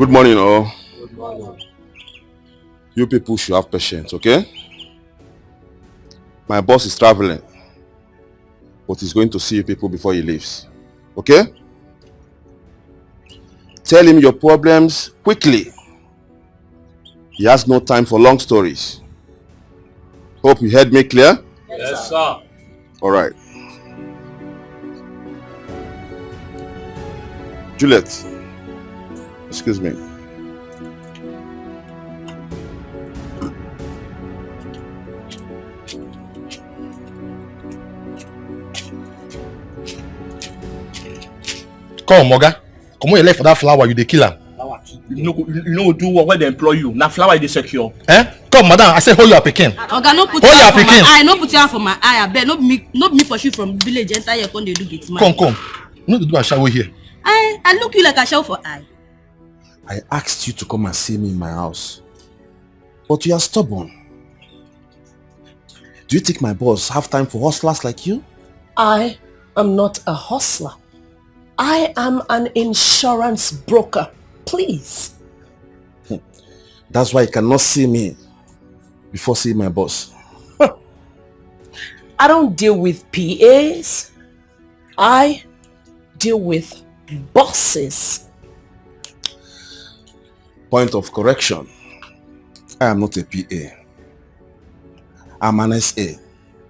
Good morning, all. Good morning. You people should have patience, okay? My boss is traveling, but he's going to see you people before he leaves, okay? Tell him your problems quickly. He has no time for long stories. Hope you heard me clear? Yes, sir. All right. Juliet, excuse me. Come, Moga. Come on, you left for that flower, you the killer. You know do what when they employ you. Now flower is secure. Come, madam, I say hold your picking. Oga, no put your for my eye, no put your for my eye. I bet not me pursue from village entire when they do get man. Come. You know to do a shower here. I look you like a show for eye. I asked you to come and see me in my house, but you are stubborn. Do you think my boss have time for hustlers like you? I am not a hustler. I am an insurance broker. Please. That's why you cannot see me before seeing my boss. I don't deal with PAs. I deal with bosses. Point of correction. I am not a PA. I'm an SA,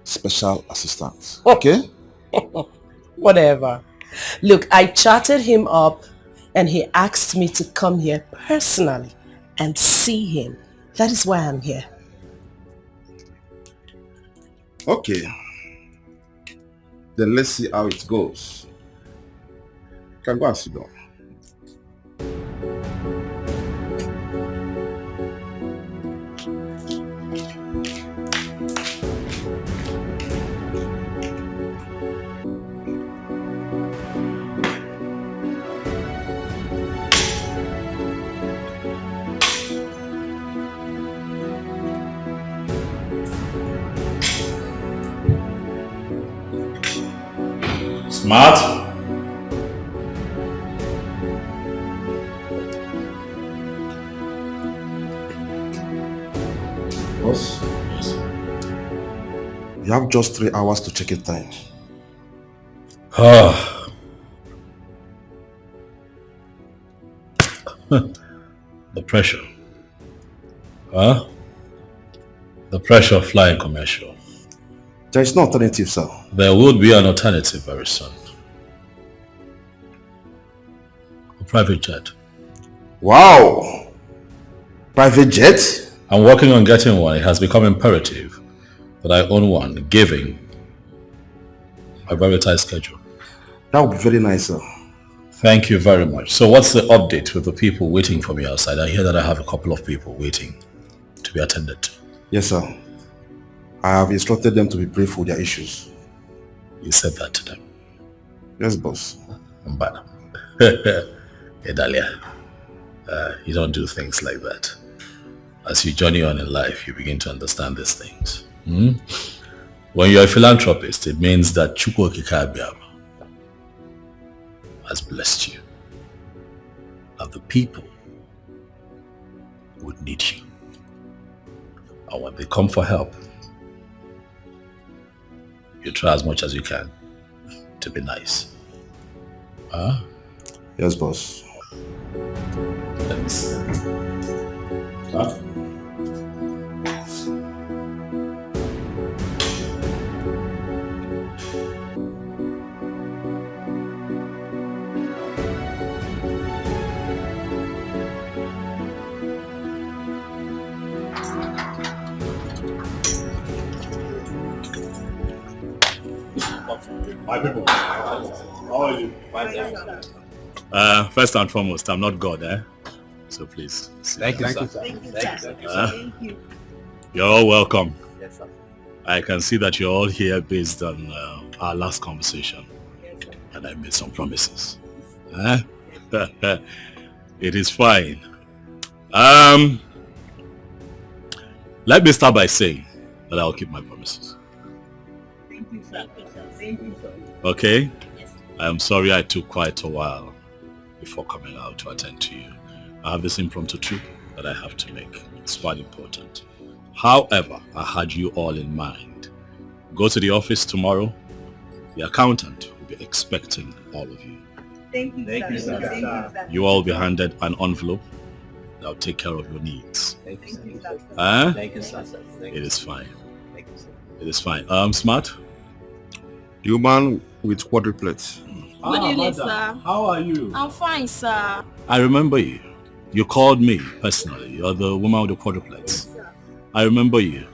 special assistant. Okay? Whatever. Look, I chatted him up and he asked me to come here personally and see him. That is why I'm here. Okay. Then let's see how it goes. You can go and sit down. Smart. Boss? Yes. You have just 3 hours to check in time. The pressure. The pressure of flying commercial. There is no alternative, sir. There would be an alternative very soon. A private jet. Wow! Private jet? I'm working on getting one. It has become imperative that I own one, given my very tight schedule. That would be very nice, sir. Thank you very much. So what's the update with the people waiting for me outside? I hear that I have a couple of people waiting to be attended to. Yes, sir. I have instructed them to be brief with their issues. You said that to them? Yes, boss. Mbana. Hey, Dahlia. You don't do things like that. As you journey on in life, you begin to understand these things. When you're a philanthropist, it means that Chukwu Okike Abiama has blessed you. And the people would need you. And when they come for help, you try as much as you can to be nice. Yes, boss. Let me see. Huh? My people, how are you? First and foremost, I'm not God, So please. Thank you, sir. Thank you. You're all welcome. Yes, sir. I can see that you're all here based on our last conversation. Yes, sir. And I made some promises. It is fine. Let me start by saying that I'll keep my promises. Thank you, sir. Thank you, sir. Okay? Yes. I'm sorry I took quite a while before coming out to attend to you. I have this impromptu trip that I have to make. It's quite important. However, I had you all in mind. Go to the office tomorrow. The accountant will be expecting all of you. Thank you, sir. Thank you, sir. You all will be handed an envelope that will take care of your needs. Thank you, sir. Thank you, sir. It is fine. Thank you, sir. It is fine. Smart? The woman with quadruplets. Good evening, sir. How are you? I'm fine, sir. I remember you. You called me personally. You're the woman with the quadruplets. I remember you.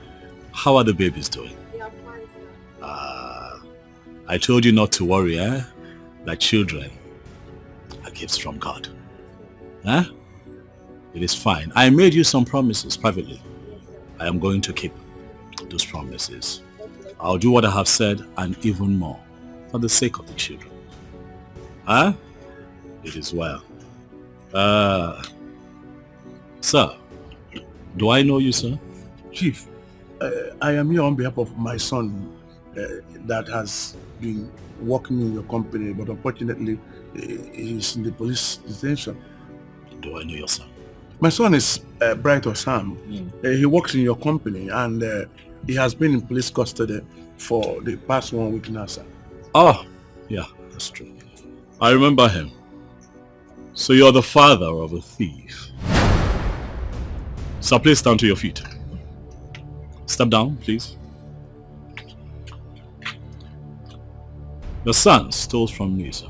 How are the babies doing? They are fine, sir. I told you not to worry, that children are gifts from God. It is fine. I made you some promises privately. I am going to keep those promises. I'll do what I have said and even more for the sake of the children. It is well. Sir, do I know you, sir? Chief, I am here on behalf of my son that has been working in your company, but unfortunately he's in the police detention. Do I know your son? My son is Bright Osam. He works in your company and he has been in police custody for the past 1 week now, sir. Oh, yeah, that's true. I remember him. So you're the father of a thief. Sir, please stand to your feet. Step down, please. Your son stole from me, sir.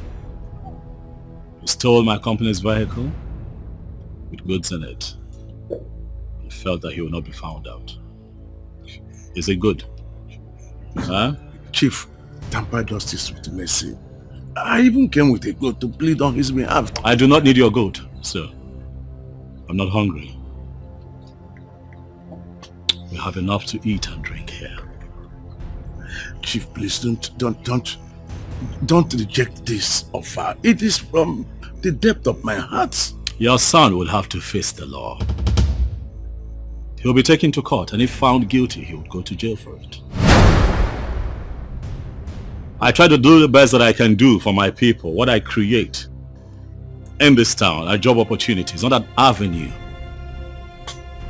He stole my company's vehicle with goods in it. He felt that he would not be found out. Is it good? Chief, tamper justice with mercy. I even came with a goat to plead on his behalf. I do not need your goat, sir. I'm not hungry. We have enough to eat and drink here. Chief, please don't reject this offer. It is from the depth of my heart. Your son will have to face the law. He'll be taken to court, and if found guilty, he would go to jail for it. I try to do the best that I can do for my people. What I create in this town are job opportunities, not an avenue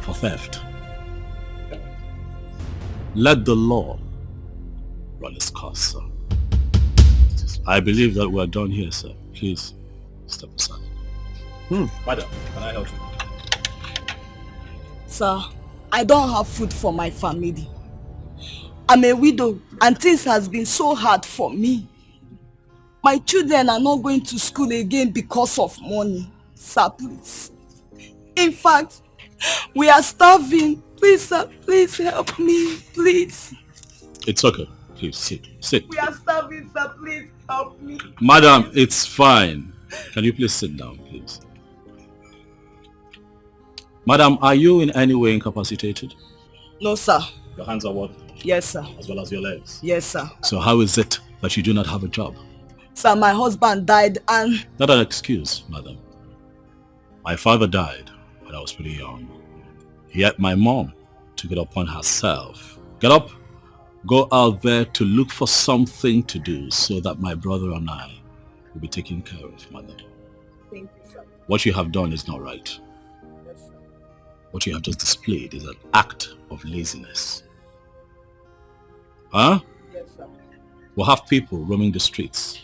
for theft. Let the law run its course, sir. I believe that we're done here, sir. Please, step aside. Madam, can I help you? Sir, I don't have food for my family. I'm a widow and things has been so hard for me. My children are not going to school again because of money. Sir, please. In fact, we are starving. Please, sir, please help me, please. It's okay. Please, sit. We are starving, sir, please help me. Madam, it's fine. Can you please sit down, please? Madam, are you in any way incapacitated? No, sir. Your hands are working? Yes, sir. As well as your legs? Yes, sir. So how is it that you do not have a job? Sir, my husband died and... Not an excuse, madam. My father died when I was pretty young. Yet my mom took it upon herself. Get up, go out there to look for something to do so that my brother and I will be taken care of, madam. Thank you, sir. What you have done is not right. Yes, sir. What you have just displayed is an act of laziness. Huh? Yes, sir. We'll have people roaming the streets.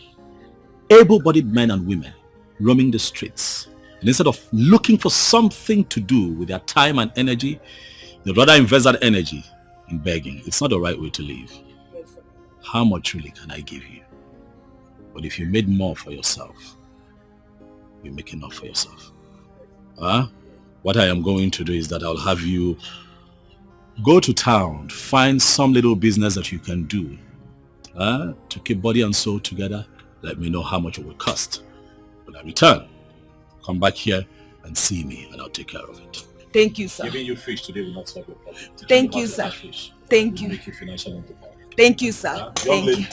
Able-bodied men and women roaming the streets. And instead of looking for something to do with their time and energy, they'd rather invest that energy in begging. It's not the right way to live. Yes, sir. How much really can I give you? But if you made more for yourself, you make enough for yourself. Huh? What I am going to do is that I'll have you go to town, find some little business that you can do to keep body and soul together. Let me know how much it will cost. When I return, come back here and see me and I'll take care of it. Thank you, sir. Giving you fish today will not solve your problem. Thank you, sir. Thank you. Make you financially independent. Thank you, sir. Thank you.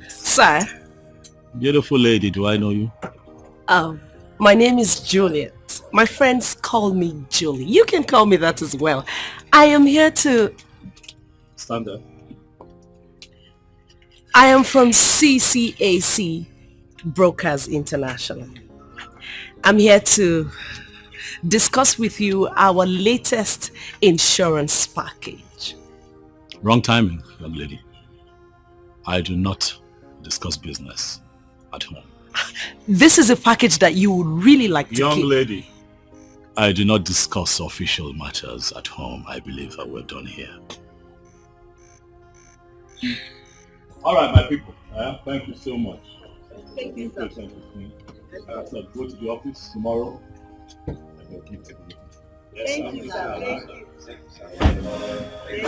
Sir. Beautiful lady, do I know you? My name is Juliet. My friends call me Julie. You can call me that as well. I am here to... Stand up. I am from CCAC Brokers International. I'm here to discuss with you our latest insurance package. Wrong timing, young lady. I do not discuss business at home. This is a package that you would really like to Young keep. lady, I do not discuss official matters at home. I believe that we're done here. All right, my people. Thank you so much. Thank you, sir. So go to the office tomorrow. And we'll keep taking it. Yes, Thank you, sir. Thank you.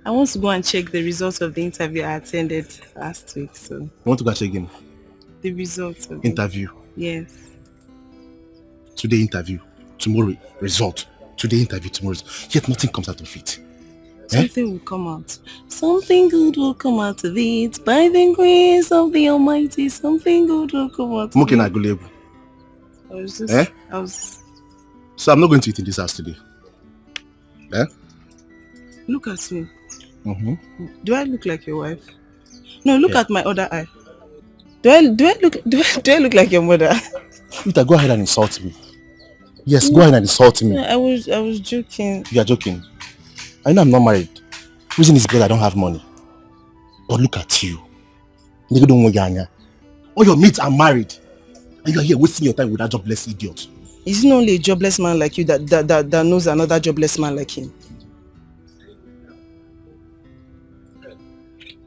I want to go and check the results of the interview I attended last week. So You want to go check again? the results of Interview. Yes. Today interview. Tomorrow result. Today interview, tomorrow result. Yet nothing comes out of it. Something will come out. Something good will come out of it. By the grace of the Almighty, something good will come out of it. I I was just... So I'm not going to eat in this house today. Look at me. Mm-hmm. Do I look like your wife? No, look at my other eye. Do I look like your mother? Rita, go ahead and insult me. Yes, go ahead and insult me. I was joking. You are joking. I know I'm not married. Reason is because I don't have money. But look at you. All your mates are married. And you are here wasting your time with that jobless idiot. Isn't only a jobless man like you that knows another jobless man like him?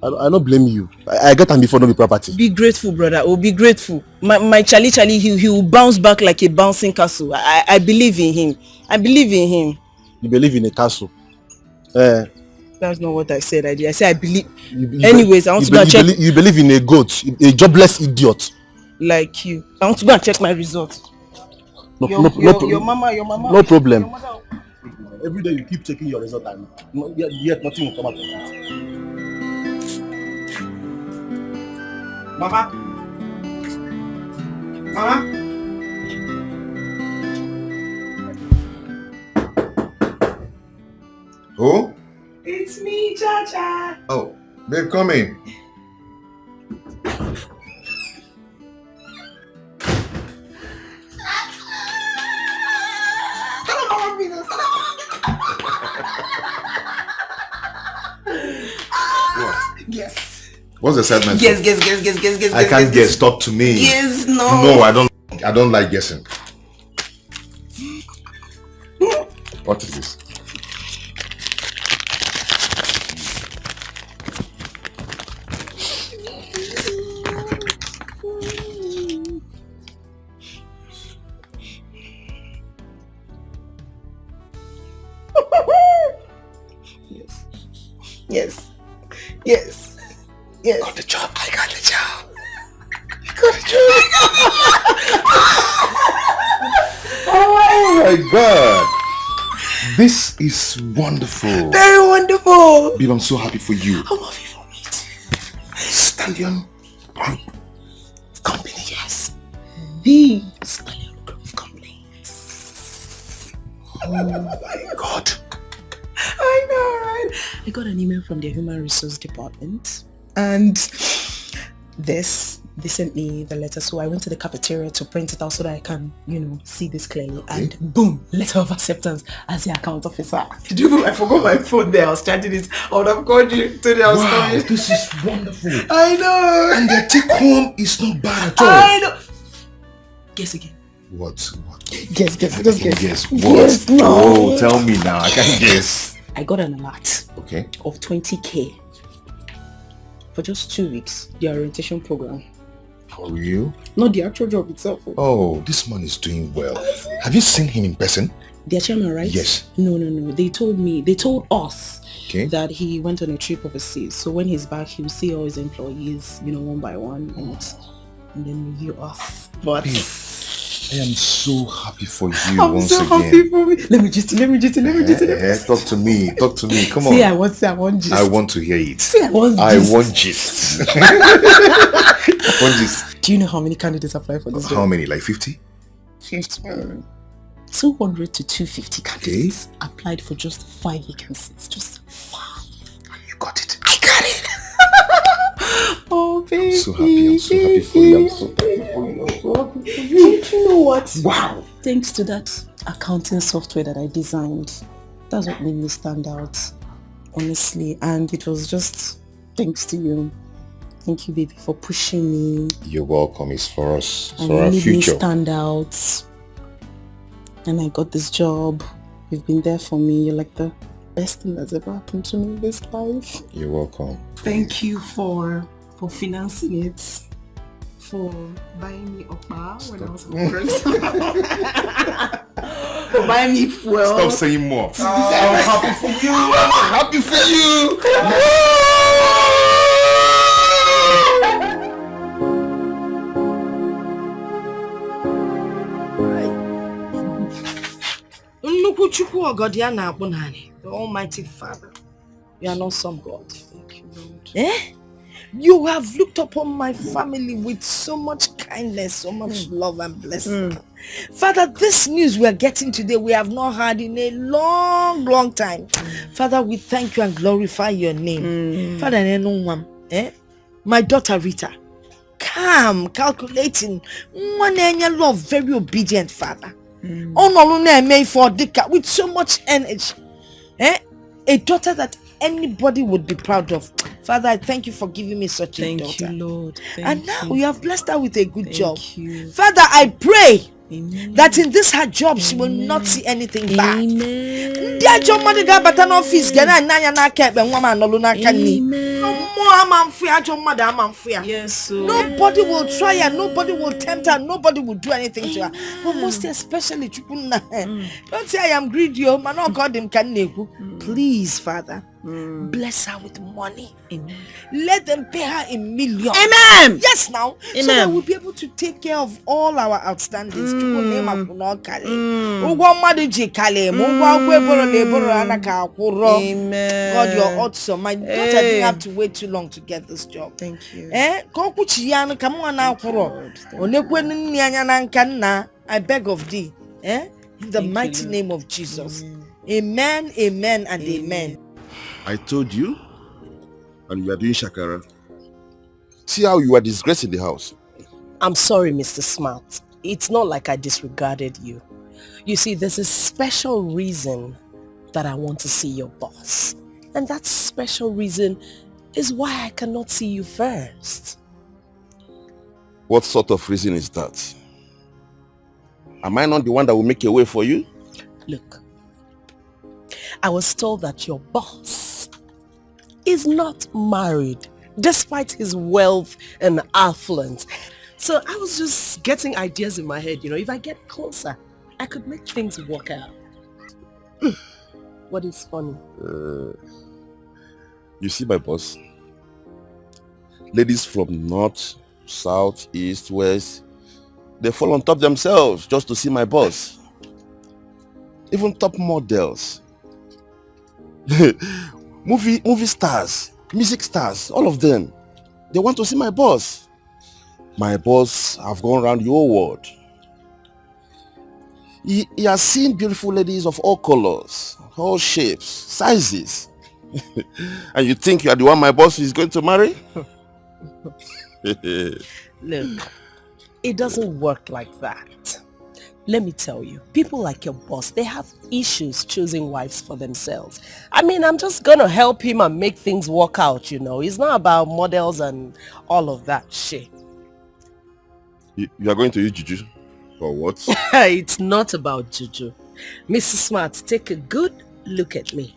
I don't blame you. I get him before no be property. Be grateful, brother. Oh, be grateful. My Charlie, he will bounce back like a bouncing castle. I believe in him. I believe in him. You believe in a castle? That's not what I said. I said I believe. Anyways, I want to go and check. You believe in a goat, a jobless idiot. Like you. I want to go and check my results. Your mama. No problem. Every day you keep checking your result and yet nothing will come out of it. Mama? Who? It's me, Cha-Cha. Oh, babe, come in. What's the segment? Guess. I can't guess. Talk to me. Yes, no. No, I don't like guessing. What is this? Yes. Got the job. I got the job. Oh my God. This is wonderful. Very wonderful. Babe, I'm so happy for you. I'm happy for me too. Stallion Group Company. Yes. The Stallion Group Company. Oh my God. I know, right? I got an email from their human resource department and they sent me the letter, so I went to the cafeteria to print it out so that I can, see this clearly. Okay. And boom, letter of acceptance as the account officer. Did you know I forgot my phone there? I was charging it. I would have called you today. I was coming. This is wonderful. I know. And the take home is not bad at all. I know. Guess again. What? Guess. Just guess. What? Yes, no. Oh, tell me now. I can't guess. I got an alert. Okay. Of 20K for just 2 weeks. The orientation program. For real? Not the actual job itself. Oh, this man is doing well. Have you seen him in person? Their chairman, right? Yes. No. They told us that he went on a trip overseas. So when he's back, he'll see all his employees, one by one, and then review us. But Babe, I am so happy for you I'm once so again. happy for me. Let me just. Talk to me. Come on. See, I want gist. I want to hear it. See, I want gist. I want gist. Do you know how many candidates applied for this job? How many? Like 50? 50. 200 to 250 candidates applied for just 5 vacancies. Just 5. You got it. I got it. Oh, baby. I'm so happy for you. I'm so happy for you. Do you know what? Wow. Thanks to that accounting software that I designed, that's what made me stand out, honestly. And it was just thanks to you. Thank you, baby, for pushing me. You're welcome. It's for us. And for our made future. me stand out. And I got this job. You've been there for me. You're like the best thing that's ever happened to me in this life. You're welcome. Thank you for financing it. For buying me okpa when I was first. For buying me fuel. Stop saying more. I'm happy for you. I'm happy for you. The Almighty Father. You are not some God. Thank you, Lord. You have looked upon my family with so much kindness, so much love and blessing. Father, this news we are getting today, we have not heard in a long time. Father, we thank you and glorify your name. Father, my daughter Rita, calm, calculating, one love, very obedient, Father. With so much energy. A daughter that anybody would be proud of. Father, I thank you for giving me such a daughter. Thank you, Lord. And now you have blessed her with a good job. You. Father, I pray Amen. that in this her job she will not see anything bad. Amen. Yes, so. Nobody will try her, nobody will tempt her, nobody will do anything to her. But most especially, don't say I am greedy, man. Not God him can. Please, Father, bless her with money. Amen. Let them pay her in millions. Amen. Yes, now. Amen. So that we'll be able to take care of all our outstandings. Amen. God, you're awesome. My daughter didn't have to wait too long to get this job. Thank you. I beg of thee. In the mighty name of Jesus. Amen, amen, and amen. I told you, and you are doing shakara. See how you are disgracing the house. I'm sorry, Mr. Smart. It's not like I disregarded you. You see, there's a special reason that I want to see your boss. And that special reason is why I cannot see you first. What sort of reason is that? Am I not the one that will make a way for you? Look, I was told that your boss is not married despite his wealth and affluence. So I was just getting ideas in my head, if I get closer, I could make things work out. What is funny? You see my boss? Ladies from north, south, east, west, they fall on top themselves just to see my boss. Even top models. movie stars, music stars, all of them. They want to see my boss. My boss have gone around the whole world. He has seen beautiful ladies of all colors, all shapes, sizes. And you think you are the one my boss is going to marry? Look, it doesn't work like that. Let me tell you, people like your boss, they have issues choosing wives for themselves. I mean, I'm just gonna help him and make things work out, It's not about models and all of that shit. You are going to use juju? For what? It's not about juju. Mrs. Smart, take a good look at me.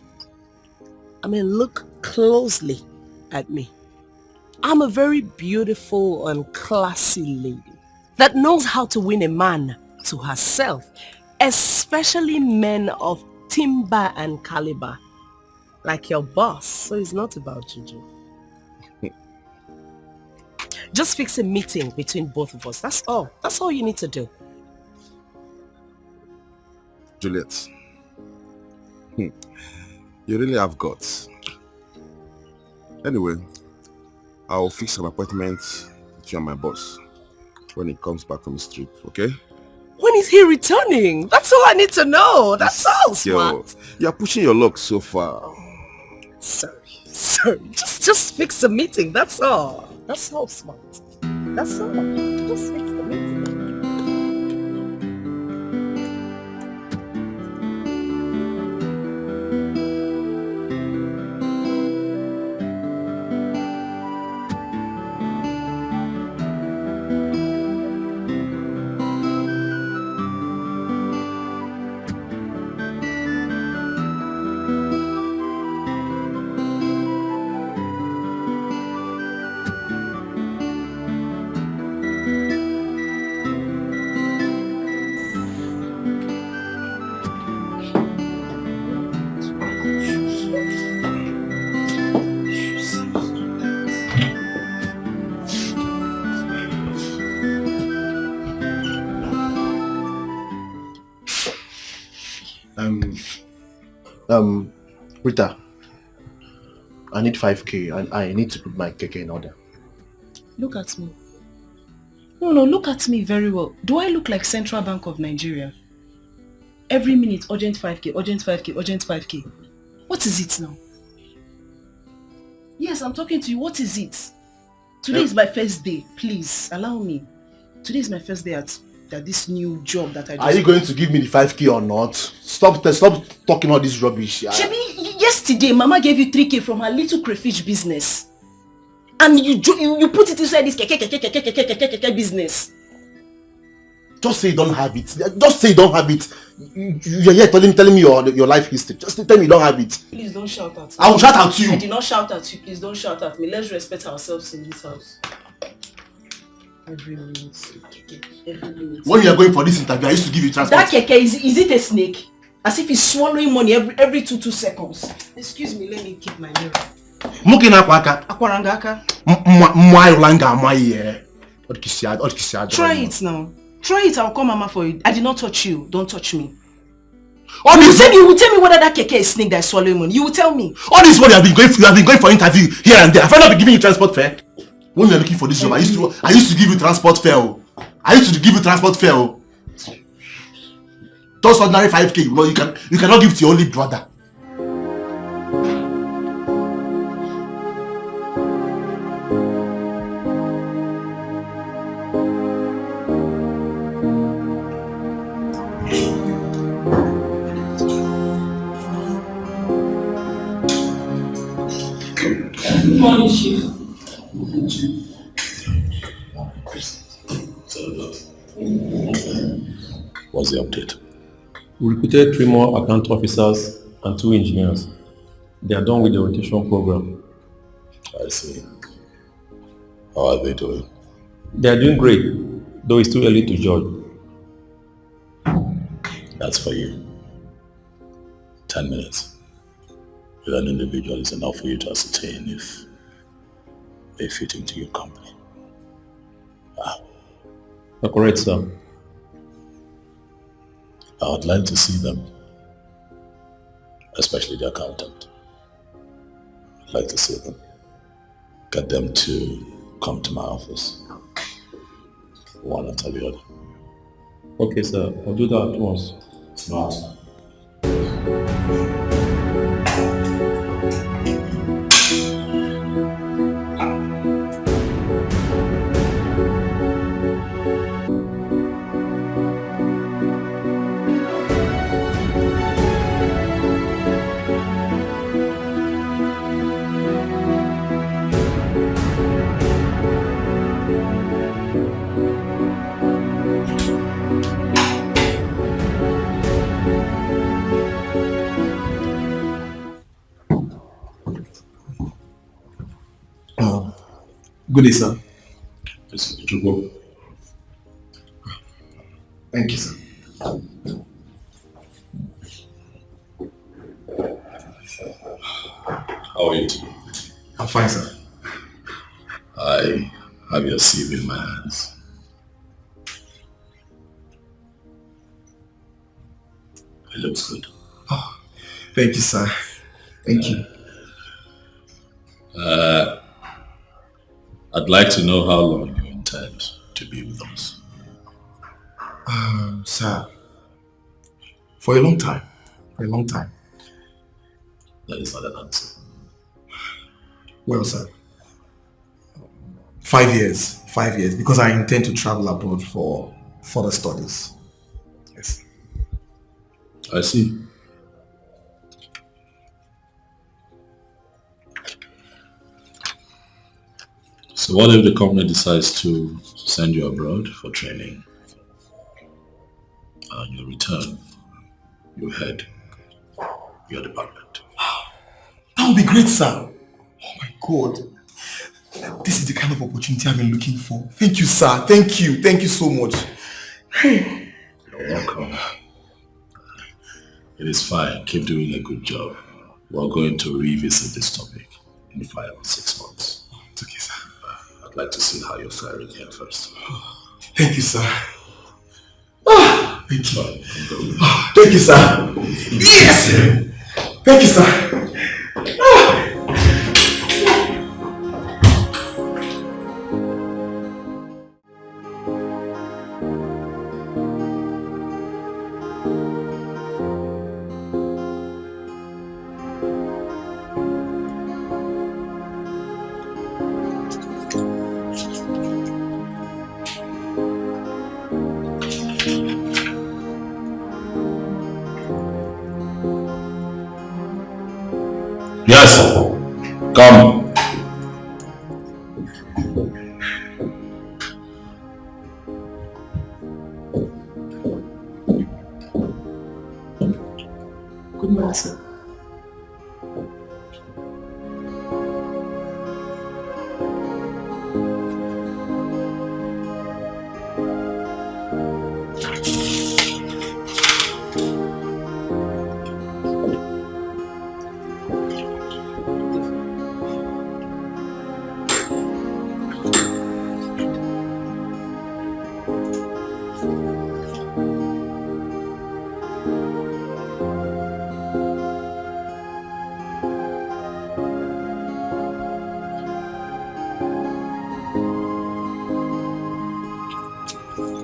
I mean, look closely at me. I'm a very beautiful and classy lady that knows how to win a man to herself, especially men of timber and caliber, like your boss. So it's not about juju. Just fix a meeting between both of us. That's all. That's all you need to do. Juliet, you really have guts. Anyway, I'll fix an appointment with you and my boss when he comes back from his trip, okay? When is he returning? That's all I need to know. That's all, Smart. You're pushing your luck so far. Sorry. Just fix the meeting. That's all. That's all, Smart. That's all. Just fix the meeting. Rita, I need 5k and I need to put my keke in order. Look at me. No, look at me very well. Do I look like Central Bank of Nigeria? Every minute, urgent 5k, urgent 5k, urgent 5k. What is it now? Yes, I'm talking to you. What is it? Today is my first day. Please, allow me. Today is my first day at this new job that I do. Are you going to give me the 5k or not? Stop talking all this rubbish. Shebi, yesterday, Mama gave you 3k from her little crayfish business. And you put it inside this keke business. Just say you don't have it. Just say you don't have it. You're here telling me your life history. Just tell me you don't have it. Please don't shout at me. I will shout at you. I did not shout at you. Please don't shout at me. Let's respect ourselves in this house. Every minute. When you are going for this interview, I used to give you transport. That keke, is it a snake? As if it's swallowing money every 2 seconds. Excuse me, let me keep my mirror. Akwarangaka. Try it now. Try it, I'll call Mama for you. I did not touch you. Don't touch me. You will tell me whether that keke is snake that is swallowing money. You will tell me. All this what you have been going for interview here and there. Have I not been giving you transport fare? When you are looking for this job, I used to give you transport fare. I used to give you transport fare. Just ordinary 5k, you cannot give to your only brother. morning, Chief. What's the update? We recruited 3 more account officers and 2 engineers. They are done with the rotation program. I see. How are they doing? They are doing great, though it's too early to judge. That's for you. 10 minutes with an individual is enough for you to ascertain if they fit into your company. You're correct, sir. I would like to see them, especially the accountant. I'd like to see them. Get them to come to my office, one after the other. Okay, sir. I'll do that at once. Smart. Good day, sir. Thank you, sir. How are you today? I'm fine, sir. I have your CV in my hands. It looks good. Oh, thank you, sir. Thank you. I'd like to know how long you intend to be with us. Sir, for a long time. For a long time. That is not an answer. Well, sir, 5 years. 5 years, because I intend to travel abroad for further studies. Yes. I see. So what if the company decides to send you abroad for training? And you return, you head your department. That would be great, sir. Oh my God. This is the kind of opportunity I've been looking for. Thank you, sir. Thank you. Thank you so much. You're welcome. It is fine. Keep doing a good job. We're going to revisit this topic in 5 or 6 months. It's okay, sir. I'd like to see how you're faring here first. Thank you, sir. Thank you. Thank you, sir. Yes! Thank you, sir. Yes, come. Good morning, sir.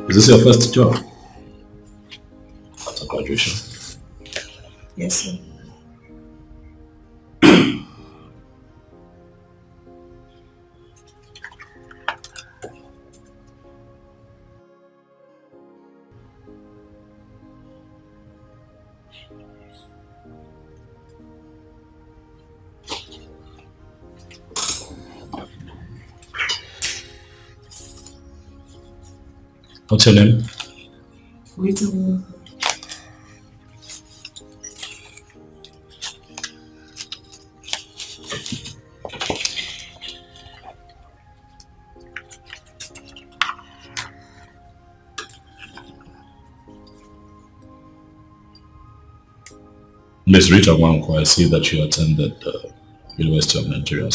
Is this your first job after graduation? Yes, sir. What's your name? Rita. Miss Rita Wanko, I see that you attended the University of Nigeria.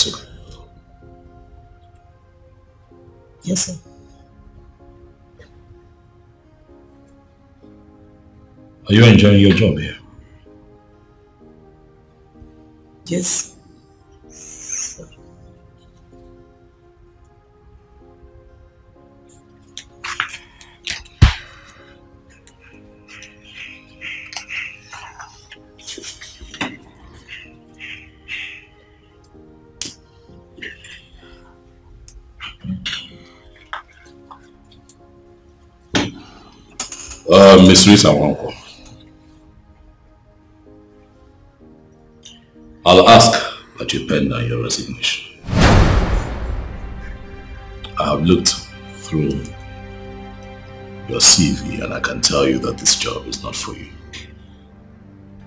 Yes, sir. Are you enjoying your job here? Yes. Miss Rita Wanko, I'll ask that you pen down your resignation. I have looked through your CV and I can tell you that this job is not for you.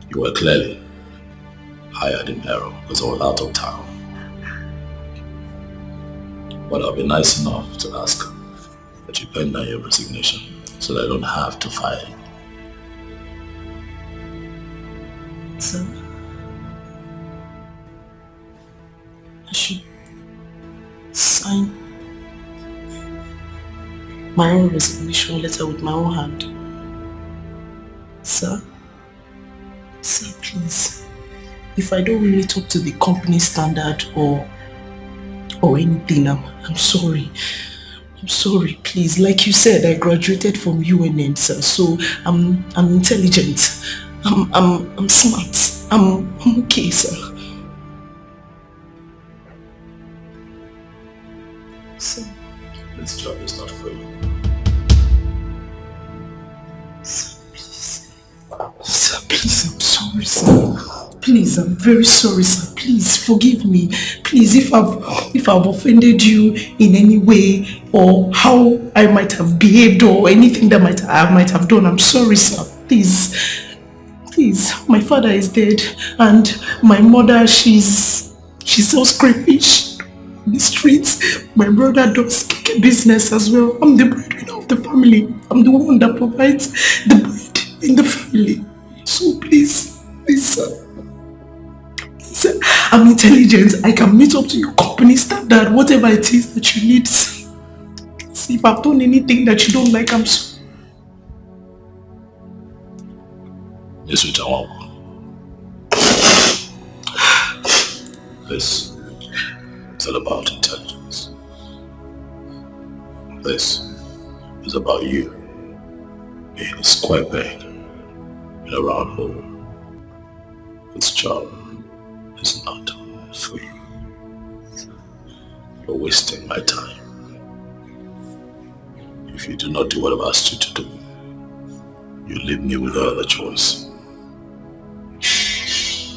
You were clearly hired in error because I was out of town. But I'll be nice enough to ask that you pen down your resignation so that I don't have to fire you. Sir, I should sign my own resignation letter with my own hand. Sir, please, if I don't meet up to the company standard or anything, I'm sorry. I'm sorry, please. Like you said, I graduated from UNN, sir, so I'm intelligent. I'm smart. I'm okay, sir. Sir. This job is not for you. Sir, please. Sir, please, I'm sorry, sir. Please, I'm very sorry, sir. Please, forgive me. Please, if I've offended you in any way or how I might have behaved or anything that I might have done, I'm sorry, sir. Please, my father is dead and my mother, she sells crayfish in the streets. My brother does business as well. I'm the breadwinner of the family. I'm the one that provides the bread in the family. So please, sir. Sir, I'm intelligent. I can meet up to your company standard, whatever it is that you need. See, if I've done anything that you don't like, I'm sorry. Yes, Rita Wanko. This is all about intelligence. This is about you being a square peg in a round hole. This job is not for you. You're wasting my time. If you do not do what I've asked you to do, you leave me with no other choice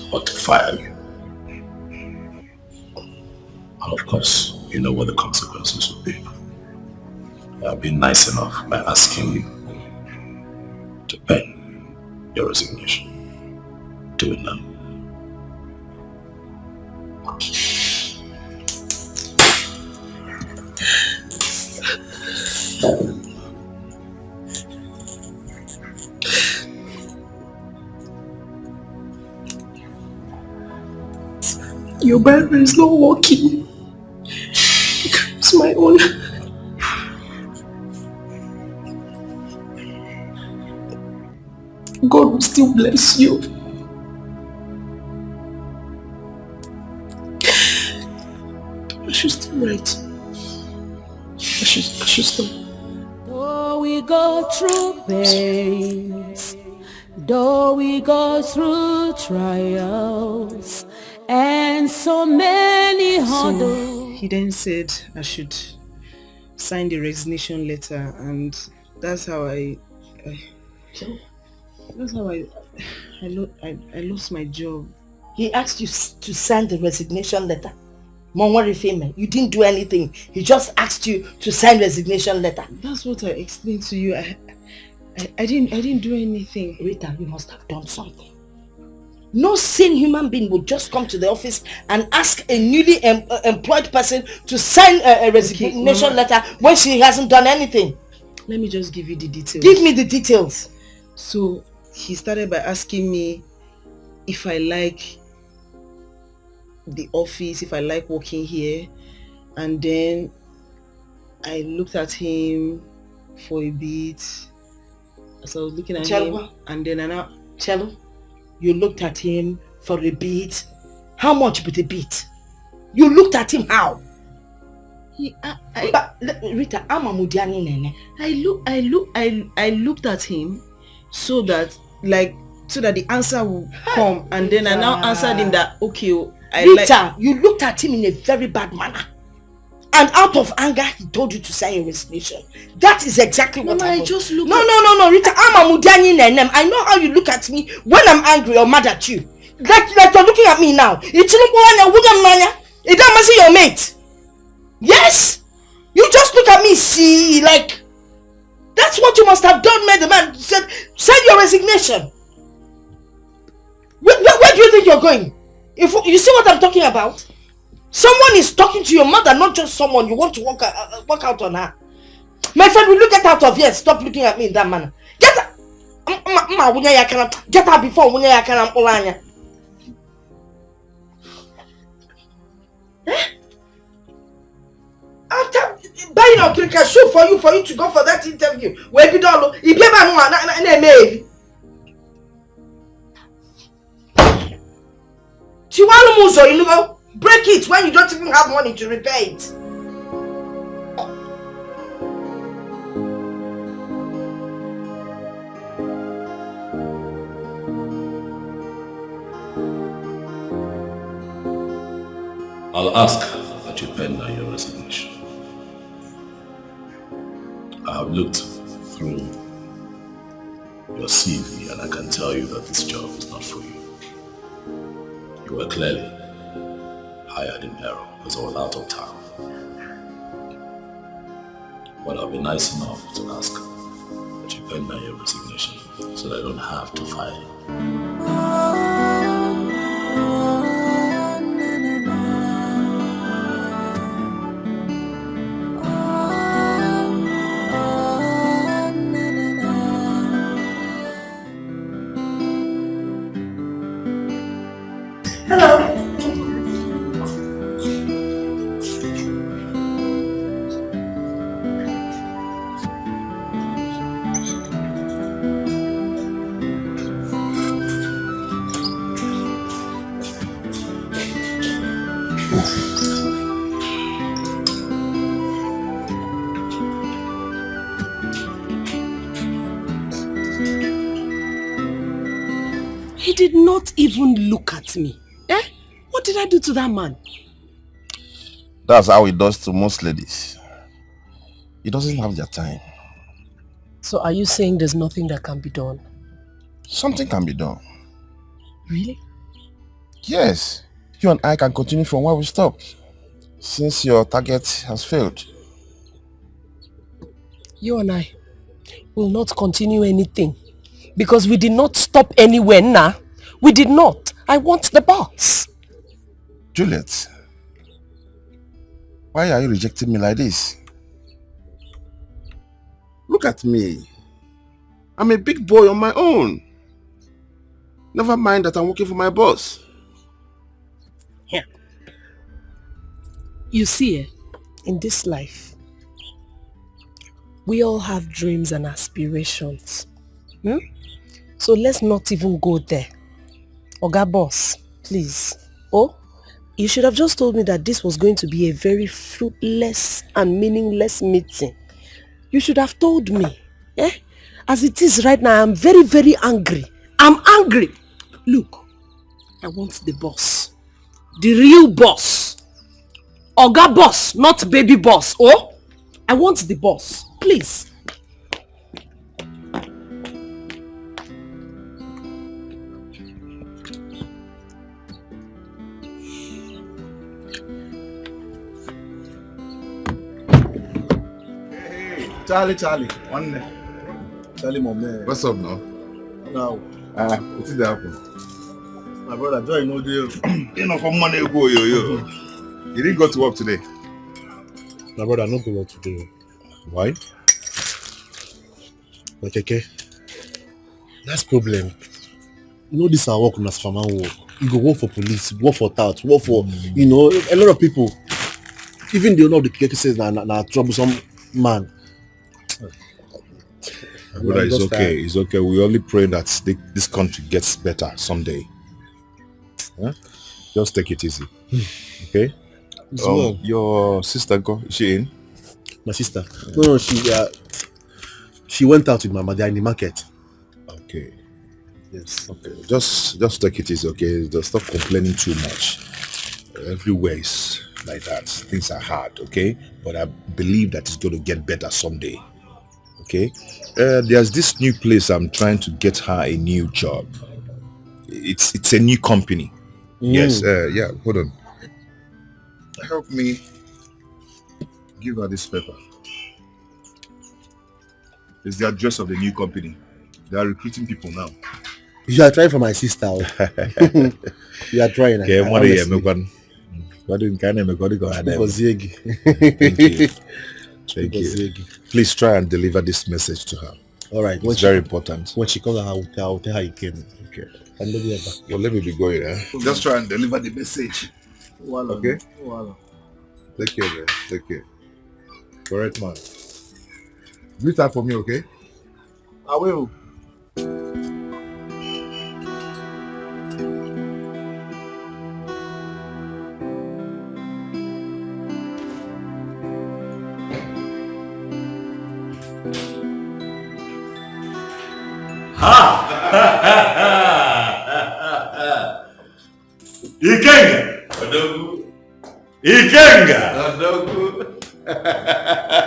but to fire you. And of course, you know what the consequences will be. I've been nice enough by asking you to pen your resignation. Do it now. Your Bible is not working. It's my own. God will still bless you. I should still write. I should stop. Though we go through pains, though we go through trials, and so many hurdles. So he then said I should sign the resignation letter, and that's how I lost my job. He asked you to sign the resignation letter? Mom, what if him? You didn't do anything. He just asked you to sign resignation letter. That's what I explained to you. I didn't do anything. Rita, you must have done something. No sane human being would just come to the office and ask a newly employed person to sign a resignation letter when she hasn't done anything. Let me just give you the details. Give me the details. So, he started by asking me if I like the office, if I like working here. And then I looked at him for a bit. As I was looking at him. And then Cello, you looked at him for a bit. How much with a bit? You looked at him how? Rita, I'm a Mudiani nene. I looked at him so that the answer will come, and then I now answered him that okay, Rita, you looked at him in a very bad manner, and out of anger he told you to sign your resignation. That is exactly what I just looked. No, Rita, I'm a Mudiani nene. I know how you look at me when I'm angry or mad at you. Like you're looking at me now. It's it doesn't see your mate. Yes, you just look at me, see, like that's what you must have done. Made the man said, "Send your resignation." Where do you think you're going? If you see what I'm talking about, someone is talking to your mother, not just someone you want to work out on her. My friend, will you get out of here? Stop looking at me in that manner. Get out! Get out before I can. After buying a cricket shoe for you to go for that interview, where be done, if you ever break it when you don't even have money to repair it. I'll ask that you pen down your resignation. I have looked through your CV and I can tell you that this job is not for you. You were clearly hired in error because I was out of town. But I'll be nice enough to ask that you pen down your resignation so that I don't have to fire you. Hello. He did not even look at me. What did I do to that man? That's how he does to most ladies. He doesn't have their time. So are you saying there's nothing that can be done? Something can be done. Really? Yes. You and I can continue from where we stopped, since your target has failed. You and I will not continue anything because we did not stop anywhere now. We did not. I want the boss. Juliet, why are you rejecting me like this? Look at me. I'm a big boy on my own. Never mind that I'm working for my boss. Yeah. You see, in this life, we all have dreams and aspirations. So let's not even go there. Oga boss, please. Oh, you should have just told me that this was going to be a very fruitless and meaningless meeting. You should have told me. As it is right now, I'm very, very angry. I'm angry. Look, I want the boss. The real boss. Oga boss, not baby boss. Oh, I want the boss. Please. Charlie. One day. Charlie, my man. What's up now? Now. What did happen? My brother, Joy, no deal. You know, from Monday ago, yo. You didn't go to work today? My brother, I don't go work today. Why? Okay. That's problem. You know, this our work as farmer work. You go work for police, work for tout, work for, a lot of people. Even the owner of the cases na troublesome man. Brother, it's okay. It's okay. We only pray that this country gets better someday. Huh? Just take it easy. Okay? Your sister, is she in? My sister? No, she went out with my mother in the market. Okay. Yes. Okay. Just take it easy, okay? Just stop complaining too much. Everywhere is like that. Things are hard, okay? But I believe that it's going to get better someday. Okay? There's this new place. I'm trying to get her a new job. It's a new company. Yes. Yeah. Hold on. Help me give her this paper. It's the address of the new company. They are recruiting people now. You are trying for my sister. You are trying. Okay, Thank you. Please try and deliver this message to her. All right. It's very important. When she comes, I'll tell her you came. Okay. Well, let me be going. Just try and deliver the message. Okay? Take care, man. Take care. Correct, man. Do that for me, okay? I will.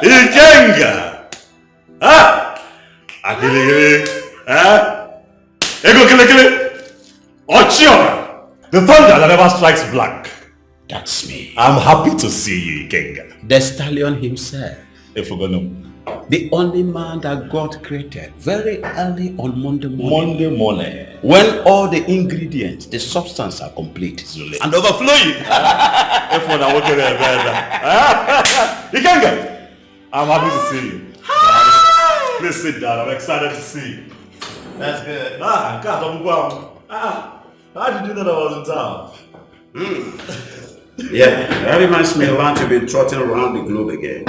Ikenga! Akili, Ego kile. Ochiora! The thunder that never strikes blank. That's me. I'm happy to see you, Ikenga. The stallion himself. Ifugonu. The only man that God created very early on Monday morning. When all the ingredients, the substance are complete. Juliet. And overflowing. Ikenga! I'm happy to see you. Please sit down. I'm excited to see you. That's good. God, how did you know that I was in town? Yeah, that reminds me of how to be trotting around the globe again.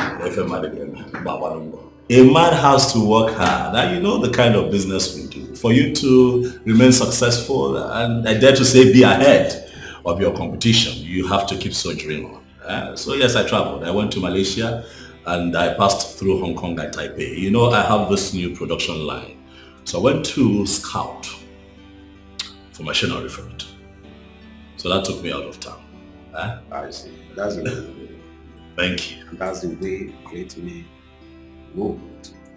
A man has to work hard. Now you know the kind of business we do. For you to remain successful and I dare to say be ahead of your competition, you have to keep soldiering on. So yes, I traveled. I went to Malaysia and I passed through Hong Kong and Taipei. You know, I have this new production line. So I went to scout for machinery for it. So that took me out of town. I see. That's the way. Thank you. That's the way great men move.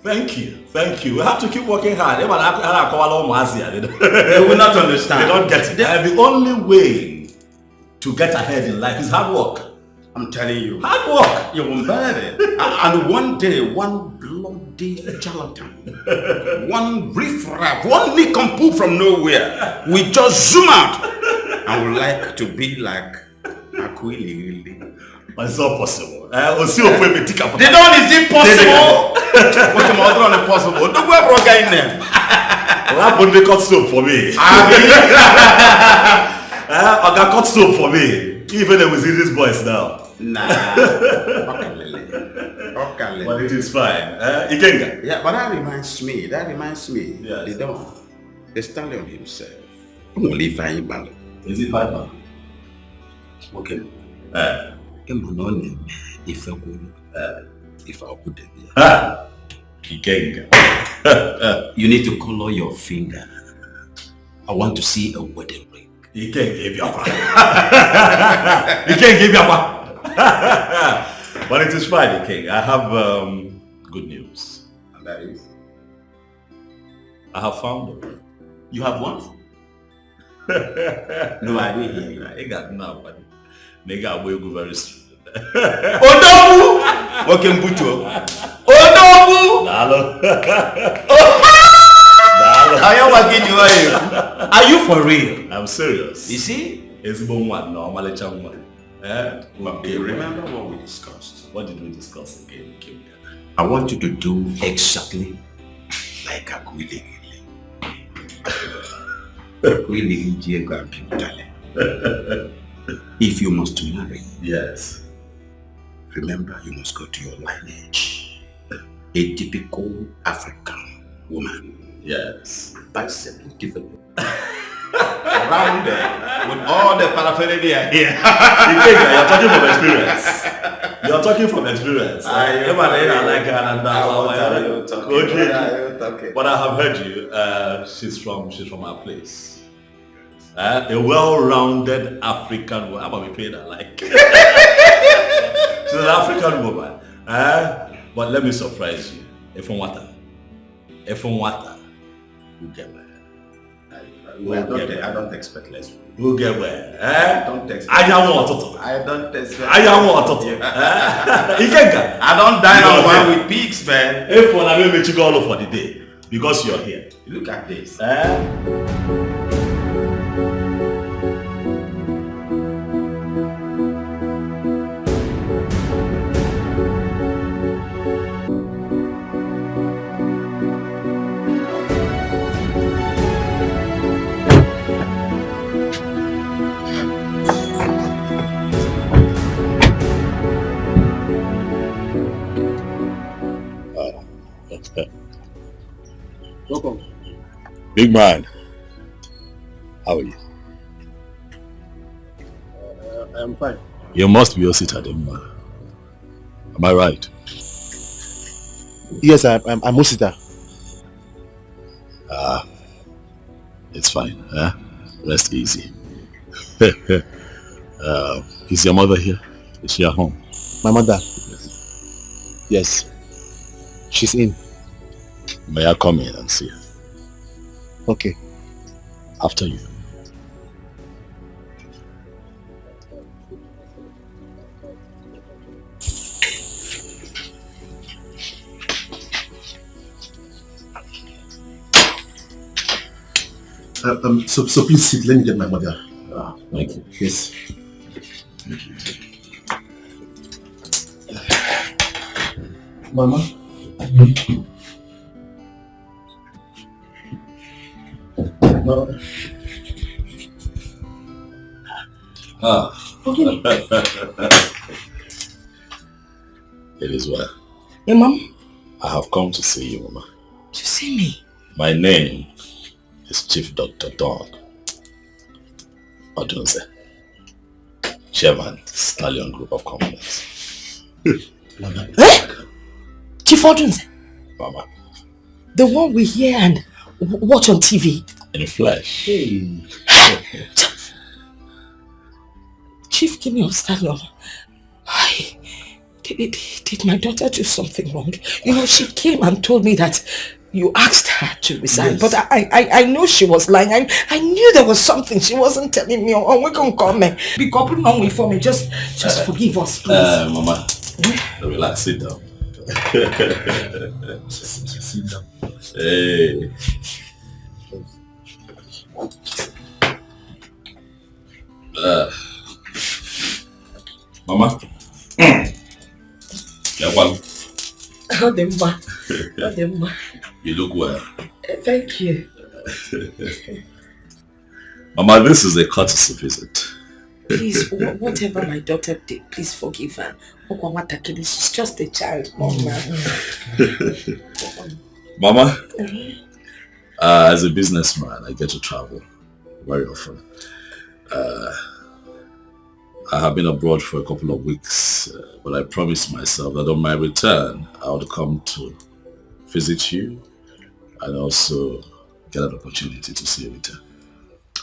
Thank you. We have to keep working hard. They will not understand. They don't get it. The only way to get ahead in life is hard work. I'm telling you. Hard work. You won't believe it. And one day, one bloody charlatan, one riffraff, one nincompoop from nowhere, we just zoom out and would like to be like Aquili. But it's not possible. The dawn is impossible. What's the matter? Impossible. Don't go broke in there. That would be cut soap for me. I got cut soap for me. Even if we see these boys now. Nah. Okay. But it is fine. Ikenga. Yeah, but that reminds me. Yes. The dawn. The stallion himself. Only fine ball. Is it fine? Okay. If I could Ikenga. You need to color your finger. I want to see a wedding ring. You can't give your But it is fine, King. I have good news. And that is? I have found her. You have what? No, I didn't hear you. I got nobody. Nigga, I will go very soon. Odobu! Okay, Mbuto. Odobu! Are you for real? I'm serious. You see? Okay, remember what we discussed. What did we discuss again? I want you to do exactly like a If you must marry, yes, remember you must go to your lineage. A typical African woman. Yes. Bicep developed. Rounded with all the paraphernalia here. You're talking from experience. You're talking from experience. But I have heard you. She's from our place. A well-rounded African woman. I'm gonna be paying her like. She's an African woman. But let me surprise you. If on water, you get where. I don't expect less. You get where. I don't expect. I don't expect. I don't dine on one with pigs, man. If one I will make you go all over the day because you're here. Look at this. Welcome. Big man, how are you? I'm fine. You must be Osita, man. Am I right? Yes, I'm Osita. It's fine. Rest easy. Is your mother here? Is she at home? My mother? Yes. She's in. May I come in and see her? Okay. After you. So please sit. Let me get my mother. Thank you. Yes. Thank you. Mama. No. It is well. Hey, Mom? I have come to see you, Mama. To see me? My name is Chief Dr. Don Odunze, Chairman, Stallion Group of Companies. Chief Odunze? Mama. The one we hear and watch on TV? In flesh. Hey. Chief, give me your Stallion. Did my daughter do something wrong? You know, she came and told me that you asked her to resign, yes. But I know she was lying. I knew there was something she wasn't telling me. Oh, we can come and be coupled on for me. Just forgive us, please. Mama, relax, sit down. Sit down. Hey. Mama. Yeah, well. You look well. Thank you. Mama, this is a courtesy visit. Please, whatever my daughter did, please forgive her. She's just a child, Mama. Mama, as a businessman, I get to travel very often. I have been abroad for a couple of weeks, but I promised myself that on my return, I would come to visit you and also get an opportunity to see Rita,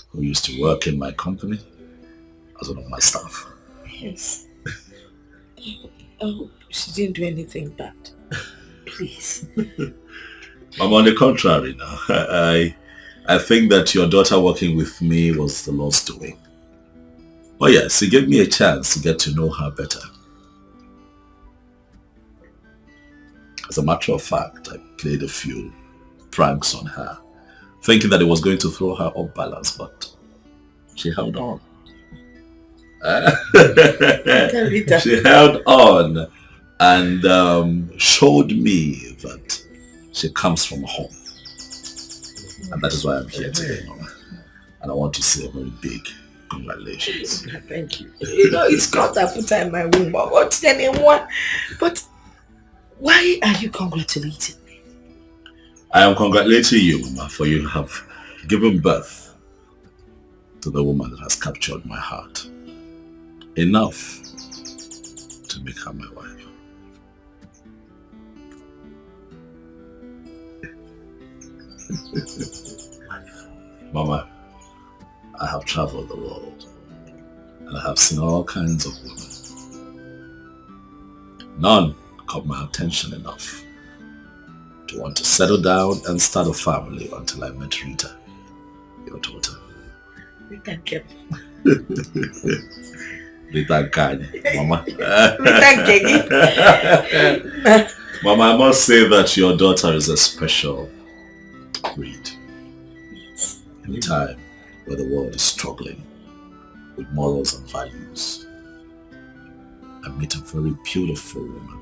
who used to work in my company as one of my staff. Yes. Oh, she didn't do anything bad. Please. Mama, on the contrary now, I think that your daughter working with me was the Lord's doing. Oh yes, it gave me a chance to get to know her better. As a matter of fact, I played a few pranks on her, thinking that it was going to throw her off balance, but she held on. She held on and showed me that she comes from home. And that is why I'm here today, Mama. And I want to say a very big congratulations. Thank you. You know, it's God that put her in my womb. But why are you congratulating me? I am congratulating you, Mama, for you have given birth to the woman that has captured my heart. Enough to make her my wife. Mama, I have traveled the world and I have seen all kinds of women. None caught my attention enough to want to settle down and start a family until I met Rita, your daughter. Rita kept. Rita Kanye, Mama. Rita Kanye. Mama, I must say that your daughter is a special breed. In a time where the world is struggling with morals and values, I meet a very beautiful woman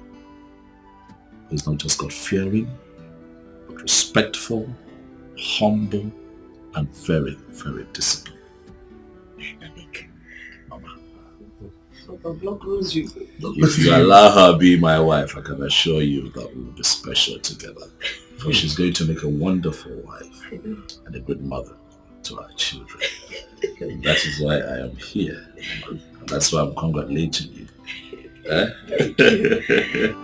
who's not just God-fearing, but respectful, humble, and very, very disciplined. Mama, if you allow her be my wife, I can assure you that we will be special together. For she's going to make a wonderful wife and a good mother to our children. And that is why I am here. And that's why I'm congratulating you. Thank you.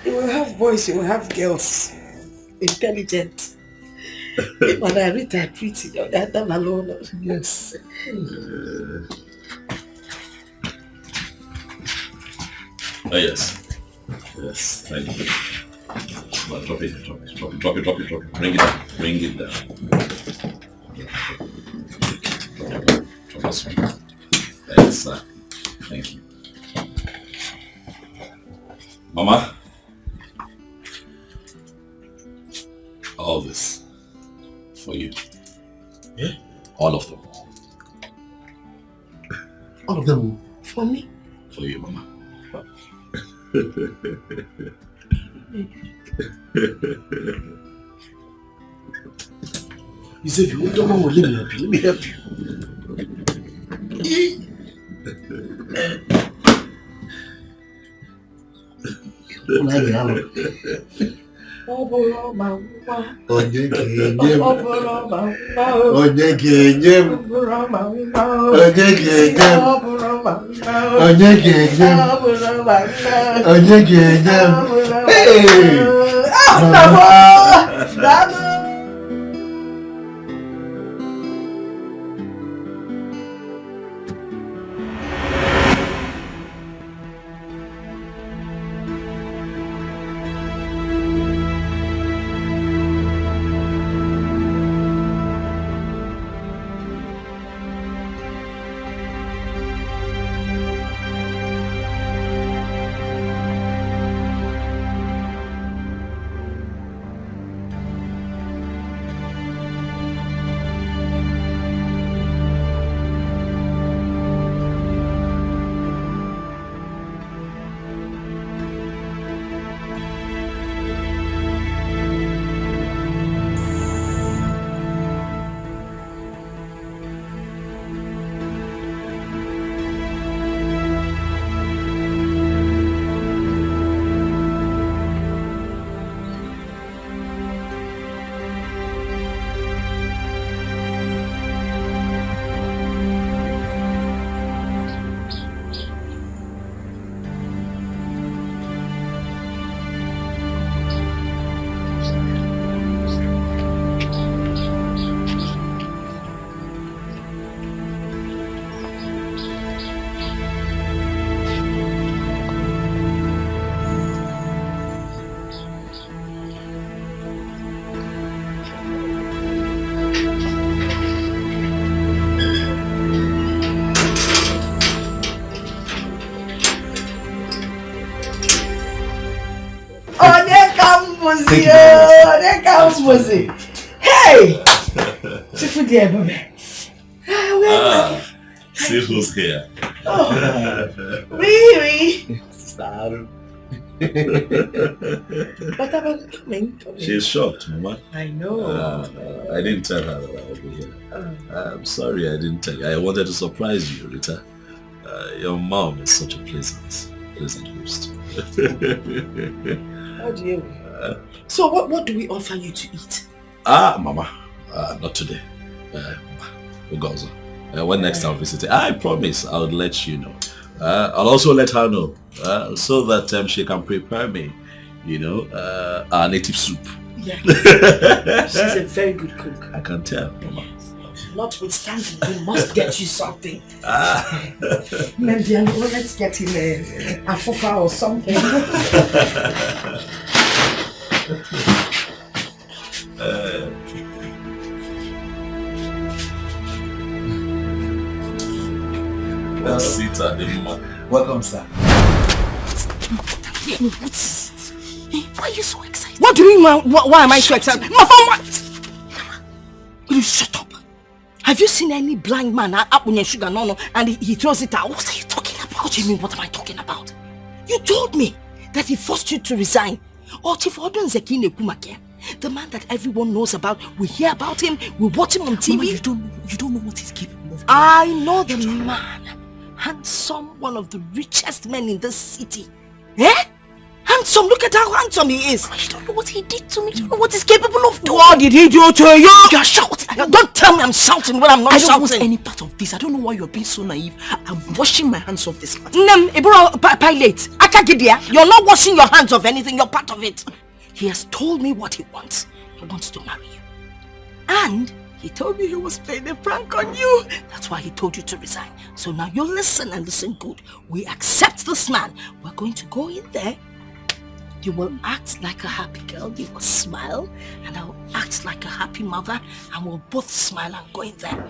You will have boys, you will have girls. Intelligent. Mother Rita pretty, that done alone. Yes. Oh yes. Yes, thank you. Well, drop it. Bring it down. Drop this one. Yes, sir. Thank you. Mama, all this for you. Yeah? All of them. All of them? For me? For you, Mama. You said you don't want to let me help you. Onye ga-enye m. Thank you very much. There comes Mosey. Hey! Chifu dear, See who's here. Really? What about coming? She's shocked, Mama. I know. I didn't tell her that I would be here. I'm sorry I didn't tell you. I wanted to surprise you, Rita. Your mom is such a pleasant host. How do you? So what do we offer you to eat? Mama, not today. Ugozo. When next I'll visit, I promise I'll let you know. I'll also let her know so that she can prepare me, our native soup. Yeah. She's a very good cook. I can tell, Mama. Notwithstanding, we must get you something. Maybe let's get him a fufa or something. That's it, Adema. Welcome, sir. Why are you so excited? What do you mean? Why am I so excited? My phone, what? Will you shut up? Have you seen any blind man up on your sugar no and he throws it out? What are you talking about? What do you mean? What am I talking about? You told me that he forced you to resign. The man that everyone knows about, we hear about him, we watch him on TV. Mama, you don't know what he's capable of. I know the man. Handsome, one of the richest men in this city. Eh? Handsome, look at how handsome he is. You don't know what he did to me. You don't know what he's capable of doing. What did he do to you? You're shouting. Don't tell me I'm shouting when I'm not shouting. I don't want any part of this. I don't know why you're being so naive. I'm washing my hands off this matter. Pilate, you're not washing your hands of anything. You're part of it. He has told me what he wants. He wants to marry you. And he told me he was playing a prank on you. That's why he told you to resign. So now you listen and listen good. We accept this man. We're going to go in there. You will act like a happy girl. You will smile. And I will act like a happy mother. And we'll both smile and go in there.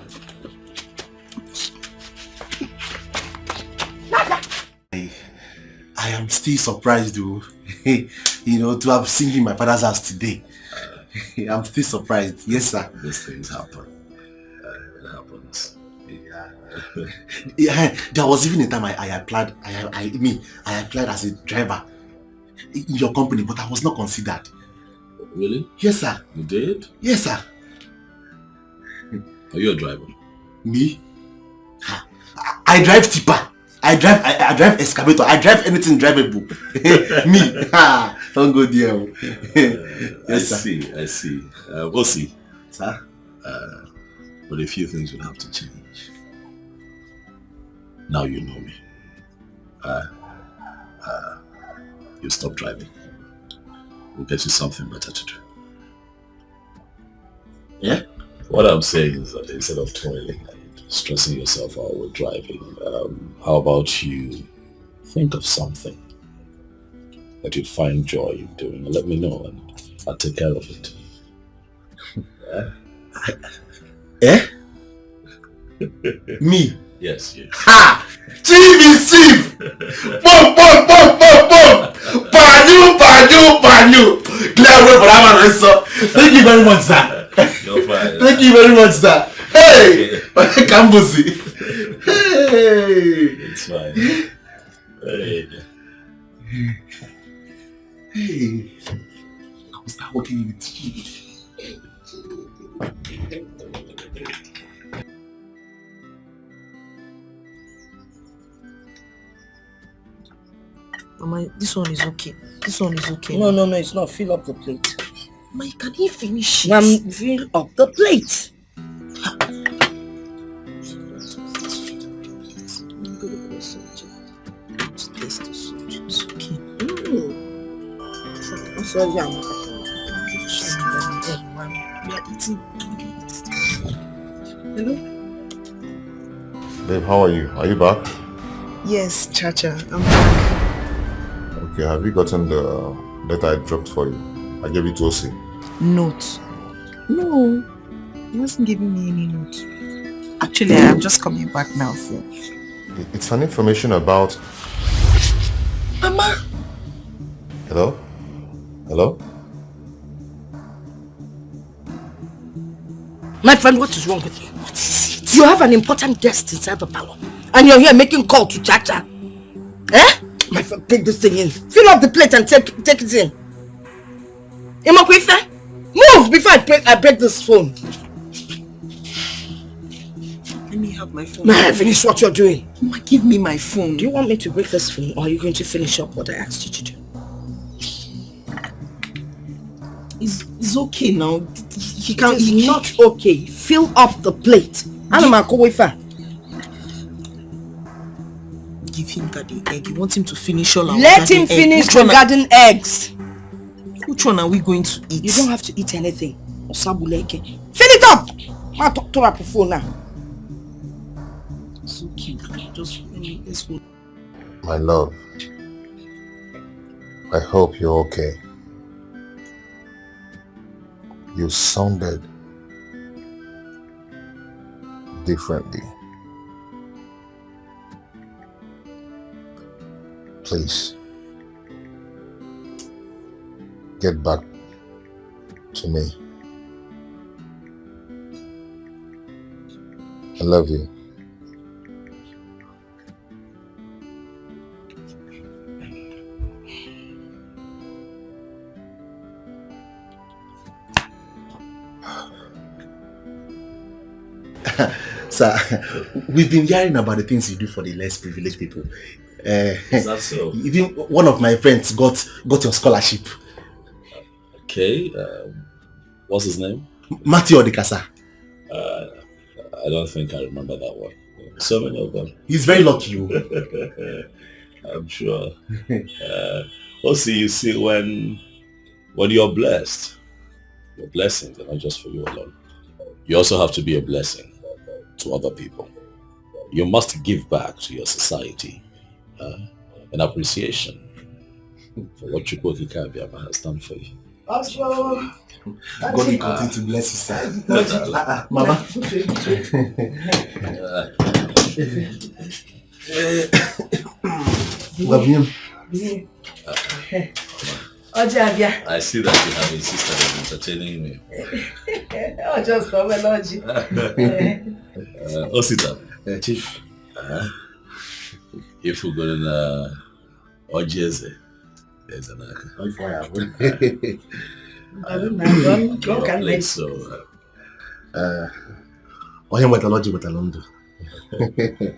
I am still surprised though. To have seen him in my father's house today. I'm still surprised. Yes, sir. These things happen. It happens. Yeah, there was even a time I applied as a driver in your company, but I was not considered. Really? Yes, sir. You did? Yes, sir. Are you a driver? Me? I drive tipper. I drive excavator. I drive anything drivable. Me. Don't go there. Yes, I see. We'll see. Sir? But a few things will have to change. Now you know me. You stop driving. We'll get you something better to do. Yeah? What I'm saying is that instead of toiling and stressing yourself out with driving, how about you think of something that you find joy in doing and let me know and I'll take care of it. Me? Yes, yes. Ha! Chief is chief! Boom! Banyu! Clear way for that man, sir. Thank you very much, sir. You're fine. Thank you very much, sir. Hey! Kambuzi. Hey! It's fine. Hey! I will start working with you. Mama, this one is okay. No, it's not. Fill up the plate. Mama, can he finish it? Ma'am, fill up the plate. Hello? Babe, how are you? Are you back? Yes, Chacha, I'm back. Okay, have you gotten the letter I dropped for you? I gave it to Osi. Note? No, he wasn't giving me any note. Actually, I am just coming back now, so. It's an information about... Mama! Hello? My friend, what is wrong with you? What is it? You have an important guest inside the parlor. And you're here making call to Chacha. Eh? My friend, take this thing in. Fill up the plate and take it in. Imokwefe, move before I break this phone. Let me have my phone. May I finish what you're doing? Mama, give me my phone. Do you want me to break this phone or are you going to finish up what I asked you to do? It's okay now. He can't. It's not okay. Fill up the plate. Give him garden egg. You want him to finish all our Let him finish the garden eggs. Which one are we going to eat? You don't have to eat anything. Fill it up. I'll talk to her phone now. So cute. Just let's go. My love, I hope you're okay. You sounded differently. Please, get back to me. I love you. Sir, we've been hearing about the things you do for the less privileged people. Is that so? Even one of my friends got your scholarship. Okay, what's his name? Matthew Odikasa. I don't think I remember that one. So many of them. He's very lucky. I'm sure. Also, you see, when you're blessed, your blessings are not just for you alone. You also have to be a blessing to other people. You must give back to your society in appreciation for what Chukwu Kabiama has done for you. God will continue to bless you, sir. Mama. I see that you have insisted on entertaining me. Oh, just come along. Sit down. Chief. If we're going to Ojeze, there's an don't so. methodology with Alondo.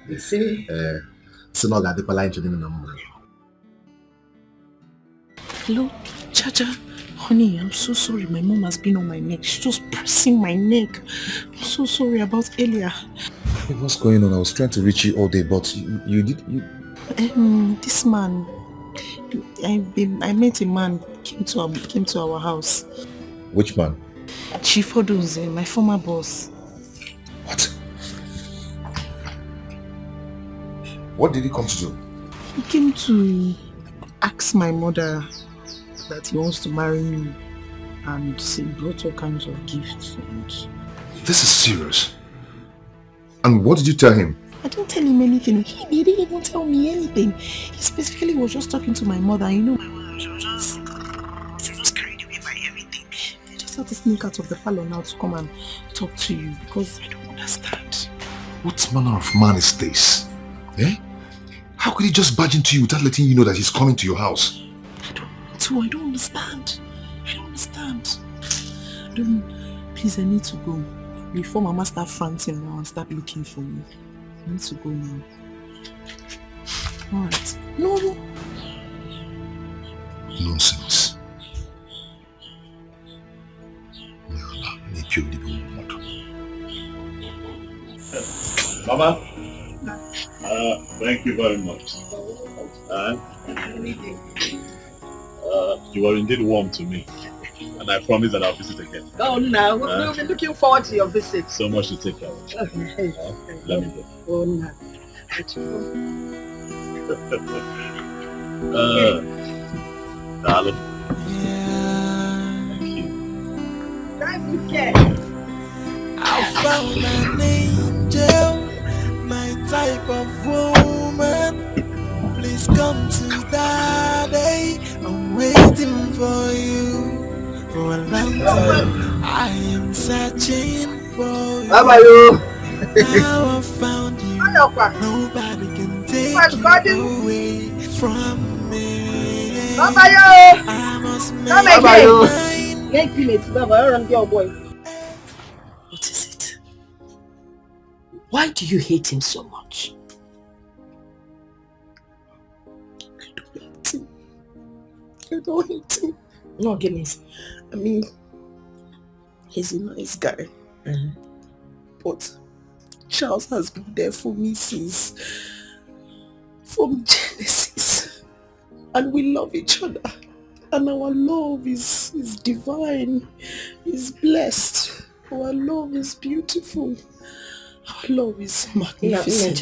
You see? So now got the line to the number. Hello, Chacha. Honey, I'm so sorry. My mom has been on my neck. She's just pressing my neck. I'm so sorry about earlier. Hey, what's going on? I was trying to reach you all day, but you did. This man. I met a man came to our house. Which man? Chief Odunze, my former boss. What? What did he come to do? He came to ask my mother that he wants to marry me, and he brought all kinds of gifts. This is serious. And what did you tell him? I didn't tell him anything. He didn't even tell me anything. He specifically was just talking to my mother. You know, my mother, she was just carried away by everything. They just had to sneak out of the parlor now to come and talk to you because I don't understand. What manner of man is this? Eh? How could he just barge into you without letting you know that he's coming to your house? I don't understand. Please, I need to go. Before Mama start fronting now and start looking for me. I need to go now. Alright. No. Nonsense. Mama, thank you very much. You are indeed warm to me, and I promise that I'll visit again. Oh, no. We'll be looking forward to your visit. So much to take care of. Okay. Let me go. Oh, no. Darling. Thank you. I found an angel, my type of woman. Please come to Daddy. I'm waiting for you for a long time. I am searching for you. How about you? Now I found you. Nobody can take you away from me. How about you? I must Come make again. you mine. Make minutes. Never run your boy. What is it? Why do you hate him so much? I don't hate him. No, goodness. I mean, he's a nice guy. But Charles has been there for me from Genesis. And we love each other. And our love is divine, is blessed. Our love is beautiful. Our love is magnificent.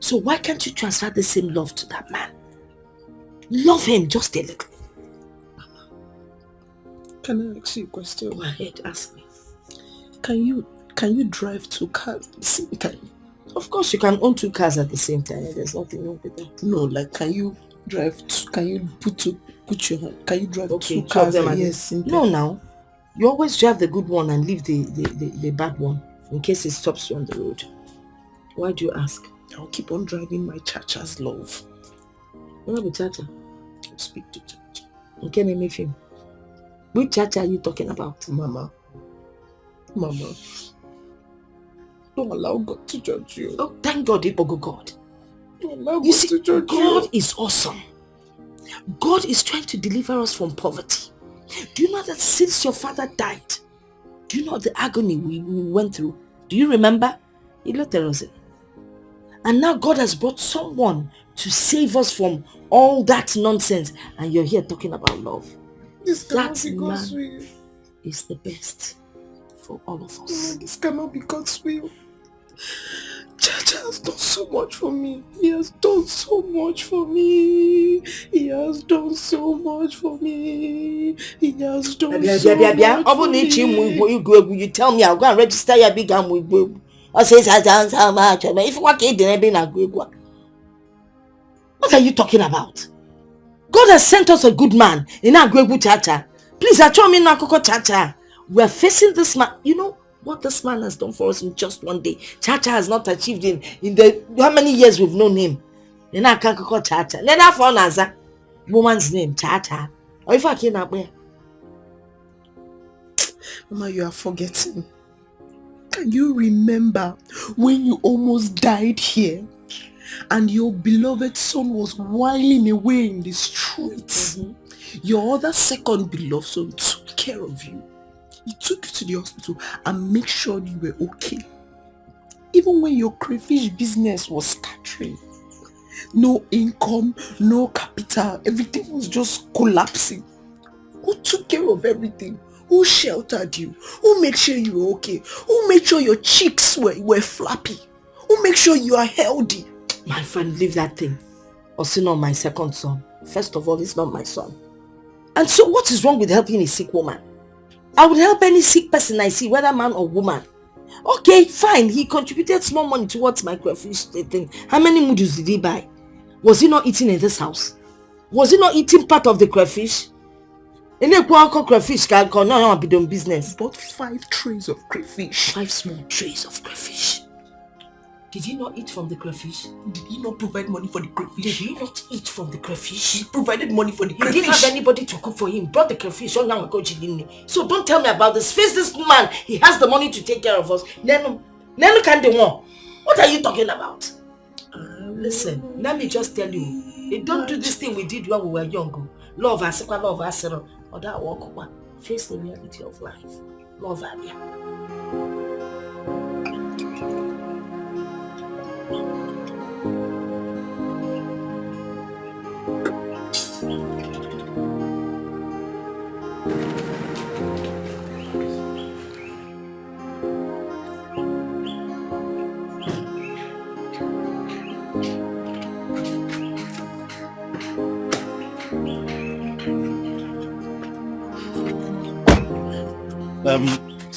So why can't you transfer the same love to that man? Love him just a little. Can I ask you a question? Go ahead, ask me. Can you drive 2 cars at the same time? Of course you can own 2 cars at the same time. There's nothing wrong with that. No, like can you drive can you drive 2 Two cars? of them Yes. No, now. You always drive the good one and leave the bad one in case it stops you on the road. Why do you ask? I'll keep on driving my Chacha's love. What about Chacha? I'll speak to Chacha. Okay, name him. Which Chacha are you talking about? Mama. Don't allow God to judge you. Oh, thank God, Ipogo God. Don't allow God You see, to judge God you. is awesome. God is trying to deliver us from poverty. Do you know that since your father died, do you know the agony we went through? Do you remember? And now God has brought someone to save us from all that nonsense. And you're here talking about love. That man is the best for all of us. No, this cannot be God's will. Chacha has done so much for me. He has done so much for me. He has done so much for me. He has done so much for me. You tell me I'll go and register your big arm with Bob. I say I done so much. If you want to, what are you talking about? God has sent us a good man in our Gwegu Chacha. Please, I told me na Koko Chacha. We are facing this man. You know what this man has done for us in just one day. Chacha has not achieved in the how many years we've known him. In our Koko Chacha. Then I found Naza. Woman's name, Chacha. Or if I came up there. Mama, you are forgetting. Can you remember when you almost died here? And your beloved son was whiling away in the streets. Your other second beloved son took care of you. He took you to the hospital and made sure you were okay. Even when your crayfish business was scattering. No income, no capital, everything was just collapsing. Who took care of everything? Who sheltered you? Who made sure you were okay? Who made sure your cheeks were flappy? Who made sure you are healthy? My friend, leave that thing. Osino, my second son. First of all, he's not my son. And so what is wrong with helping a sick woman? I would help any sick person I see, whether man or woman. Okay, fine. He contributed small money towards my crayfish thing. How many noodles did he buy? Was he not eating in this house? Was he not eating part of the crayfish? Any crayfish can be done business. Bought 5 trays of crayfish. 5 small trays of crayfish. Did he not eat from the crayfish? Did he not provide money for the crayfish? Did he not eat from the crayfish? He provided money for the crayfish. He didn't have anybody to cook for him. Brought the crayfish. So don't tell me about this. Face this man. He has the money to take care of us. What are you talking about? Listen, let me just tell you. Don't do this thing we did when we were young. Love us, love us. Or that walk one. Face the reality of life. Love Abia.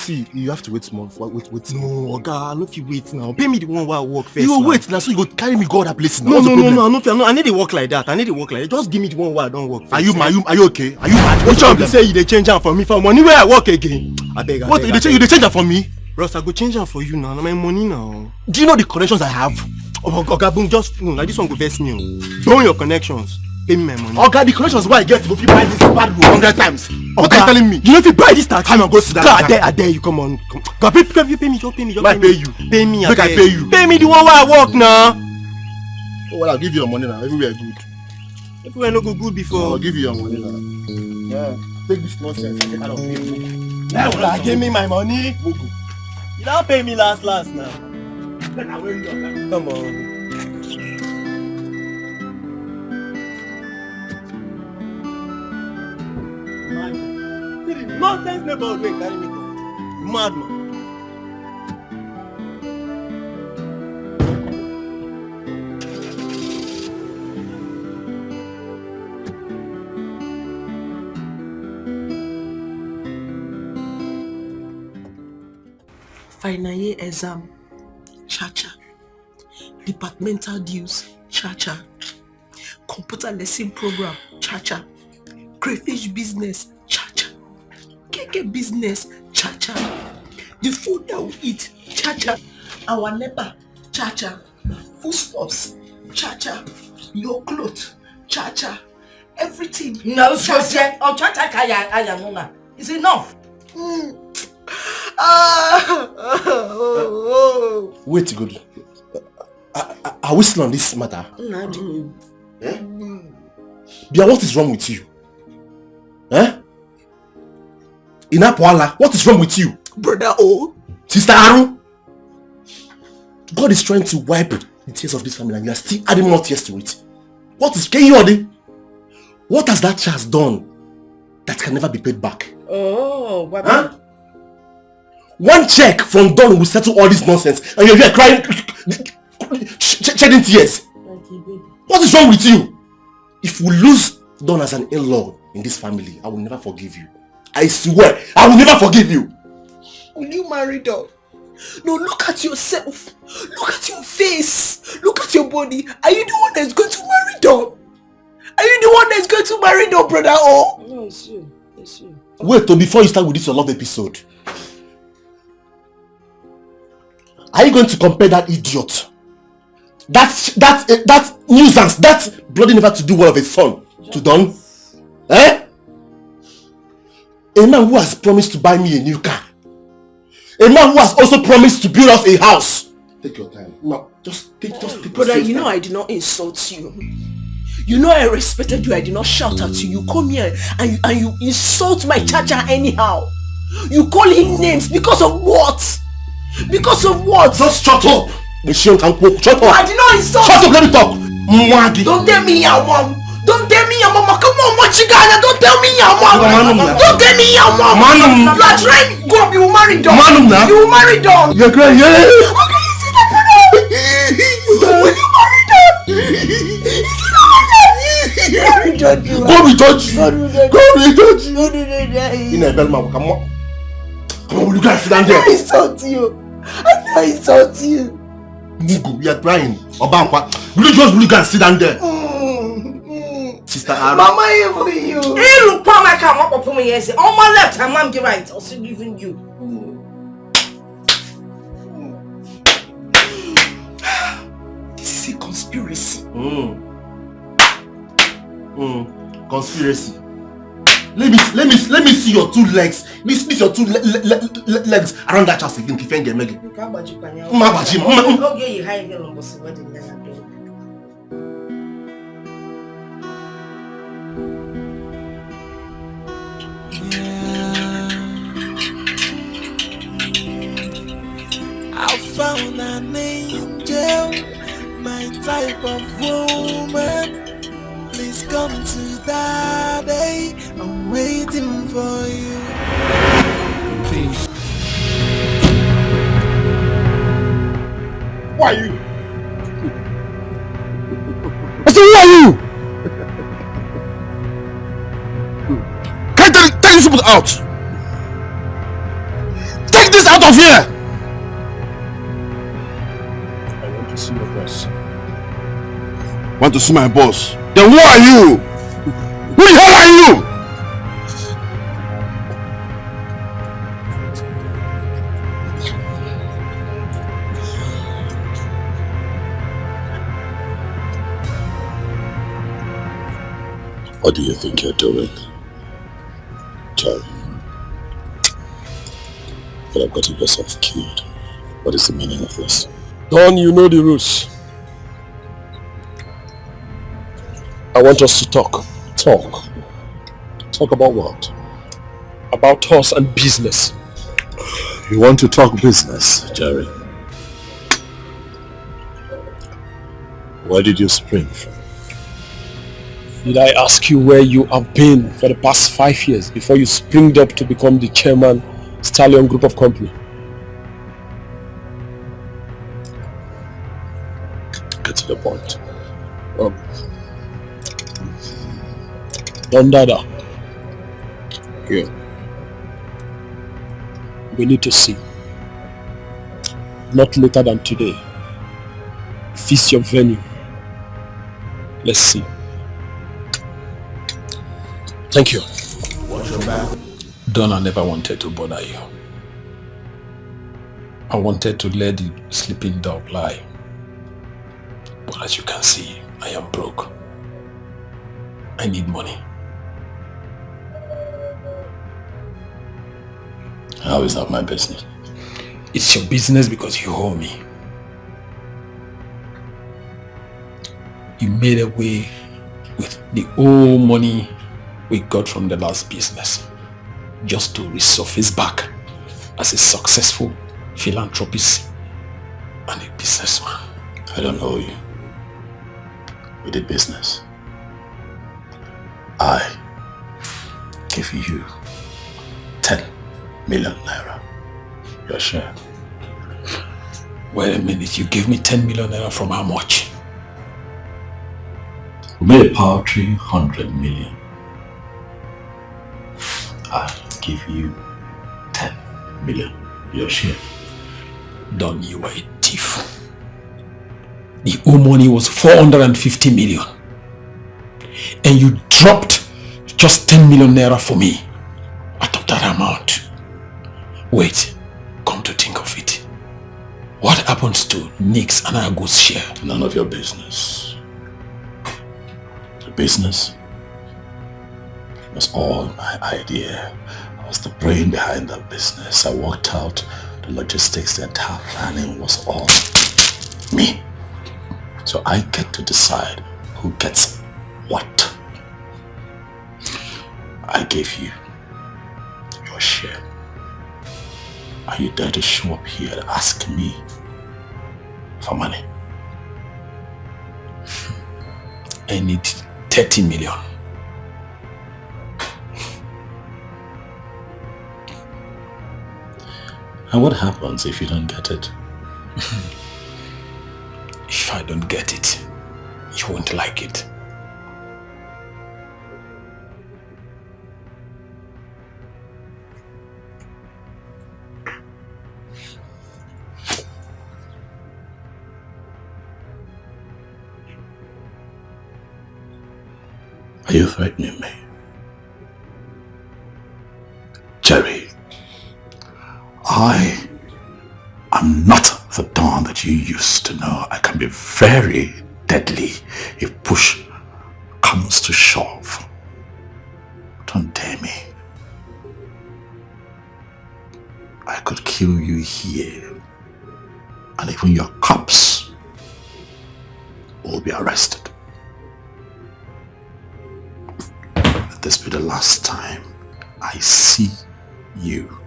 See, you have to wait small. Wait. No, Oga, no fit wait now. Pay me the one where I work first. You now. wait now, so you go carry me go other places. No, I need to work like that. Just give me the one where I don't work first. Are you okay? Are you mad? Which one be say you dey change am for me for money where I work again? I beg. What you dey change am for me? Bros, I go change am for you now. Na my money now. Do you know the connections I have? Oga, boom, just like this one go vex me. Burn your connections. Pay me my money. Oga, the connections where I get to go fit buy this bad room 100 times. What are you telling me? You know if you buy this taxi, come and go sit down. I dare you, come on. God, pay me. I pay you. Pay me, Make I pay you. Pay me the one where I work now. Oh, well, I'll give you your money now. Everywhere good. Everywhere no go good before. I'll give you your money now. Yeah. Take this nonsense and get out of here. Nah, give me my money. You don't pay me last now. Come on. Nonsense never will carry me down. Madman. Final year exam, cha-cha. Departmental dues, cha-cha. Computer lesson program, cha-cha. Crayfish business, cha-cha. Keke business, cha-cha. The food that we eat, cha-cha. Our NEPA, cha-cha. Foodstuffs, cha-cha. Your clothes, cha-cha. Everything. No, cha-cha. Oh, cha-cha kaya muna. It's enough. Wait, good. Are we still on this matter? No. Bia, what is wrong with you? Inapwala, what is wrong with you? Brother O. Sister Aru. God is trying to wipe the tears of this family and you are still adding more tears to it. What has that child done that can never be paid back? Oh, what? Huh? One check from Don will settle all this nonsense and you're here crying, shedding tears. What is wrong with you? If we lose Don as an in-law in this family, I will never forgive you. I swear, I will never forgive you. Will you marry Don? No, look at yourself. Look at your face. Look at your body. Are you the one that's going to marry Don? Are you the one that's going to marry Don, brother? Oh? No, it's you. It's you. Wait, before you start with this your love episode. Are you going to compare that idiot? That nuisance, that bloody never to do well of a son to Don? A man who has promised to buy me a new car. A man who has also promised to build us a house. Take your time. No, just take brother, you know I did not insult you. You know I respected you. I did not shout at you. You come here and you insult my cha-cha anyhow. You call him names because of what? Because of what? Just shut up. Shut up. I did not insult. Shut up, let me talk. Don't tell me your mom. Don't tell me your mama. Come on, Machigana. Don't tell me your mom. Don't tell me your mom. You are trying. Go up. You will marry Don. You will marry Don. You're crying. Yeah. Okay, you see that, brother? Will you marry Don? You see that, brother? Go with judge. Go with judge. In a bell man, come on. Come on, will you guys sit down there? I insult you. I insult you. Mugu, you are crying. Obankwa, will you guys sit down there? Sister Aru. Mama, even you. Hey, look, Pama, come up upon me. Yes, on my left, and Mom, right. I'll still giving you. This is a conspiracy. Conspiracy. Let me see your two legs. Let me see your two legs around that house again. Okay, you hide your loss. What did you do? I found an angel, my type of woman. Please come to Daddy, I'm waiting for you. Please. Who are you? I said, who are you? Can you take these people out? Take Out of here! I want to see your boss. Want to see my boss? Then who are you? Who the hell are you? What do you think you're doing, Jerry? You have gotten yourself killed. What is the meaning of this? Don, you know the rules. I want us to talk. Talk? Talk about what? About us and business. You want to talk business, Jerry? Where did you spring from? Did I ask you where you have been for the past 5 years before you springed up to become the chairman, Stallion Group of Company? Get to the point. Don Dada. Here. We need to see. Not later than today. Feast your venue. Let's see. Thank you. Watch your back. Donna never wanted to bother you. I wanted to let the sleeping dog lie. But as you can see, I am broke. I need money. How is that my business? It's your business because you owe me. You made away with the old money we got from the last business just to resurface back as a successful philanthropist and a businessman. I don't owe you. We did business. I gave you 10 million naira. Your share. Wait a minute, you gave me 10 million naira from how much? We made a paltry 100 million. I give you 10 million. Your share. Don, you were a thief. The old money was 450 million. And you dropped just 10 million naira for me out of that amount. Wait, come to think of it. What happens to Nick's and Ago's share? None of your business. The business was all my idea. I was the brain behind that business. I worked out the logistics, the entire planning was all me. So I get to decide who gets what. I gave you your share. Are you dare to show up here and ask me for money? I need 30 million. And what happens if you don't get it? If I don't get it, you won't like it. Are you threatening me? Jerry, I am not the Don that you used to know. I can be very deadly if push comes to shove. Don't dare me. I could kill you here, and even your cops will be arrested. Let this be the last time I see you.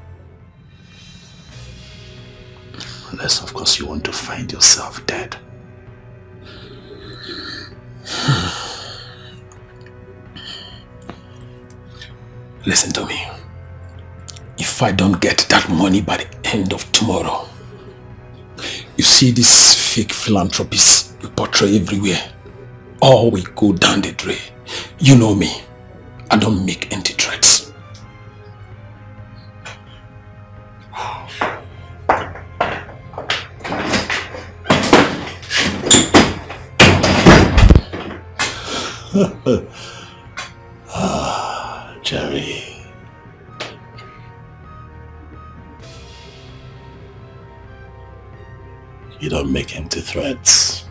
Unless, of course, you want to find yourself dead. Listen to me. If I don't get that money by the end of tomorrow, you see these fake philanthropists we portray everywhere. All we go down the drain. You know me. I don't make empty threats. Jerry. You don't make empty threats.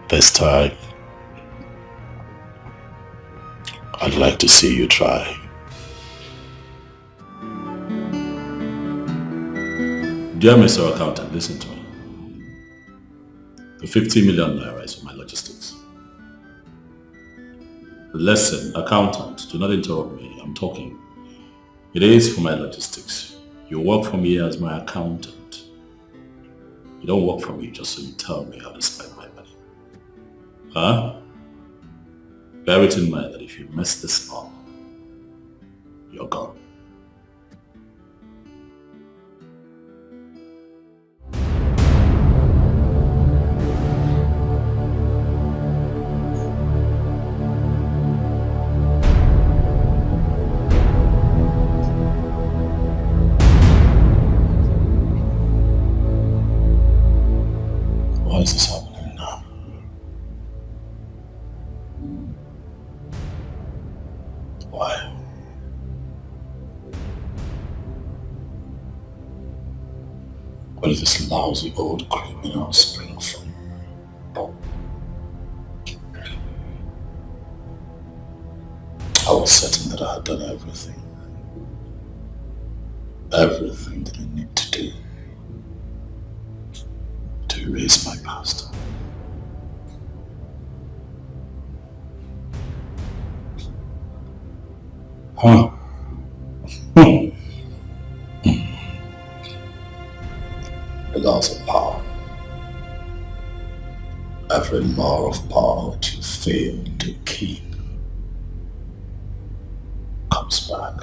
This time, I'd like to see you try. Dear Mr. Accountant, listen to me. The 50 million naira is for my logistics. Listen, accountant, do not interrupt me. I'm talking. It is for my logistics. You work for me as my accountant. You don't work for me just so you tell me how to spend my money. Huh? Bear it in mind that if you mess this up, you're gone. Why is this happening now? Why? Where did this lousy old criminal spring from? I was certain that I had done everything. Everything that I need to do to erase my past. Huh? The laws of power. Every law of power that you fail to keep comes back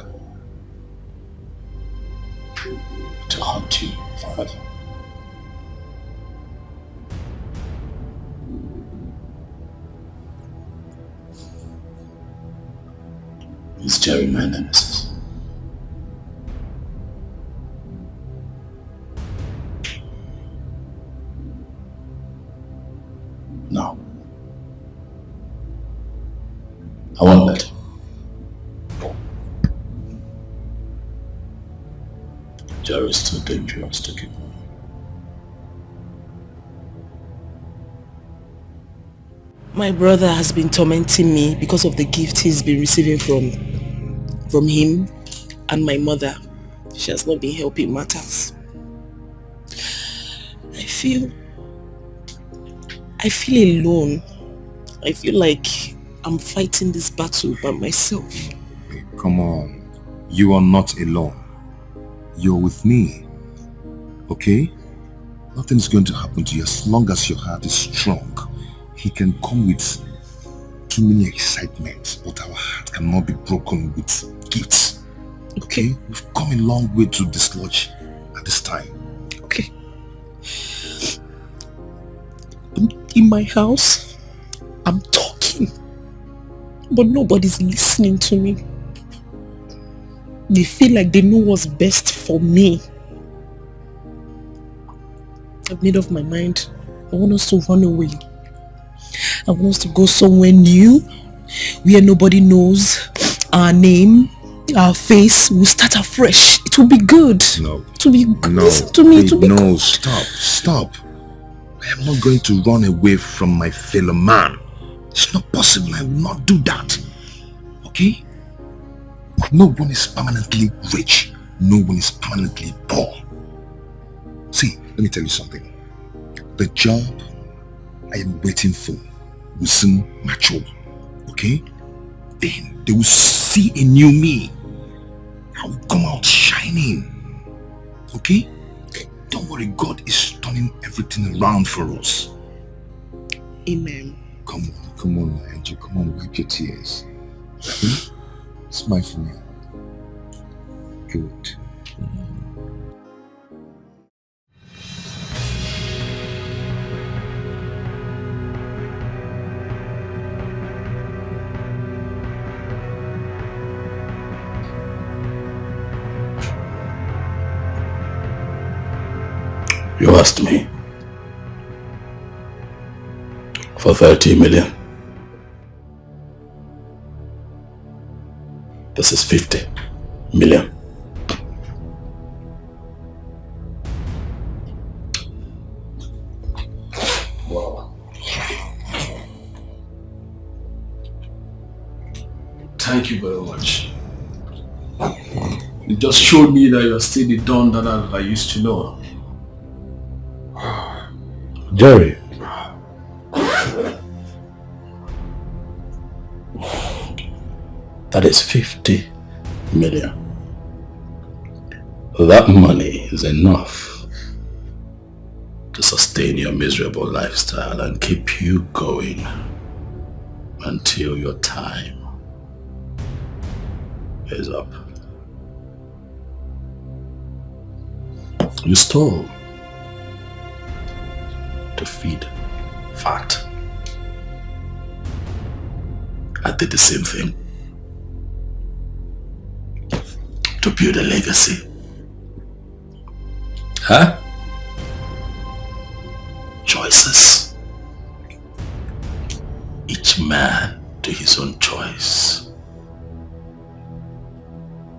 to haunt you forever. Is Jerry my nemesis? No. I won't let him. Jerry is too dangerous to keep on. My brother has been tormenting me because of the gift he's been receiving from him and my mother. She has not been helping matters. I feel alone. I feel like I'm fighting this battle by myself. Hey, come on. You are not alone. You're with me. Okay? Nothing's going to happen to you as long as your heart is strong. He can come with too many excitements, but our heart cannot be broken with gifts. Okay? We've come a long way to dislodge at this time. Okay. In my house, I'm talking, but nobody's listening to me. They feel like they know what's best for me. I've made up my mind. I want us to run away. I want us to go somewhere new, where nobody knows our name, our face. We'll start afresh. It will be good. No. It will be good. No. Listen to me. It will be no, good. Stop. I am not going to run away from my fellow man. It's not possible. I will not do that. Okay? No one is permanently rich. No one is permanently poor. See, let me tell you something. The job I am waiting for will soon mature. Okay? Then they will see a new me. I will come out shining. Okay? Don't worry, God is turning everything around for us. Amen. Come on, my angel. Come on, wipe your tears. Smile for me. Good. You asked me for 30 million. This is 50 million. Wow. Thank you very much. You just showed me that you're still the Don that I used to know. Jerry. That is 50 million. That money is enough to sustain your miserable lifestyle and keep you going until your time is up. You stole to feed fat. I did the same thing to build a legacy. Huh? Choices. Each man to his own choice.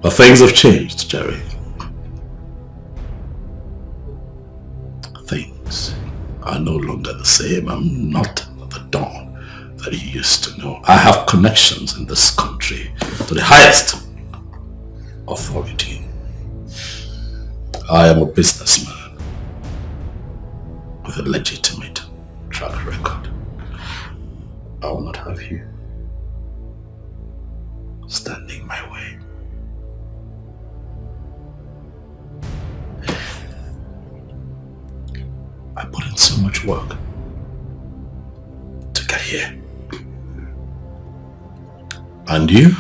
But things have changed, Jerry. Things are no longer the same. I'm not the Don that you used to know. I have connections in this country to the highest authority. I am a businessman with a legitimate track record. I will not have you standing my way. I put in so much work to get here. And you?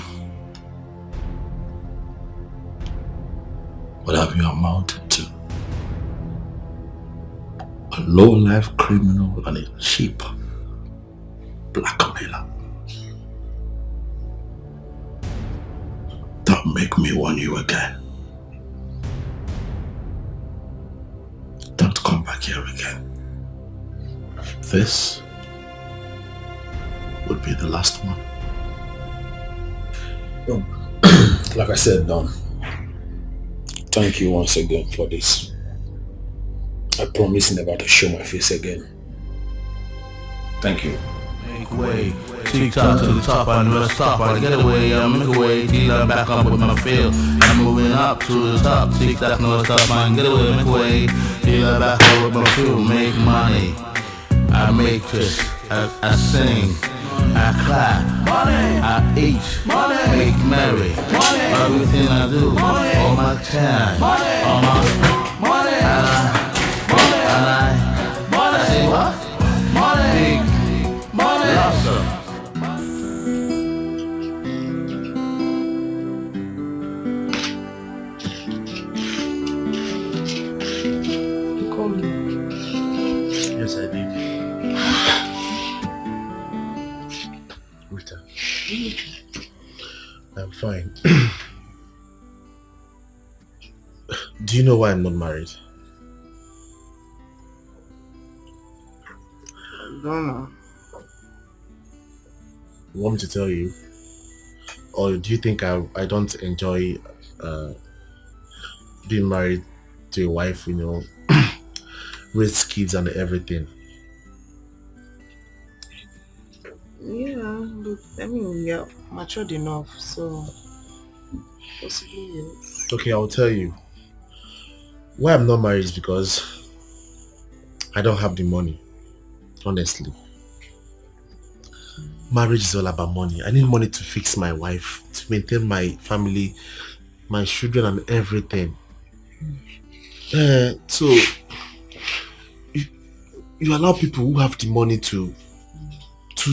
What have you amounted to? A low-life criminal and a cheap blackmailer. Don't make me warn you again. Don't come back here again. This would be the last one. Like I said, Don, thank you once again for this. I promise never to show my face again. Thank you. Make way, TikTok to the top, I never stop, I get away, I make a way, till I'm back up with my feel. I'm moving up to the top, TikTok, never stop, I get away, make way, till I'm back up with my feel. Make money, I make this, I sing, I clap, money, I eat, money, make merry, money, everything I do, money, all my time, money, all my money, I say what? Money, big money, awesome. Yes, I did. Rita, I'm fine. Do you know why I'm not married? I don't know. You want me to tell you? Or do you think I don't enjoy being married to a wife, you know, raise kids and everything? Yeah, but I mean, you're matured enough, so possibly yes. Okay, I'll tell you. Why I'm not married is because I don't have the money, honestly. Marriage is all about money. I need money to fix my wife, to maintain my family, my children and everything. So you allow people who have the money to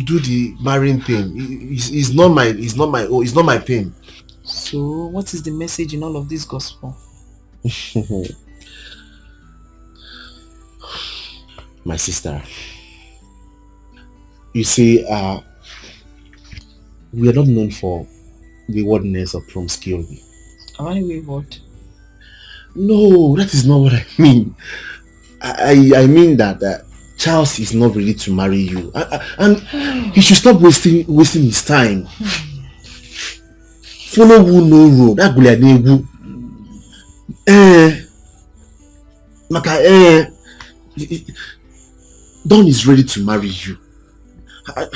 do the marrying thing. It's not my thing. So what is the message in all of this gospel? My sister, you see, we are not known for waywardness or promiscuity. Am I wayward? No, that is not what I mean. I mean that Charles is not ready to marry you, and he should stop wasting his time. Follow who no road. That gula negu. Don is ready to marry you. I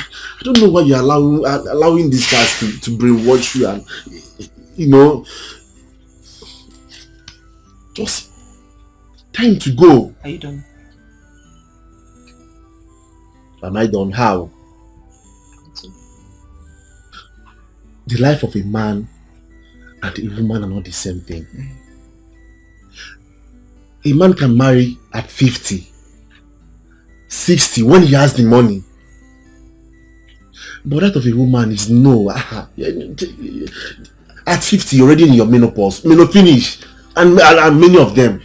don't know why you're allowing these guys to brainwash you, and just time to go. Are you done? Am I done? How? The life of a man and a woman are not the same thing. A man can marry at 50, 60 when he has the money. But that of a woman is no. At 50, you're already in your menopause. Finish. And many of them.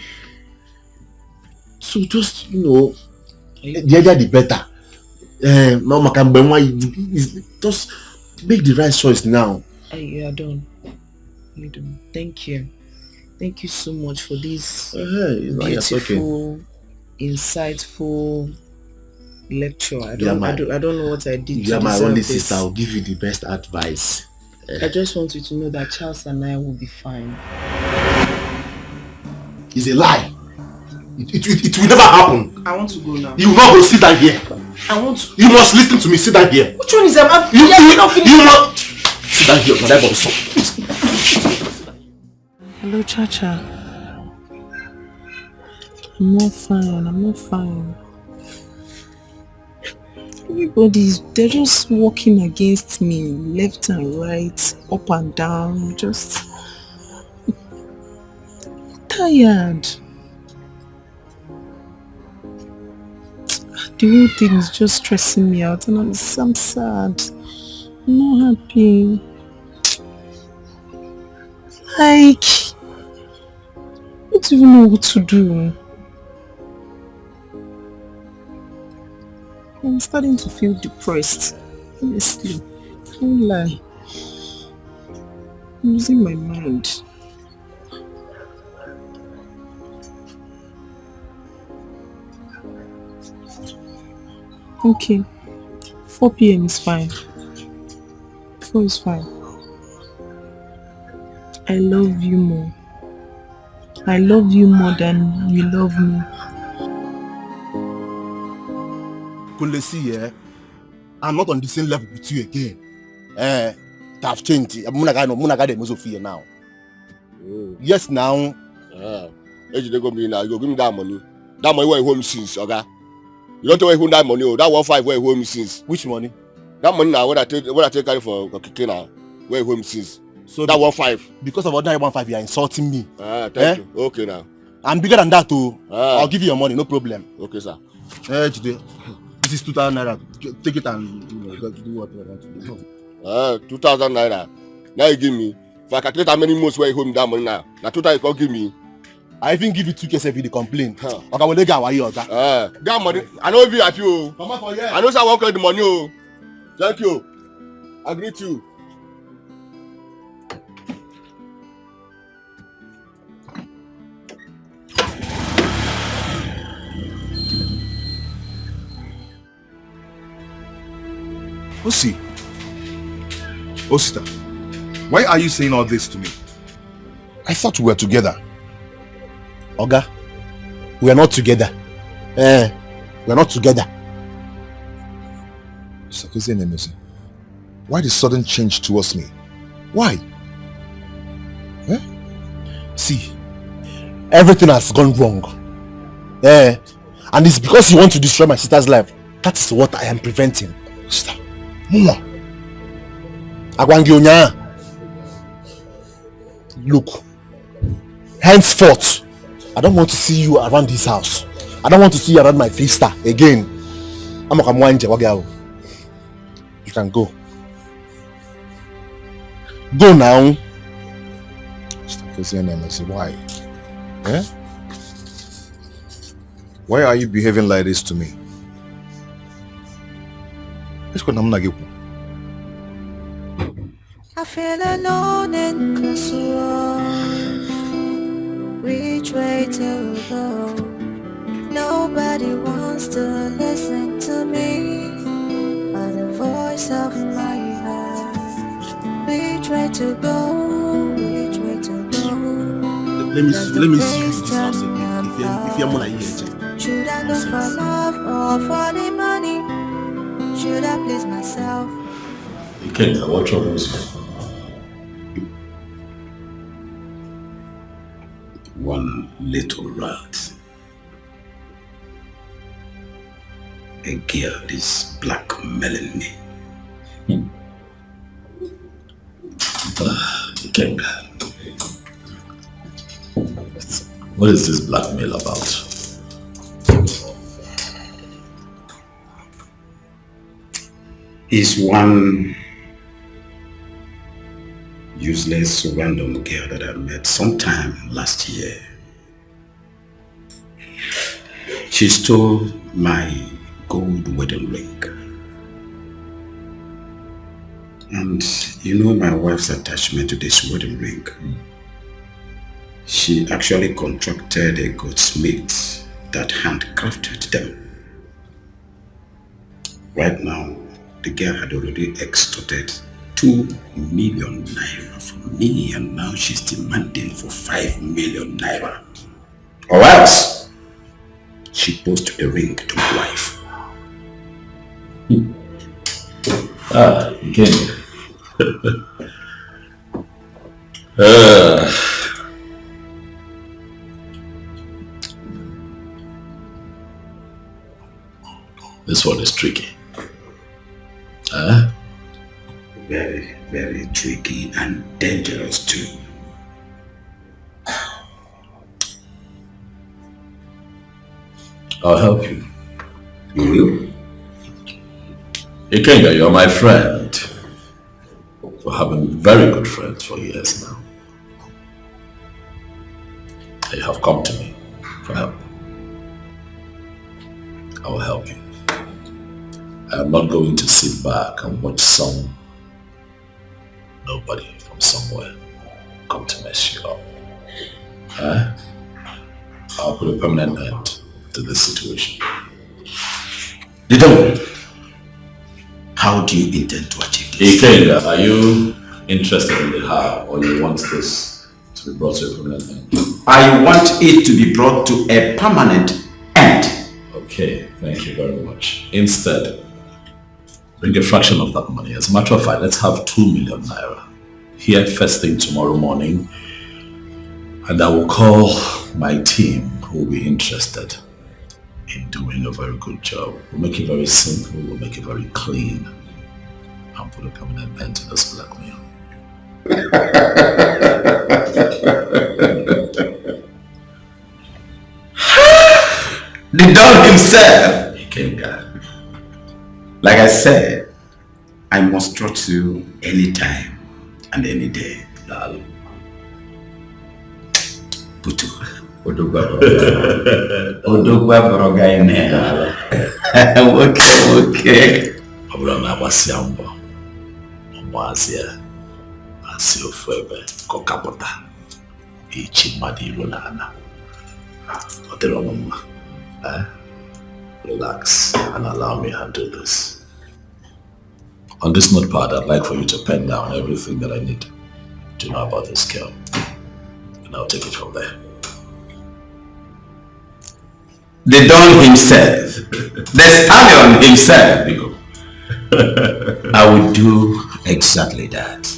So just, the earlier the better. Just make the right choice now. You are done. You're done. Thank you. Thank you so much for this beautiful, insightful lecture. I don't know what I did. You are my only sister. I'll give you the best advice. I just want you to know that Charles and I will be fine. It's a lie. It will never happen. I want to go now. You will not go sit down here. I want to. You must listen to me. Sit down here. Which one is that? You must sit down here. Hello, Chacha. I'm not fine. They're just walking against me, left and right, up and down, just tired. The whole thing is just stressing me out, and I'm sad. I'm not happy. I don't even know what to do. I'm starting to feel depressed. Honestly, I can't lie. I'm losing my mind. Okay, 4 p.m. is fine. 4 is fine. I love you more. I love you more than you love me. Kulesi, I'm not on the same level with you again. I've changed. I'm not going now. Yes, now. You go give me that money. That money where home since, okay? You don't know where that money. That 1.5 where home since. Which money? That money now what I take carry for kicking now. Where home since. So that 1.5. Because of that 1.5, you are insulting me. Thank you. Okay now. I'm bigger than that too. I'll give you your money, no problem. Okay, sir. Today. This is 2,000 naira. Take it and do what you want to do. 2,000 naira. Now you give me. If I calculate how many months where you hold me that money now. Now 2,000 you can't give me. I even give you 2K if you complain. Okay, well, they got why you that money. I know if you at you. Come on for here. I know I won't collect the money. Oh. Thank you. I greet you. Sister, why are you saying all this to me? I thought we were together. Oga, we are not together. We are not together. Nemesis, why the sudden change towards me? Why? See, everything has gone wrong. And it's because you want to destroy my sister's life. That is what I am preventing. Sister, Mama. Look, henceforth, I don't want to see you around this house. I don't want to see you around my sister again. You can go. Go now. Why? Why are you behaving like this to me? I feel alone and close. Which way to go? No Nobody wants to listen to me, but the voice of my heart. Which way to go? Which way to go? Let me see you in this house again. If you're more like here, should I go for love or for the money? Should I please myself? You can't. What troubles you? One little rat. A girl is blackmailing me. Ikenga. What is this blackmail about? Is one useless random girl that I met sometime last year. She stole my gold wedding ring. And you know my wife's attachment to this wedding ring. She actually contracted a goldsmith that handcrafted them. Right now, the girl had already extorted 2 million naira from me, and now she's demanding for 5 million naira. Or else, she posted the ring to my wife. Again. This one is tricky. Very, very tricky and dangerous too. I'll help you. You will? Ikenga, you're my friend. We have been very good friends for years now. You have come to me for help. I will help you. I am not going to sit back and watch nobody from somewhere come to mess you up. I'll put a permanent end to this situation. Didon, how do you intend to achieve this? Ikenga, are you interested in the how, or you want this to be brought to a permanent end? I want it to be brought to a permanent end. Okay, thank you very much. Instead, bring a fraction of that money. As a matter of fact, let's have 2 million naira here first thing tomorrow morning, and I will call my team who will be interested in doing a very good job. We'll make it very simple, we'll make it very clean, and put a permanent end to this blackmail. The dog himself! Ikenga. Like I said, I must trust you anytime and any day. Putu. Odogwa Brogaine. Okay. Abrana Wasiambo. Mwazia. Asio Fwebe. Kokabota. Ichi Madiru Nana. Oteronoma. Relax and allow me to handle this. On this notepad, I'd like for you to pen down everything that I need to know about this girl. And I'll take it from there. The Don himself, the stallion himself, I will do exactly that.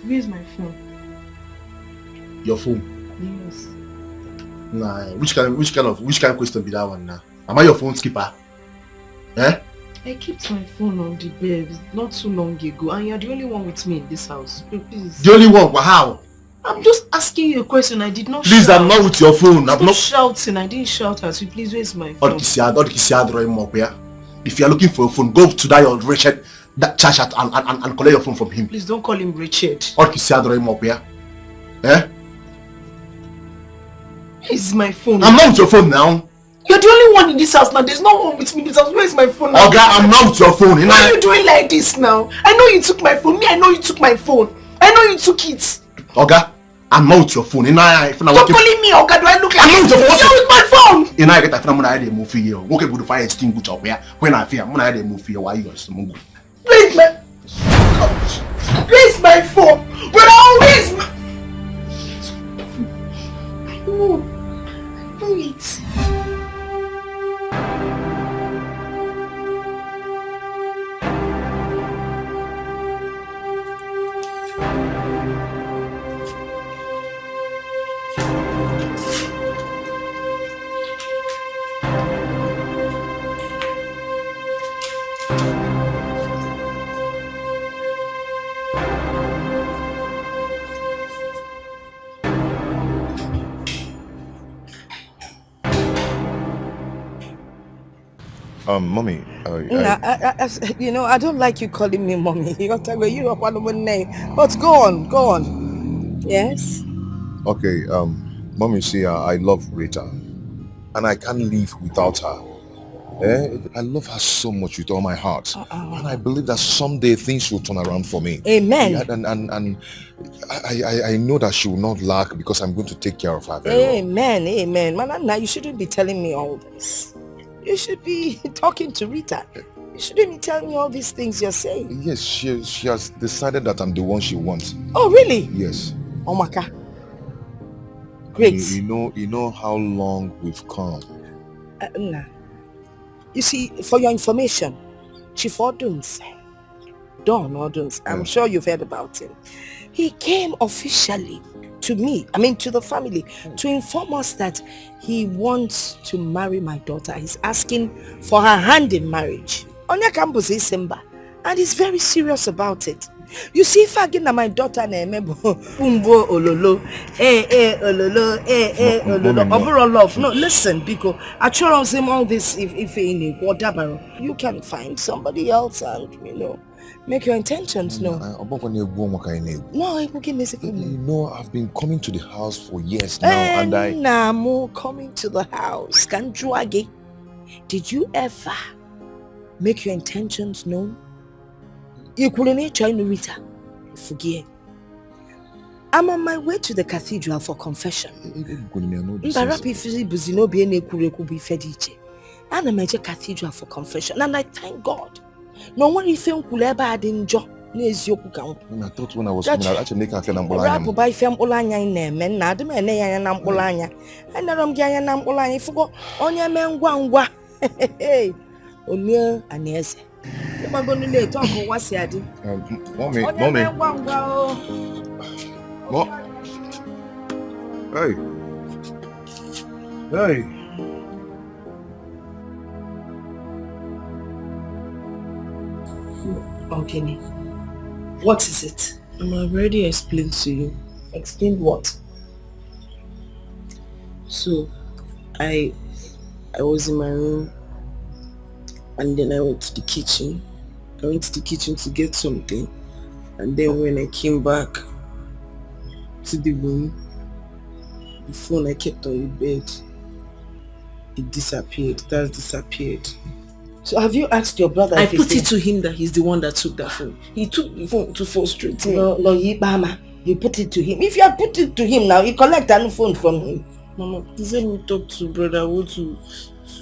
Where's my phone? Your phone? Yes. Nah, which kind of question be that one now? Am I your phone skipper? Eh? I kept my phone on the bed not too long ago, and you're the only one with me in this house. Please. The only one? But how? I'm just asking you a question. I did not Please, shout. I'm not with your phone. I'm not shouting. I didn't shout at you. Please, where's my phone? If you are looking for a phone, go to that old Richard that church and collect your phone from him. Please don't call him Richard. Eh? Here's my phone. I'm not with your phone now. You're the only one in this house now. There's no one with me in this house. Where's my phone now? Okay, I'm not with your phone. Why are you doing like this now? I know you took my phone. Me, I know you took my phone. I know you took it. Okay, I'm not with your phone. Stop calling me Oga. Do I look like I'm not with your phone? You're with my phone. I get that from I had a move here. Okay, good fire extinguisher up here. When I fear, when I had a move here, why you are Please, man. Where's my phone? But always. No. Wait. Mommy, I don't like you calling me mommy. You got to go Europe one name. But go on. Yes. Okay, Mommy, see, I love Rita, and I can't live without her. I love her so much with all my heart, and I believe that someday things will turn around for me. Amen. Yeah, and I know that she will not lack because I'm going to take care of her very well. Amen. Manana, you shouldn't be telling me all this. You should be talking to Rita. You shouldn't be telling me all these things you're saying. Yes, she has decided that I'm the one she wants. Oh, really? Yes. Omaka. Great. You know how long we've come. Nah. You see, for your information, Chief Oduns, Don Oduns, I'm sure you've heard about him. He came officially to me, to the family, to inform us that he wants to marry my daughter. He's asking for her hand in marriage. Onya campus is Simba, and he's very serious about it. You see, if I get my daughter umbo ololo, ololo, love. No, listen, because I try him all this if in whatever. You can find somebody else and make your intentions known. No, I've been coming to the house for years now, and coming to the house. Did you ever make your intentions known? You couldn't try to Rita. Forget. I'm on my way to the cathedral for confession. I'm a major cathedral for confession, and I thank God. No one if you could ever add in job. I thought when I was coming, I'd actually make her feel Rabu by Fem Olanya in them, and Adam and Nayan Olanya. And I'm Gayan Olanya forgot on your man Wangwa. Hey, Onya and yes. I'm going to talk on what's your Mommy. Hey. Okay, what is it? I'm already explained to you. Explain what? So, I was in my room, and then I went to the kitchen. I went to the kitchen to get something, and then when I came back to the room, the phone I kept on the bed, it disappeared. It has disappeared. So have you asked your brother? I put it to him that he's the one that took that phone. He took the phone to frustrate me. No, Yibama. You put it to him. If you have put it to him now, you collect a new phone from him. Mama, please let me talk to brother. I want to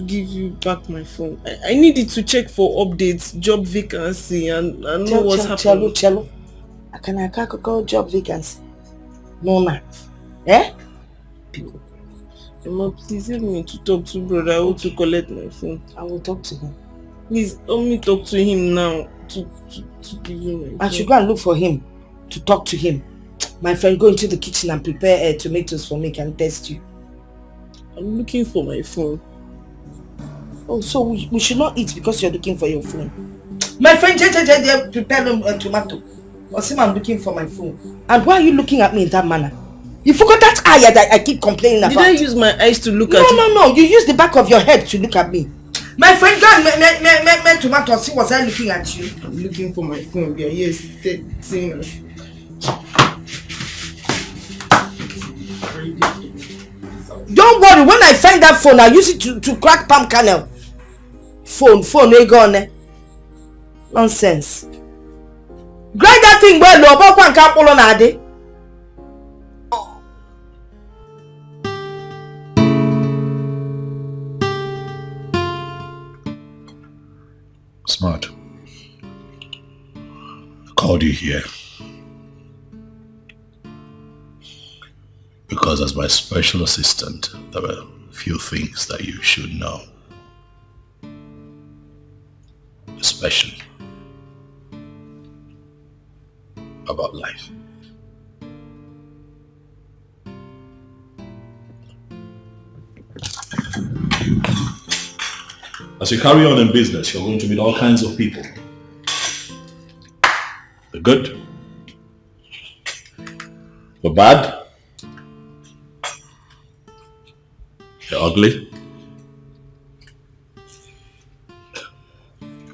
give you back my phone. I needed to check for updates, job vacancy, and know what's happening. Cello. I can't call job vacancy. No, ma. Eh? Mama, please help me to talk to brother. I want to collect my phone. I will talk to him. Please, let me talk to him now to give you my phone. I should go and look for him to talk to him. My friend, go into the kitchen and prepare tomatoes for me. Can test you. I'm looking for my phone. Oh, so we should not eat because you're looking for your phone. My friend, prepare tomato. Osim, I'm looking for my phone. And why are you looking at me in that manner? You forgot that eye that I keep complaining about. Did I use my eyes to look at you? No. You use the back of your head to look at me. My friend, go and make tomato. See, was I looking at you? I'm looking for my phone. Yeah, yes. Don't worry. When I find that phone, I'll use it to crack palm kernel. Phone, they gone. Nonsense. Grind that thing well, no, but one can't pull on Ade. Smart. I called you here because as my special assistant, there were a few things that you should know. Especially about life. As you carry on in business, you're going to meet all kinds of people. The good, the bad, the ugly,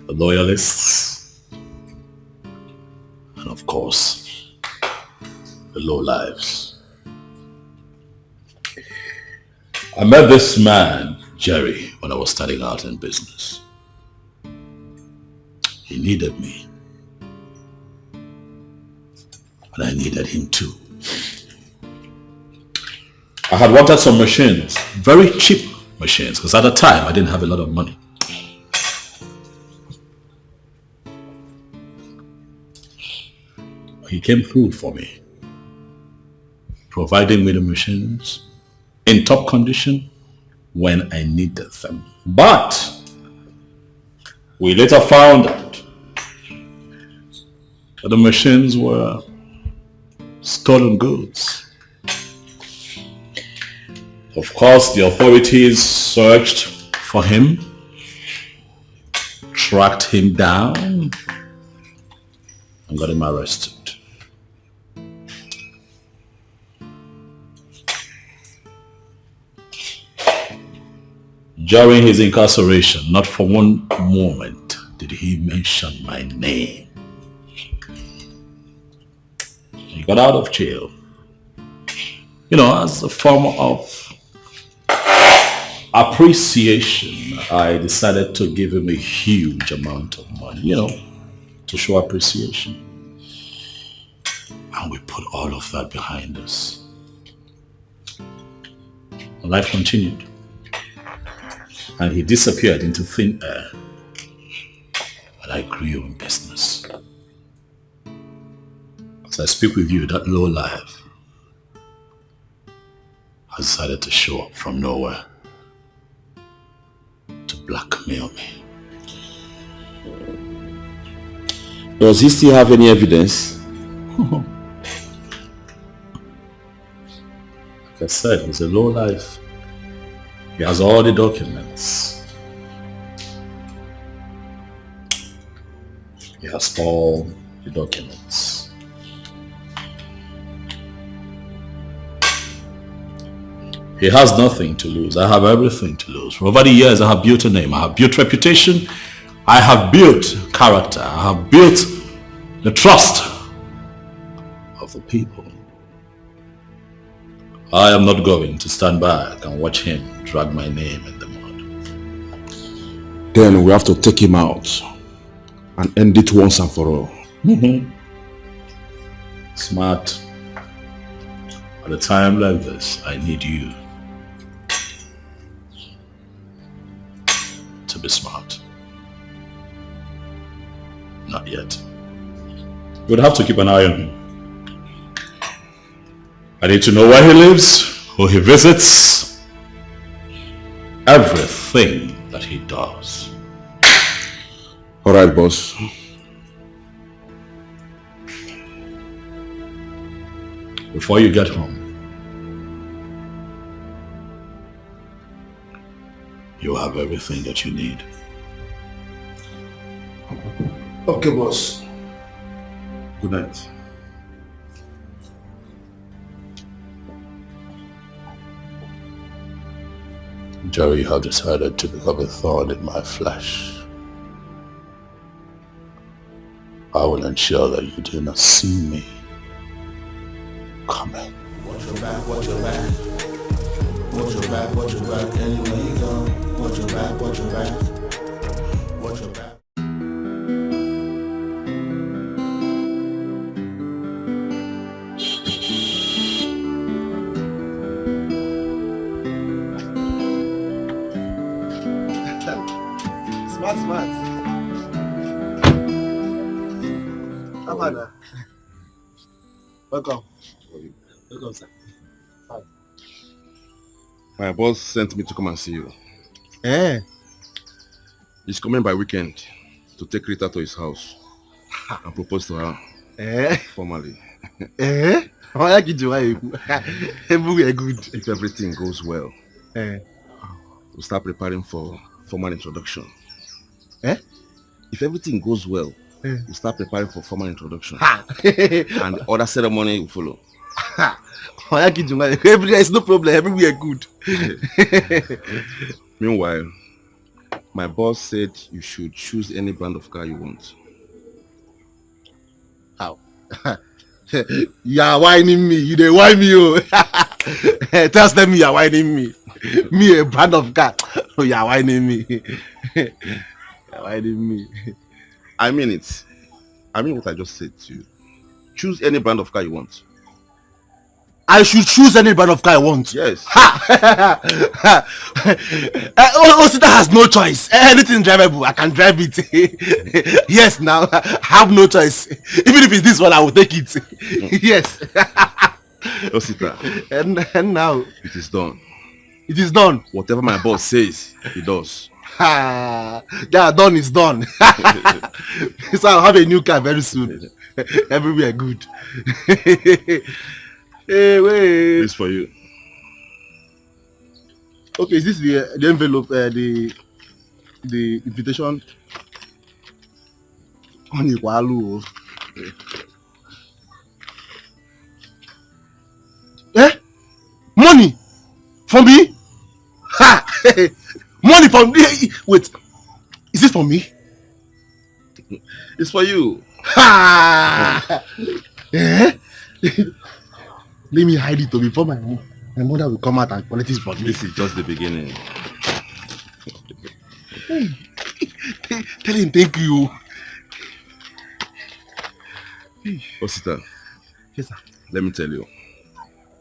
the loyalists, and of course, the lowlives. I met this man, Jerry, when I was starting out in business. He needed me. And I needed him too. I had worked at some machines, very cheap machines, because at the time I didn't have a lot of money. He came through for me, providing me the machines in top condition when I needed them. But we later found out that the machines were stolen goods. Of course, the authorities searched for him, tracked him down, and got him arrested. During his incarceration, not for one moment did he mention my name. He got out of jail, as a form of appreciation. I decided to give him a huge amount of money, to show appreciation. And we put all of that behind us. Life continued. And he disappeared into thin air. And I grew in business. As I speak with you, that low life has decided to show up from nowhere to blackmail me. Does he still have any evidence? Like I said, he's a low life. He has all the documents. He has all the documents. He has nothing to lose. I have everything to lose. For over the years, I have built a name. I have built reputation. I have built character. I have built the trust of the people. I am not going to stand back and watch him drag my name in the mud. Then we have to take him out and end it once and for all. Smart. At a time like this, I need you to be smart. Not yet. You would have to keep an eye on him. I need to know where he lives, who he visits, everything that he does. All right, boss. Before you get home, you you have everything that you need. Okay, boss. Good night. Jerry, you have decided to become a thorn in my flesh. I will ensure that you do not see me coming. Watch your back, watch your back. Watch your back, watch your back. Anywhere you go, watch your back, watch your back. Watch your back. Smart. Amanda. Welcome. Welcome, sir. Hi. My boss sent me to come and see you. Eh? He's coming by weekend to take Rita to his house and propose to her formally. Eh? How are you doing? Good. If everything goes well, we'll start preparing for formal introduction. Eh? If everything goes well, we'll start preparing for formal introduction. And other ceremony will follow. It's no problem. Everywhere good. Meanwhile, my boss said you should choose any brand of car you want. How? You are whining me. You dey whine me, oh. Tell them you are whining me. Me a brand of car. Oh, you are whining me. You are whining me. I mean it. I mean what I just said to you. Choose any brand of car you want. I should choose any brand of car I want. Yes. Osita has no choice. Anything drivable, I can drive it. Yes, now I have no choice. Even if it's this one, I will take it. Yes. Osita. And now it is done. It is done. Whatever my boss says, he does. Yeah, done is done. So I'll have a new car very soon. Everywhere good. Hey, wait. This for you. Okay, is this the envelope, the invitation? Eh? Money from me? Ha! Money from me? Wait, is it for me? It's for you. Ha! Eh? Let me hide it before my mother will come out and collect it from me. This is just the beginning. Tell him thank you. Osita. Yes, sir. Let me tell you.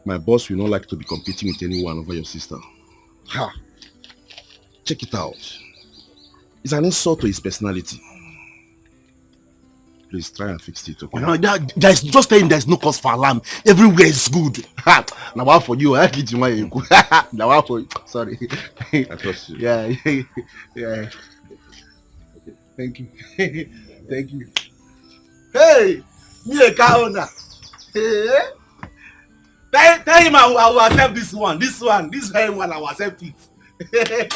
My boss will not like to be competing with anyone over your sister. Ha! Check it out. It's an insult to his personality. Please try and fix it, okay? No, there's just saying there's no cause for alarm. Everywhere is good. Now one for you. I get you my now one for you. Sorry. I trust you. Yeah. Thank you. Thank you. Hey, me a car owner. Hey. Tell him I will accept this one. This very one I will accept it. Hey.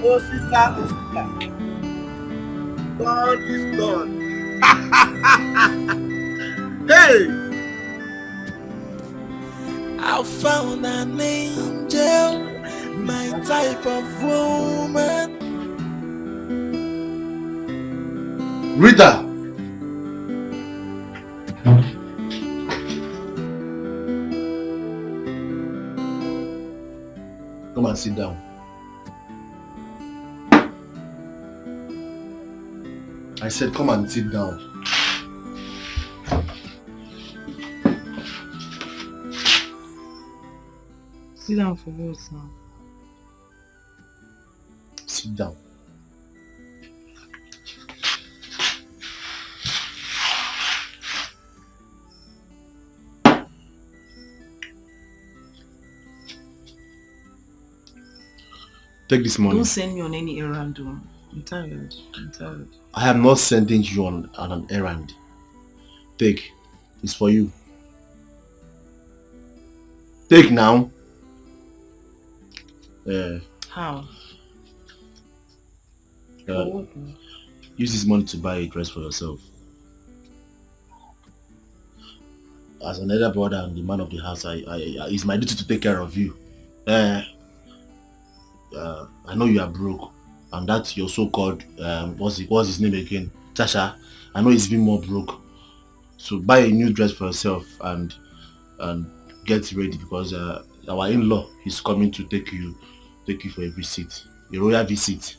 Oh, sister. God is done. Hey! I found an angel, my type of woman. Rita! Come and sit down. I said, come and sit down. Sit down for what now? Sit down. Take this money. Don't send me on any errand. I'm tired. I am not sending you on an errand. Take. It's for you. Take now. How? Use this money to buy a dress for yourself. As another brother and the man of the house, it's my duty to take care of you. I know you are broke, and that's your so-called what's his name again? Tasha. I know he's been more broke. So buy a new dress for yourself and get ready, because our in-law is coming to take you for a visit, a royal visit.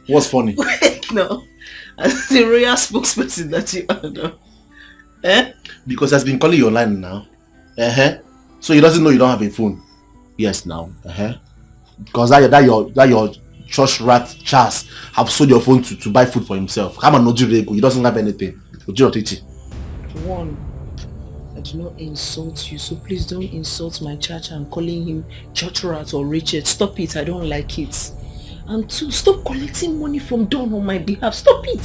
What's funny? Wait, no. As the royal spokesperson that you are now. Because has been calling your line now. So he doesn't know you don't have a phone. Yes, now. Because that your church rat Charles have sold your phone to buy food for himself. Come on, Nojirego. He doesn't have anything. One, I do not insult you, so please don't insult my church and calling him church rat or Richard. Stop it. I don't like it. And two, stop collecting money from Don on my behalf. Stop it.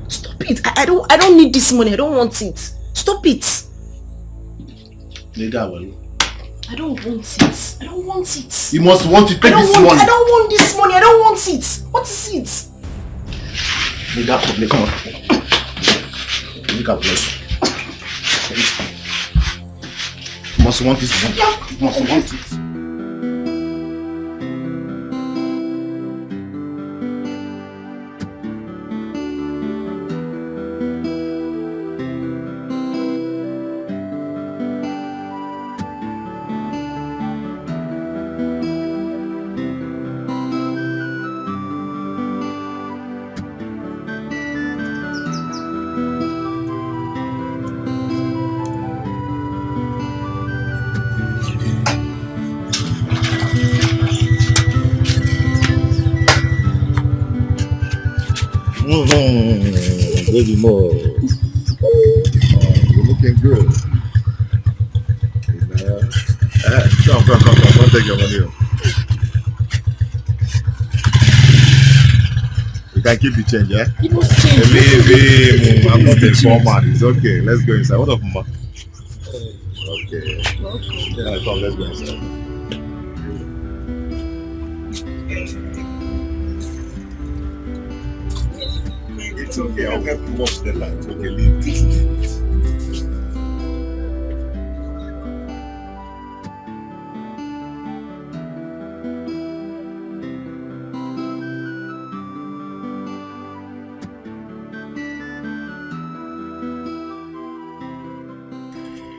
Stop it. I don't need this money. I don't want it. Stop it. I don't want it. I don't want it. You must want it. Take this money. I don't want this money. I don't want it. What is it? Nigga, come on. Nigga, bless. You must want this money. You must want it. Baby more. You're looking good. Come. Don't take your money. You can keep the change, yeah? Leave him. I'm not a format. It's okay. Let's go inside. What up, Mama? Okay. Yeah, come, let's go inside. It's okay, I'll help you watch the light. Okay, leave this.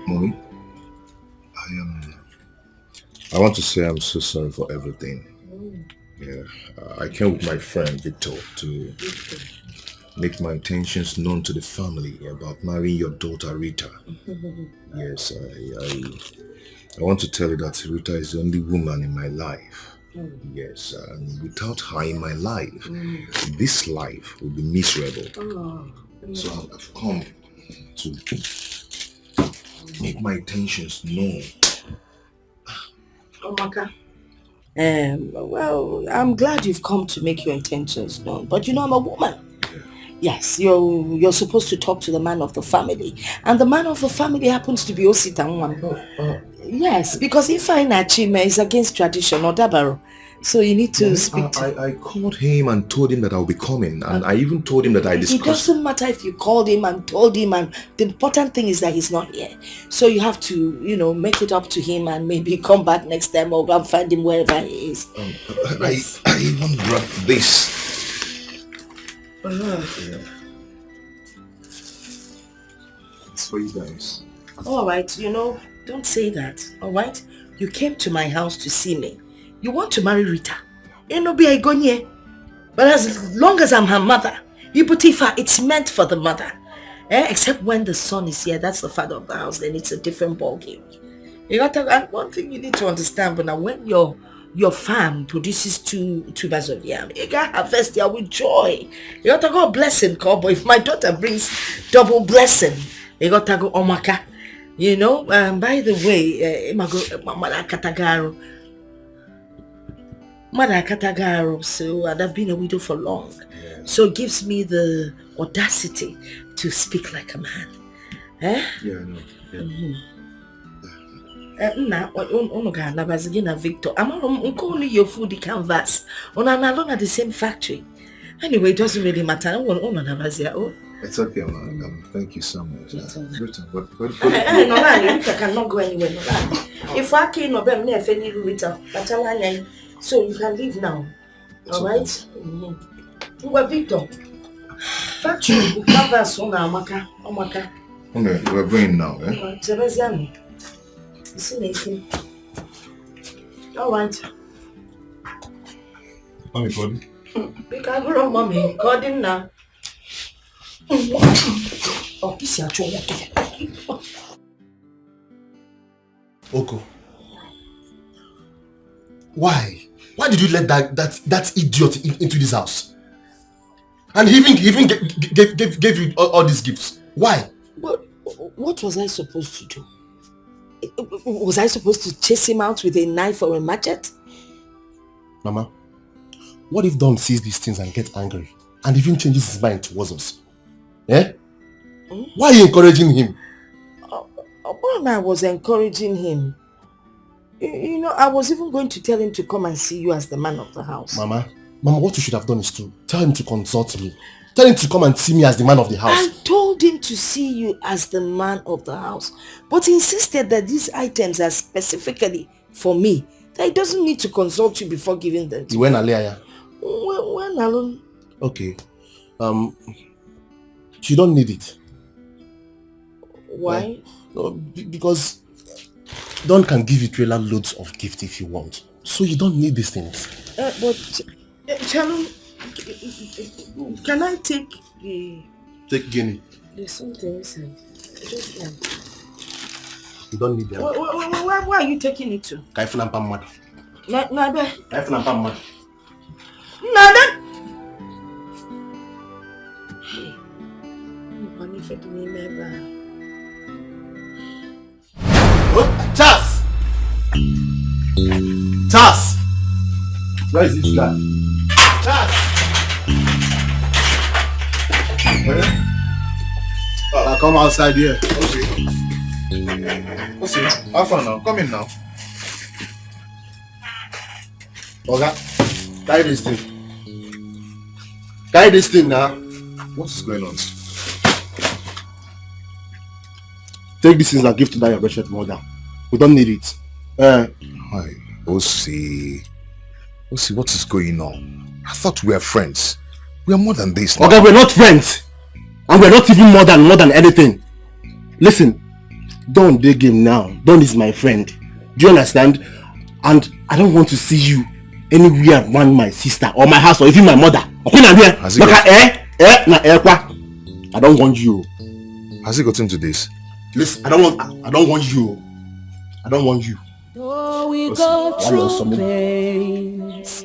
Mommy, I want to say I'm so sorry for everything. Yeah, I came with my friend Victor to make my intentions known to the family about marrying your daughter Rita. Yes, I want to tell you that Rita is the only woman in my life. Yes, and without her in my life, this life will be miserable. So I've come to make my intentions known. Omaka. Well, I'm glad you've come to make your intentions known, but you know I'm a woman. Yes, you're supposed to talk to the man of the family, and the man of the family happens to be Ositan. Yes, because if I Nachime is against tradition or Dabaro, so you need to speak to I called him and told him that I'll be coming, and I even told him that I discussed. It doesn't matter if you called him and told him, and the important thing is that he's not here. So you have to, make it up to him and maybe come back next time or go and find him wherever he is. Yes. I even brought this. Yeah. It's for you guys. Alright, don't say that, alright? You came to my house to see me. You want to marry Rita. But as long as I'm her mother, it's meant for the mother. Except when the son is here, that's the father of the house, then it's a different ballgame. And one thing you need to understand, but now when your farm produces two tubers of yam, you gotta harvest there with joy. You gotta go blessing, cowboy. If my daughter brings double blessing, you gotta go omaka. By the way, Mother Katagaro, so I've been a widow for long. Yeah. So it gives me the audacity to speak like a man. Eh? Yeah, I know. Yeah. Victor, I'm calling your food canvas. On an alone at the same factory. Anyway, it doesn't really matter. It's okay, man. Thank you so much. Rita, Rita cannot go anywhere. If I can't know them, never any Rita. So you can leave now. Alright? Victor. Factory canvas on Amaka. Okay, we're going now, eh? Alright. Mommy, God. Big girl, mommy. God in now. Oh, this is Oko. Why? Why did you let that idiot into this house? And he even gave you all these gifts. Why? But what was I supposed to do? Was I supposed to chase him out with a knife or a machete? Mama, what if Don sees these things and gets angry and even changes his mind towards us? Eh? Why are you encouraging him? I was encouraging him. You know, I was even going to tell him to come and see you as the man of the house. Mama, what you should have done is to tell him to consult me. Tell him to come and see me as the man of the house. I told him to see you as the man of the house, but he insisted that these items are specifically for me. That he doesn't need to consult you before giving them to you. When Alea? When alone? Okay. You don't need it. Why? Because Don can give you trailer loads of gifts if you want. So you don't need these things. But Shalom, can I take the... Take Guinea. There's something inside. Just one. You don't need them. Where are you taking it to? Kaifuna Mpamad. Nada. Kaifuna Mpamad. Nada. Charles! Charles! Where is this guy? Charles! I'll come outside here. Okay, have fun now. Come in now. Okay, carry this thing. Carry this thing now. What is going on? Take these things and give to that your wretched mother. We don't need it. Hi, Osi, what is going on? I thought we were friends. We are more than this now. Okay, we're not friends. And we're not even more than anything. Listen, Don dey game now. Don is my friend. Do you understand? And I don't want to see you anywhere around my sister or my house or even my mother. I don't want you. Has he gotten to this? Listen, I don't want you. I don't want you. Though we go through pains,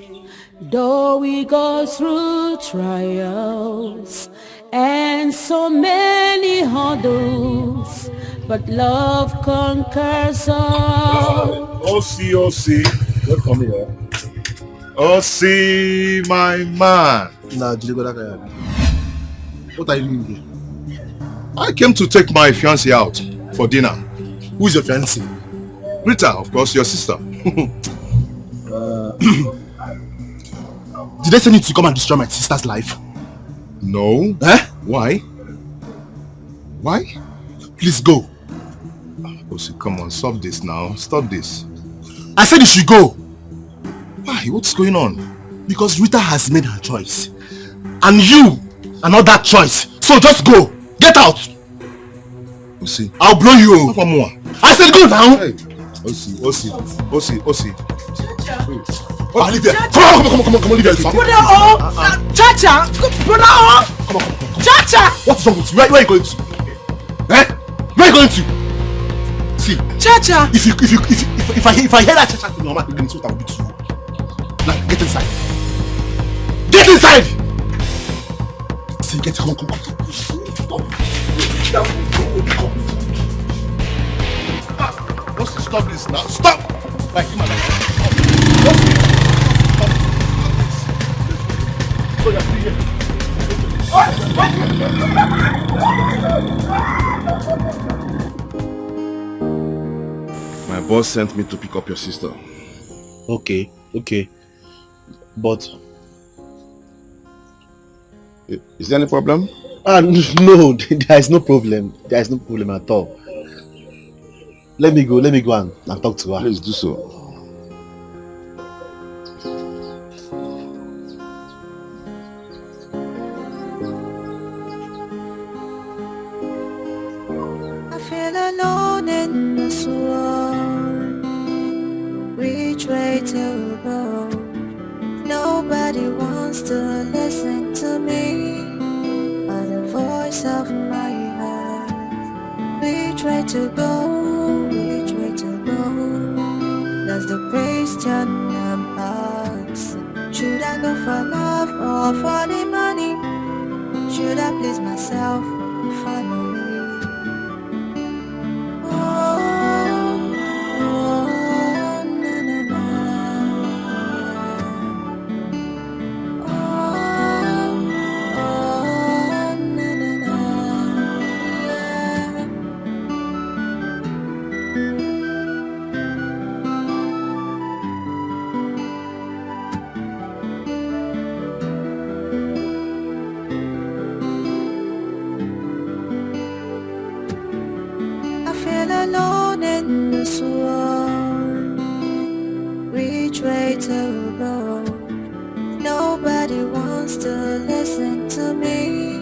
though we go through trials, and so many hurdles, but love conquers all. Osi, welcome here. Osi, my man. What are you doing here? I came to take my fiancée out for dinner. Who is your fiancée? Rita, of course, your sister. Did they send you to come and destroy my sister's life? No. Eh? Why? Why? Please go. Osi, come on, stop this now. Stop this. I said you should go. Why? What's going on? Because Rita has made her choice. And you are not that choice. So just go. Get out. Osi. I'll blow you. One more. I said go now. Hey. Osi. Oh, leave here. Come on, leave here. Brother Chacha. Brother Come on. Chacha. What's wrong with you? Where are you going to? Eh? Where are you going to? See, Chacha. If I hear that Chacha thing, Mama, what I will do to you. Now get inside. Get inside. See, get come. Stop this now. Stop! Like, My boss sent me to pick up your sister. Okay. But is there any problem? No, there is no problem. There is no problem at all. Let me go and talk to her. Please do so. I feel alone in this world. Which way to go? Nobody wants to listen to me, but the voice of my heart. Which way to go? Which way to go? That's the question I'm asking. Should I go for love or for the money? Should I please myself or family? Alone in this world, which way to go? Nobody wants to listen to me,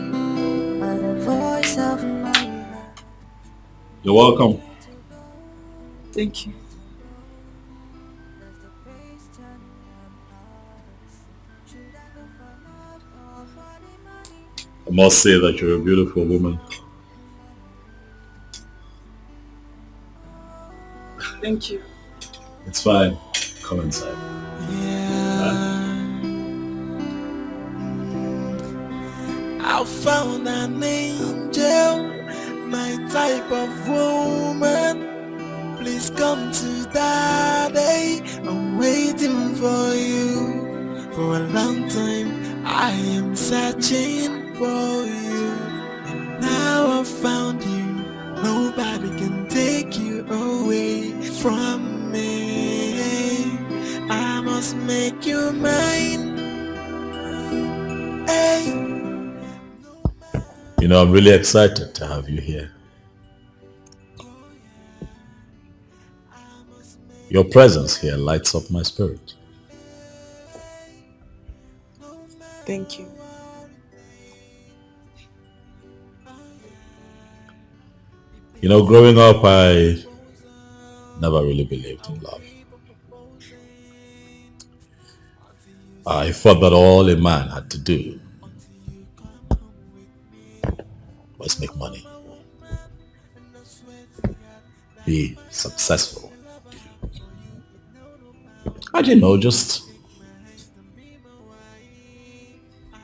but the voice of my heart. You're welcome. Thank you. I must say that you're a beautiful woman. Thank you. It's fine. Come inside. I found an angel, my type of woman. Please come to daddy. I'm waiting for you. For a long time, I am searching for you. And now I found you. Nobody can take you away from me. I must make you mine. Hey. You know, I'm really excited to have you here. Your presence here lights up my spirit. Thank you. You know, growing up, I never really believed in love. I thought that all a man had to do was make money, be successful. And you know, just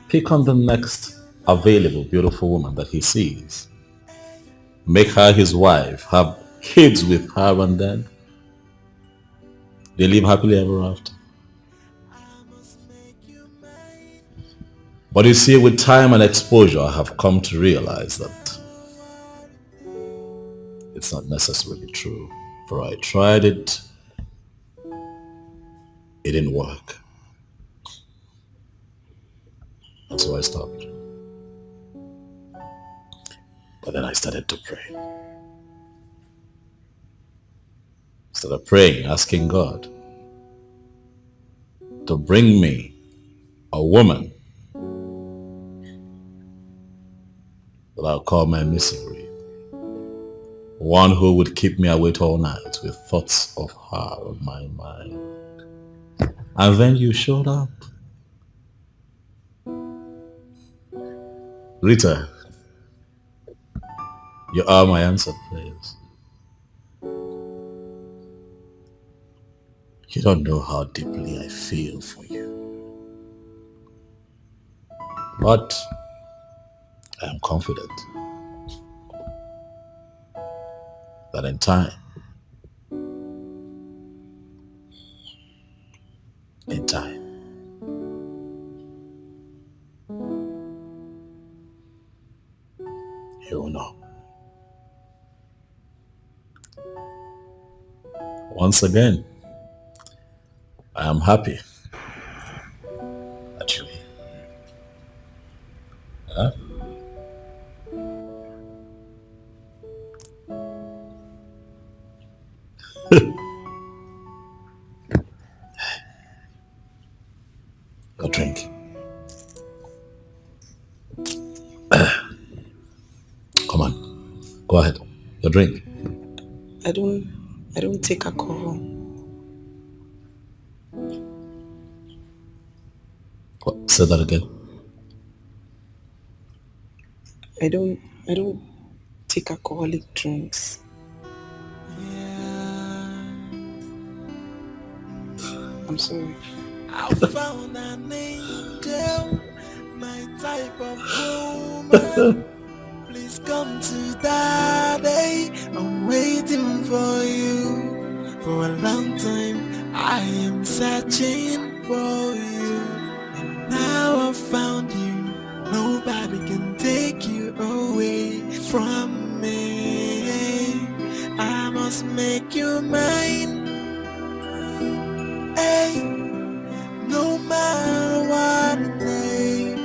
pick on the next available beautiful woman that he sees. Make her his wife, have kids with her, and then they live happily ever after. But you see, with time and exposure, I have come to realize that it's not necessarily true. For I tried it, it didn't work. And so I stopped. But then I started to pray. Started praying, asking God to bring me a woman that I'll call my misery. One who would keep me awake all night with thoughts of her on my mind. And then you showed up. Rita, you are my answered prayers. You don't know how deeply I feel for you. But I am confident that in time, you will know. once again, I am happy. Actually. Huh? Your drink. Come on. Go ahead. Your drink. I don't take alcohol. What? Say that again. I don't take alcoholic drinks. I'm sorry. I found an angel, my type of woman. Please come to daddy. I'm waiting for you. For a long time, I am searching for you. And now I found you. Nobody can take you away from me. I must make you mine. Hey, no matter what it takes.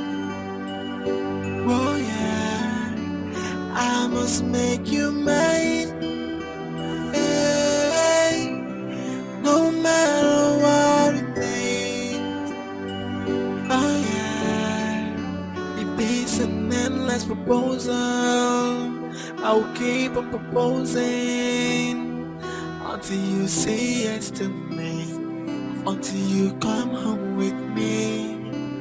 Oh yeah, I must make you mine. Hey, no matter what it takes. Oh yeah, it is an endless proposal. I'll keep on proposing until you say yes to me. Until you come home with me.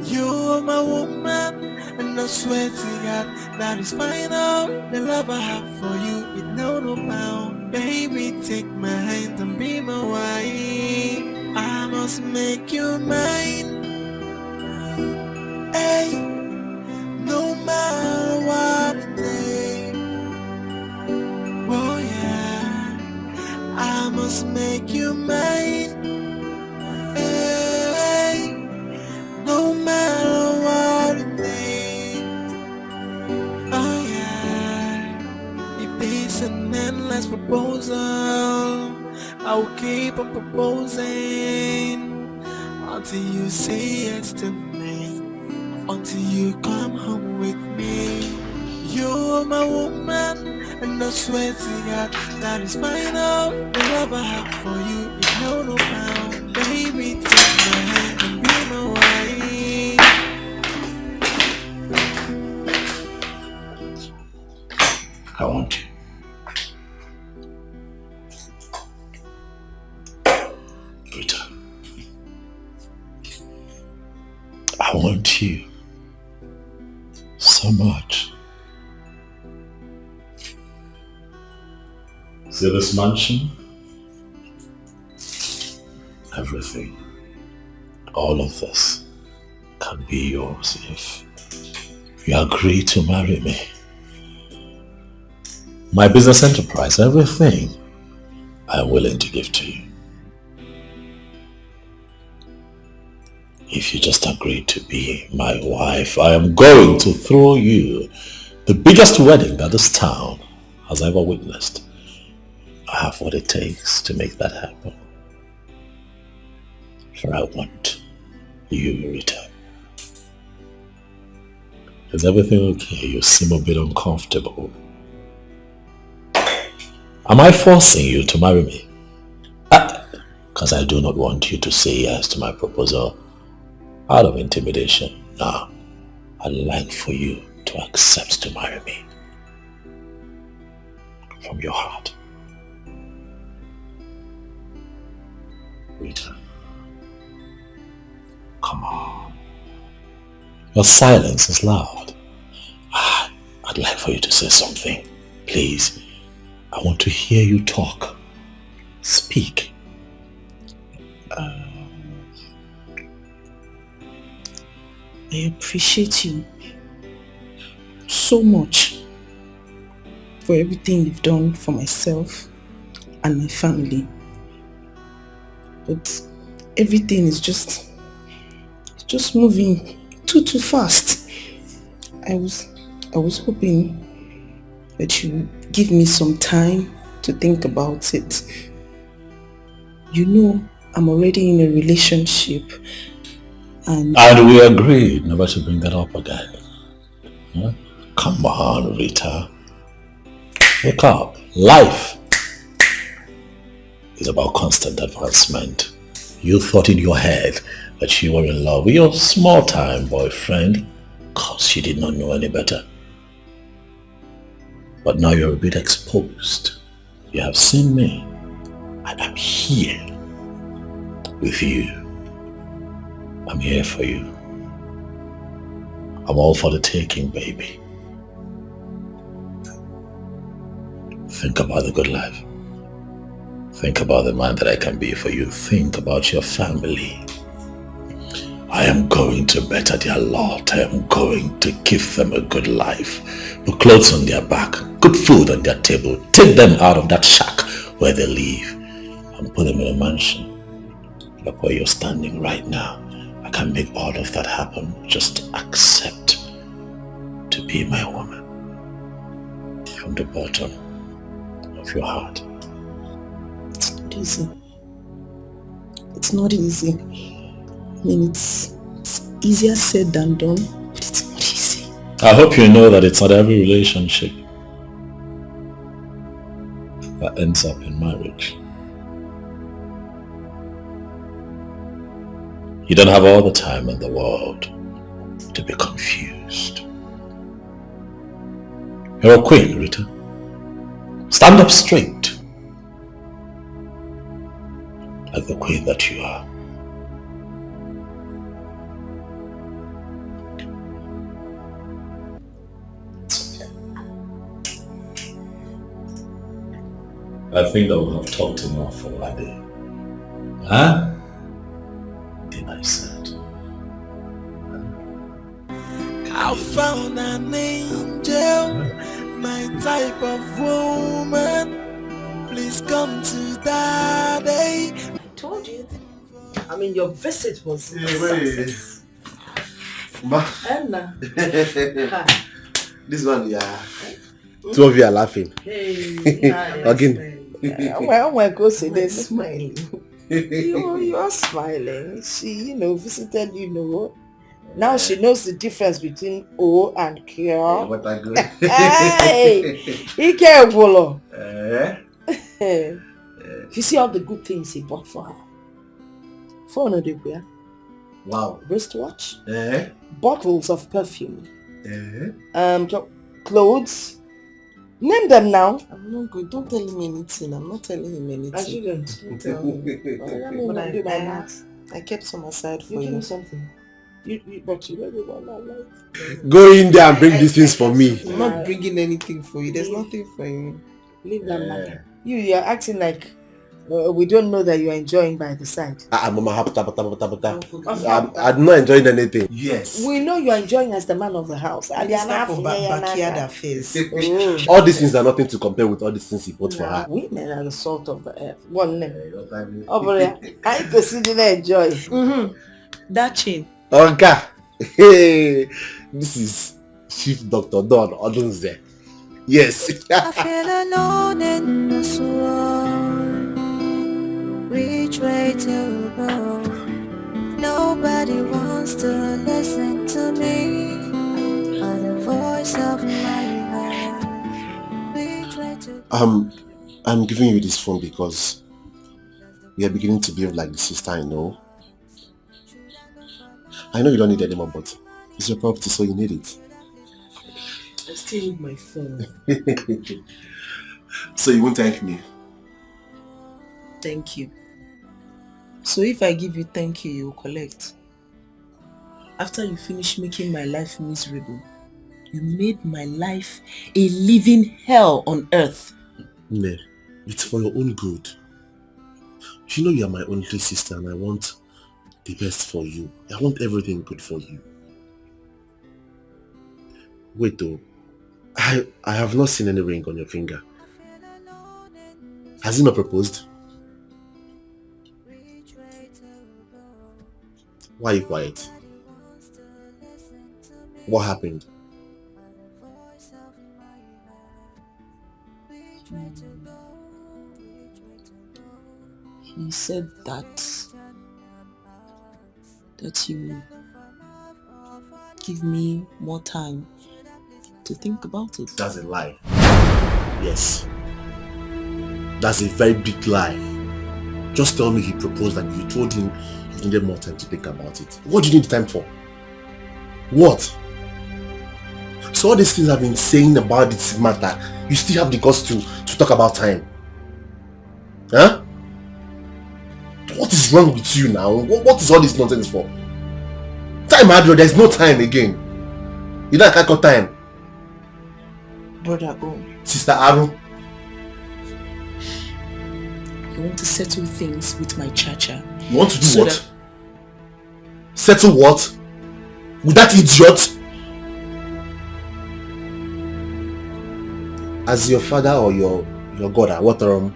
You're my woman, and I swear to God that is final. The love I have for you is no bound. Baby, take my hand and be my wife. I must make you mine. Hey, no matter what it takes. Oh yeah, I must make you mine. No matter what it takes. Oh yeah, it is an endless proposal. I'll keep on proposing until you say yes to me. Until you come home with me. You're my woman, and I swear to God that is final. The love I have for you is no bound. Baby, take my hand and be my wife. I want you. Rita. I want you so much. See this mansion? Everything, all of this can be yours if you agree to marry me. My business enterprise, everything, I'm willing to give to you. If you just agree to be my wife, I am going to throw you the biggest wedding that this town has ever witnessed. I have what it takes to make that happen. For I want you, Rita. Is everything okay? You seem a bit uncomfortable. Am I forcing you to marry me? Because I do not want you to say yes to my proposal out of intimidation. No, I'd like for you to accept to marry me from your heart. Rita, come on. Your silence is loud. I'd like for you to say something. Please, I want to hear you talk. Speak. I appreciate you so much for everything you've done for myself and my family. But everything is just moving too fast. I was hoping that you give me some time to think about it. You know, I'm already in a relationship. And we agreed never to bring that up again. Huh? Come on, Rita. Wake up. Life is about constant advancement. You thought in your head that you were in love with your small-time boyfriend because you did not know any better. But now you're a bit exposed. You have seen me, and I'm here with you. I'm here for you. I'm all for the taking, baby. Think about the good life. Think about the man that I can be for you. Think about your family. I am going to better their lot. I am going to give them a good life. Put clothes on their back, good food on their table. Take them out of that shack where they live and put them in a mansion. Like where you're standing right now. I can make all of that happen. Just accept to be my woman. From the bottom of your heart. It's not easy. It's not easy. I mean, it's easier said than done, but it's not easy. I hope you know that it's not every relationship that ends up in marriage. You don't have all the time in the world to be confused. You're a queen, Rita. Stand up straight, like the queen that you are. I think that we have talked enough for one day. Huh? Demise said. I found an angel, my type of woman. Please come to daddy. I told you. I mean, your visit was a success. Ma. Anna. This one, yeah. Two of you are laughing. Hey, Again. Well, go say they're smiling. You are smiling. She, visited, Now she knows the difference between O and K. What I go. Hey, he can't follow. You see all the good things he bought for her. Phone of the wear. Wow. Wristwatch. Bottles of perfume. Clothes. Name them now. I'm not good. Don't tell him anything. I'm not telling him anything. I shouldn't. Don't tell him. I kept some aside for You you. give me something. But you really want my life. Go in there and bring these things for me. I'm not bringing anything for you. There's nothing for you. Leave that matter. You're acting like we don't know that you're enjoying by the side. I'm not enjoying anything. Yes. We know you're enjoying as the man of the house. It's not for backyard affairs. All these things are nothing to compare with all these things he bought for her. Women are the salt of the earth. One name. Over there. I ain't to see you enjoy. That chain. Okay. Hey, this is Chief Dr. Don Odunze. Yes. I feel alone in this world. Which way to go? Nobody wants to listen to me. Or the voice of my heart. Which way to go? I'm giving you this phone because we are beginning to behave like the sister I know. I know you don't need it anymore, but it's your property, so you need it. I still need my phone. So you won't thank me? Thank you. So if I give you thank you, you will collect. After you finish making my life miserable, you made my life a living hell on earth. Ne, it's for your own good. You know you are my only sister and I want the best for you. I want everything good for you. Wait though, I have not seen any ring on your finger. Has he not proposed? Why are you quiet? What happened? he said that he will give me more time to think about it. That's a lie. Yes. That's a very big lie. Just tell me he proposed and you told him you needed more time to think about it. What do you need time for? What? So all these things I've been saying about this matter, you still have the guts to talk about time? Huh? What is wrong with you now? What is all this nonsense for? Time, Adro, there's no time again. You don't have time. Brother, Sister Aru. I want to settle things with my cha-cha. You want to do what? Settle what? With that idiot? As your father or your God, what are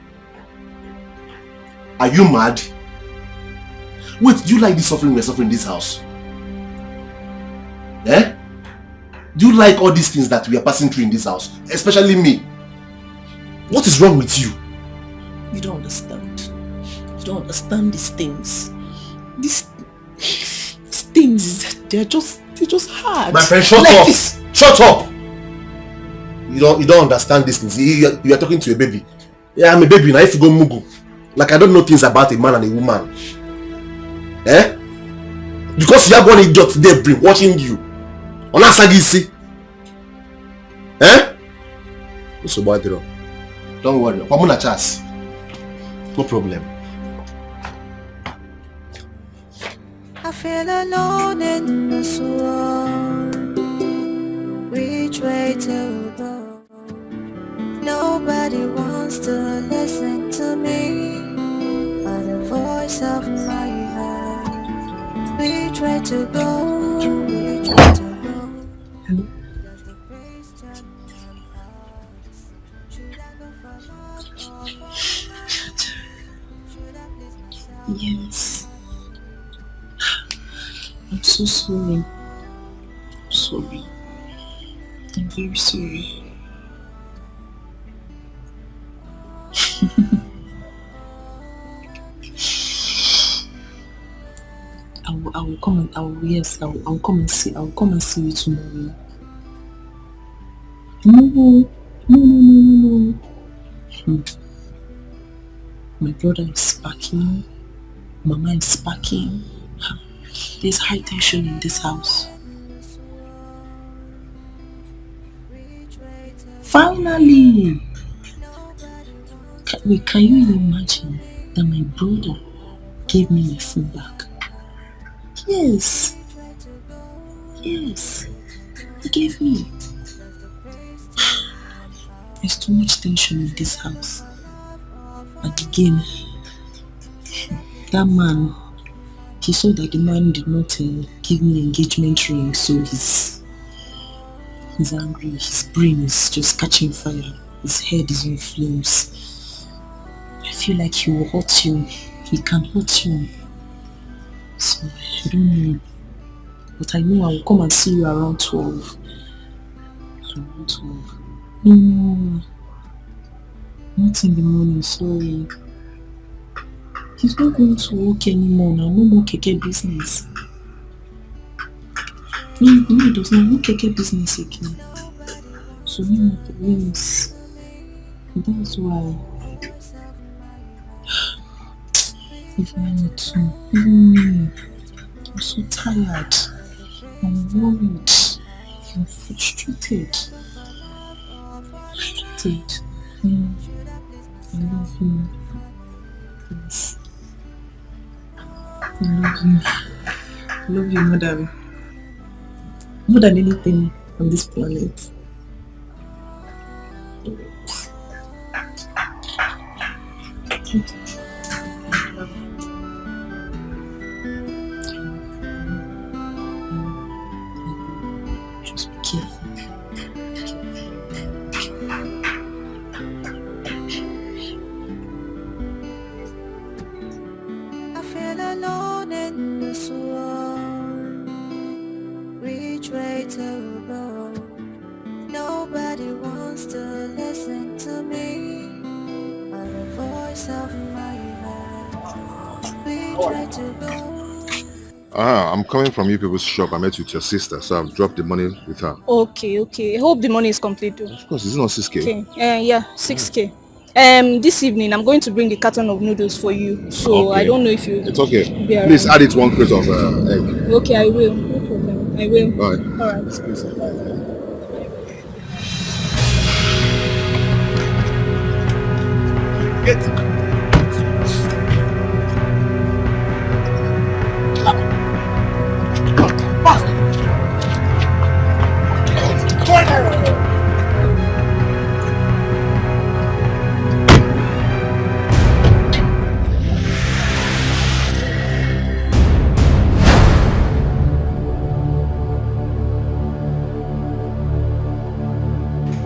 you mad? Wait, do you like this suffering we're suffering in this house? Eh? Do you like all these things that we are passing through in this house? Especially me. What is wrong with you? You don't understand. You don't understand these things. These things, they're just hard. My friend, shut up! Shut up! You don't understand these things. You are talking to a baby. Yeah, I'm a baby now. If you go mugu, like I don't know things about a man and a woman. Eh? Because you have one idiot there watching you. On Asagisi. Eh? What's about it? Don't worry. I'm on a chance. No problem. I feel alone in this world. Which way to go? Nobody wants to listen to me, or the voice of my heart. Which way to go? Which way to go? Hello? Yes. I'm so sorry. I'm sorry. I'm very sorry. I will come and I'll come and see you tomorrow. No. My brother is packing. Mama is packing. There's high tension in this house. Finally! Can you imagine that my brother gave me my phone back? Yes. He gave me. There's too much tension in this house. And again, that man, he saw that the man did not give me engagement ring, so he's angry. His brain is just catching fire. His head is in flames. I feel like he will hurt you. He can hurt you. So, I don't know. But I know I will come and see you around 12. Around 12. No. Not in the morning, sorry. He's not going to work anymore now. No more keke business. No, he does not. No keke business again. So no more problems. That's why. Even me too. I'm so tired. I'm worried. I'm frustrated. I love you. Yes. I love you. I love you more than anything on this planet. Just be careful. I feel alone in this world. Which way to go? Nobody wants to listen to me, or the voice of my heart. try to go. I'm coming from you people's shop. I met with your sister, so I've dropped the money with her. Okay, I hope the money is complete though. Of course, it's not 6K. Okay, yeah, 6K. This evening I'm going to bring the carton of noodles for you. So Okay. I don't know if you. It's okay. Be around. Please add it 1 crate of egg. Okay, I will. No problem. I will. All right. All right. Get it.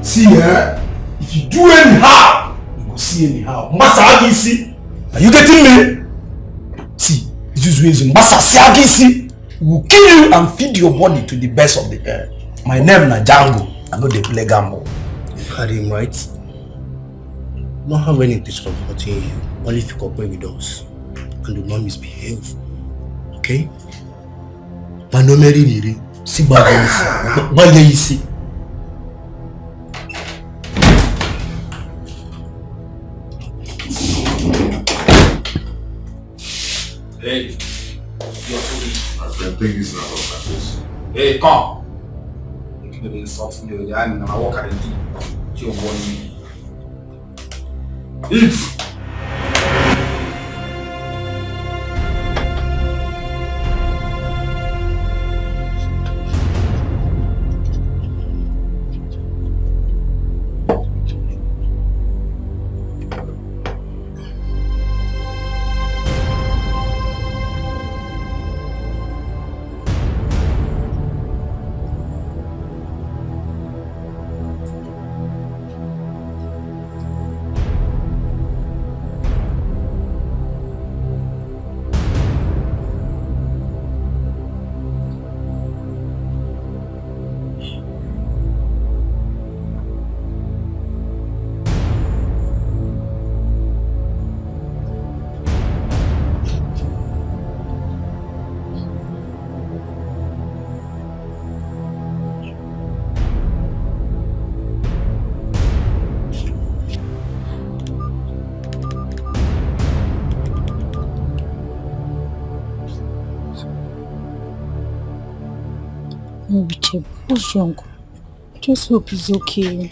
See, if you do anyhow, you go see anyhow. Massa Agisi, are you getting me? See, this is reason. Massa Agisi will kill you and feed your body to the best of the air. My name na Django. I know they play gamble. You've had him right. Not have any intention of hurting you, only if you cooperate with us and do not misbehave. Okay? But no Mary, see bad you see. Hey, you're so easy. I think it's not like this. Hey, come. You can insult me with the hand and I walk at the you're warning me. Eat! No, Richard, what's wrong? Just hope he's okay.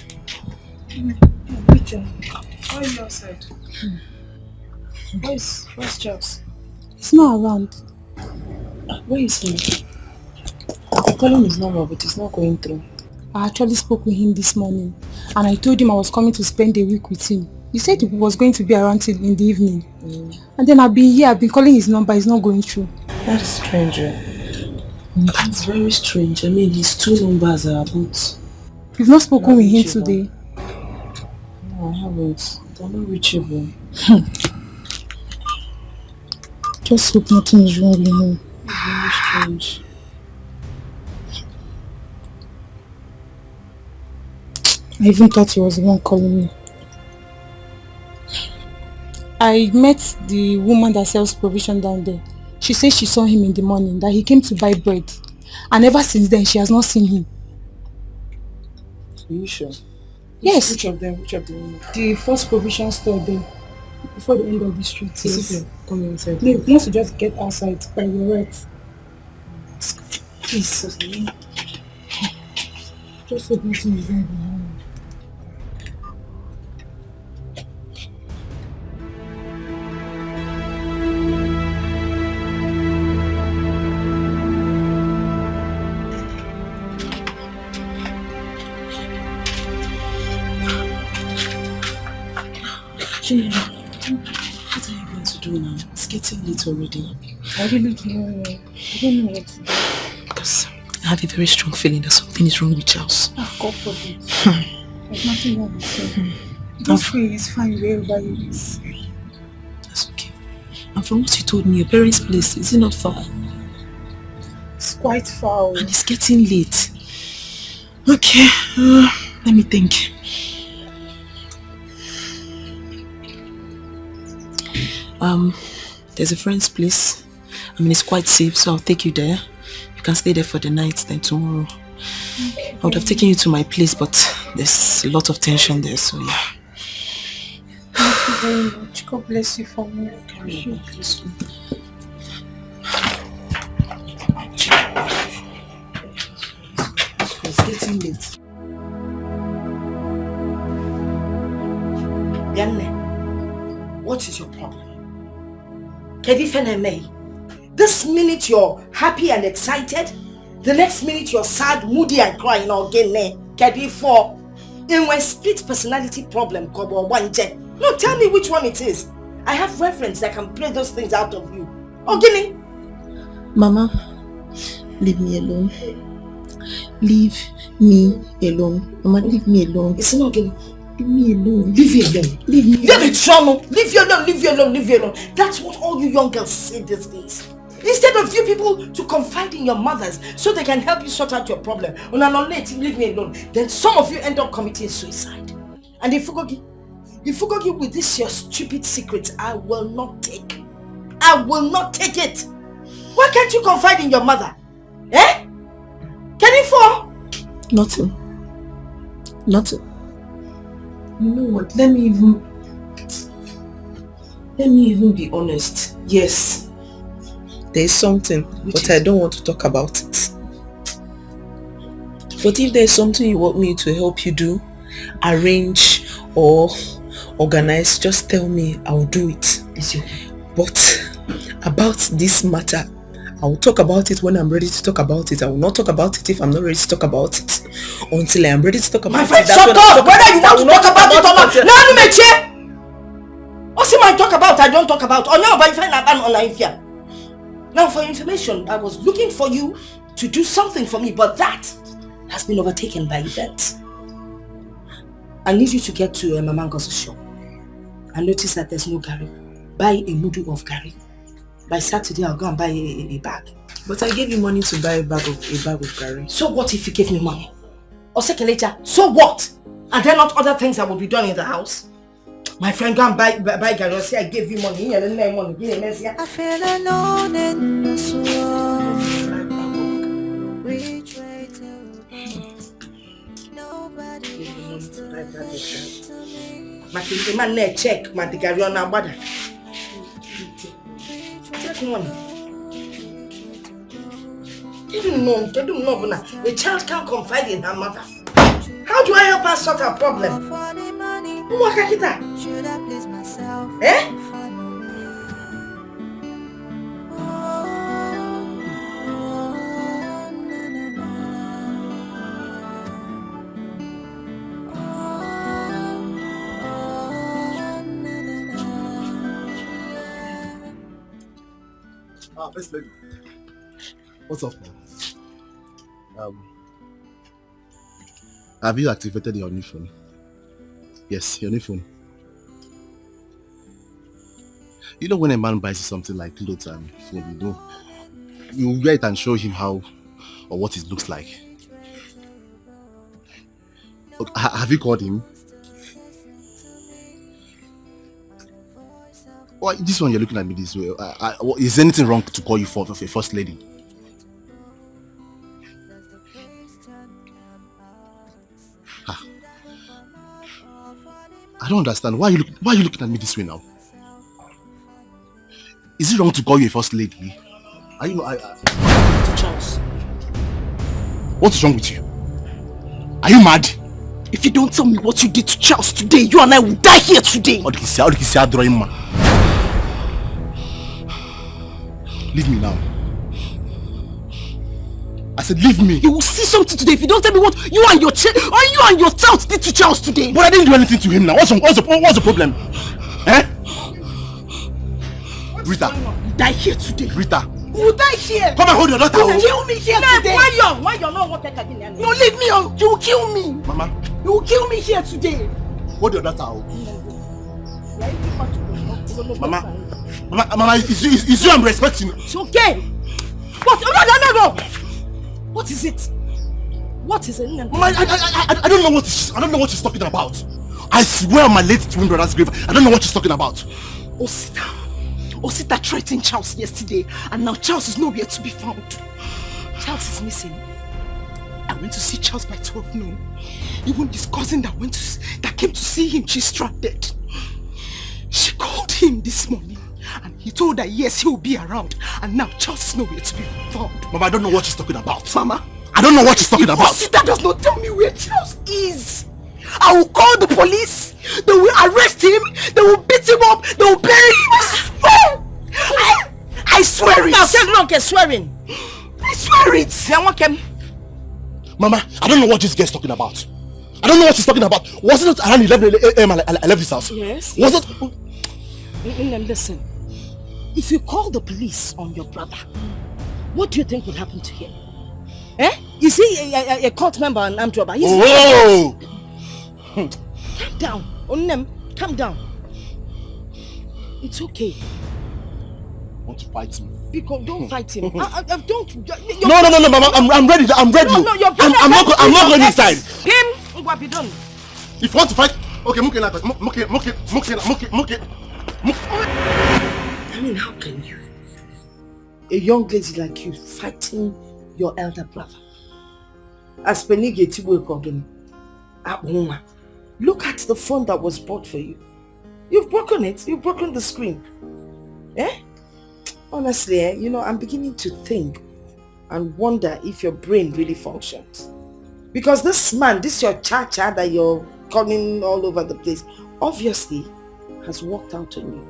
Rita, why are you outside? Where's Charles? He's not around. Where is he? I'm calling his number, but it's not going through. I actually spoke with him this morning and I told him I was coming to spend a week with him. He said he was going to be around till in the evening. And then I've been calling his number, it's not going through. That's strange. That's very strange. I mean, his two numbers are both. You've not spoken with him today? No, I haven't. They're not reachable. Just hope nothing is wrong with him. It's very strange. I even thought he was the one calling me. I met the woman that sells provision down there. She says she saw him in the morning, that he came to buy bread. And ever since then, she has not seen him. Are you sure? Yes. Which of them? Which of them? The first provision store there, before the end of the street. Yes. Come inside. No, you want to just get outside, by your right. Please. Just hope nothing is wrong with him. Juliet, what are you going to do now? It's getting late already. I really don't know. I don't know what to do. Because I have a very strong feeling that something is wrong with Charles. Oh, God forbid. There's nothing wrong with him. Don't worry, he's fine wherever he is. That's okay. And from what you told me, your parents' place, is it not far? It's quite far. And it's getting late. Okay, let me think. There's a friend's place. I mean, it's quite safe, so I'll take you there. You can stay there for the night, then tomorrow. Okay. I would have taken you to my place, but there's a lot of tension there, so yeah. Thank you very much. God bless you for me. It's getting late. Yanne, what is your problem? This minute you're happy and excited, the next minute you're sad, moody and crying again. In my split personality problem, no, tell me which one it is. I have reference that can play those things out of you. Okay? Mama, leave me alone. Leave me alone. Mama, leave me alone. It's not getting. Leave me alone. Leave you alone. Leave me alone. Leave you alone. Leave you alone. Leave you alone. That's what all you young girls say these days. Instead of you people to confide in your mothers so they can help you sort out your problem. When I'm not late, leave me alone. Then some of you end up committing suicide. And if you go with this your stupid secrets, I will not take. I will not take it. Why can't you confide in your mother? Eh? Can you fall? Nothing. You know what? Let me even be honest. Yes. There is something, but I don't want to talk about it. But if there is something you want me to help you do, arrange or organize, just tell me, I'll do it. But about this matter, I will talk about it when I'm ready to talk about it. I will not talk about it if I'm not ready to talk about it. Until I am ready to talk about it. My friend, shut up! Whether you want to talk about it or not. No, what's it I talk about? I don't talk about. Oh no, but if I'm online here. Now for your information, I was looking for you to do something for me, but that has been overtaken by events. I need you to get to Mama Ngozi's shop and notice that there's no Gary. Buy a mudu of Gary. By Saturday, I'll go and buy a bag. But I gave you money to buy a bag of Gary. So what if you gave me money? Or second later, so what? Are there not other things that will be done in the house? My friend, go and buy Gary. Or say I gave you money. I feel alone in this world. Nobody wants to listen to me. My man, check my Gary on our body. Take money. You don't know, a child can't confide in her mother. How do I help her sort her problem? Should I please myself? Eh? First lady. What's up, man? Have you activated your new phone? Yes, your new phone. You know when a man buys something like clothes and phone, you wear it and show him how or what it looks like. Okay, have you called him? Why this one you're looking at me this way? Is there anything wrong to call you for a first lady? I don't understand. Why are you looking at me this way now? Is it wrong to call you a first lady? Are you Charles. What is wrong with you? Are you mad? If you don't tell me what you did to Charles today, you and I will die here today. Leave me now. I said leave me. You will see something today if you don't tell me what you and your tout did to Charles today. But I didn't do anything to him now. What's the problem? Eh? Rita. You die here today. Rita. You will die here. Come and hold your daughter. You will kill me here today. Why you're not what again? No, leave me. You will kill me. Mama. You will kill me here today. Hold your daughter. Mama, is you I'm respecting? It's okay. What? No. What is it? What is it? Mama, I don't know what she's talking about. I swear on my late twin brother's grave, I don't know what she's talking about. Oh, sit down. Osita threatened Charles yesterday, and now Charles is nowhere to be found. Charles is missing. I went to see Charles by 12 noon. Even his cousin that came to see him, she's stranded. She called him this morning, and he told her yes, he will be around. And now Charles is nowhere to be found. Mama, I don't know what she's talking about. Mama, I don't know what she's talking about. Osita does not tell me where Charles is. I will call the police. They will arrest him. They will beat him up. They will bury him. I swear it. Now, swearing. I swear it. Mama, I don't know what this girl's talking about. I don't know what she's talking about. Was it not around 11 a.m. I left this house? Yes. Was it? Listen, if you call the police on your brother, what do you think will happen to him? Eh? Is he a cult member and armed robber? Whoa! Calm down. Onem, calm down. It's okay. Want to fight him? Because don't fight him. Don't. No, Mama. I'm ready. I'm ready. No, your brother. I'm not going inside. Him. What be done? If you want to fight, okay, muke. I mean, how can you? A young lady like you fighting your elder brother? As Penigeti work again. Look at the phone that was bought for you. You've broken it. You've broken the screen. Eh? Honestly, I'm beginning to think and wonder if your brain really functions. Because this man, this your cha-cha that you're calling all over the place, obviously has worked out on you.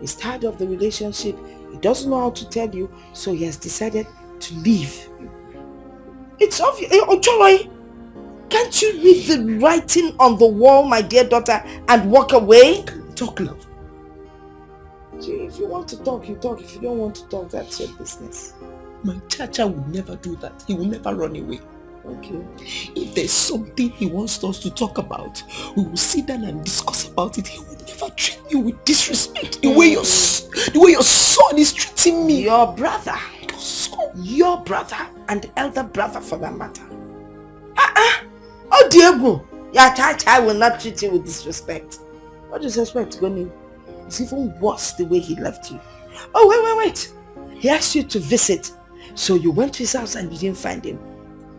He's tired of the relationship. He doesn't know how to tell you, so he has decided to leave. It's obvious. Joy, can't you read the writing on the wall, my dear daughter, and walk away? Talk, love. If you want to talk, you talk. If you don't want to talk, that's your business. My cha-cha will never do that. He will never run away. Okay. If there's something he wants us to talk about, we will sit down and discuss about it. He will never treat me with disrespect. The way your son is treating me. Your brother. Your brother and elder brother for that matter. Oh, Diego. Your cha-cha will not treat you with disrespect. What disrespect, Goni? It's even worse the way he left you. Oh, wait. He asked you to visit. So you went to his house and you didn't find him.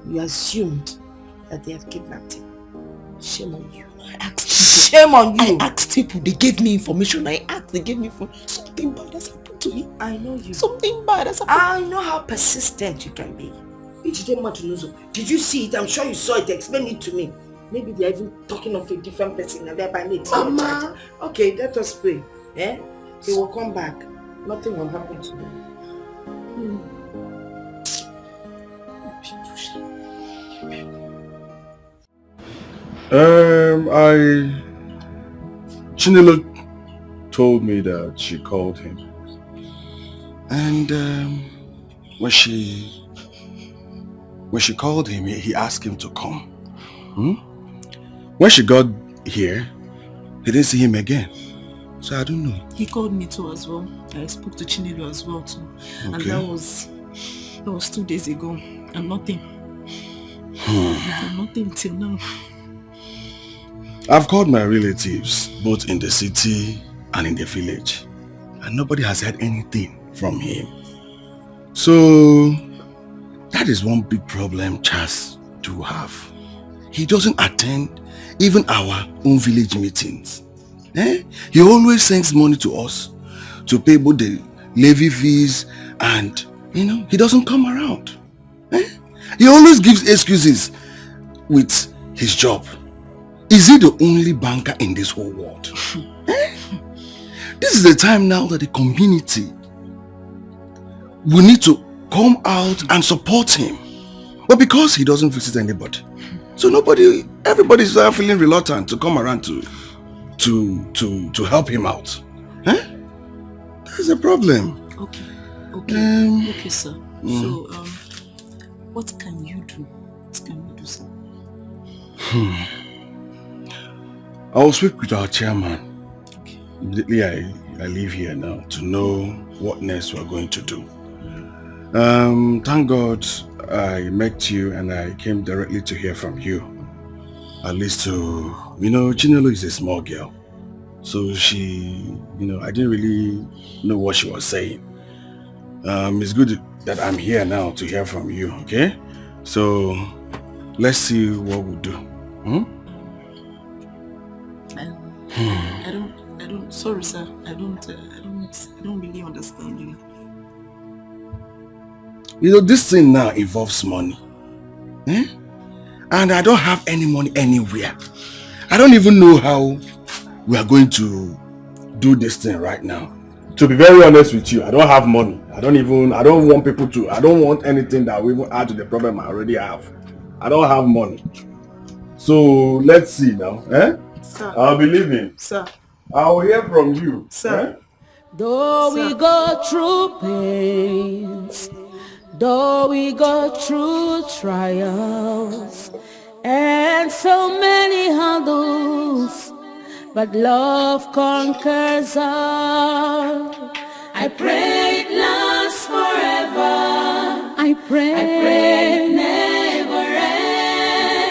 You assumed that they have kidnapped him. Shame on you. Shame on you. I asked people. They gave me information. They gave me information. Something bad has happened to him. I know you. Something bad has happened. I know how persistent you can be. Did you see it? I'm sure you saw it. Explain it to me. Maybe they're even talking of a different person and they're by me. Mama. Okay, let us pray. Eh? He will come back. Nothing will happen to him. Chinelo told me that she called him. And when she called him, he asked him to come. When she got here, he didn't see him again. So I don't know. He called me too as well. I spoke to Chinelo as well too. Okay. And that was 2 days ago. And nothing. Nothing till now. I've called my relatives, both in the city and in the village, and nobody has heard anything from him. So that is one big problem Charles do have. He doesn't attend even our own village meetings. He always sends money to us to pay both the levy fees and, he doesn't come around. He always gives excuses with his job. Is he the only banker in this whole world? This is the time now that the community will need to come out and support him. But because he doesn't visit anybody, so everybody's feeling reluctant to come around to help him out. That's a problem. Okay, sir. So, what can you do? What can we do, sir? I will speak with our chairman. Immediately I leave here now to know what next we're going to do. Thank God I met you and I came directly to hear from you. At least Chinelo is a small girl. So she, I didn't really know what she was saying. It's good that I'm here now to hear from you, okay? So let's see what we'll do. Sorry, sir. I don't really understand you. This thing now involves money. And I don't have any money anywhere. I don't even know how we are going to do this thing right now. To be very honest with you, I don't have money. I don't want anything that will even add to the problem I already have. I don't have money. So let's see now. Sir. I'll be leaving. Sir. I will hear from you. Sir. Though we go through pains, though we go through trials, and so many hurdles, but love conquers all. I pray it lasts forever. I pray it never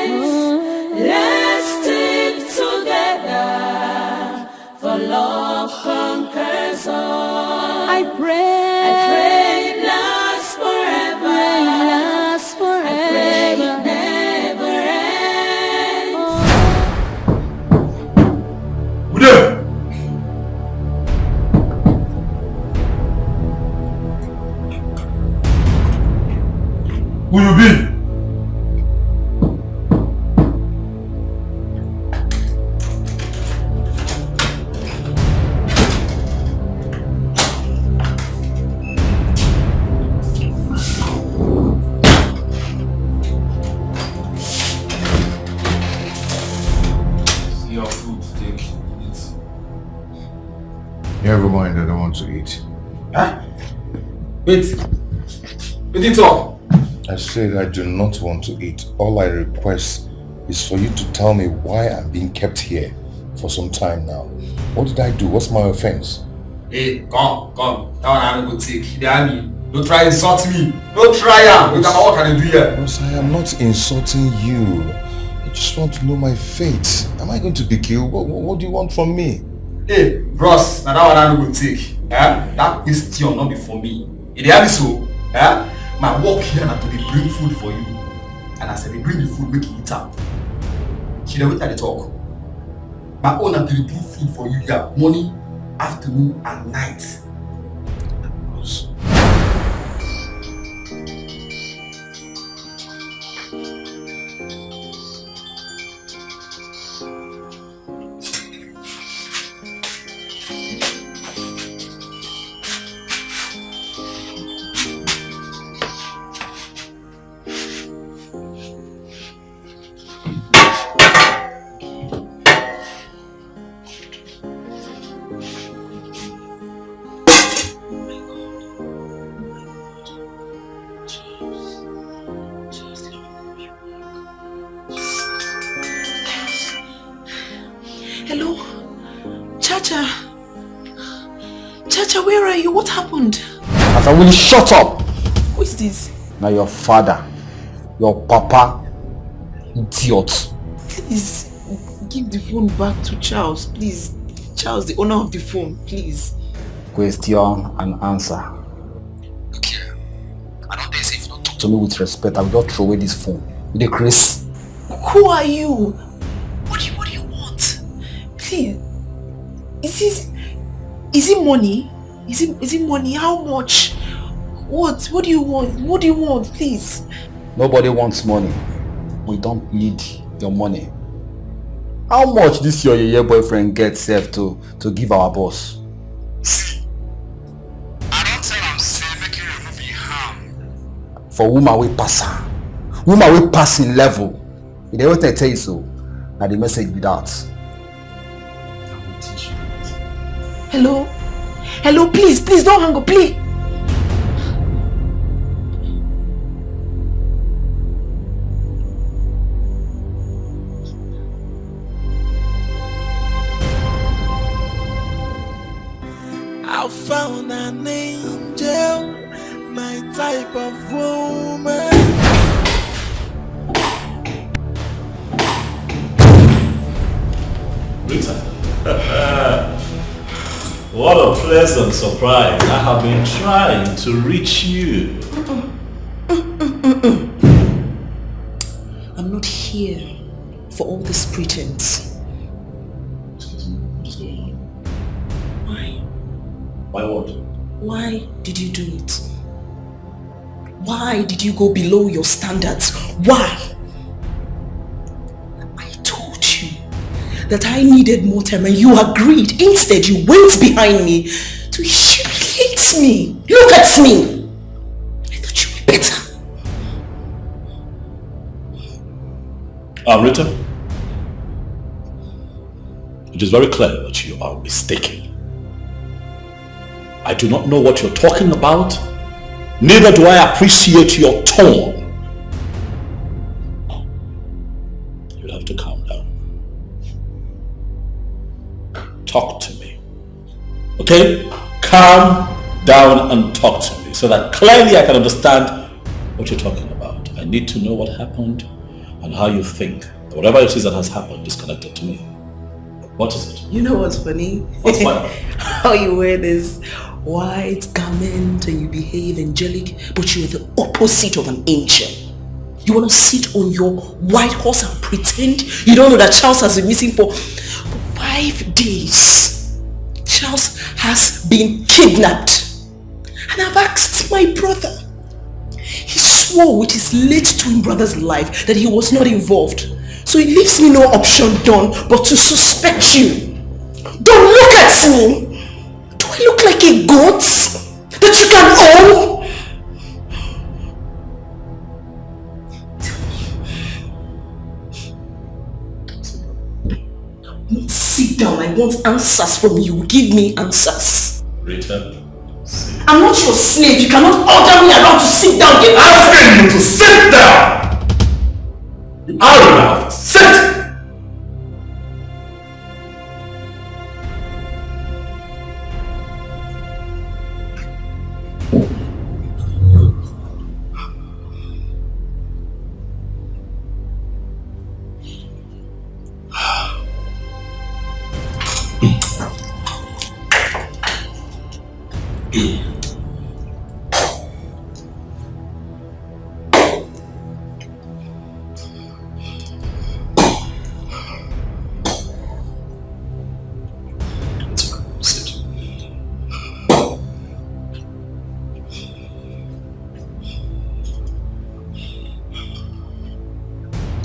ends. Let's stick together, for love conquers all. I pray it lasts forever. I pray it never ends. Who you be? See your food, take it. Never mind, I don't want to eat. Huh? Wait it up. I said I do not want to eat. All I request is for you to tell me why I'm being kept here for some time now. What did I do? What's my offense? Hey, come. That one I don't go take. The army. Don't try insult me. Don't try am. What can I do here? Boss, I am not insulting you. I just want to know my fate. Am I going to be killed? What do you want from me? Hey, bros, now that one I don't go take. That question not be for me. If they have it so, my work here na to dey bring food for you. And as I dey bring the food, make you eat am. She dey wait at the talk. My own na to dey bring food for you here, morning, afternoon, and night. Chacha, where are you? What happened? Asa, will you shut up? Who is this? Now your father, your papa, idiot. Please, give the phone back to Charles, please. Charles, the owner of the phone, please. Question and answer. Okay. I don't dare say if you don't talk To me with respect, I will just throw away this phone. With a Chris. Who are you? What do you want? Please. Is it money? Is it money? How much? What do you want? What do you want, please? Nobody wants money. We don't need your money. How much this your yeye boyfriend gets self to give our boss? See, I don't tell him say make you remove your harm. For woman we pass her. Woman we pass in level. If they won't tell you so, now the message be that. Hello? Hello, please don't hang up, please. I found an angel, my type of woman. Rita, What a pleasant surprise. I have been trying to reach you. I'm not here for all this pretense. Excuse me, what is going on? Why? Why what? Why did you do it? Why did you go below your standards? Why? I told you that I needed more time and you agreed. Instead, you went behind me to humiliate me. Look at me. I thought you were better. Rita, it is very clear that you are mistaken. I do not know what you're talking about. Neither do I appreciate your tone. You'll have to calm down. Talk to me. Okay? Calm down and talk to me so that clearly I can understand what you're talking about. I need to know what happened and how you think that whatever it is that has happened is connected to me. What is it? You know what's funny? What's funny? How you wear this white garment and you behave angelic, but you're the opposite of an angel. You want to sit on your white horse and pretend you don't know that Charles has been missing for 5 days. Charles has been kidnapped. And I've asked my brother. He swore with his late twin brother's life that he was not involved. So it leaves me no option, Don, but to suspect you. Don't look at me! Do I look like a goat that you can own? Sit down, I want answers from you. Give me answers. Rita, I'm not your slave. You cannot order me around to sit down. I'm asking you to sit down! You are enough. Sit!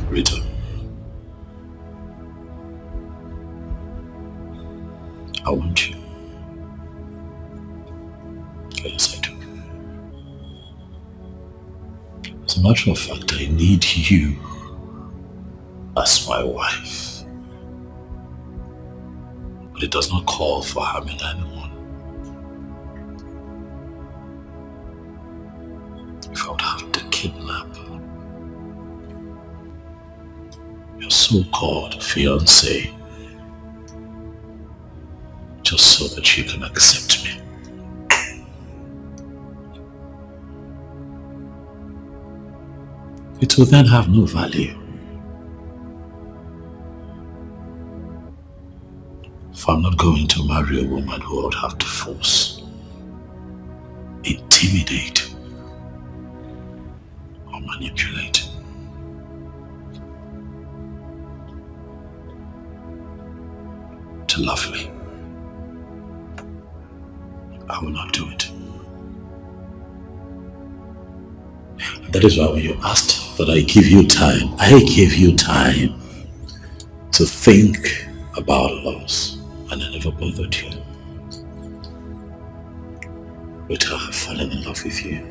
Rita, I want you. Yes, I do. As a matter of fact, I need you as my wife. But it does not call for harming anyone. If I would have to kidnap your so-called fiancé just so that you can accept me. It will then have no value. If I'm not going to marry a woman who I would have to force, intimidate, or manipulate. To love me. I will not do it. And that is why when you asked that I give you time, I gave you time to think about loss, and I never bothered you. Rita, I have fallen in love with you.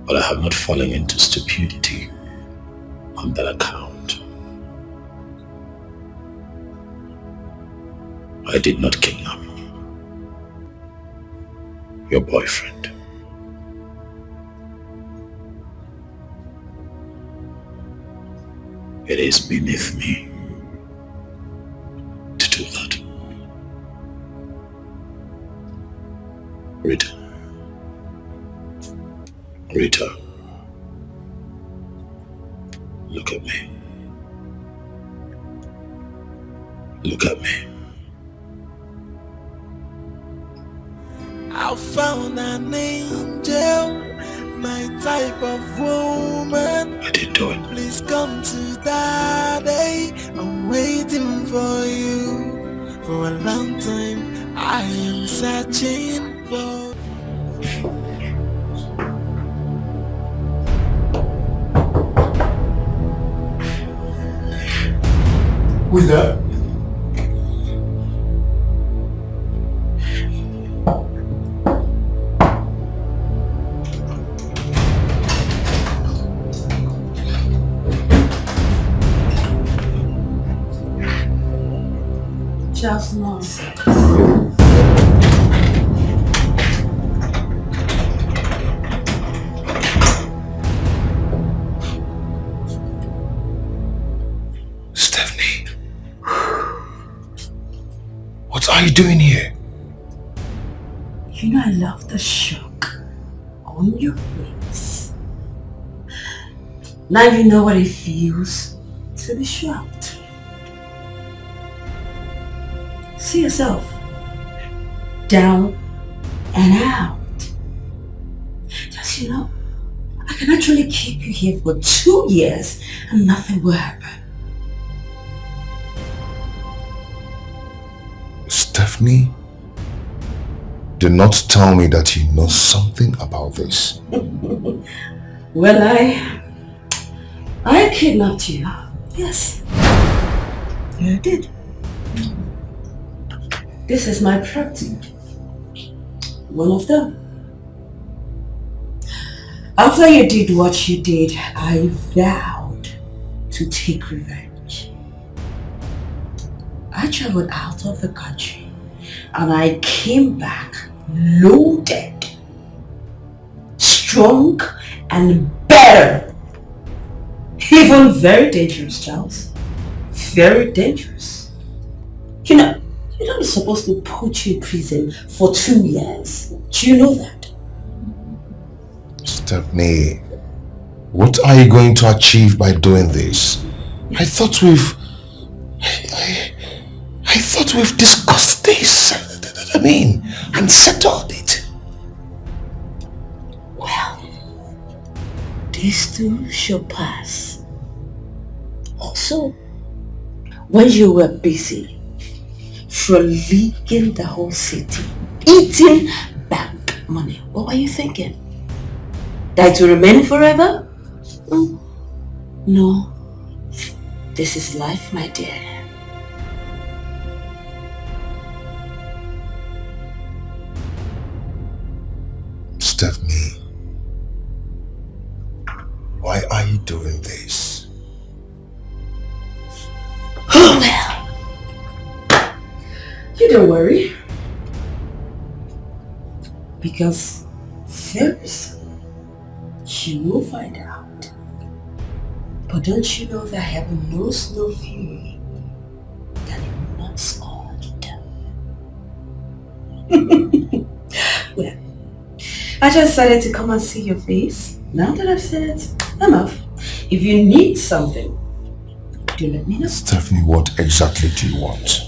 But I have not fallen into stupidity on that account. I did not kidnap your boyfriend. It is beneath me to do that. Rita. Rita. Look at me. Look at me. I found an angel, my type of woman. I didn't do it. Please come to daddy. I'm waiting for you. For a long time, I am searching for. Who's that? Just nonsense. Stephanie, what are you doing here? You know I love the shock on your face. Now you know what it feels to be shocked. See yourself down and out. Just, you know, I can actually keep you here for 2 years and nothing will happen. Stephanie, do not tell me that you know something about this. Well, I kidnapped you. Yes. Yeah, I did. This is my property. One of them. After you did what you did, I vowed to take revenge. I traveled out of the country and I came back loaded, strong and better. Even very dangerous, Charles. Very dangerous. You know, you're not supposed to put you in prison for 2 years. Do you know that? Stephanie, what are you going to achieve by doing this? I thought we've discussed this. I mean, and settled it. Well, this too shall pass. Also, when you were busy leaking the whole city, eating bank money, what were you thinking? That it will remain forever? No. This is life, my dear. Stephanie, why are you doing this? Oh well. You don't worry. Because very soon you will find out. But don't you know that heaven knows no fury that it will not scorch? Well, I just decided to come and see your face. Now that I've said it, I'm off. If you need something, do let me know. Stephanie, what exactly do you want?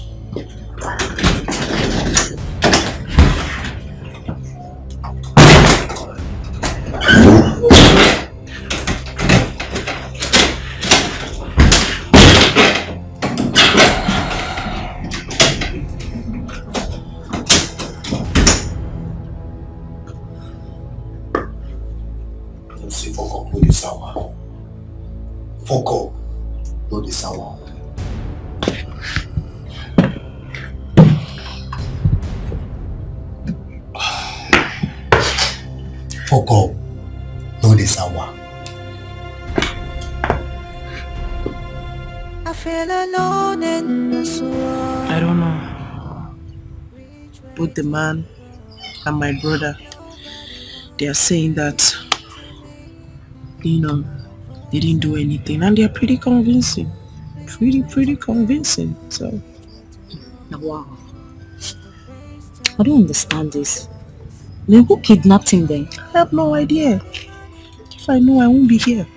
Foko, no the sour. Foko, no the sour. I feel alone in this world. I don't know. Both the man and my brother, they are saying that, you know, they didn't do anything, and they're pretty convincing. Pretty convincing. So, wow. I don't understand this. Then who kidnapped him then? I have no idea. If I know, I won't be here.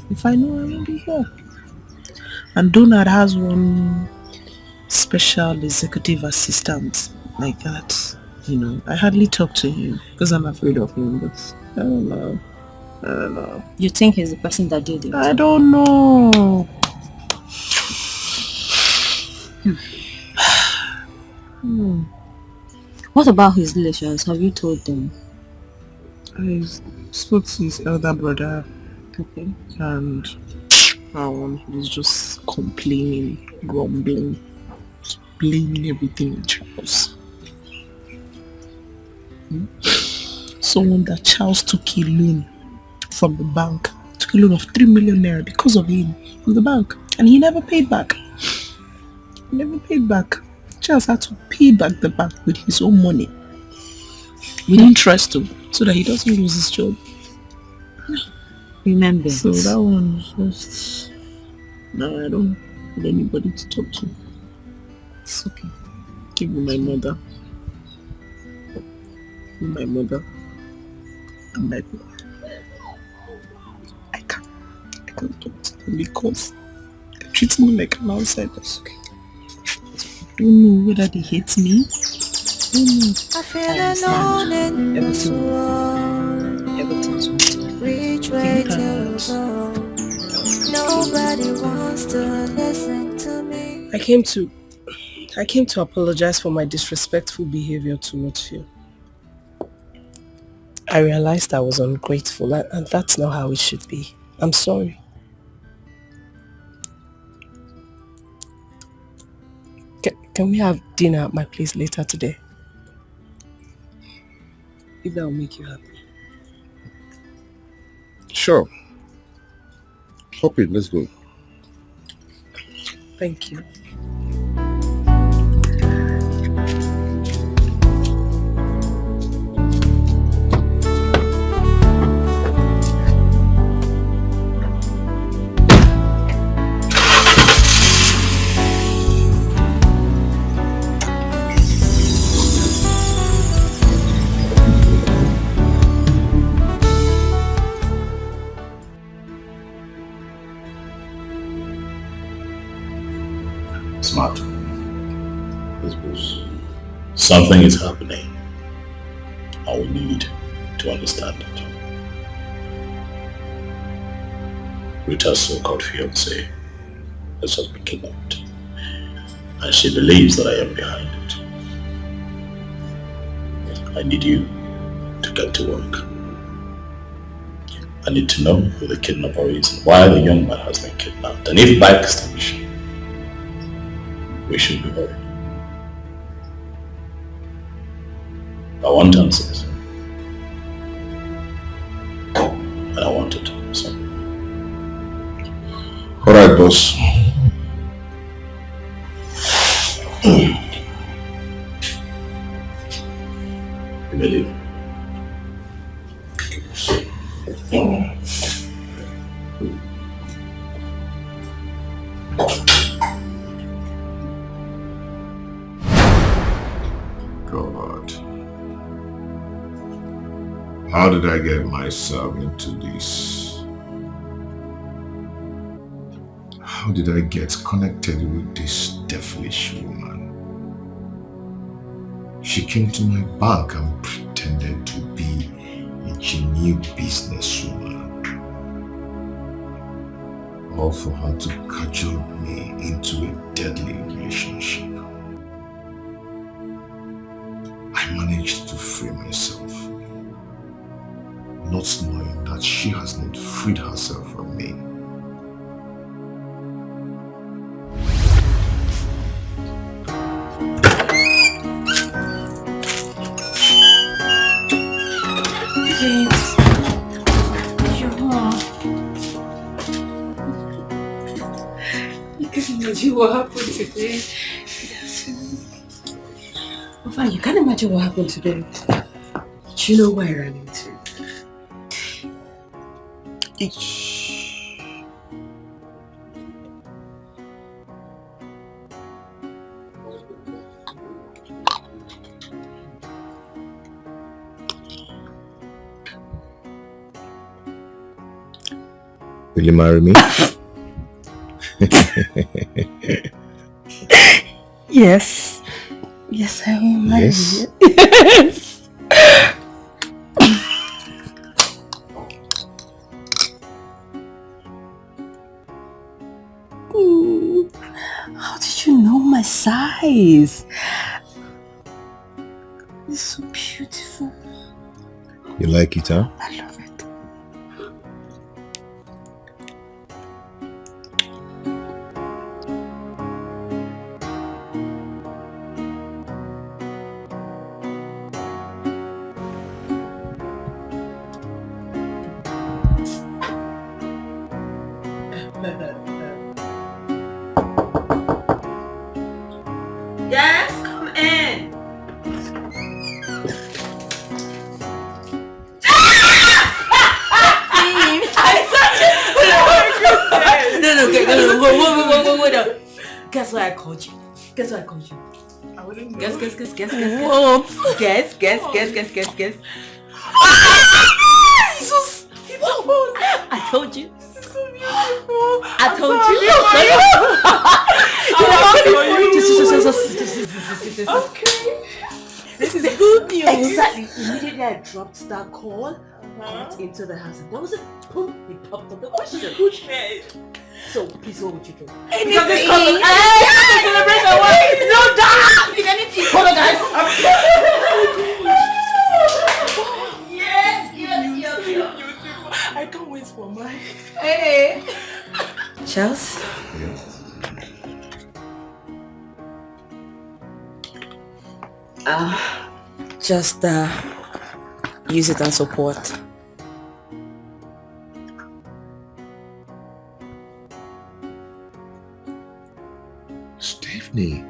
If I know, I won't be here. And Donald has one special executive assistant like that. You know, I hardly talk to him because I'm afraid of him, but I don't know. I don't know. You think he's the person that did it? I don't know. What about his relations? Have you told them? I spoke to his elder brother. Okay. And he was just complaining, grumbling, blaming everything on Charles. Someone that Charles took a loan from the bank, took a loan of 3 million naira because of him from the bank, and he never paid back. He never paid back. Charles had to pay back the bank with his own money, with interest too, so that he doesn't lose his job. Remember. So that one just... No, I don't have anybody to talk to. It's okay. Give me my mother. My mother. And my brother. I can't talk to them because they treat me like an outsider. Okay. I don't know whether they hate me. I feel alone in this world. Everything's Which way to go? Nobody wants to listen to me. I came to apologize for my disrespectful behavior towards you. I realized I was ungrateful, and that's not how it should be. I'm sorry. Can we have dinner at my place later today? If that will make you happy. Sure. Hop in, let's go. Thank you. Smart. I suppose something is happening. I will need to understand it. Rita's so-called fiancé has just been kidnapped, and she believes that I am behind it. I need you to get to work. I need to know who the kidnapper is and why the young man has been kidnapped, and if by extension we should be worried. I want answers. And I want it soon. Alright, boss. You believe? God. How did I get myself into this? How did I get connected with this devilish woman? She came to my bank and pretended to be a genuine businesswoman. All for her to cajole me into a deadly relationship. I managed to free myself, not knowing that she has not freed herself from me. James, you're home. You can't imagine what happened today. Oh, fine, you can't imagine what happened today. Do you know where I ran into? Will you marry me? Yes. Yes, I will marry Yes? you. Yes. How did you know my size? It's so beautiful. You like it, huh? I love it. Yes, come in. No, wait up. Guess why I called you? Guess why I called you? I wouldn't know. Guess. What? Guess. Jesus! I told you. So beautiful. I told you. Okay. This is good news. Exactly. Immediately I dropped that call, got into the house, and there was a boom, he popped up the question. So please, what would you do? Anything. Because this cousin, celebration. No, damn! If anything, hold on, guys. Yes. I can't wait for mine. Hey. Charles. Just use it and support. Stephanie.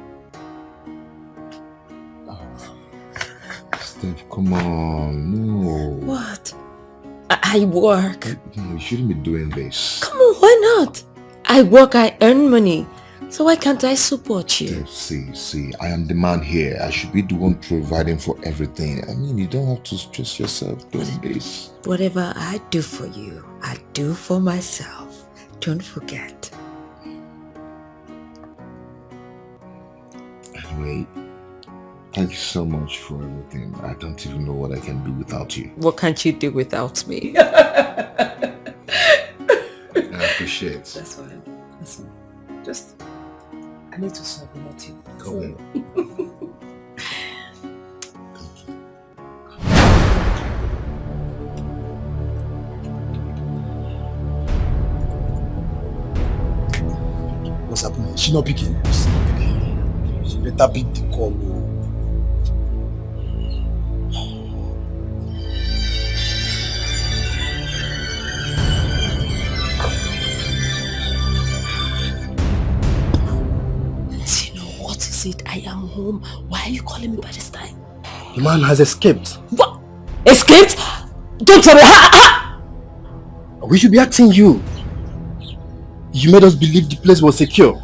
Steph, come on, no. What? I work. No, you shouldn't be doing this. Come on, why not? I work, I earn money. So why can't I support you? See, I am the man here. I should be the one providing for everything. I mean, you don't have to stress yourself doing this. Whatever I do for you, I do for myself. Don't forget. Anyway, thank you so much for everything. I don't even know what I can do without you. What can't you do without me? I appreciate it. That's fine. Just, I need to solve a lot too. Go ahead. What's happening? She not picking. She better pick the call. I am home. Why are you calling me by this time? The man has escaped. What? Escaped? Don't tell me. We should be asking you. You made us believe the place was secure.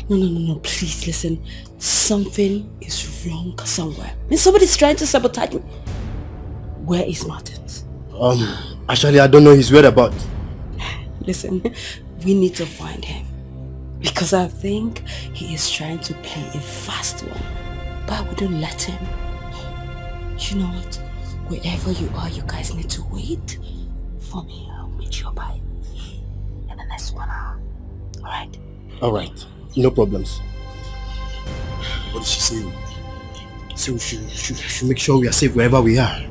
No. Please listen. Something is wrong somewhere. Somebody's trying to sabotage me. Where is Martins? Actually, I don't know his whereabouts. Listen, we need to find him. Because I think he is trying to play a fast one. But I wouldn't let him. You know what? Wherever you are, you guys need to wait for me. I'll meet you by in the next 1 hour. Alright? Alright. No problems. What did she say? So we should make sure we are safe wherever we are.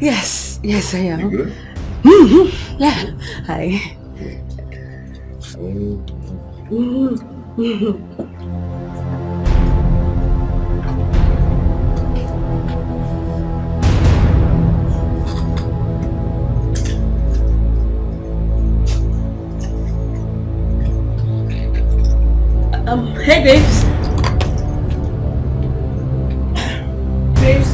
Yes, I am. You good? Yeah. Hi. Hey babes. Babes.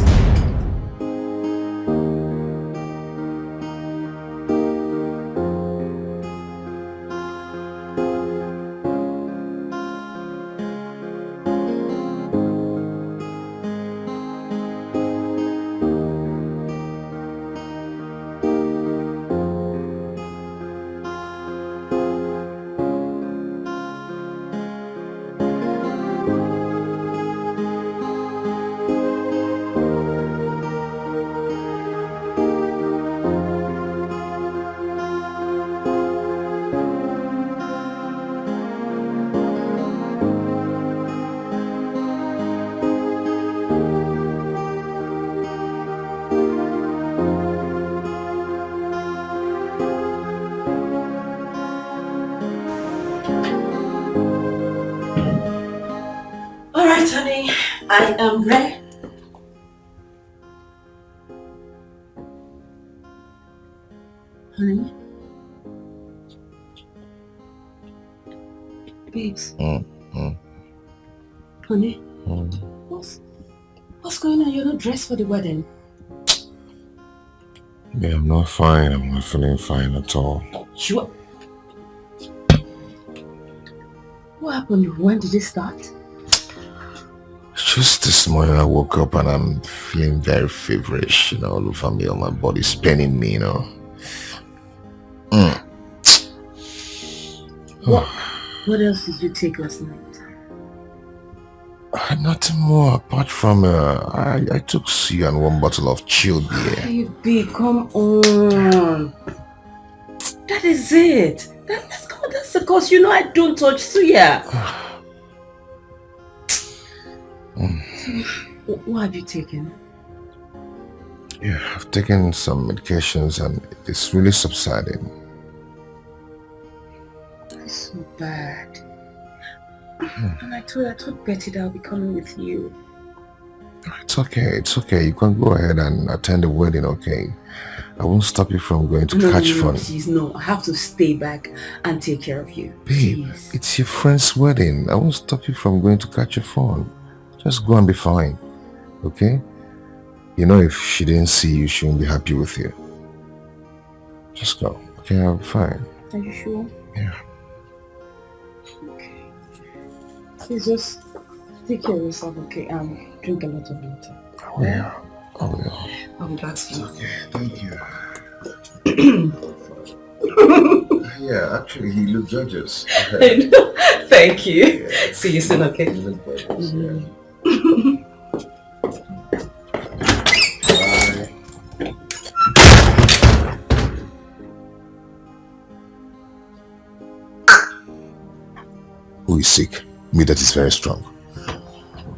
Alright, honey. I am ready. Honey? Babes. Honey? What's going on? You're not dressed for the wedding. Yeah, I'm not fine. I'm not feeling fine at all. You... What happened? When did it start? Just this morning I woke up and I'm feeling very feverish, all over me, all my body's paining me, What else did you take last night? Nothing more apart from I took C and one bottle of chilled beer. Hey, B, come on. That is it. That's the cause. I don't touch suya. So, what have you taken? Yeah, I've taken some medications and it's really subsiding. It's so bad. And I thought Betty that I'll be coming with you. It's okay. You can go ahead and attend the wedding, okay? I won't stop you from going to catch fun. Please, no. I have to stay back and take care of you. Babe, Please. it's your friend's wedding. I won't stop you from going to catch your phone. Just go and be fine, okay? If she didn't see you, she won't be happy with you. Just go, okay? I'll be fine. Are you sure? Yeah. Okay. Please just take care of yourself, okay? Drink a lot of water. Yeah. I will. I'll be back soon. Okay, thank you. Yeah, actually, he looks gorgeous. Okay. Thank you. Yeah. See you soon, okay? You look gorgeous, yeah. Who is sick? Me that is very strong.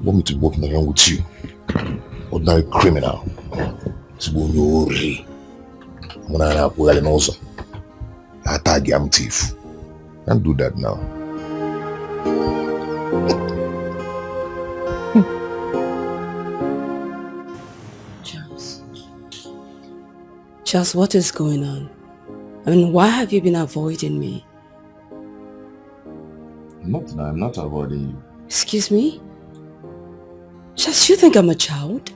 Want me to walk around with you? Ordinary criminal. I'm thief. Can't do that now. Charles, what is going on? Why have you been avoiding me? I'm not avoiding you. Excuse me? Charles, you think I'm a child?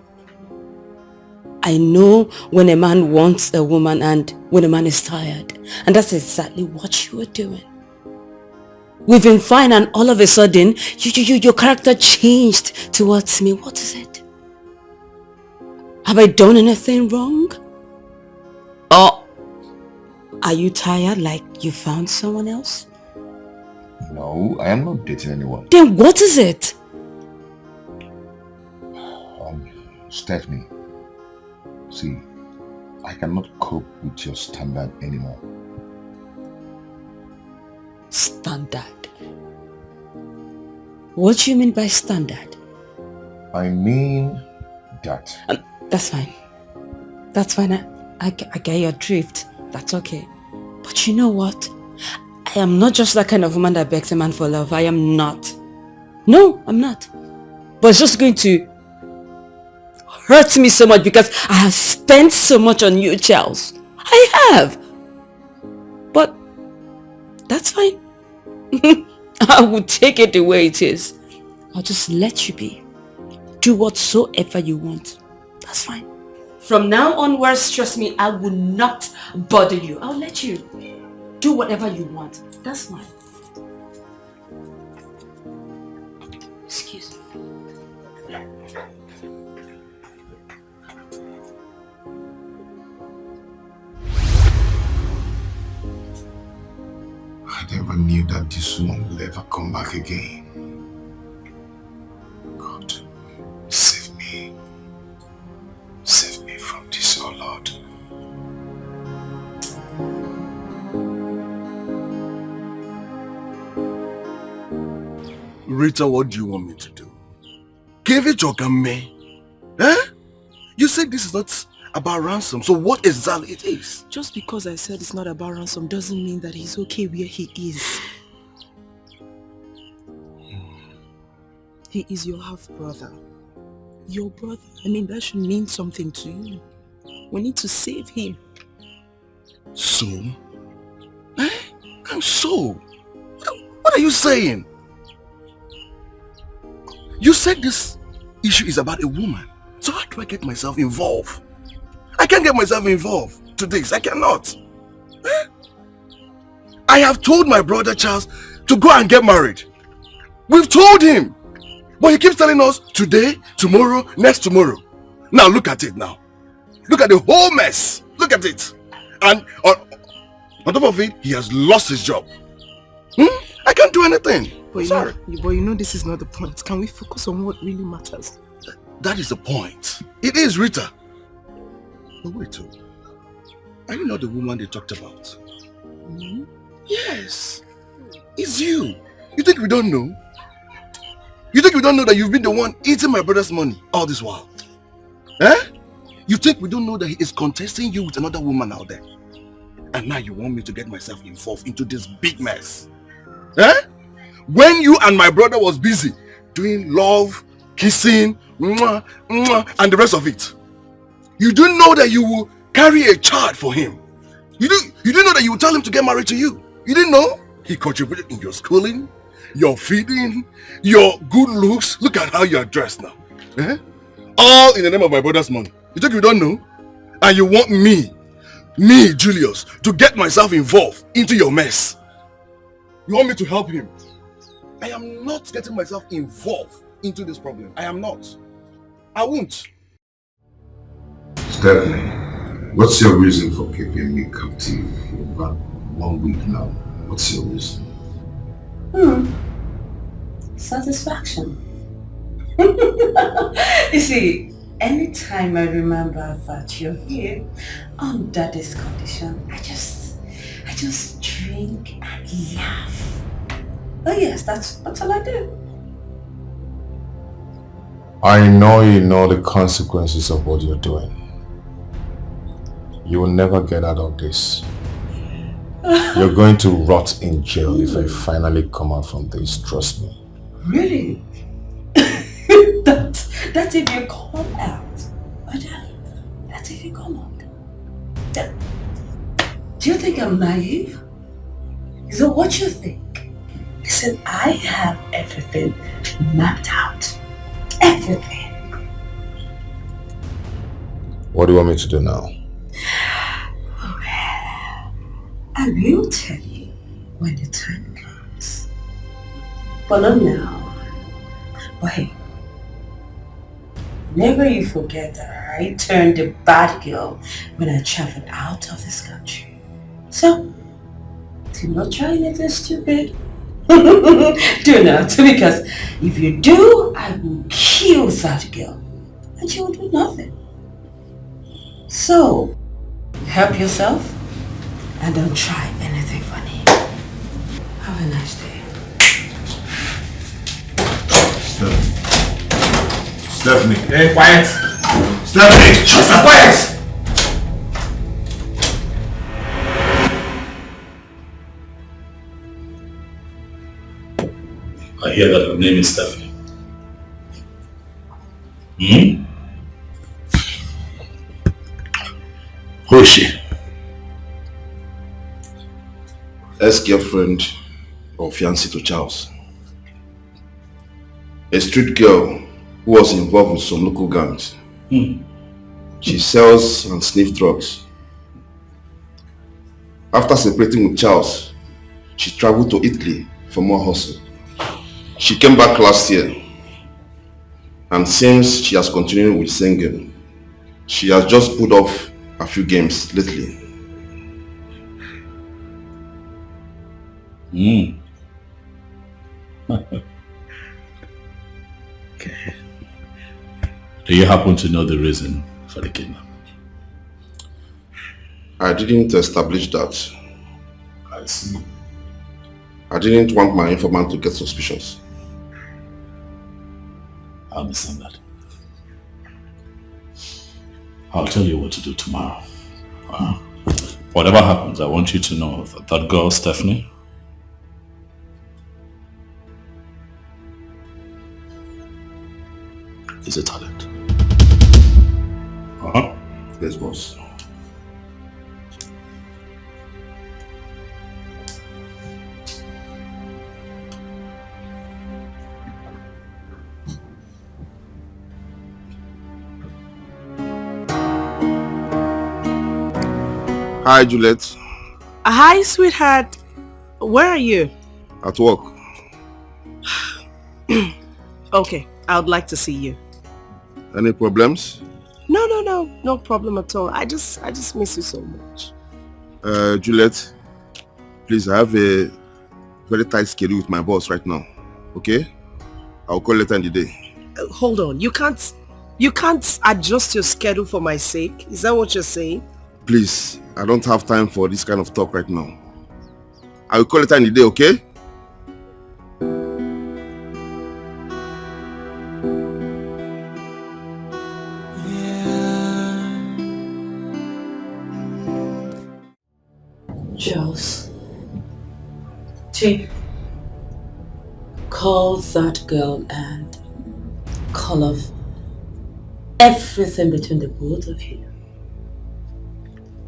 I know when a man wants a woman and when a man is tired. And that's exactly what you were doing. We've been fine and all of a sudden, your character changed towards me. What is it? Have I done anything wrong? Or are you tired like you found someone else? No, I am not dating anyone. Then what is it? Stephanie, see, I cannot cope with your standard anymore. Standard? What do you mean by standard? I mean that. That's fine. That's fine. I get your drift. That's okay. But you know what? I am not just that kind of woman that begs a man for love. I am not. No, I'm not. But it's just going to hurt me so much because I have spent so much on you, Charles. I have. But that's fine. I will take it the way it is. I'll just let you be. Do whatsoever you want. That's fine. From now onwards, trust me, I will not bother you. I'll let you do whatever you want. That's fine. Excuse me. I never knew that this woman will ever come back again. God, save me. Save me from this, oh Lord. Rita, what do you want me to do? Give it your me. Eh? You said this is not about ransom, so what exactly it is? Just because I said it's not about ransom doesn't mean that he's okay where he is. He is your half-brother. Your brother. I mean, that should mean something to you. We need to save him. So? Eh? And so? What are you saying? You said this issue is about a woman. So how do I get myself involved? I can't get myself involved to this. I cannot. Eh? I have told my brother Charles to go and get married. We've told him. But he keeps telling us today, tomorrow, next tomorrow. Now look at it now. Look at the whole mess. Look at it. And on top of it, he has lost his job. I can't do anything. But you know this is not the point. Can we focus on what really matters? That is the point. It is Rita. But wait, are you not the woman they talked about? Yes. It's you. You think we don't know? You think we don't know that you've been the one eating my brother's money all this while? Eh? You think we don't know that he is contesting you with another woman out there? And now you want me to get myself involved into this big mess? Eh? When you and my brother was busy doing love, kissing, mwah, mwah, and the rest of it, you didn't know that you will carry a child for him. You didn't know that you would tell him to get married to you. You didn't know? He contributed in your schooling, your feeding, your good looks. Look at how you are dressed now. Eh? All in the name of my brother's money. You think you don't know? And you want me, Julius, to get myself involved into your mess. You want me to help him? I am not getting myself involved into this problem. I am not. I won't. Stephanie, what's your reason for keeping me captive for about 1 week now? What's your reason? Satisfaction. You see, anytime I remember that you're here under this condition, I just drink and laugh. Oh yes, that's all I do. I know you know the consequences of what you're doing. You will never get out of this. You're going to rot in jail if I finally come out from this, trust me. Really? That's if you come out. That's if you come out. Do you think I'm naive? Is that what you think? Listen, I have everything mapped out. Everything. What do you want me to do now? I will tell you when the time comes. But not now. But hey, never you forget that I turned a bad girl when I traveled out of this country. So, do not try anything stupid. Do not, because if you do, I will kill that girl and she will do nothing. So, help yourself and don't try anything funny. Have a nice day. Stephanie. Hey, quiet. Stephanie! Shut up, quiet! I hear that her name is Stephanie. Hmm? Who is she? Ex-girlfriend or fiancée to Charles. A street girl who was involved with some local gangs. She sells and sniffs drugs. After separating with Charles, she traveled to Italy for more hustle. She came back last year, and since she has continued with singing, she has just put off a few games lately. Okay. Do you happen to know the reason for the kidnapping? I didn't establish that. I see. I didn't want my informant to get suspicious. I understand that. I'll tell you what to do tomorrow. Whatever happens, I want you to know that that girl, Stephanie, is a talent. Yes, boss. Hi, Juliet. Hi, sweetheart. Where are you? At work. Okay, I would like to see you. Any problems? No problem at all. I just miss you so much. Juliet, please, I have a very tight schedule with my boss right now. Okay? I'll call later in the day. Hold on. You can't adjust your schedule for my sake? Is that what you're saying? Please, I don't have time for this kind of talk right now. I will call later in the day, okay? Charles, call that girl and call off everything between the both of you.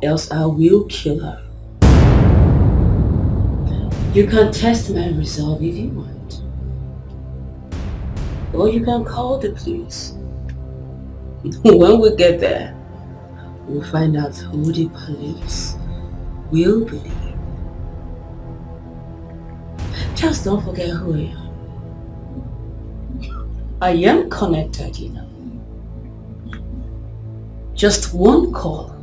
Else I will kill her. You can test my resolve if you want. Or you can call the police. When we get there, we'll find out who the police will believe. Just don't forget who I am. I am connected, you know. Just one call,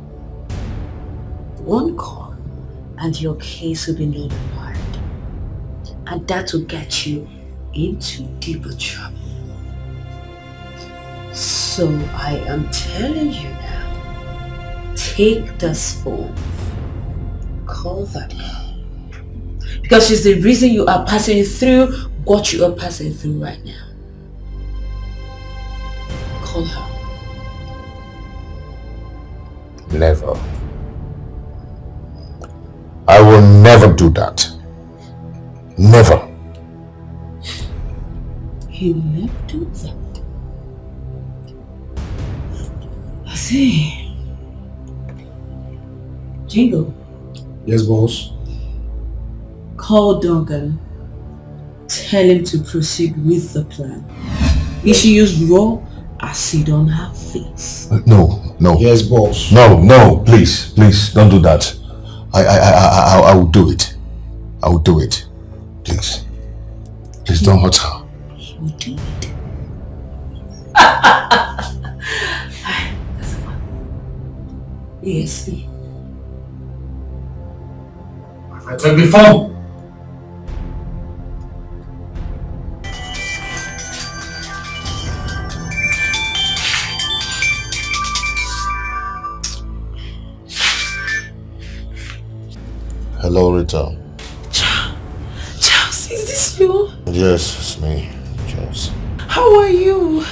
and your case will be notified. And that will get you into deeper trouble. So I am telling you now, take this phone, call that girl. Because she's the reason you are passing through what you are passing through right now. Call her. Never. I will never do that. Never. You never do that. I see. Jingle. Yes, boss. Call Duncan. Tell him to proceed with the plan. He should use raw acid on her face. No. Yes, boss. No, please, don't do that. I will do it. I will do it. Please don't hurt her. He will do it. Yes. I take the phone. Hello, Rita. Charles, is this you? Yes, it's me, Charles. How are you?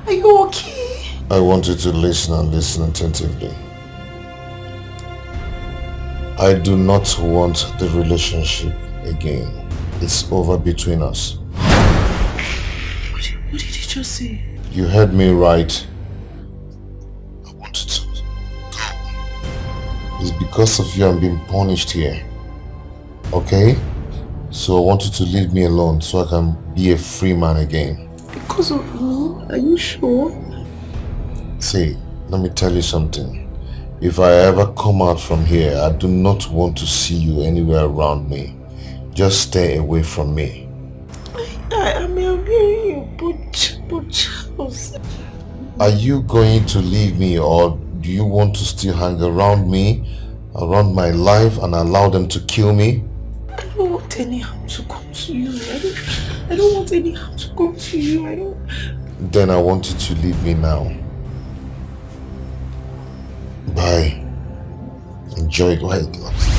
Are you okay? I want you to listen and listen attentively. I do not want the relationship again. It's over between us. What did you just say? You heard me right. I wanted to go. It's because of you I'm being punished here. Okay? So I want you to leave me alone so I can be a free man again. Because of me? Are you sure? See, let me tell you something. If I ever come out from here, I do not want to see you anywhere around me. Just stay away from me. I mean, you, but Charles. Are you going to leave me, or do you want to still hang around me, around my life, and allow them to kill me? I don't want any harm to come to you. I don't want any harm to come to you. Then I want you to leave me now. Bye. Enjoy it while it lasts.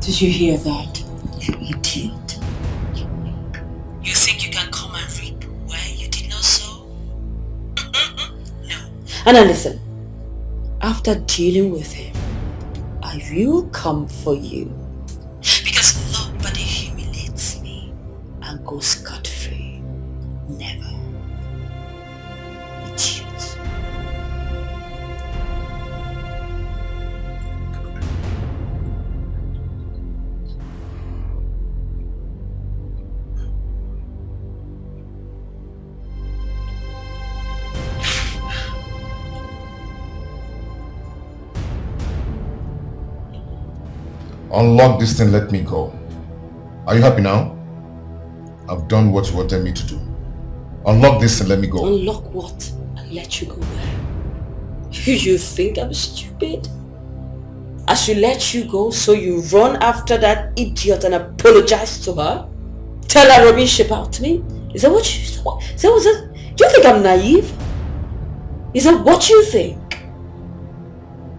Did you hear that, you idiot? You think you can come and reap where you did not sow? No. And now listen, after dealing with him, I will come for you. Because nobody humiliates me and goes scot-free. Never. Idiot. Unlock this thing, let me go. Are you happy now? I've done what you wanted me to do. Unlock this and let me go. Unlock what? And let you go where? You think I'm stupid? I should let you go so you run after that idiot and apologize to her? Tell her rubbish about me? Is that what you... do you think I'm naive? Is that what you think?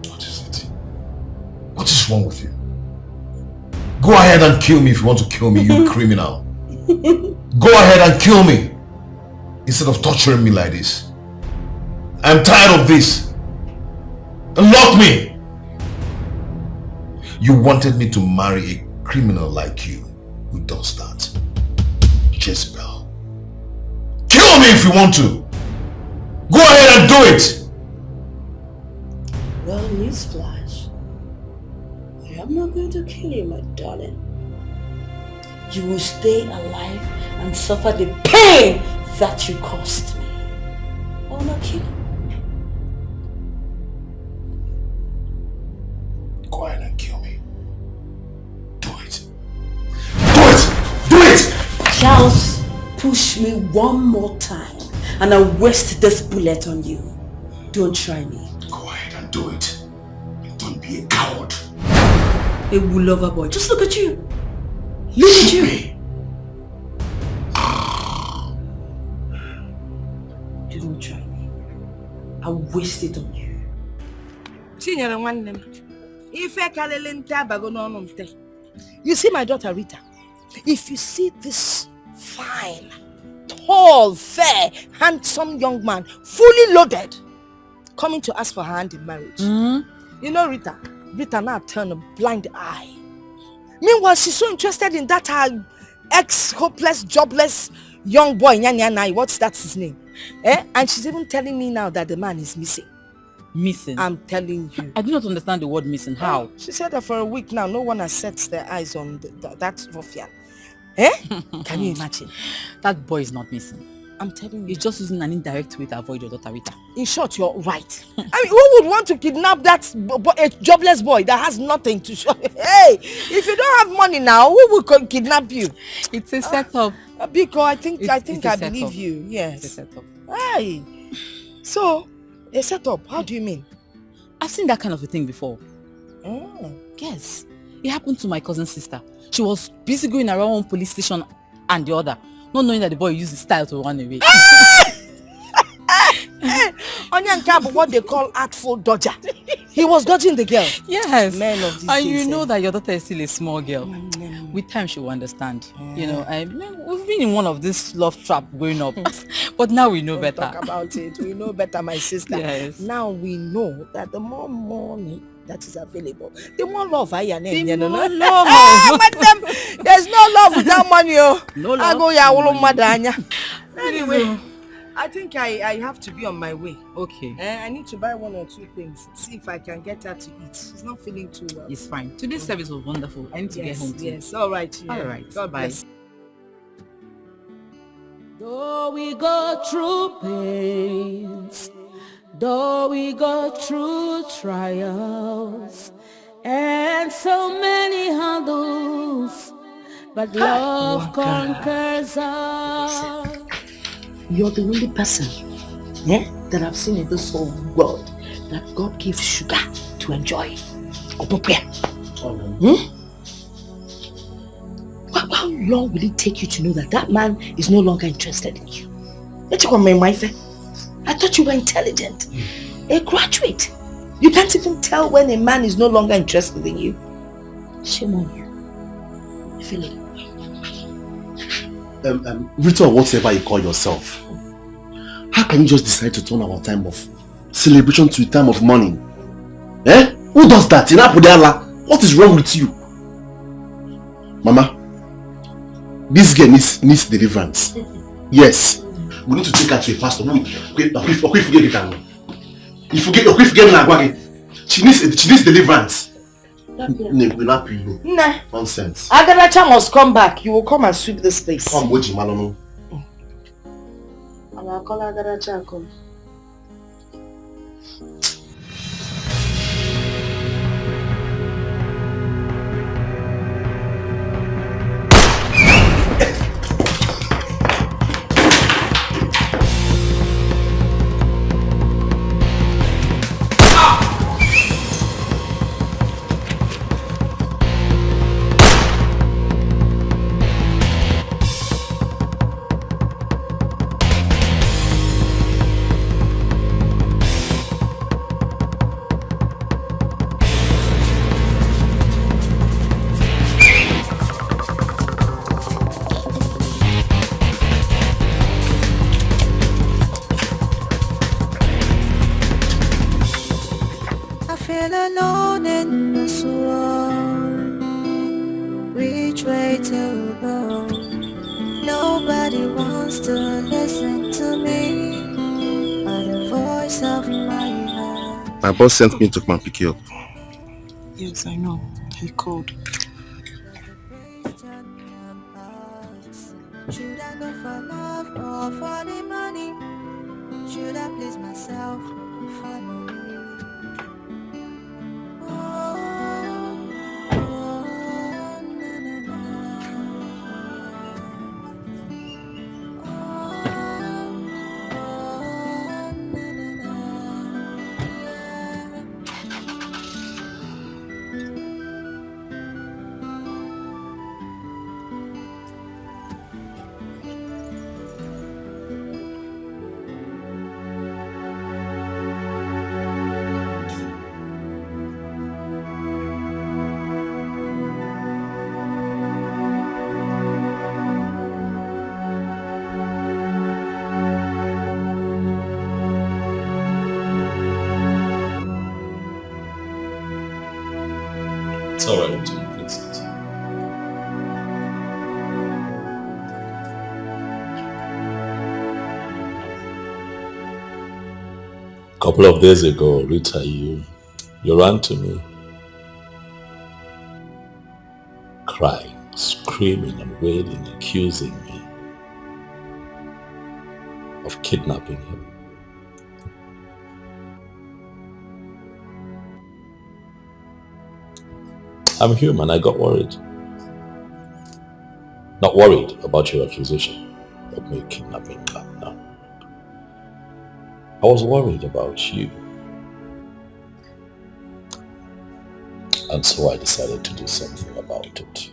What is it? What is wrong with you? Go ahead and kill me if you want to kill me, you criminal. Go ahead and kill me instead of torturing me like this. I'm tired of this. Unlock me. You wanted me to marry a criminal like you. Who does that? Jezebel. Kill me if you want to. Go ahead and do it. Well, newsflash. I'm not going to kill you, my darling. You will stay alive and suffer the pain that you caused me. Oh, no, kill you. Go ahead and kill me. Do it. Do it! Do it! Charles, push me one more time and I'll waste this bullet on you. Don't try me. Go ahead and do it. Don't be a coward. A lover boy. Just look at you. Look at you. Don't try me. I'll waste it on you. You see my daughter Rita? If you see this fine, tall, fair, handsome young man, fully loaded, coming to ask for her hand in marriage. You know Rita now turned a blind eye. Meanwhile, she's so interested in that her ex-hopeless, jobless young boy, Nyanyanai, what's that his name? And she's even telling me now that the man is missing. Missing? I'm telling you. I do not understand the word missing. How? She said that for a week now, no one has set their eyes on that ruffian. Can you imagine? That boy is not missing. I'm telling you. He's just using an indirect way to avoid your daughter Rita. In short, you're right. I mean, who would want to kidnap that a jobless boy that has nothing to show? Hey, if you don't have money now, who will kidnap you? It's a setup. Because I think I setup. believe you. Yes. It's a setup. Hey. So, a setup, how do you mean? I've seen that kind of a thing before. Oh. Yes. It happened to my cousin's sister. She was busy going around one police station and the other, not knowing that the boy used his style to run away. Onion Cab, what they call artful dodger. He was dodging the girl. Yes. Men of these and days, you know that your daughter is still a small girl. With time she will understand. You know, we've been in one of this love trap growing up. But now we know Don't better. talk about it. We know better, my sister. Yes. Now we know that the more money that is available, the more love I am. The more love. There's no love without money, oh. No I love. go ya madanya. Anyway, I think I have to be on my way. Okay. I need to buy 1 or 2 things. See if I can get her to eat. She's not feeling too well. It's fine. Today's service was wonderful. I need to get home too. Yes, all right. Yeah. All right. God Bye. bless. Though we go through pains, though we go through trials, and so many hurdles, but love conquers all. You're the only person that I've seen in this whole world that God gives sugar to enjoy. How long will it take you to know that man is no longer interested in you? I thought you were intelligent. A graduate. You can't even tell when a man is no longer interested in you. Shame on you. I feel it. Rita, or whatever you call yourself, how can you just decide to turn our time of celebration to a time of mourning? Who does that? What is wrong with you? Mama, this girl needs deliverance. Yes. We need to take her to a pastor. She needs deliverance. Nonsense. Agaracha must come back. You will come and sweep this place. Come, Boji Malono. I'll call Agaracha come. Alone in this world, which way to go? Nobody wants to listen to me, but the voice of my heart. My boss sent me to come and pick you up. Yes, I know. He called. Should I go for love or for the money? Should I please myself or family? It's alright to fix it. A couple of days ago, Rita, you ran to me, crying, screaming and wailing, accusing me of kidnapping him. I'm human, I got worried. Not worried about your accusation of me kidnapping her, no. I was worried about you. And so I decided to do something about it.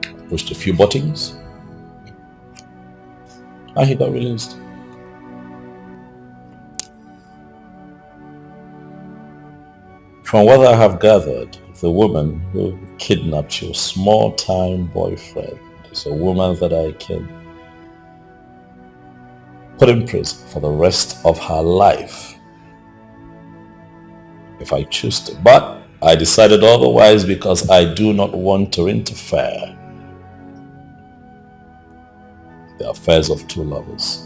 I pushed a few buttons, and he got released. From what I have gathered, the woman who kidnapped your small-time boyfriend is a woman that I can put in prison for the rest of her life if I choose to. But I decided otherwise because I do not want to interfere in the affairs of two lovers.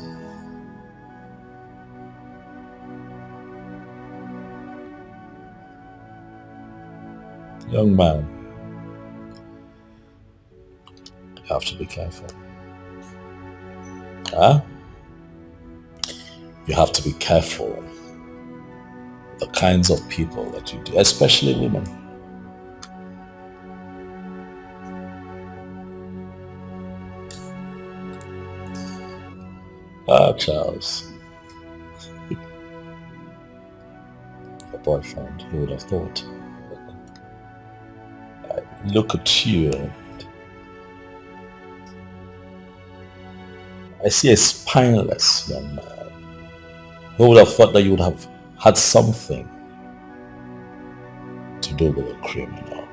Young man, you have to be careful. Huh? You have to be careful the kinds of people that you do, especially women. Charles, your boyfriend, who would have thought? Look at you. I see a spineless young man. Who would have thought that you would have had something to do with a criminal?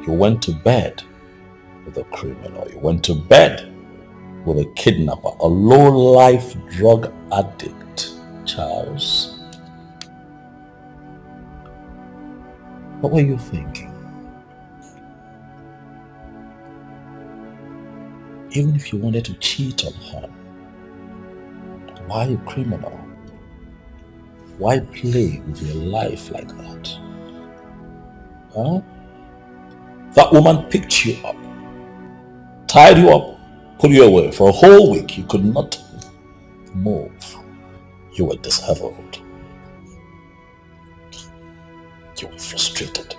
You went to bed with a criminal. You went to bed with a kidnapper, a low-life drug addict, Charles. What were you thinking? Even if you wanted to cheat on her, why a criminal? Why play with your life like that? Huh? That woman picked you up, tied you up, put you away. For a whole week, you could not move. You were disheveled. You were frustrated.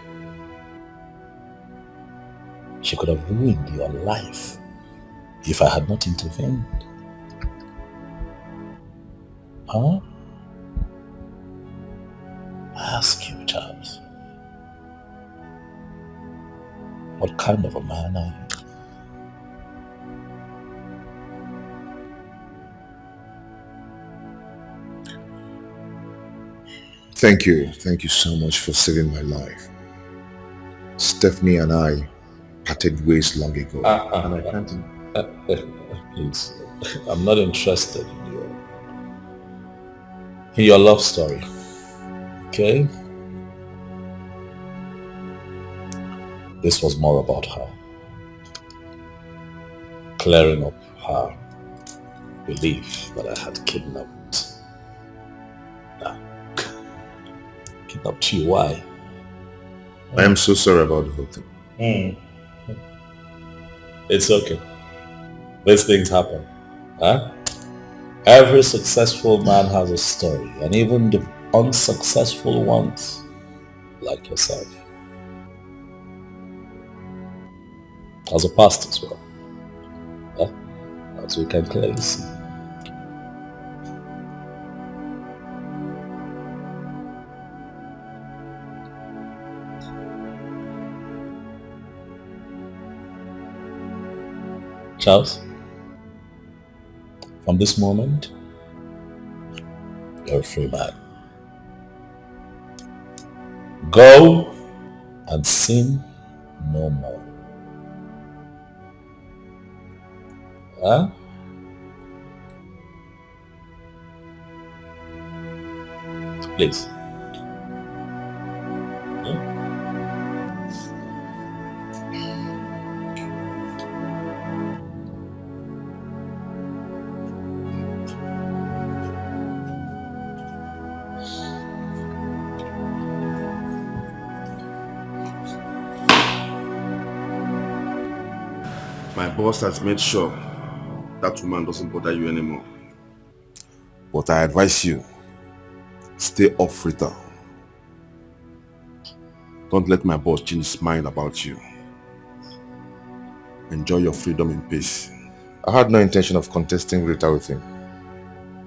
She could have ruined your life if I had not intervened. Huh? I ask you, Charles, what kind of a man are you? Thank you so much for saving my life. Stephanie and I parted ways long ago. And I can't... please, I'm not interested in your love story. Okay? This was more about her. Clearing up her belief that I had kidnapped. Kidnapped you, why? I am so sorry about the whole thing. It's okay. These things happen. Huh? Every successful man has a story, and even the unsuccessful ones, like yourself, has a past as well. Huh? As we can clearly see. Charles, from this moment, you're a free man. Go and sin no more. Huh? Please. My boss has made sure that woman doesn't bother you anymore. But I advise you, stay off Rita. Don't let my boss change his mind about you. Enjoy your freedom in peace. I had no intention of contesting Rita with him.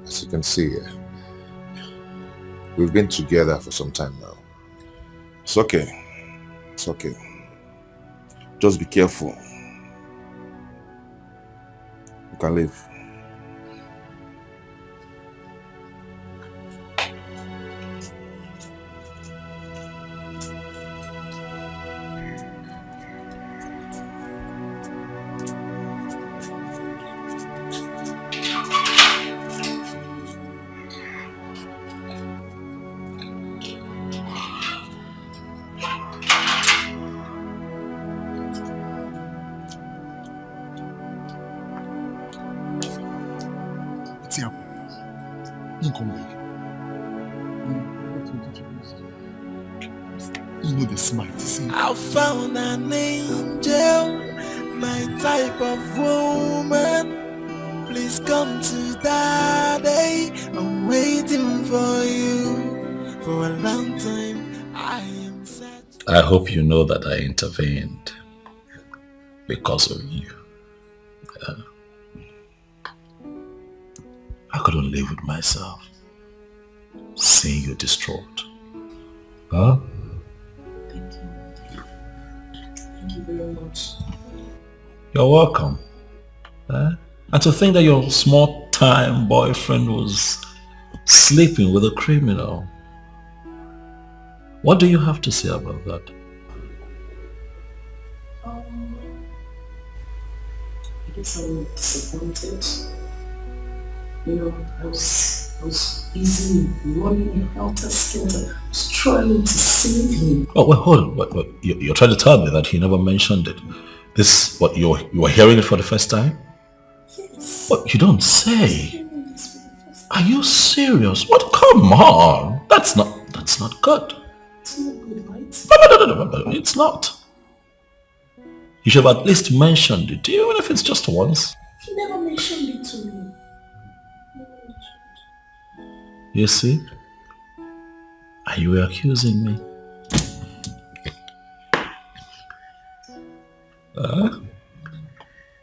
As you can see, we've been together for some time now. It's okay. It's okay. Just be careful. You can leave. doesn't come back. You know the smart, see? I found an angel, my type of woman. Please come to daddy. I'm waiting for you for a long time. I hope you know that I intervened because of you. I couldn't live with myself, seeing you distraught. Huh? Thank you. Thank you very much. You're welcome. And to think that your small-time boyfriend was sleeping with a criminal. What do you have to say about that? I guess I'm disappointed. You know, I was busy running helter-skelter. I was trying to save him. Oh, wait, hold on. Wait. You're trying to tell me that he never mentioned it. This, what, you were hearing it for the first time? Yes. What, you don't say? Are you serious? What? Come on. That's not good. It's not good, right? No, it's not. You should have at least mentioned it, even if it's just once. He never mentioned it to me. You see? And you were accusing me.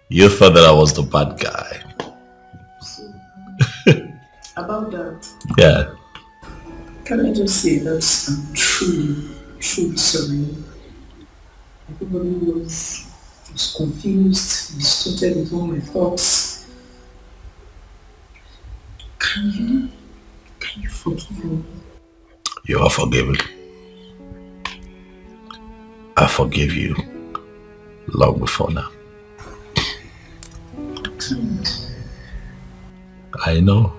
You thought that I was the bad guy. About that. Yeah. Can I just say that I'm truly sorry. Everybody was confused, distorted with all my thoughts. Can you forgive me? You are forgiven. I forgive you long before now. I know.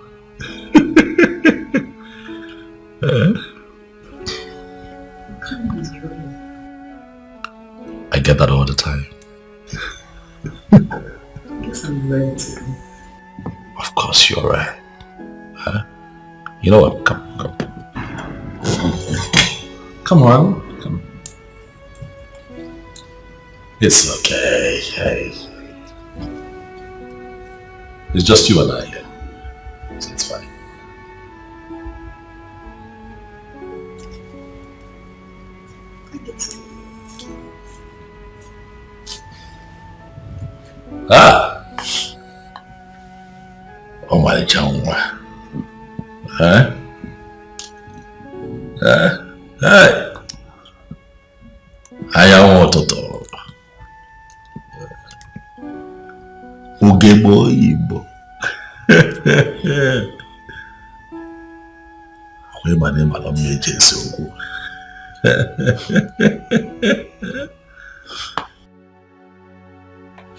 I get that all the time. I guess I'm right. Of course you're right. Huh? You know what? Come. Come on. Come. It's okay. Hey. It's just you and I here. So it's fine. Oh my changwa. Huh? Hey. I am Ototo. Ugebo Igbo. Where my name alone me Jesu.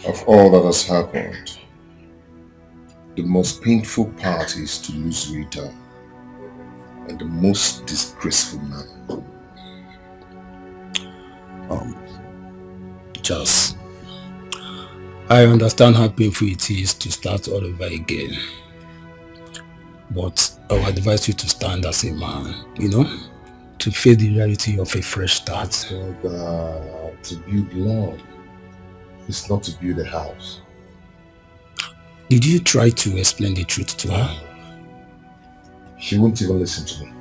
Of all that has happened, the most painful part is to lose Rita, and the most disgraceful man. Charles, I understand how painful it is to start all over again. But I would advise you to stand as a man, to face the reality of a fresh start. To build love is not to build a house. Did you try to explain the truth to her? She won't even listen to me.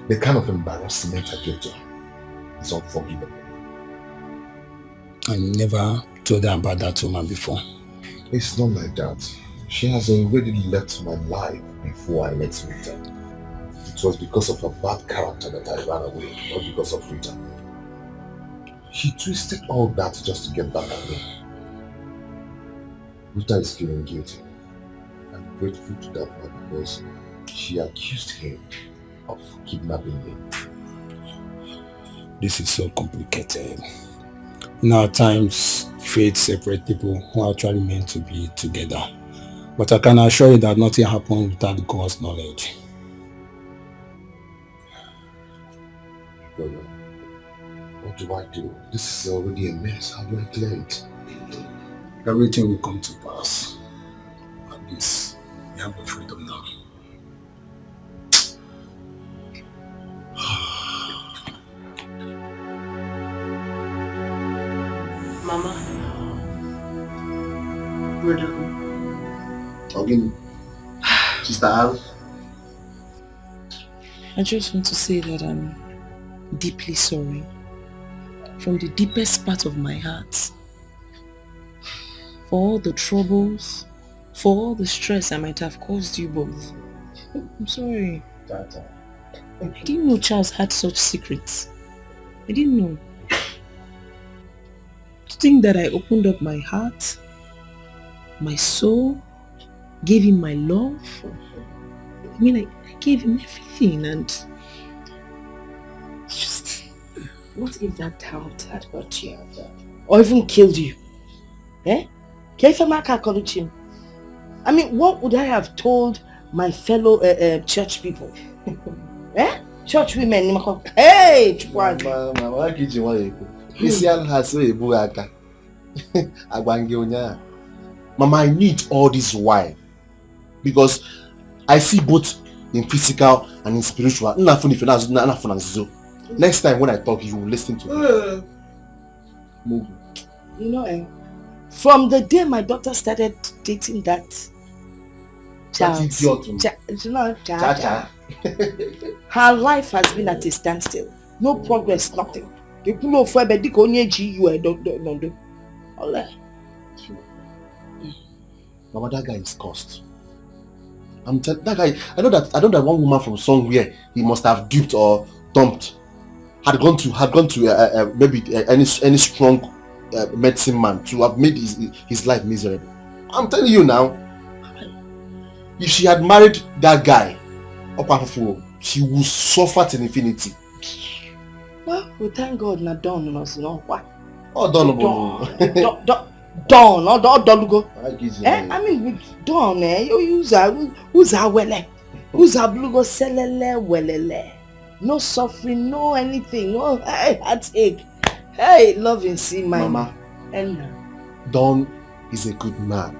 The kind of embarrassment I get to her is unforgivable. I never told her about that woman before. It's not like that. She has already left my life before I met Rita. It was because of her bad character that I ran away, not because of Rita. She twisted all that just to get back at me. Rita is feeling guilty. I'm grateful to that man because she accused him of kidnapping me. This is so complicated. At times, fate separates people who are actually meant to be together. But I can assure you that nothing happens without God's knowledge. Brother, what do I do? This is already a mess. How do I clear it? Everything will come to pass. At least, you have the freedom now. Mama. Brother. Again. Sister Al. I just want to say that I'm deeply sorry. From the deepest part of my heart. For all the troubles, for all the stress I might have caused you both. I'm sorry. I didn't know Charles had such secrets. I didn't know. To think that I opened up my heart, my soul, gave him my love. I mean, I gave him everything, and just... What if that doubt had hurt you? Or even killed you? Eh? I mean, what would I have told my fellow church people? Eh? Church women. Hey! Mama, I need all this wine because I see both in physical and in spiritual. Next time when I talk, you will listen to me. You know, from the day my daughter started dating that Charles, her life has been at a standstill. No progress, nothing. Mama, that guy is cursed. That guy. I know that one woman from somewhere he must have duped or dumped had gone to maybe any strong medicine man to have made his life miserable. I'm telling you now, if she had married that guy, she would suffer till infinity. Well, we thank God not done us, you know what? Oh, done. Done, I mean, with done, who's our wele? Who's our blugo selele welele? No suffering, no anything, no heartache. Hey, loving, see my Mama. And Don is a good man.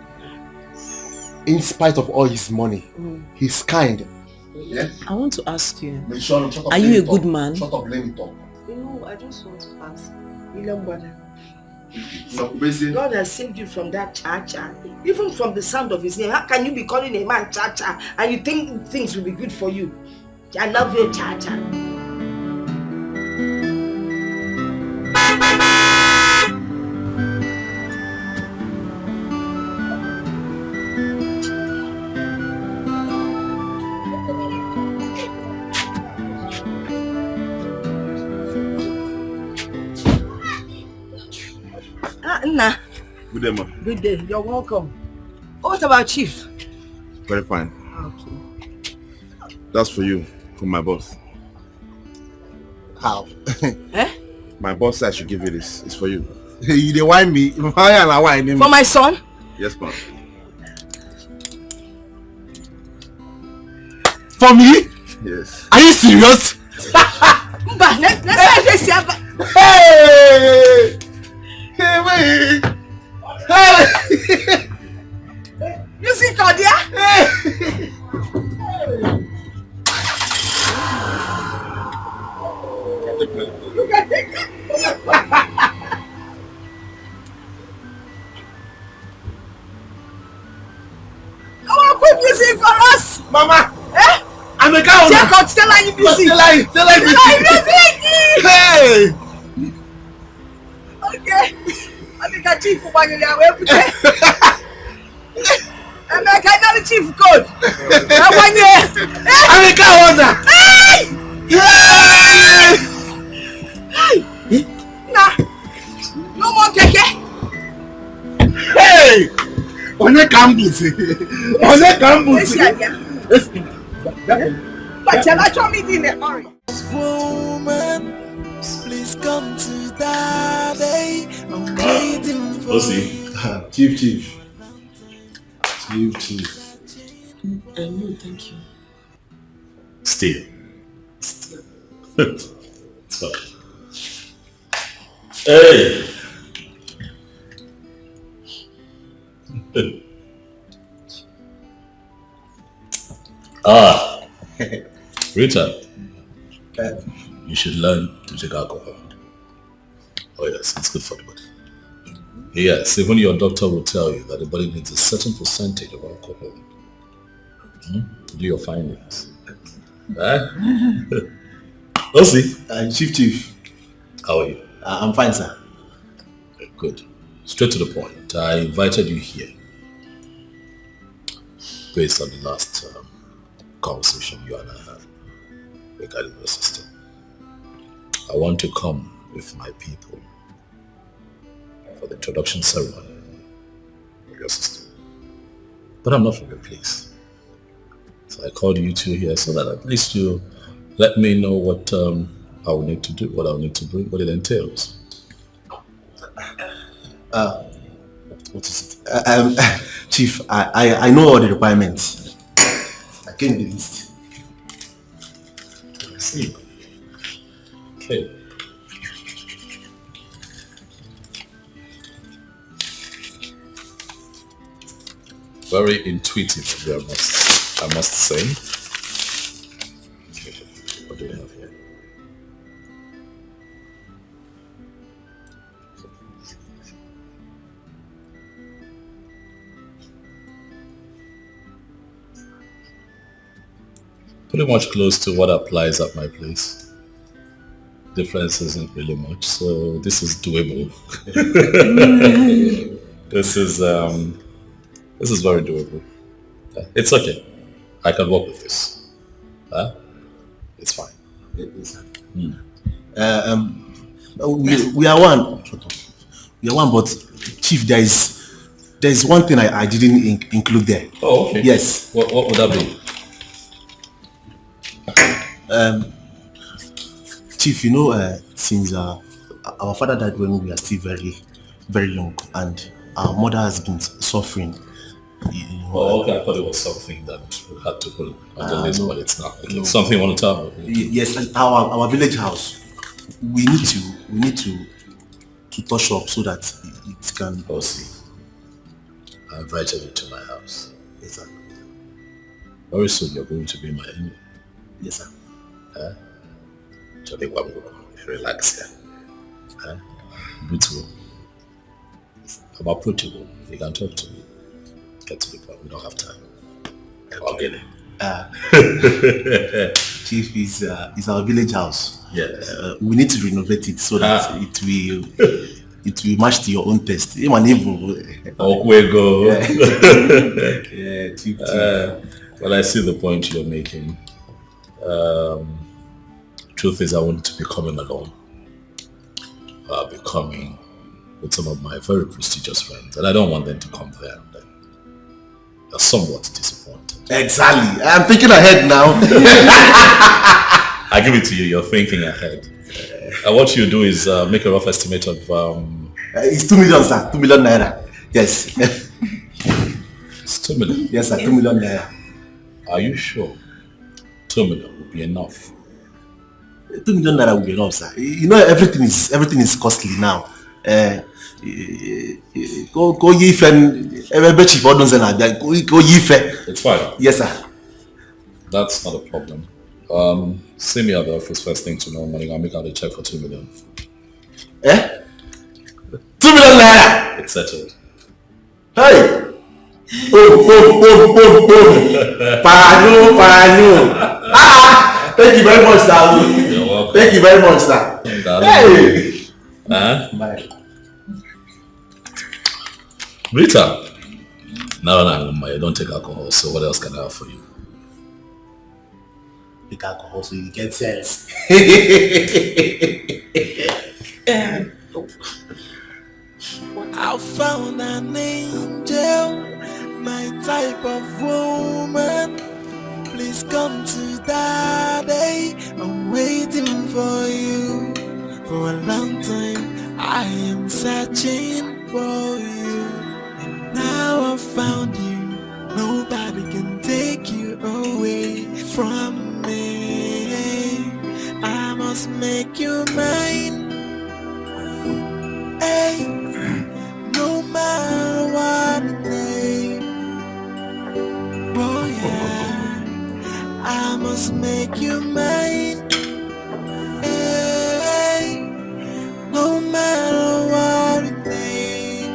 In spite of all his money, he's kind. Yes? I want to ask you, are you a good man? Shut up, let me talk. You know, I just want to ask, God has saved you from that cha-cha. Even from the sound of his name. How can you be calling a man cha-cha and you think things will be good for you? I love you, cha-cha. Nna. Good day, ma. Good day. You're welcome. What about Chief? Very fine. Okay. That's for you, from my boss. How? My boss said I should give you this. It's for you. You dey whine me. For my son? Yes, ma'am. For me? Yes. Are you serious? Hey! Hey, wait! Hey! You see, Claudia? Hey! You can take it. Come on, put this in for us! Mama! Eh? I'm a cow! Check out, tell her you busy! Tell her you busy! Hey! Okay. I think a chief for one year. I'm like another chief code. One year. I'm a cow! Hey! Nah. No more keke. Hey! On a campus. On a campus. But you're not trying me in a hurry. Woman, please come to daddy. I'm waiting for you. Chief. No, thank you. Still. So. Hey! Rita, you should learn to take alcohol. Oh yes, it's good for the body. Yes, even your doctor will tell you that the body needs a certain percentage of alcohol. Do your findings. We'll see. Chief. How are you? I'm fine, sir. Good. Straight to the point. I invited you here based on the last conversation you and I had regarding your sister. I want to come with my people for the introduction ceremony of your sister. But I'm not from your place. So I called you two here so that at least you let me know what I will need to do, what I will need to bring, what it entails. What is it? Chief, I know all the requirements. I came the list. I see. Okay. Very intuitive of you, I must say. Okay. What do we have here? Pretty much close to what applies at my place. Difference isn't really much, so this is doable. This is very doable. It's okay. I can work with this. It's fine. We are one. We are one, but Chief, there is one thing I didn't include there. Oh, okay. Yes. What would that be? Chief, since our father died when we were still very, very young, and our mother has been suffering. Oh, okay. I thought it was something that we had to put on the list, but it's not. Okay. Something you want to tell me? Yes, and our village house. We need to touch up so that it can. Oh, see. I invited you to my house. Yes, sir. Very soon you're going to be my enemy. Yes, sir. Relax here. Beautiful. I'm approachable. You can talk to me. Get to the point. We don't have time. I'll get it. Chief, is our village house. Yes. We need to renovate it so that it will match to your own taste. Even oh, we go. Yeah, Chief. Well, I see the point you're making. Truth is, I want to be coming alone. I'll be coming with some of my very prestigious friends, and I don't want them to come there and then they're somewhat disappointed. Exactly. I'm thinking ahead now. I give it to you. You're thinking ahead. And what you do is make a rough estimate of. It's 2 million, sir. 2 million naira. Yes. It's 2 million. Yes, sir. 2 million naira. Are you sure? 2 million would be enough. 2 million naira will be enough, sir. Everything is costly now. Go yife It's fine. Yes, sir. That's not a problem. See me at the office first thing tomorrow morning. I'll make out a check for 2 million. 2 million naira. It's settled. Hey. Pano. Thank you very much, sir. You're welcome. Thank you very much, sir. Hey. Bye. Rita. No, you don't take alcohol, so what else can I have for you? Take alcohol so you get sense. I found an angel, my type of woman. Please come to daddy. I'm waiting for you. For a long time, I am searching for you. Now I found you. Nobody can take you away from me. I must make you mine. Hey, no matter what it takes. Oh yeah, I must make you mine. Hey, no matter what it takes.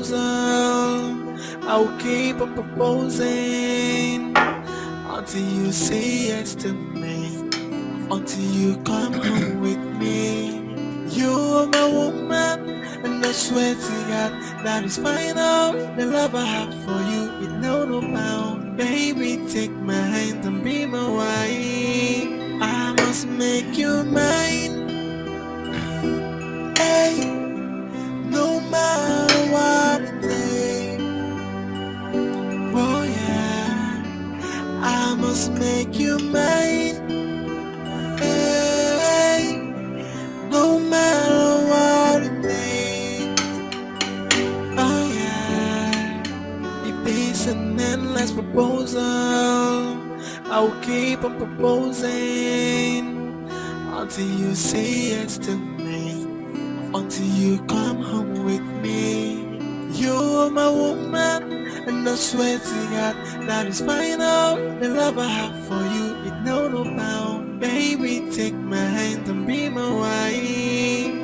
proposal. I will keep on proposing until you say yes to me, until you come home with me. You are my woman, and I swear to God that is final. The love I have for you is no bound. Baby, take my hand and be my wife. I must make you mine. Hey, no matter what it takes. Oh yeah, I must make you mine. Hey, no matter what it takes. Oh yeah, if it's an endless proposal, I will keep on proposing until you say yes to me, until you come home with me. You're my woman, and I swear to God that is final. The love I have for you is no bound. Baby, take my hand and be my wife.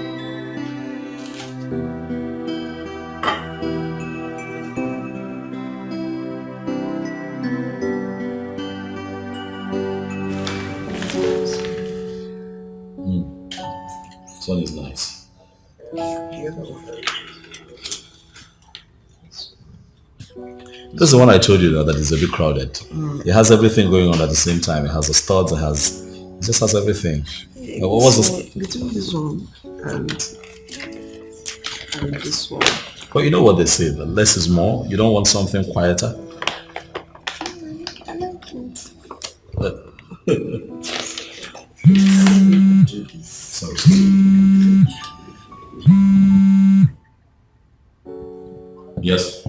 This one is nice. This is the one I told you that is a bit crowded. It has everything going on at the same time. It has the studs, it just has everything. What was this? Between this one and this one. But you know what they say, that less is more. You don't want something quieter. I like it. Sorry. Yes.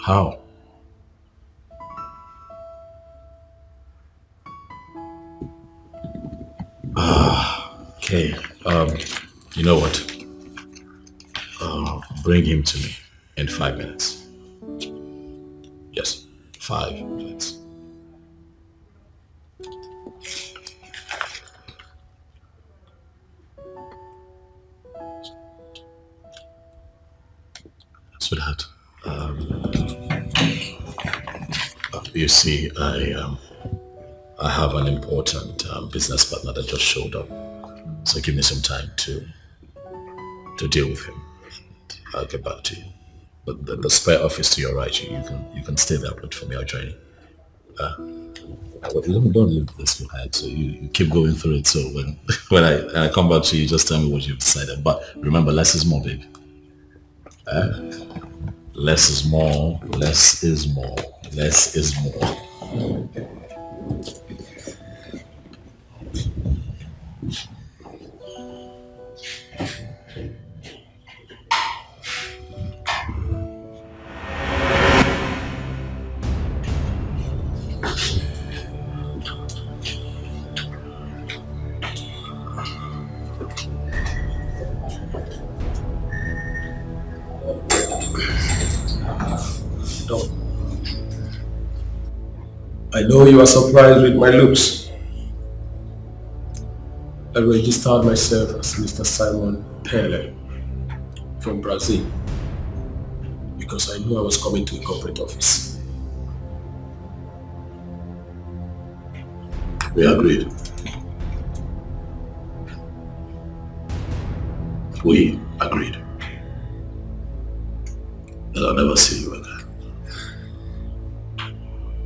How? Okay. You know what? Bring him to me in 5 minutes. Yes, 5 minutes. Sweetheart, you see, I have an important business partner that just showed up, so give me some time to deal with him. I'll get back to you. But the spare office to your right, you can stay there, wait for me. I'll join you. Don't leave this behind. So you keep going through it. So when I come back to you, just tell me what you've decided. But remember, less is more, baby. Less is more. Less is more. Less is more. I know you are surprised with my looks. I registered myself as Mr. Simon Pele from Brazil because I knew I was coming to a corporate office. We agreed. We agreed. And I'll never see you again.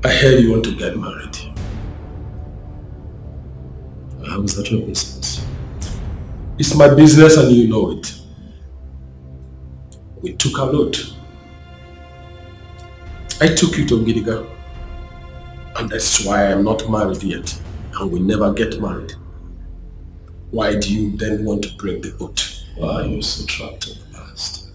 I heard you want to get married. How is that your business? It's my business and you know it. We took a lot. I took you to Gidiga. And that's why I'm not married yet. And we never get married. Why do you then want to break the oath? Why are you so trapped in the past?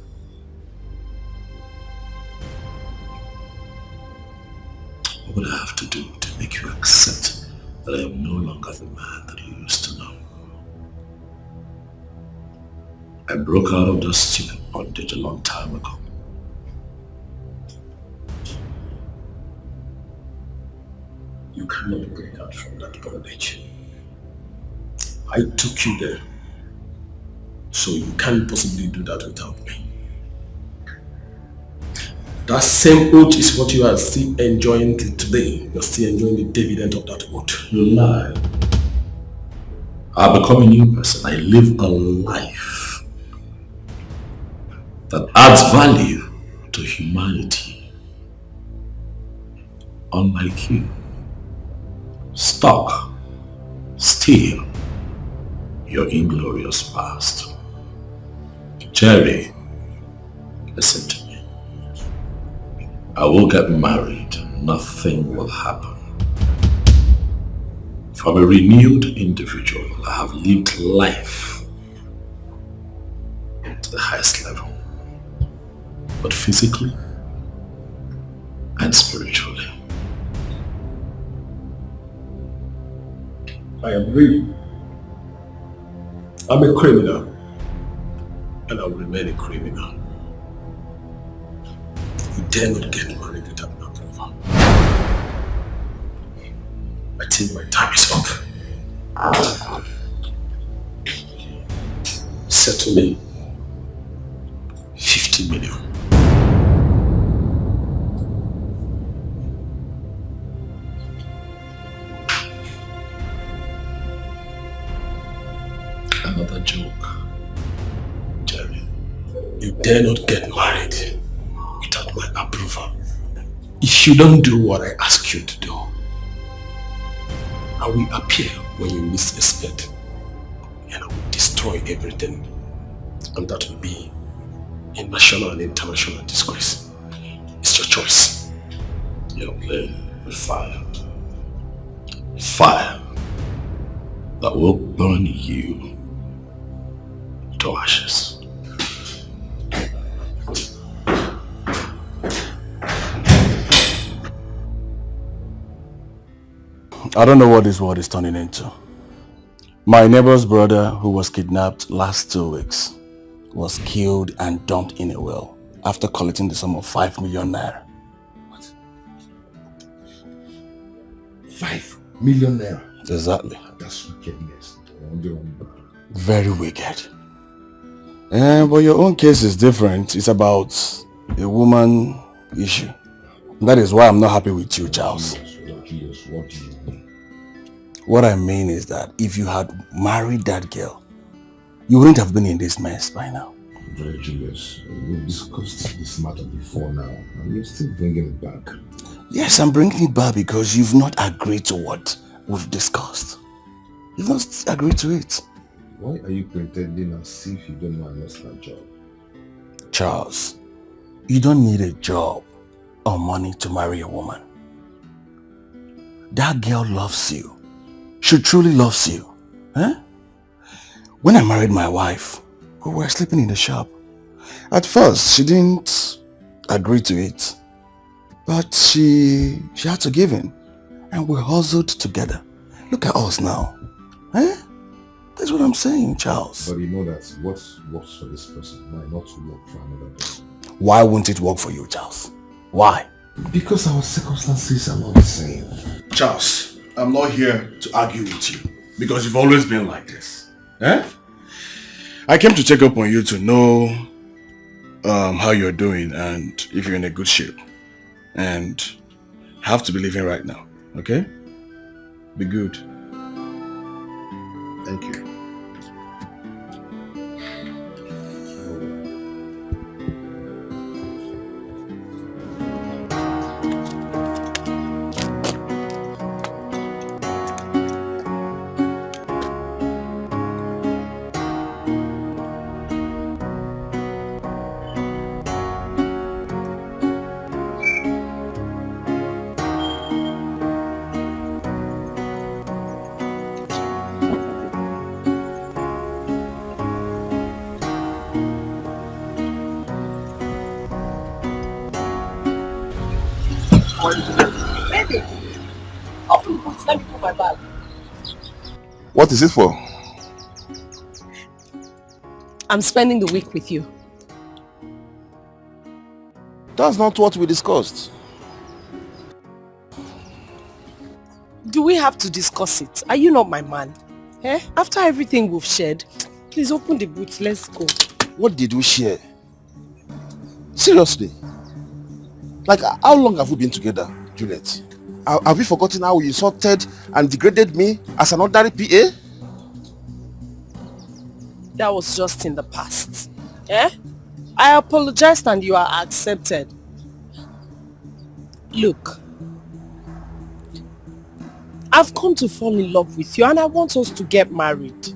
What would I have to do to make you accept that I am no longer the man that you used to know? I broke out of that stupid bondage a long time ago. You cannot break out from that bondage. I took you there So you can't possibly do that without me. That same oath is what you are still enjoying till today. You're still enjoying the dividend of that oath. You lie. I become a new person. I live a life that adds value to humanity. Unlike you. Stuck. Still. Your inglorious past. Jerry, listen to me. I will get married. Nothing will happen. If I'm a renewed individual, I have lived life to the highest level. But physically and spiritually. I agree. I'm a criminal. And I will remain a criminal. You dare not get married without my approval. I think my time is up. Settle me 50 million. Another joke. Jerry. You dare not get married without my approval. If you don't do what I ask you to do, I will appear when you least expect and I will destroy everything, and that will be a national and international disgrace. It's your choice. You're playing with fire. Fire that will burn you to ashes. I don't know what this world is turning into. My neighbor's brother, who was kidnapped last 2 weeks, was killed and dumped in a well after collecting the sum of 5 million naira. What? 5 million naira? Exactly. That's wickedness. Very wicked. But your own case is different. It's about a woman issue. That is why I'm not happy with you, Charles. What do you mean? What I mean is that if you had married that girl, you wouldn't have been in this mess by now. Brother Julius, we've discussed this matter before now, and you're still bringing it back. Yes, I'm bringing it back because you've not agreed to what we've discussed. You've not agreed to it. Why are you pretending as if you don't know I lost that job? Charles, you don't need a job or money to marry a woman. That girl loves you. She truly loves you. Huh? When I married my wife, we were sleeping in the shop. At first, she didn't agree to it. But she had to give in. And we hustled together. Look at us now. Huh? That's what I'm saying, Charles. But you know that what works for this person might not work for another person. Why won't it work for you, Charles? Why? Because our circumstances are not the same. Charles, I'm not here to argue with you. Because you've always been like this. Eh? I came to check up on you to know how you're doing and if you're in a good shape. And have to be living right now. Okay? Be good. Thank you. Baby, open the boot, let me put my bag. What is it for? I'm spending the week with you. That's not what we discussed. Do we have to discuss it? Are you not my man? Eh? After everything we've shared, Please open the boot. Let's go. What did we share? Seriously? Like, how long have we been together, Juliet? Have you forgotten how you insulted and degraded me as an ordinary PA? That was just in the past. Eh? I apologized and you are accepted. Look, I've come to fall in love with you and I want us to get married.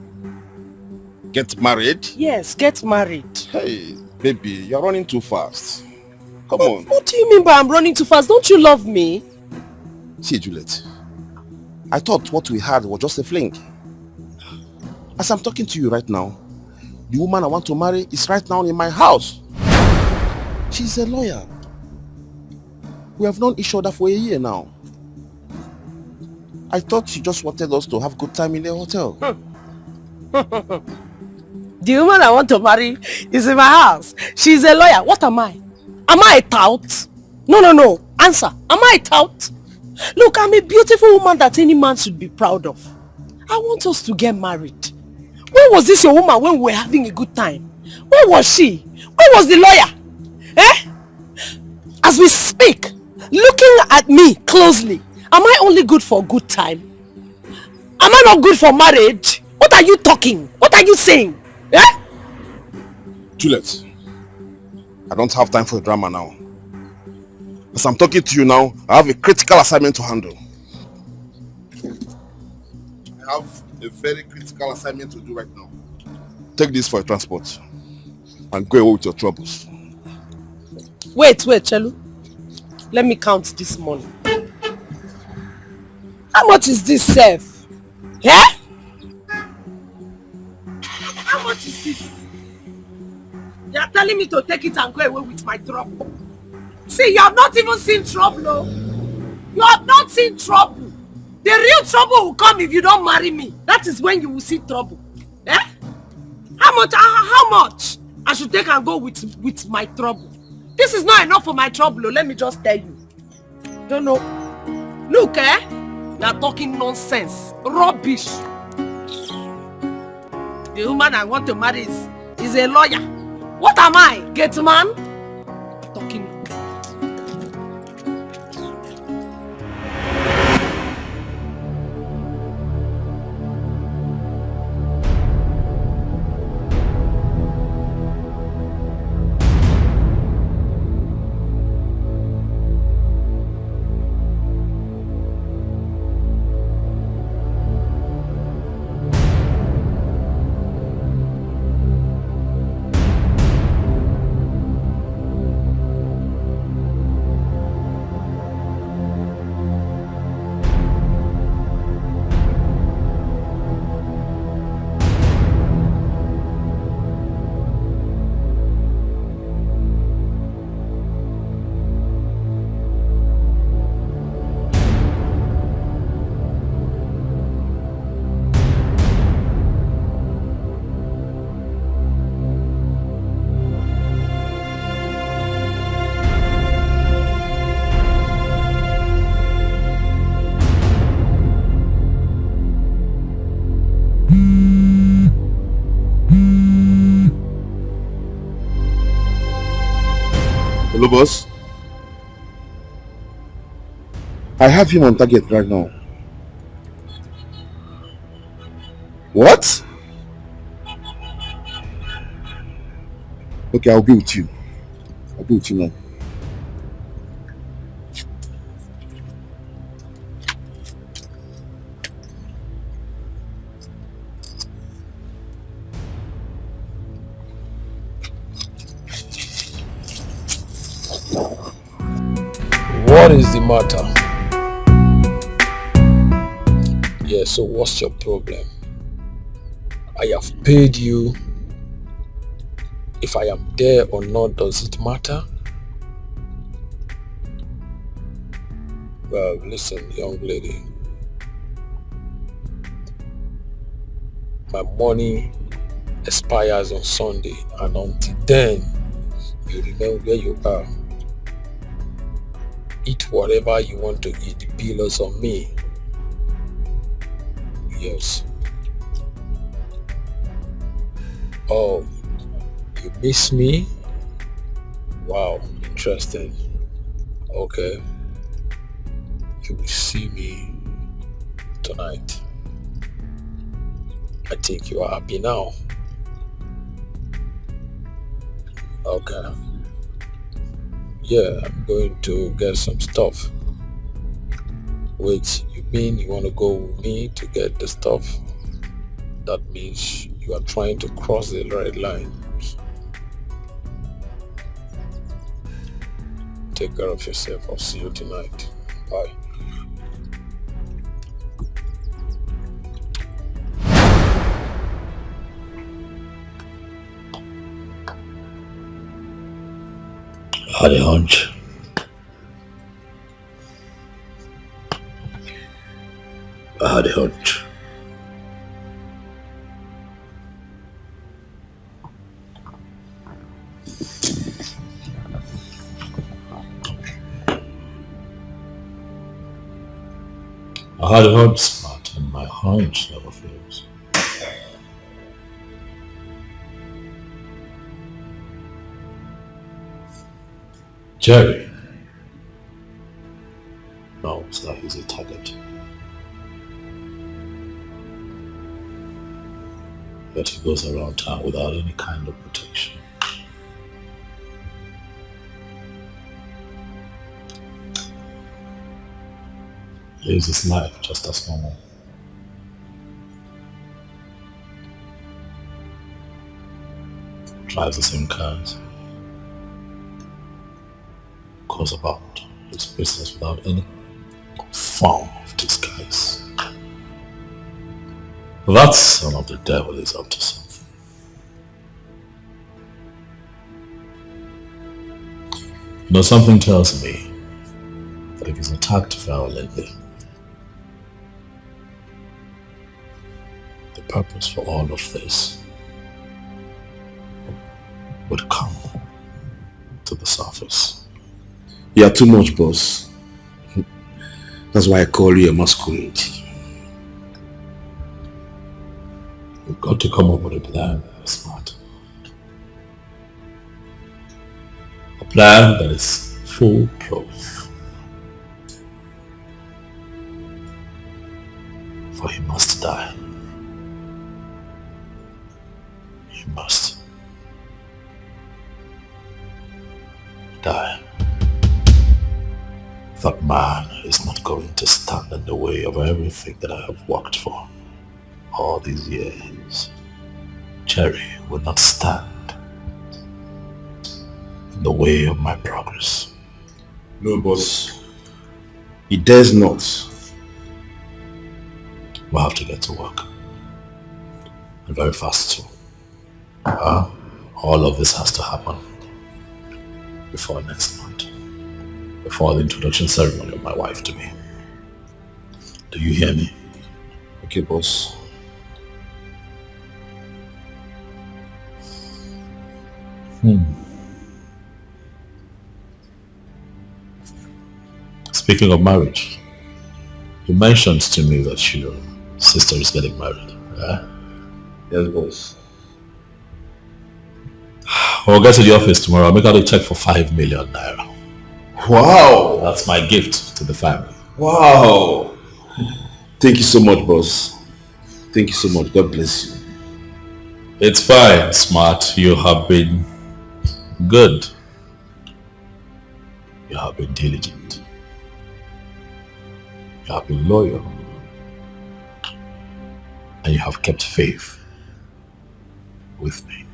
Get married? Yes, get married. Hey, baby, you're running too fast. Come on. What do you mean by I'm running too fast? Don't you love me? See, Juliet, I thought what we had was just a fling. As I'm talking to you right now, the woman I want to marry is right now in my house. She's a lawyer. We have known each other for a year now. I thought she just wanted us to have a good time in the hotel. The woman I want to marry is in my house. She's a lawyer. What am I? Am I a tout? No. Answer. Am I a tout? Look, I'm a beautiful woman that any man should be proud of. I want us to get married. Where was this your woman when we were having a good time? Where was she? Where was the lawyer? Eh? As we speak, looking at me closely, am I only good for a good time? Am I not good for marriage? What are you talking? What are you saying? Eh? Juliet, I don't have time for the drama now. As I'm talking to you now, I have a critical assignment to handle. I have a very critical assignment to do right now. Take this for a transport and go away with your troubles. Wait, Chelu. Let me count this money. How much is this, Seth? Yeah? How much is this? You are telling me to take it and go away with my trouble. See, you have not even seen trouble. No? You have not seen trouble. The real trouble will come if you don't marry me. That is when you will see trouble. Eh? How much I should take and go with my trouble? This is not enough for my trouble. Let me just tell you. Don't know. Look, you are talking nonsense. Rubbish. The woman I want to marry is a lawyer. What am I? Get man? Talking. Hello, boss. I have him on target right now. What? Okay, I'll be with you. I'll be with you now. What is the matter? Yeah, so what's your problem? I have paid you. If I am there or not, does it matter? Well, listen, young lady. My money expires on Sunday, and until then, you remain where you are. Eat whatever you want to eat. The bill is on me. Yes. Oh, you miss me? Wow, interesting. Okay. You will see me tonight. I think you are happy now. Okay. Yeah, I'm going to get some stuff. Wait, you mean you want to go with me to get the stuff? That means you are trying to cross the red line. Take care of yourself. I'll see you tonight. Bye. I had a hunch. I had a hunch. I had a hunch, Smart, and my hunch never fails. Jerry. knows that he's a target. Yet he goes around town without any kind of protection. Lives his life just as normal. Drives the same cars. Goes about his business without any form of disguise. That son of the devil is up to something. You know, something tells me that if he's attacked violently, the purpose for all of this would come to the surface. You are too much, boss. That's why I call you a masquerade. We've got to come up with a plan, Smart. A plan that is foolproof. For he must die. He must die. That man is not going to stand in the way of everything that I have worked for all these years. Cherry will not stand in the way of my progress. No, boss. He dares not. We'll have to get to work. And very fast too. All of this has to happen before next month. Before the introduction ceremony of my wife to me. Do you hear me? Okay, boss. Speaking of marriage, you mentioned to me that your sister is getting married. Yes, boss. We'll get to the office tomorrow. I'll make out a check for 5 million naira. Wow! That's my gift to the family. Wow! Thank you so much, boss. Thank you so much. God bless you. It's fine, Smart. You have been good. You have been diligent. You have been loyal. And you have kept faith with me.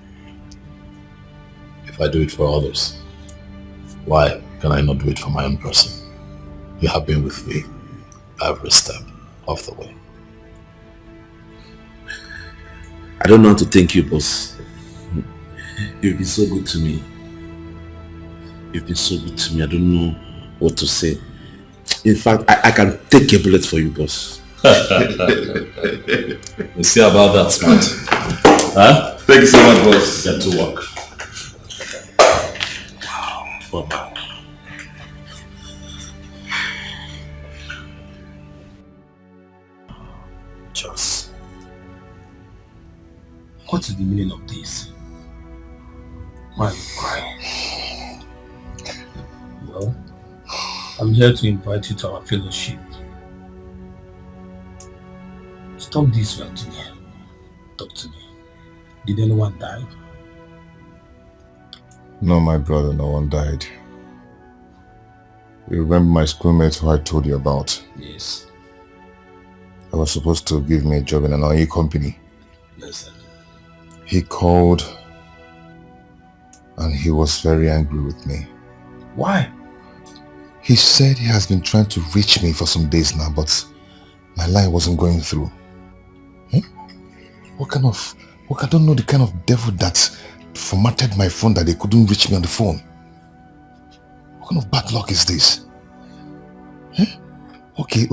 If I do it for others, why can I not do it for my own person? You have been with me every step of the way. I don't know how to thank you, boss. You've been so good to me. You've been so good to me. I don't know what to say. In fact, I can take a bullet for you, boss. We'll see about that, Smart. Huh? Thank you so much, boss. Get to work. Wow. Wow. What is the meaning of this? Why are you crying? Well, I'm here to invite you to our fellowship. Stop this one to me. Talk to me. Did anyone die? No, my brother, no one died. You remember my schoolmate who I told you about? Yes. I was supposed to give me a job in an oil company. Yes, sir. He called and he was very angry with me. Why? He said he has been trying to reach me for some days now, but my line wasn't going through. I don't know the kind of devil that formatted my phone that they couldn't reach me on the phone. What kind of bad luck is this? Okay.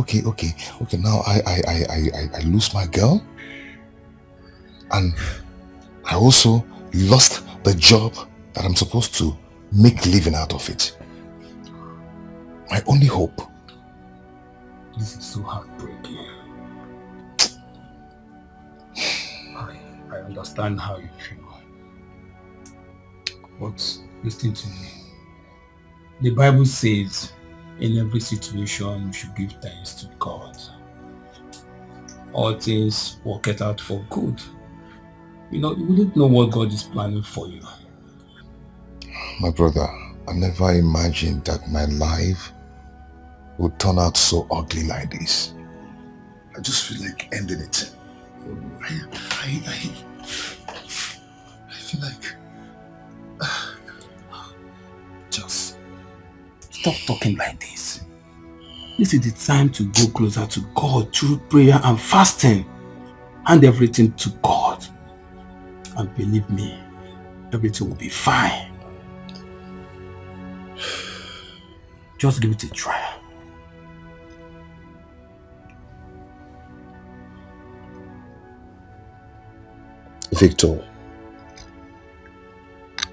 Now I lose my girl, and I also lost the job that I'm supposed to make living out of it. My only hope. This is so heartbreaking. I understand how you feel. But listen to me. The Bible says in every situation you should give thanks to God. All things work it out for good. You wouldn't know what God is planning for you. My brother, I never imagined that my life would turn out so ugly like this. I just feel like ending it. I feel like... Just stop talking like this. This is the time to go closer to God through prayer and fasting. Hand everything to God. And believe me, everything will be fine. Just give it a try. Victor,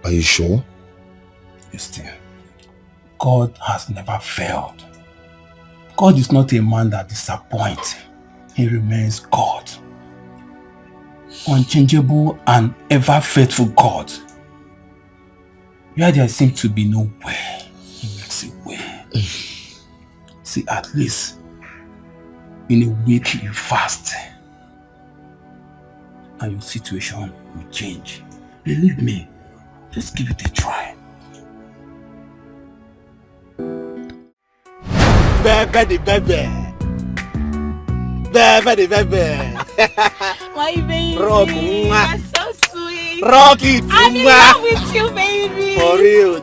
are you sure? Yes, dear. God has never failed. God is not a man that disappoints. He remains God. Unchangeable and ever faithful God. Where there seems to be no way, He makes a way. See, at least in a week you fast and your situation will change. Believe me, just give it a try. Baby. My baby, Rock, you're so sweet. Rock it, I'm in love with you, baby. For real,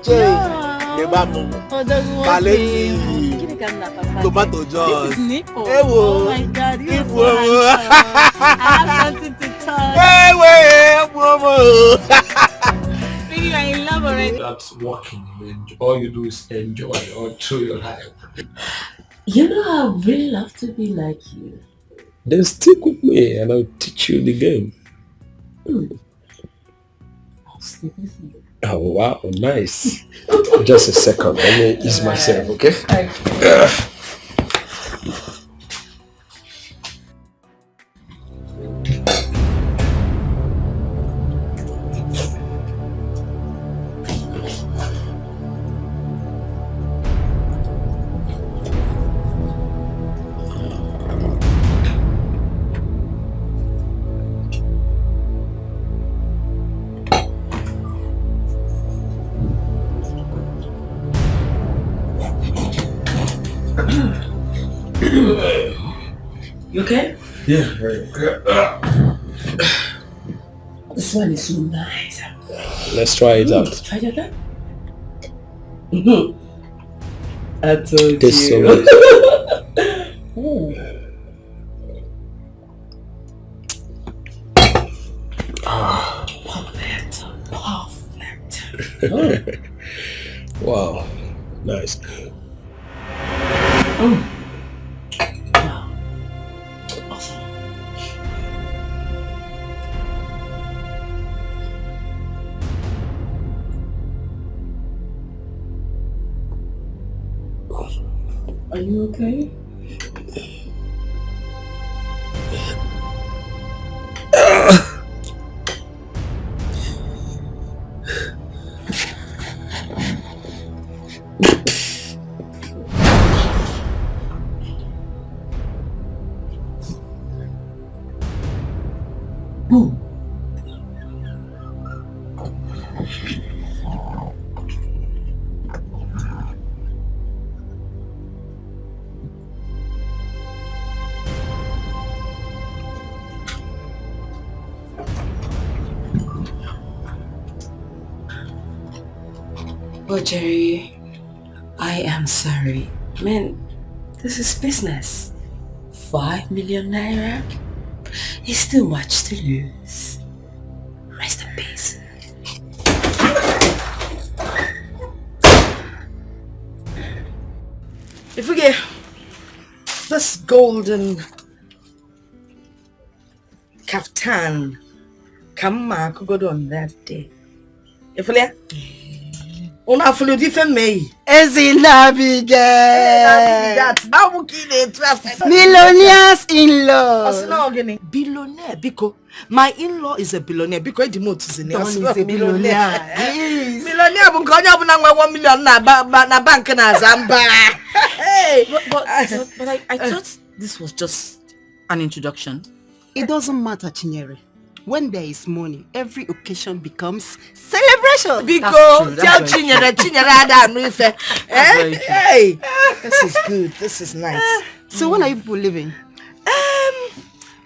tomato juice. This is Nico. Hey, oh my God, you're hey, so handsome. I have something to tell you. Baby, you're in love already. That's working. All you do is enjoy all through your life. You know, I really love to be like you. Then stick with me and I'll teach you the game. I'll sleep with you. Oh wow, nice. Just a second, let me ease myself, okay? You okay? Yeah, very good. This one is so nice. Let's try it out. Try it out. I told This you. so Perfect. Wow, nice. Are you okay? Oh, Jerry, I am sorry. Man, this is business. 5 million naira is too much to lose. Rest in peace. If we get this golden kaftan, come on, could go on that day. If we get una follow different me. Millionaires in-law. Billionaire, because my in-law is a billionaire. Because the motor is a billionaire. Millionaire, but going up na 1 million na bank na Zamba. Hey, but I thought this was just an introduction. It doesn't matter, Chinyere. When there is money, every occasion becomes celebration. Because tell Chinyere hey, this is good. This is nice. So when are you people leaving?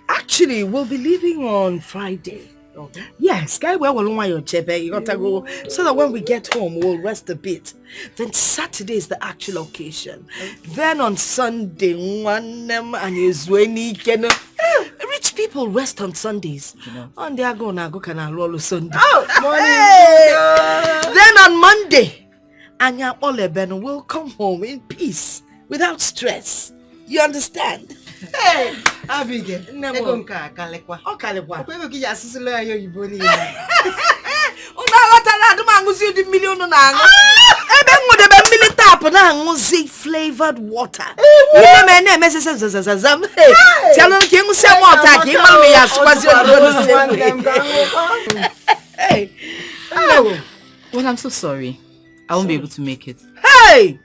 Actually, we'll be leaving on Friday. Okay. Yes, guy, where will your chebe? You gotta go so that when we get home, we'll rest a bit. Then Saturday is the actual occasion. Okay. Then on Sunday, rich people rest on Sundays. On they are gonna go roll Sunday. Oh, hey! Then on Monday, Anya Oleben will come home in peace without stress. You understand? Hey, Abigail. Oh, Kalekwa. Flavored water. Well, I'm so sorry. I won't be able to make it. Hey!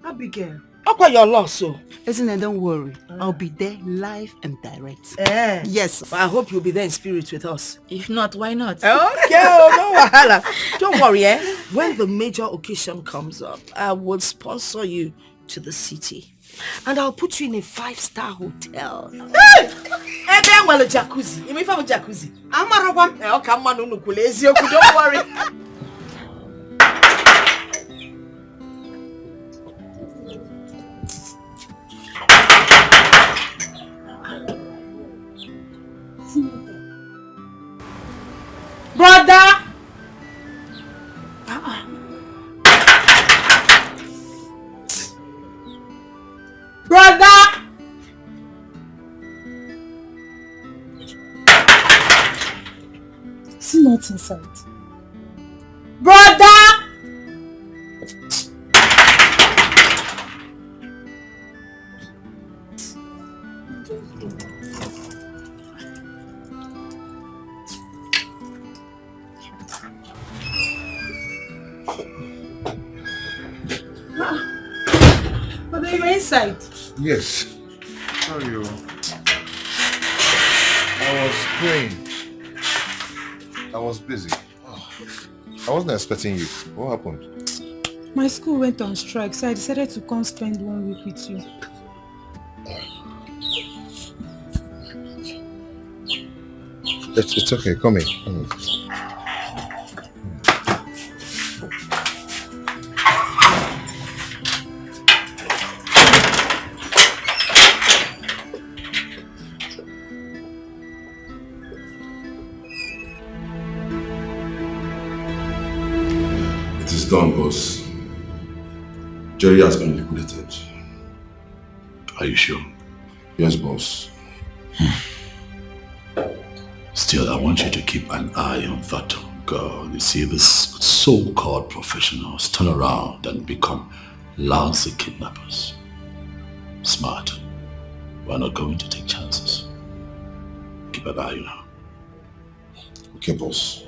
Abigail. Okay, your loss, so. Isn't it? Don't worry. I'll be there live and direct. Yes. But I hope you'll be there in spirit with us. If not, why not? Okay, no wahala. Don't worry, When the major occasion comes up, I will sponsor you to the city. And I'll put you in a 5-star hotel. Hey! Then well a jacuzzi. You mean from a jacuzzi? I'm a robot. Come on, don't worry. Brother! Brother! See not inside. Brother! But they were inside. Yes. Sorry. I was praying. I was busy. I wasn't expecting you. What happened? My school went on strike, so I decided to come spend 1 week with you. It's okay. Come in. It is done, boss. Jerry has been liquidated. Are you sure? Yes, boss. Still, I want you to keep an eye on that girl. You see, these so-called professionals turn around and become lousy kidnappers. Smart. We're not going to take chances. Keep an eye on her. Okay, boss.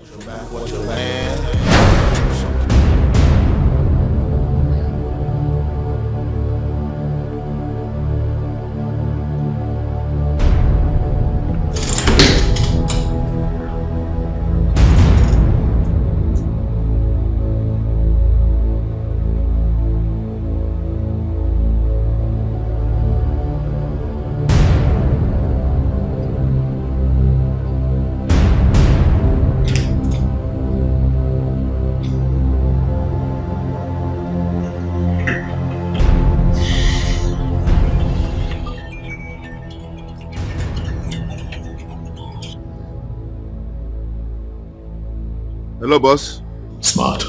Hello, boss. Smart.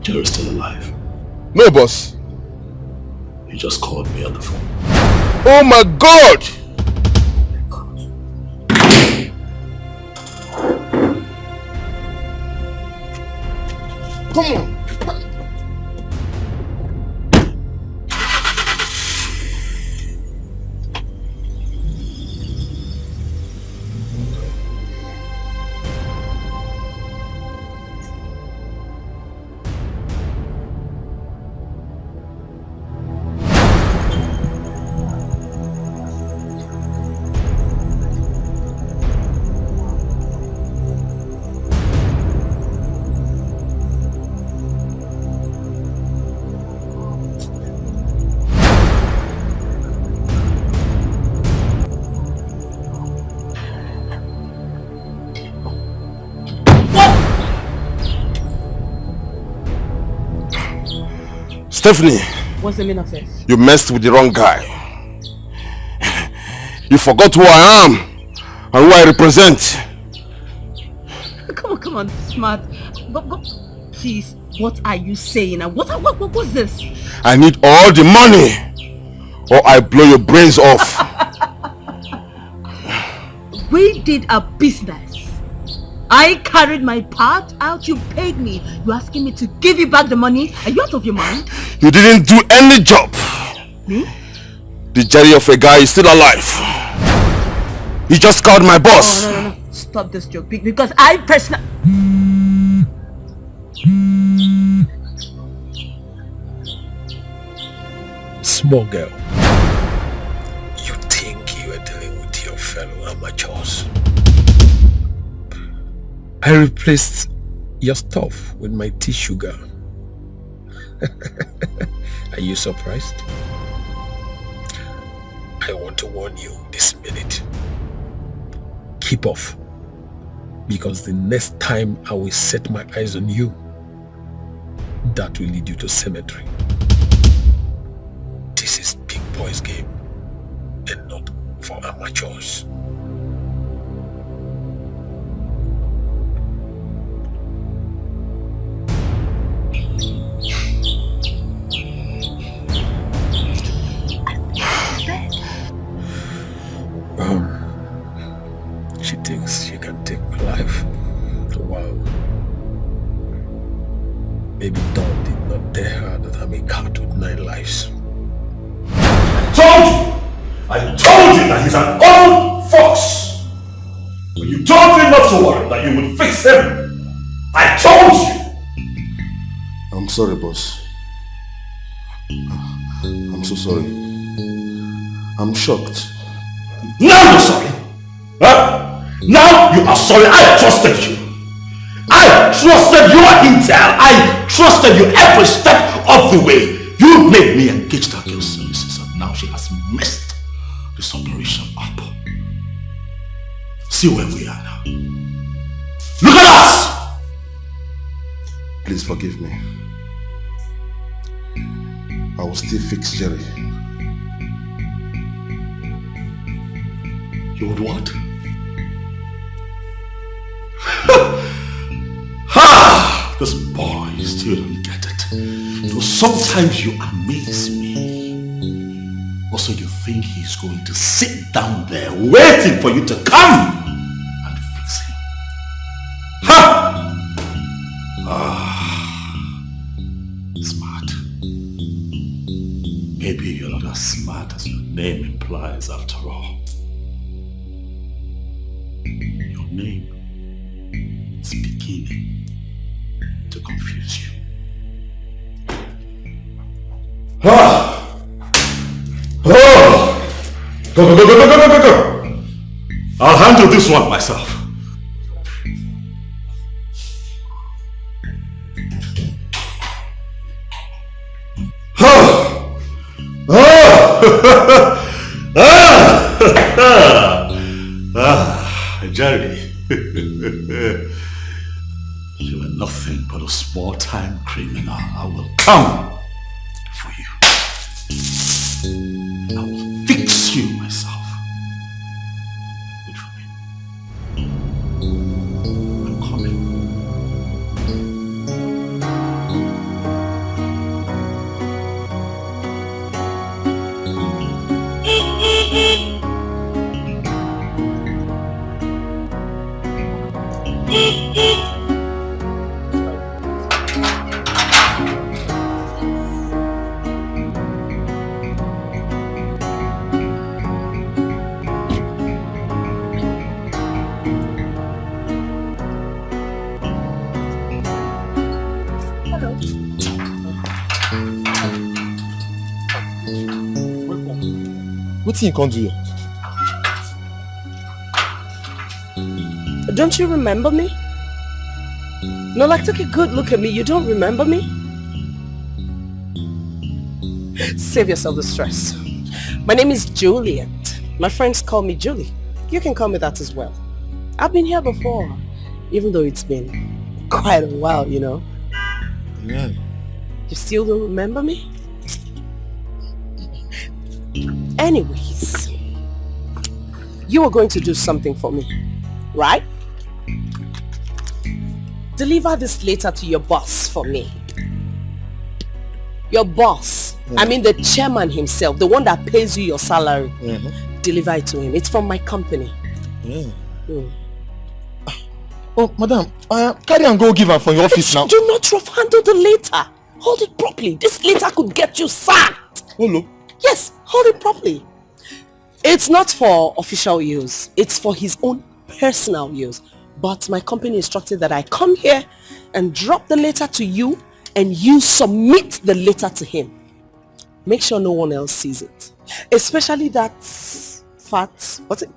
Jerry's still alive. No, boss. He just called me on the phone. Oh my God! Come on. Stephanie. What's the meaning of this? You messed with the wrong guy. You forgot who I am and who I represent. Come on, Smart. But please, what are you saying? And what's this? I need all the money or I blow your brains off. We did a business. I carried my part out, you paid me. You're asking me to give you back the money? Are you out of your mind? You didn't do any job. Me? The Jerry of a guy is still alive. He just called my boss. Oh, no. Stop this joke, because I personally... Small girl. You think you are dealing with your fellow amateurs? I replaced your stuff with my tea sugar. Are you surprised? I want to warn you this minute. Keep off. Because the next time I will set my eyes on you, that will lead you to cemetery. This is big boys game and not for amateurs. She thinks she can take my life. Wow. Maybe Dawn did not tell her that I'm a cat with 9 lives. I told you that he's an old fox. When you told me not to worry, that you would fix him. I told you. I'm sorry, boss. I'm so sorry. I'm shocked. Now you're sorry. Huh? Now you are sorry. I trusted you. I trusted your intel. I trusted you every step of the way. You made me engage that girl's services, and now she has messed this operation up. See where we are now. Look at us! Please forgive me. I will still fix Jerry. You would what? Ha! This boy still don't get it. So sometimes you amaze me. Also, you think he's going to sit down there waiting for you to come and fix him. Ha! Smart. Maybe you're not as smart as your name implies after all. Your name is beginning to confuse you. Go. I'll handle this one myself. Jerry, you are nothing but a small-time criminal. I will come for you. I will fix you myself. Wait for me. What thing you can't do here? Don't you remember me? No, like take a good look at me. You don't remember me? Save yourself the stress. My name is Juliet. My friends call me Julie. You can call me that as well. I've been here before, even though it's been quite a while, you know. Yeah. You still don't remember me? Anyways, you were going to do something for me, right? Deliver this letter to your boss for me. Your boss, I mean the chairman himself, the one that pays you your salary. Deliver it to him. It's from my company. Oh, madam, carry and go give her from your office now. Do not rough handle the letter. Hold it properly. This letter could get you sacked. Hello? Yes, hold it properly. It's not for official use. It's for his own personal use. But my company instructed that I come here and drop the letter to you and you submit the letter to him. Make sure no one else sees it. Especially that fat, what's it?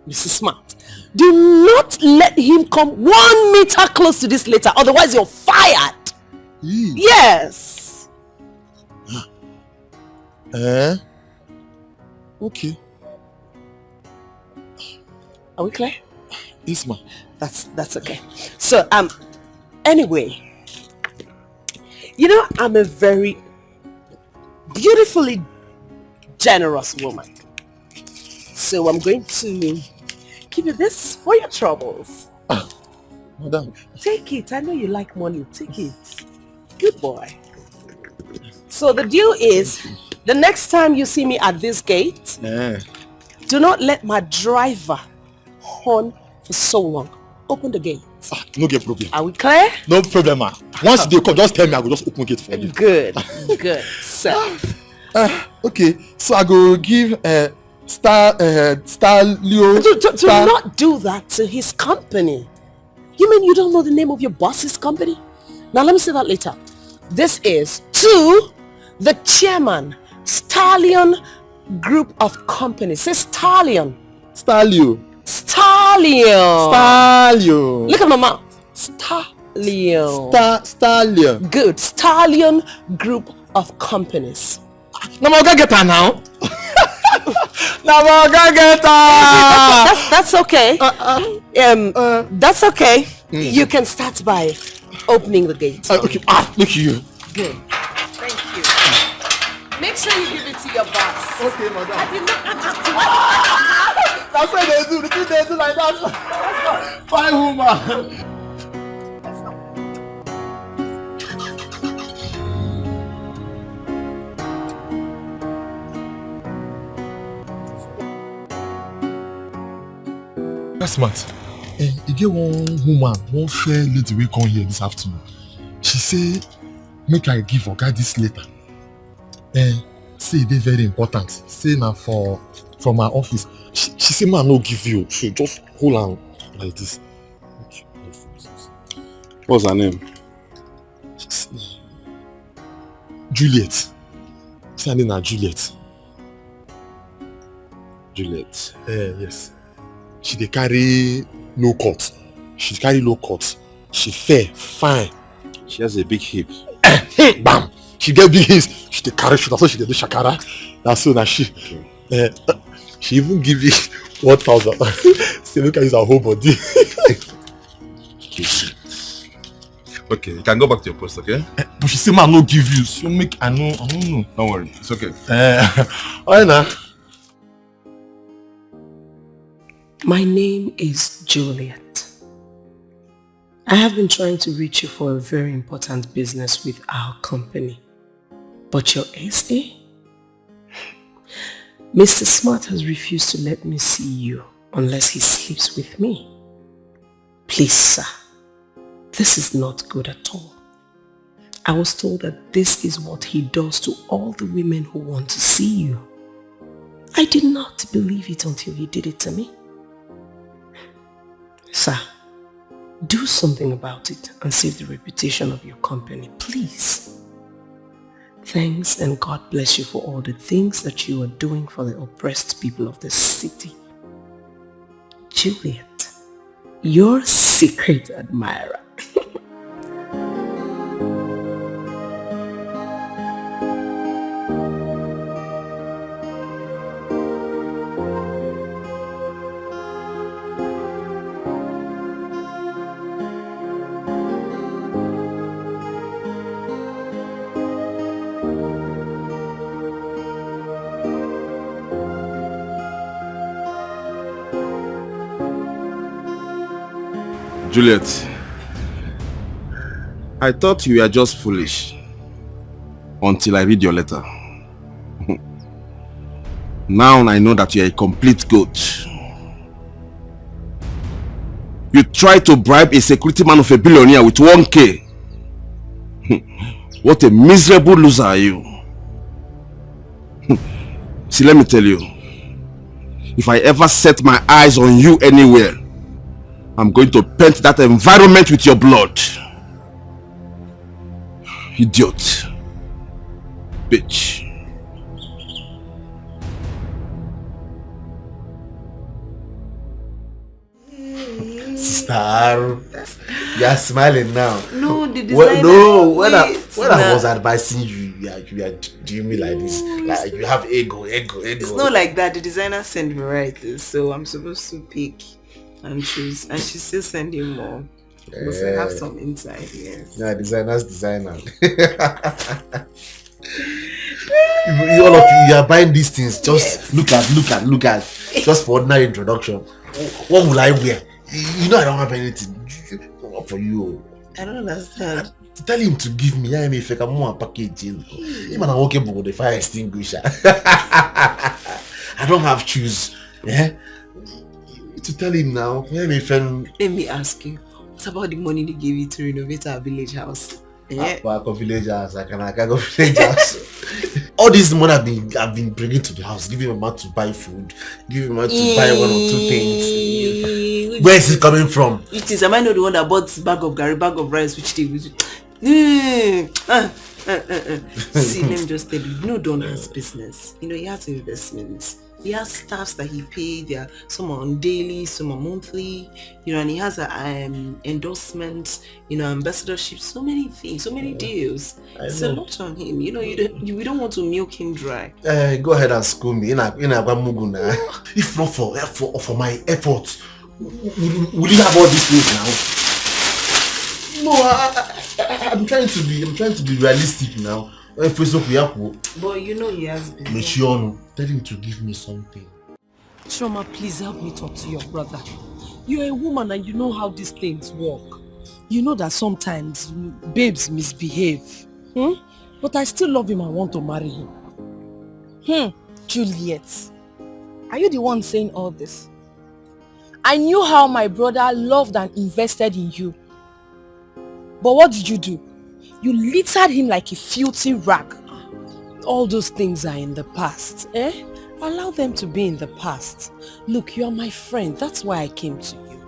Mrs. Smart. Do not let him come 1 meter close to this letter, otherwise you're fired. Yes. Okay. Are we clear? Yes, ma'am. That's okay. So, anyway, you know, I'm a very beautifully generous woman. So I'm going to give you this for your troubles. Madam. Take it. I know you like money. Take it. Good boy. So the deal is, the next time you see me at this gate, do not let my driver horn for so long. Open the gate. No get problem. Are we clear? No problem, ma. Once they come, just tell me, I will just open gate for you. Good. Good. So. Okay, so I go give Leo. Do not do that to his company. You mean you don't know the name of your boss's company? Now let me say that later. This is to the chairman, Stallion Group of Companies. Say Stallion. Stallion. Stallion. Stallion. Look at my mouth. Stallion. Stallion. Good. Stallion Group of Companies. Now I'm gonna get her now. Now I'm gonna get her. That's okay. That's okay. You can start by opening the gate. Okay. Look at you. Good. Thank you. Make sure you give it to your boss. Okay, madam. I did not. That's what they do. The thing they do like that. Fine woman. That's smart. You get one woman, one fair lady will come here this afternoon. She say, make I give her guy this letter. Say they very important. Say now from my office. She say, man, no give you. She just hold on like this. What's her name? Juliet. Say her name na Juliet. Juliet. Yes. She dey carry low cut. She carry low cut. She fair, fine. She has a big hip. Bam! She get big hips. She dey carry shoulder, so she dey do shakara. That's so na she. She even give me 1,000. Say look at use her whole body. Okay, you can go back to your post, okay? But she say man no give you. So make I know. Don't worry, it's okay. Alright now. My name is Juliet. I have been trying to reach you for a very important business with our company. But your SA? Mr. Smart has refused to let me see you unless he sleeps with me. Please, sir, this is not good at all. I was told that this is what he does to all the women who want to see you. I did not believe it until he did it to me. Sir, do something about it and save the reputation of your company, please. Thanks and God bless you for all the things that you are doing for the oppressed people of the city. Juliet, your secret admirer. Juliet, I thought you were just foolish until I read your letter. Now I know that you're a complete goat. You tried to bribe a security man of a billionaire with 1K. What a miserable loser are you. See, let me tell you, if I ever set my eyes on you anywhere, I'm going to paint that environment with your blood. Idiot. Bitch. Sister, you are smiling now. No, the designer. When I was advising you, you are doing me like this. Like you have ego. It's not like that. The designer sent varieties, so I'm supposed to pick and choose, and she's still sending more. Because I have some inside, yes. Yeah, designer. All of you are buying these things. Just look at. Just for ordinary introduction. What will I wear? You know I don't have anything for you. I don't understand. Tell him to give me. I mean, if I can more package. Him and I walk about the fire extinguisher. I don't have shoes. Yeah. To tell him now. Let me ask you. What about the money they gave you to renovate our village house? Yeah. Village house. I can go village house. All this money I've been bringing to the house, giving my man to buy food, giving my man to buy 1 or 2 things. Where is it coming from? It is. Am I not the one that bought bag of garri, bag of rice, which they use? See, let me just tell you, Don has business. He has investments. He has staffs that he paid. There, some are on daily, some are monthly. And he has endorsements. Ambassadorship. So many things, so many deals. It's a lot on him. We don't want to milk him dry. Go ahead and school me. If not for my efforts, will you have all these things now? No, I'm trying to be realistic now. But he has business. Tell him to give me something. Shoma, please help me talk to your brother. You're a woman and you know how these things work. You know that sometimes babes misbehave. But I still love him and want to marry him. Juliet, are you the one saying all this? I knew how my brother loved and invested in you. But what did you do? You littered him like a filthy rag. All those things are in the past, Allow them to be in the past. Look, you're my friend. That's why I came to you.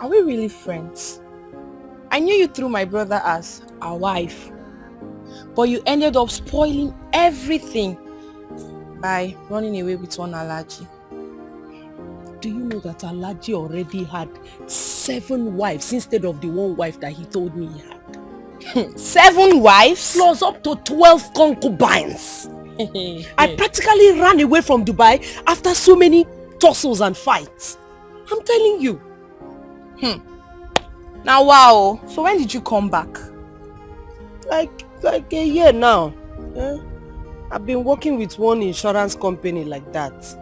Are we really friends? I knew you through my brother as a wife. But you ended up spoiling everything by running away with one Alaji. Do you know that Alaji already had 7 wives instead of the 1 wife that he told me he had? 7 wives? Plus up to 12 concubines. I practically ran away from Dubai after so many tussles and fights. I'm telling you. Now wow. So when did you come back? Like a year now. I've been working with one insurance company like that.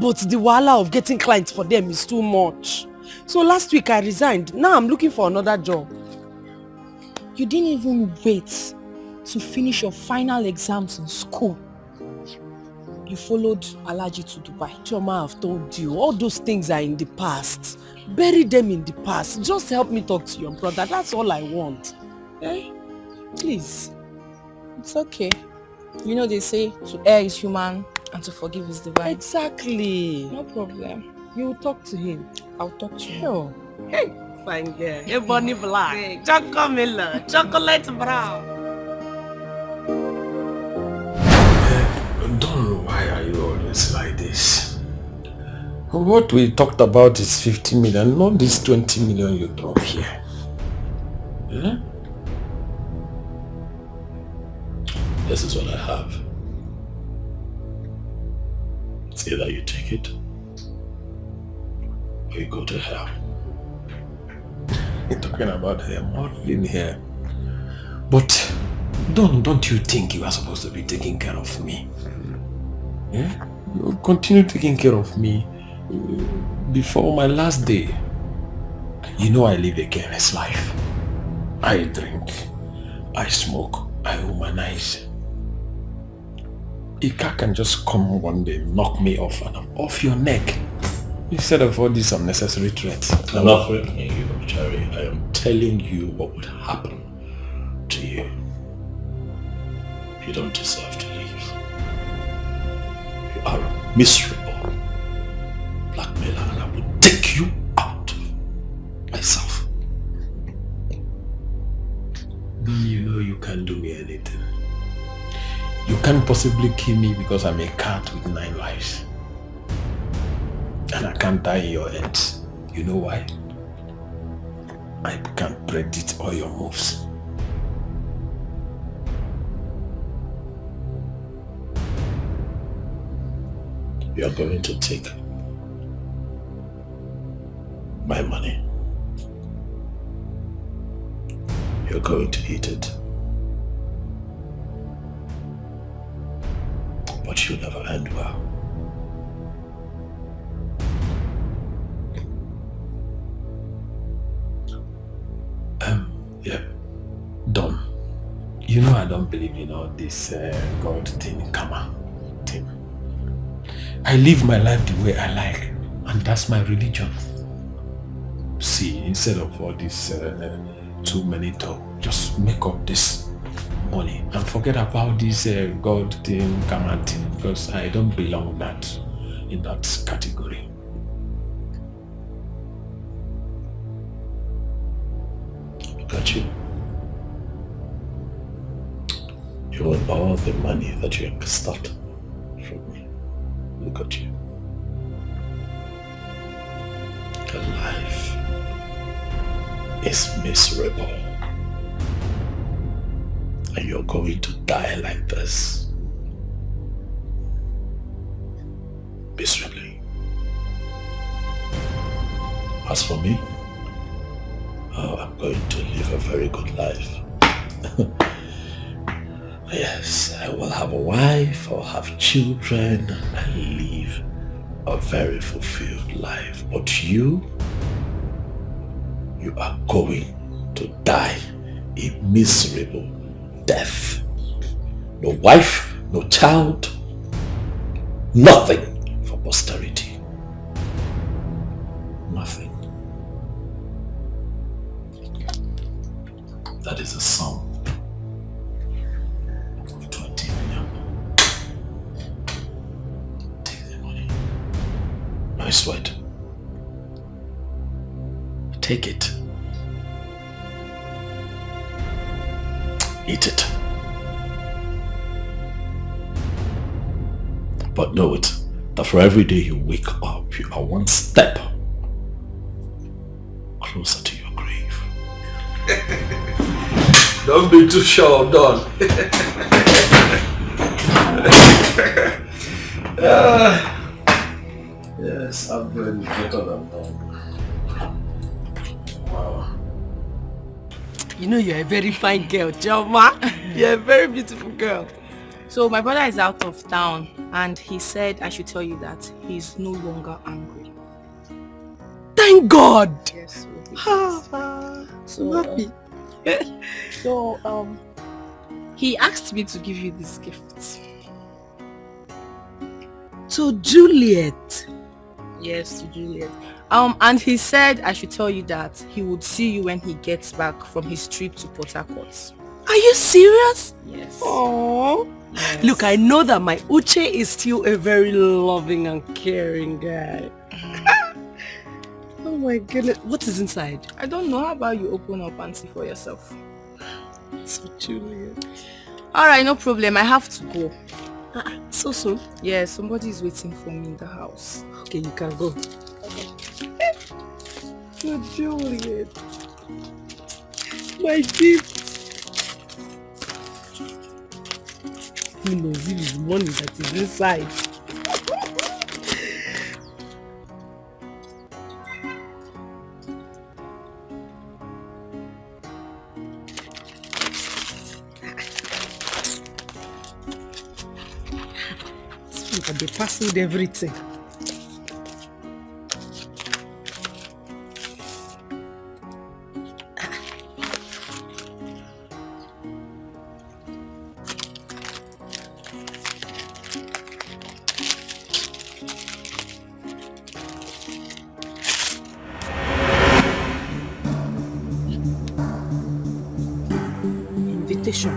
But the wahala of getting clients for them is too much. So last week I resigned. Now I'm looking for another job. You didn't even wait to finish your final exams in school. You followed Alaji to Dubai. Choma, I've told you, all those things are in the past. Bury them in the past. Just help me talk to your brother. That's all I want. Please. It's okay. You know they say to err is human and to forgive is divine. Exactly. No problem. You will talk to him. I'll talk to him. Sure. Hey, fine girl. Hey, Bonnie Black. Chocolate brown. Don, why are you always like this? What we talked about is 50 million, not this 20 million you drop here. Yeah? This is what I have. It's either you take it or you go to hell. You're talking about her modeling here. But don't you think you are supposed to be taking care of me? Yeah? You continue taking care of me before my last day. You know I live a careless life. I drink, I smoke, I womanize. Ika can just come one day, knock me off, and I'm off your neck. Instead of all these unnecessary threats. I'm not threatening you, Cherry. I am telling you what would happen to you. You don't deserve to leave. You are a miserable blackmailer, and I will take you out myself. Don't you know you can't do me anything? You can't possibly kill me because I'm a cat with 9 lives. And I can't die in your hands. You know why? I can't predict all your moves. You are going to take my money. You're going to eat it. But you'll never end well. Yeah. Don, you know I don't believe in all this God thing, karma thing. I live my life the way I like, and that's my religion. See, instead of all this too many talk, just make up this money and forget about this God thing, karma thing, because I don't belong in that category. Look at you. You want all the money that you stole from me. Look at you. Your life is miserable. And you're going to die like this. Miserably. As for me, I'm going to live a very good life. Yes, I will have a wife, I'll have children, and live a very fulfilled life. But you are going to die a miserable death. No wife, no child, nothing for posterity. Nothing. That is a sum of 20 million. Take the money. No sweat. Take it. Eat it. But know it, that for every day you wake up, you are one step closer to your grave. Don't be too sure, Don. Yes, I'm very better than Don. Wow. You know you're a very fine girl, Joma. You're a very beautiful girl. So my brother is out of town and he said I should tell you that he's no longer angry. Thank God! Yes, so happy. He asked me to give you this gift. So Juliet. Yes, to Juliet. And he said I should tell you that he would see you when he gets back from his trip to Port Harcourt. Are you serious? Yes. Oh. Yes. Look, I know that my Uche is still a very loving and caring guy. Oh my goodness. What is inside? I don't know. How about you open up and see for yourself? So Juliet. Alright, no problem. I have to go. So soon? Yeah, somebody is waiting for me in the house. Okay, you can go. Oh, Juliet. My gift. Who knows if it's money that is inside? They parceled everything. Invitation.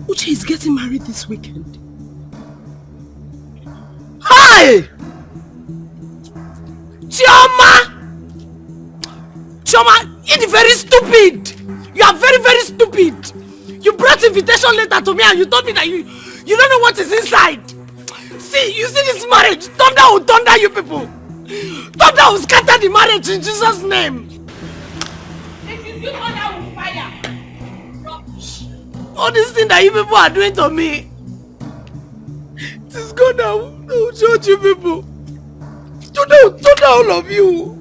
Uche is getting married this weekend. Hi! Chioma! Chioma, you're very stupid! You are very, very stupid! You brought invitation letter to me and you told me that you don't know what is inside! See, you see this marriage? Thunder will thunder you people! Thunder will scatter the marriage in Jesus' name! If you do thunder will fire! All these things that you people are doing to me, it is God that will judge you people. Thunder all of you.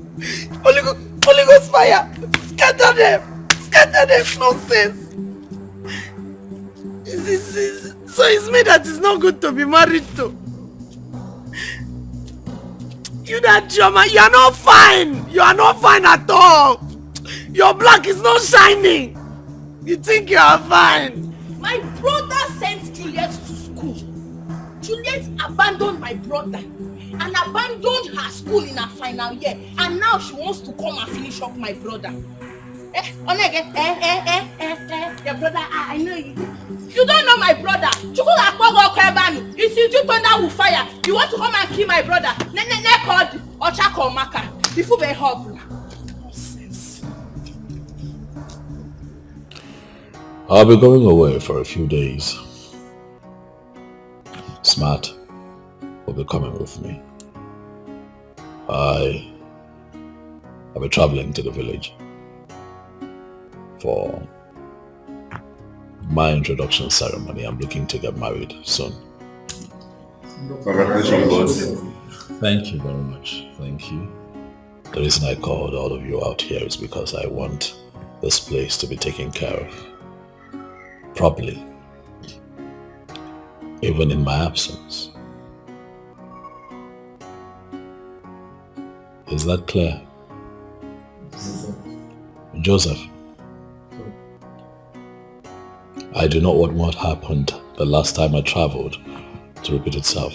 Holy Ghost fire. Scatter them. Scatter them. Nonsense. So it's me that is not good to be married to. You that drama, you are not fine. You are not fine at all. Your black is not shining. You think you are fine. My brother sent Juliet to school. Juliet abandoned my brother and abandoned her school in her final year. And now she wants to come and finish up my brother. Your brother, I know you. You don't know my brother. If you do thunder will fire, you want to come and kill my brother. I'll be going away for a few days. Smart will be coming with me. I'll be traveling to the village for my introduction ceremony. I'm looking to get married soon. Congratulations. Thank you very much. Thank you. The reason I called all of you out here is because I want this place to be taken care of properly, even in my absence. Is that clear? Joseph, I do not want what happened the last time I traveled to repeat itself.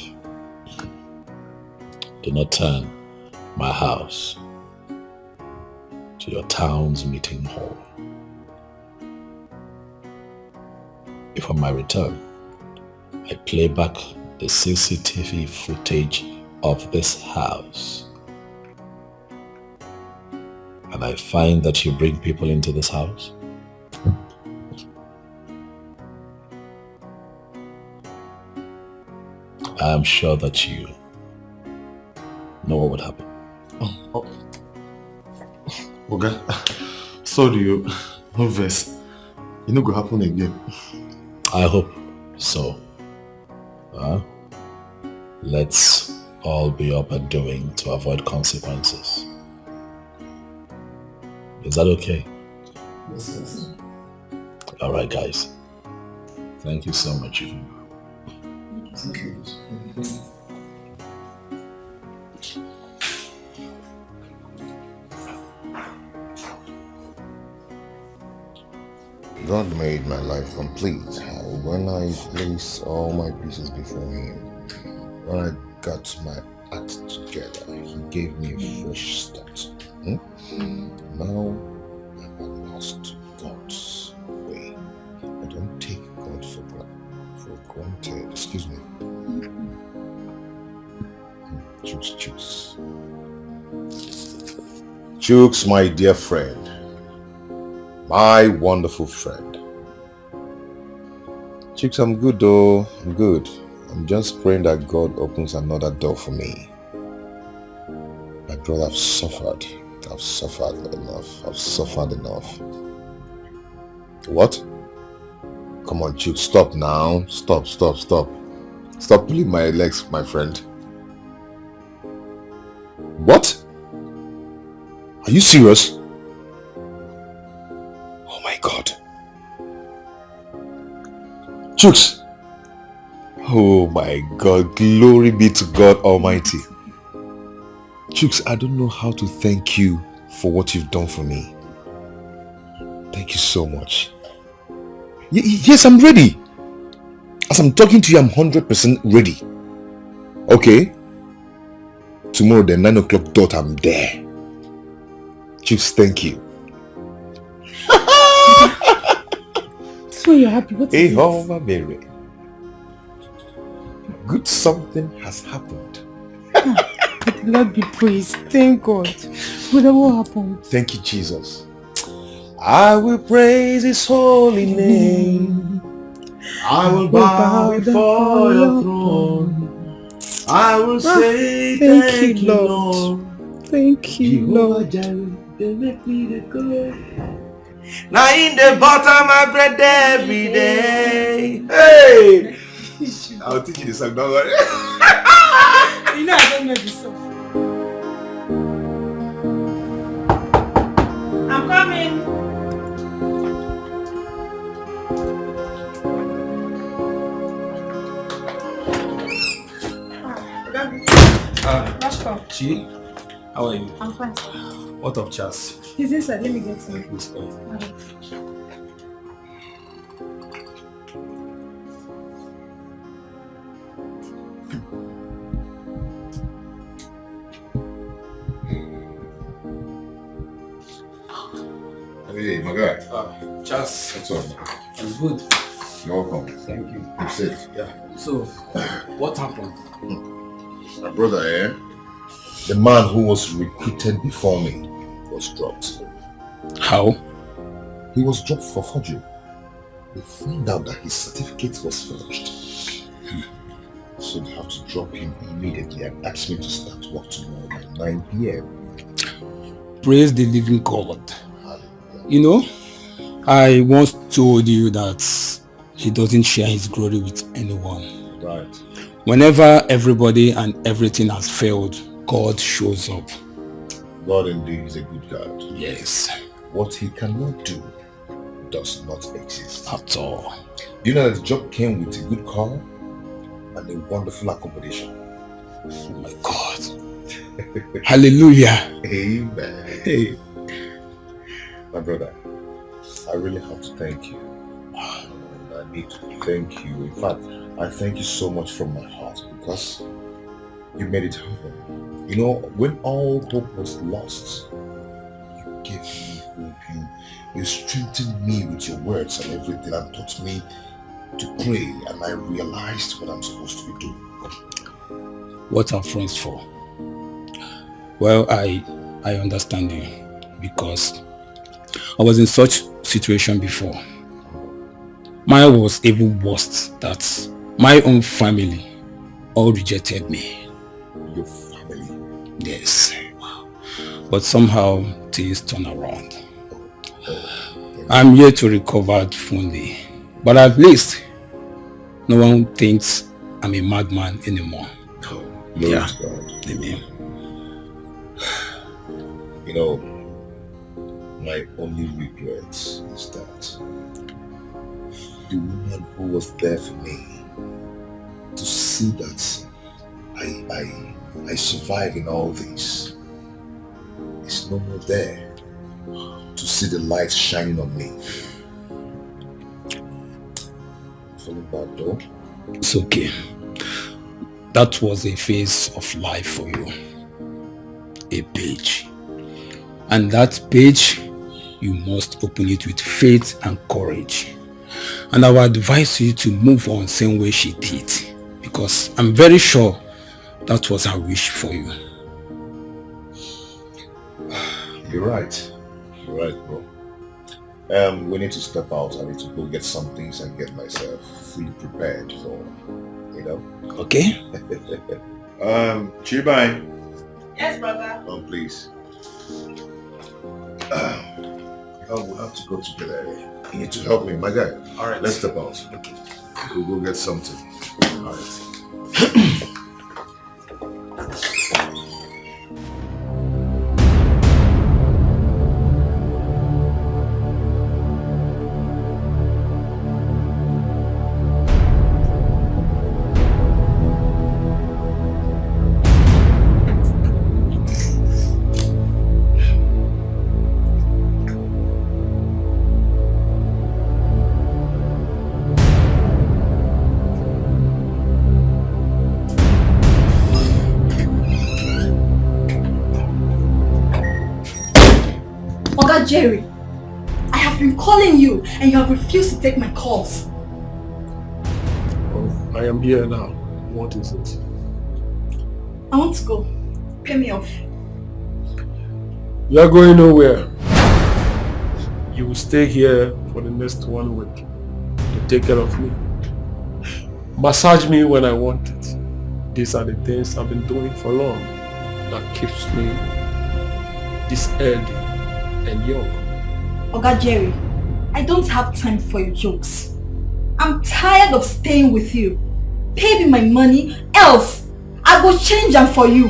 Do not turn my house to your town's meeting hall. If on my return, I play back the CCTV footage of this house and I find that you bring people into this house, I am sure that you know what would happen. Okay. Sorry, you. No verse. It no go happen again. I hope so. Let's all be up and doing to avoid consequences. Is that okay? Yes. Alright guys. Thank you so much. Thank you. God made my life complete when I placed all my pieces before Him. When I got my act together, He gave me a fresh start. Now I'm lost God's way. I don't take God for granted. Excuse me. Choose. Jukes, my dear friend. My wonderful friend. Jukes, I'm good though. I'm good. I'm just praying that God opens another door for me. My brother, I've suffered. I've suffered enough. I've suffered enough. What? Come on, Jukes, stop now. Stop. Stop pulling my legs, my friend. What? Are you serious? Oh my God. Jukes. Oh my God. Glory be to God Almighty. Jukes, I don't know how to thank you for what you've done for me. Thank you so much. Yes, I'm ready. As I'm talking to you, I'm 100% ready. Okay? Tomorrow, the 9 o'clock dot, I'm there. Jukes, thank you. So you're happy. What is it? Oh, my Mary. Good something has happened. Lord be praised. Thank God. Brother, what happened? Thank you, Jesus. I will praise his holy name. I will bow before your throne. I will say thank you, Lord. Thank you, Lord. Now in the bottom I bread every day. Hey! I'll teach you the song, don't worry. You know I don't know this song. I'm coming. Chi, how are you? I'm fine. What of Charles? He's inside. Let me get him. Please go. Hey, my guy. Charles. What's up? I'm good. You're welcome. Thank you. I'm safe. Yeah. So, what happened? My brother, the man who was recruited before me was dropped. How? He was dropped for forgery. They found out that his certificate was forged. So they have to drop him immediately and ask me to start work tomorrow by 9 p.m. Praise the living God. You know, I once told you that he doesn't share his glory with anyone. Right. Whenever everybody and everything has failed, God shows up. God indeed is a good God. Yes. What he cannot do does not exist. At all. Do you know that the job came with a good car and a wonderful accommodation? Oh my God. Hallelujah. Amen. Hey. My brother, I really have to thank you. I need to thank you. In fact, I thank you so much from my heart because you made it happen. You know, when all hope was lost, you gave me hope. You strengthened me with your words and everything and taught me to pray, and I realized what I'm supposed to be doing. What are friends for? Well, I understand you because I was in such situation before. Mine was even worse, that my own family all rejected me. Your family? Yes. But somehow things turn around. I'm here to recover fully. But at least no one thinks I'm a madman anymore. Yeah. God. Amen. You know, my only regret is that the woman who was there for me to see that I survive in all this is no more there to see the light shining on me. Feeling bad though? It's okay. That was a phase of life for you. A page. And that page, you must open it with faith and courage. And I will advise you to move on same way she did. Because I'm very sure that was her wish for you. You're right. You're right, bro. We need to step out. I need to go get some things and get myself fully prepared for, you know. Okay. Chibai. Yes, brother. Please. We'll have to go together. You need to help me, my guy. All right. Let's step out. Okay. We'll go get something. All right. Jerry, I have been calling you and you have refused to take my calls. Oh, I am here now. What is it? I want to go. Pay me off. You are going nowhere. You will stay here for the next 1 week to take care of me. Massage me when I want it. These are the things I've been doing for long that keeps me this early and young. Oga Jerry, I don't have time for your jokes. I'm tired of staying with you. Pay me my money, else I will change them for you.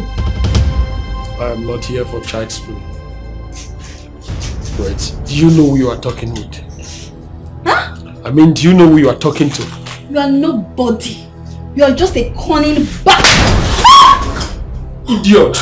I am not here for child's play. Wait, do you know who you are talking with? Huh? I mean, do you know who you are talking to? You are nobody. You are just a cunning Idiot!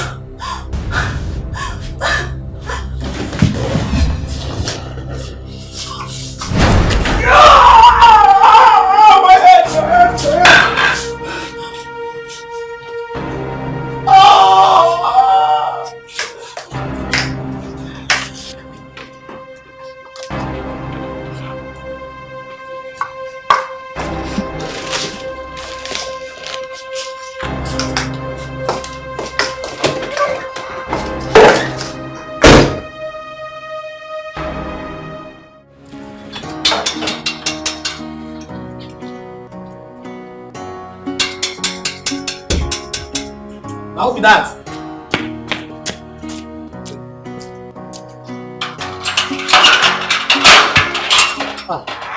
How be that?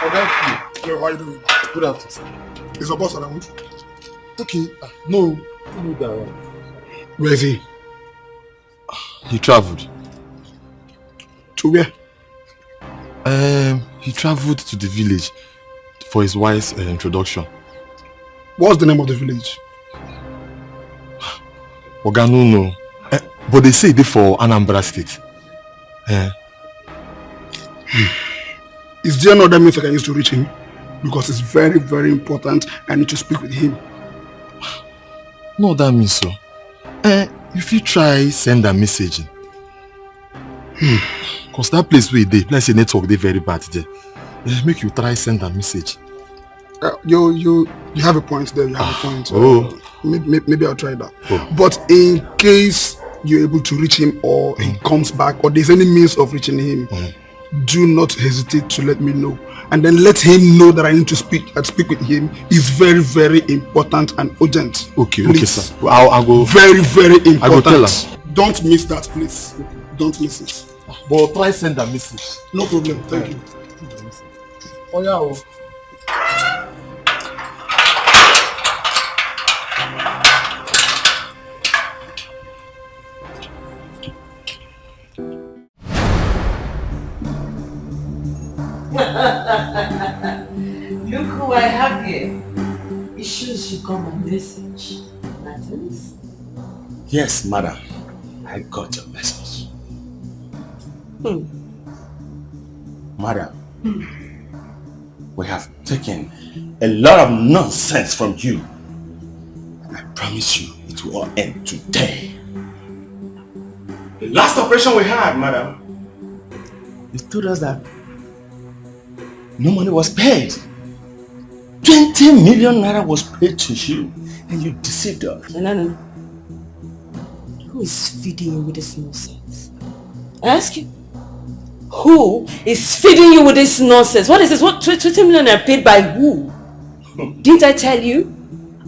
Okay. Yo, how you doing? Good afternoon. Is your boss around? Okay. No. No, that one. Where is he? He traveled. To where? He traveled to the village for his wife's introduction. What's the name of the village? Oganuno. But they say they for Anambra State. Is there no other means I can use to reach him? Because it's very, very important. I need to speak with him. No, that means so. If you try send a message. Because that place where they, let's say network, they very bad there. Make you try send a message. You have a point there. You have a point. Maybe I'll try that. Oh. But in case you're able to reach him, or he comes back, or there's any means of reaching him, do not hesitate to let me know, and then let him know that I need to speak with him. It's very, very important and urgent. Okay, please. okay, sir. Well, I'll go. Very, very important. I go tell her. Don't miss that, please. Don't miss it. But try send a message. No problem. Thank you. Oh yeah. Look who I have here. It shows you got my message. Matters? Yes, madam. I got your message. Madam, we have taken a lot of nonsense from you. And I promise you it will all end today. The last operation we had, madam, you told us that no money was paid. 20 million naira was paid to you, and you deceived us. No. Who is feeding you with this nonsense? I ask you, who is feeding you with this nonsense? What is this? What 20 million are paid by who? Didn't I tell you?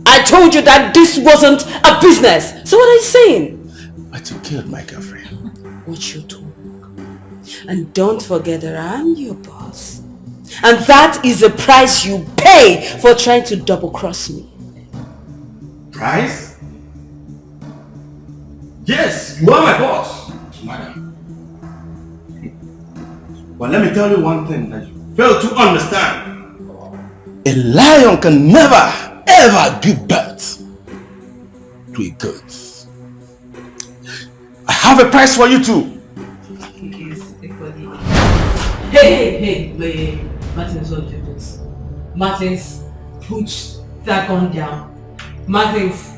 I told you that this wasn't a business. So what are you saying? But you killed my girlfriend. What you talk. And don't forget that I'm your boss. And that is the price you pay for trying to double cross me. Price? Yes, you are my boss, madam. But let me tell you one thing that you fail to understand. A lion can never, ever give birth to a goat. I have a price for you too. Hey, Martins, don't do this. Martins, put that gun down. Martins.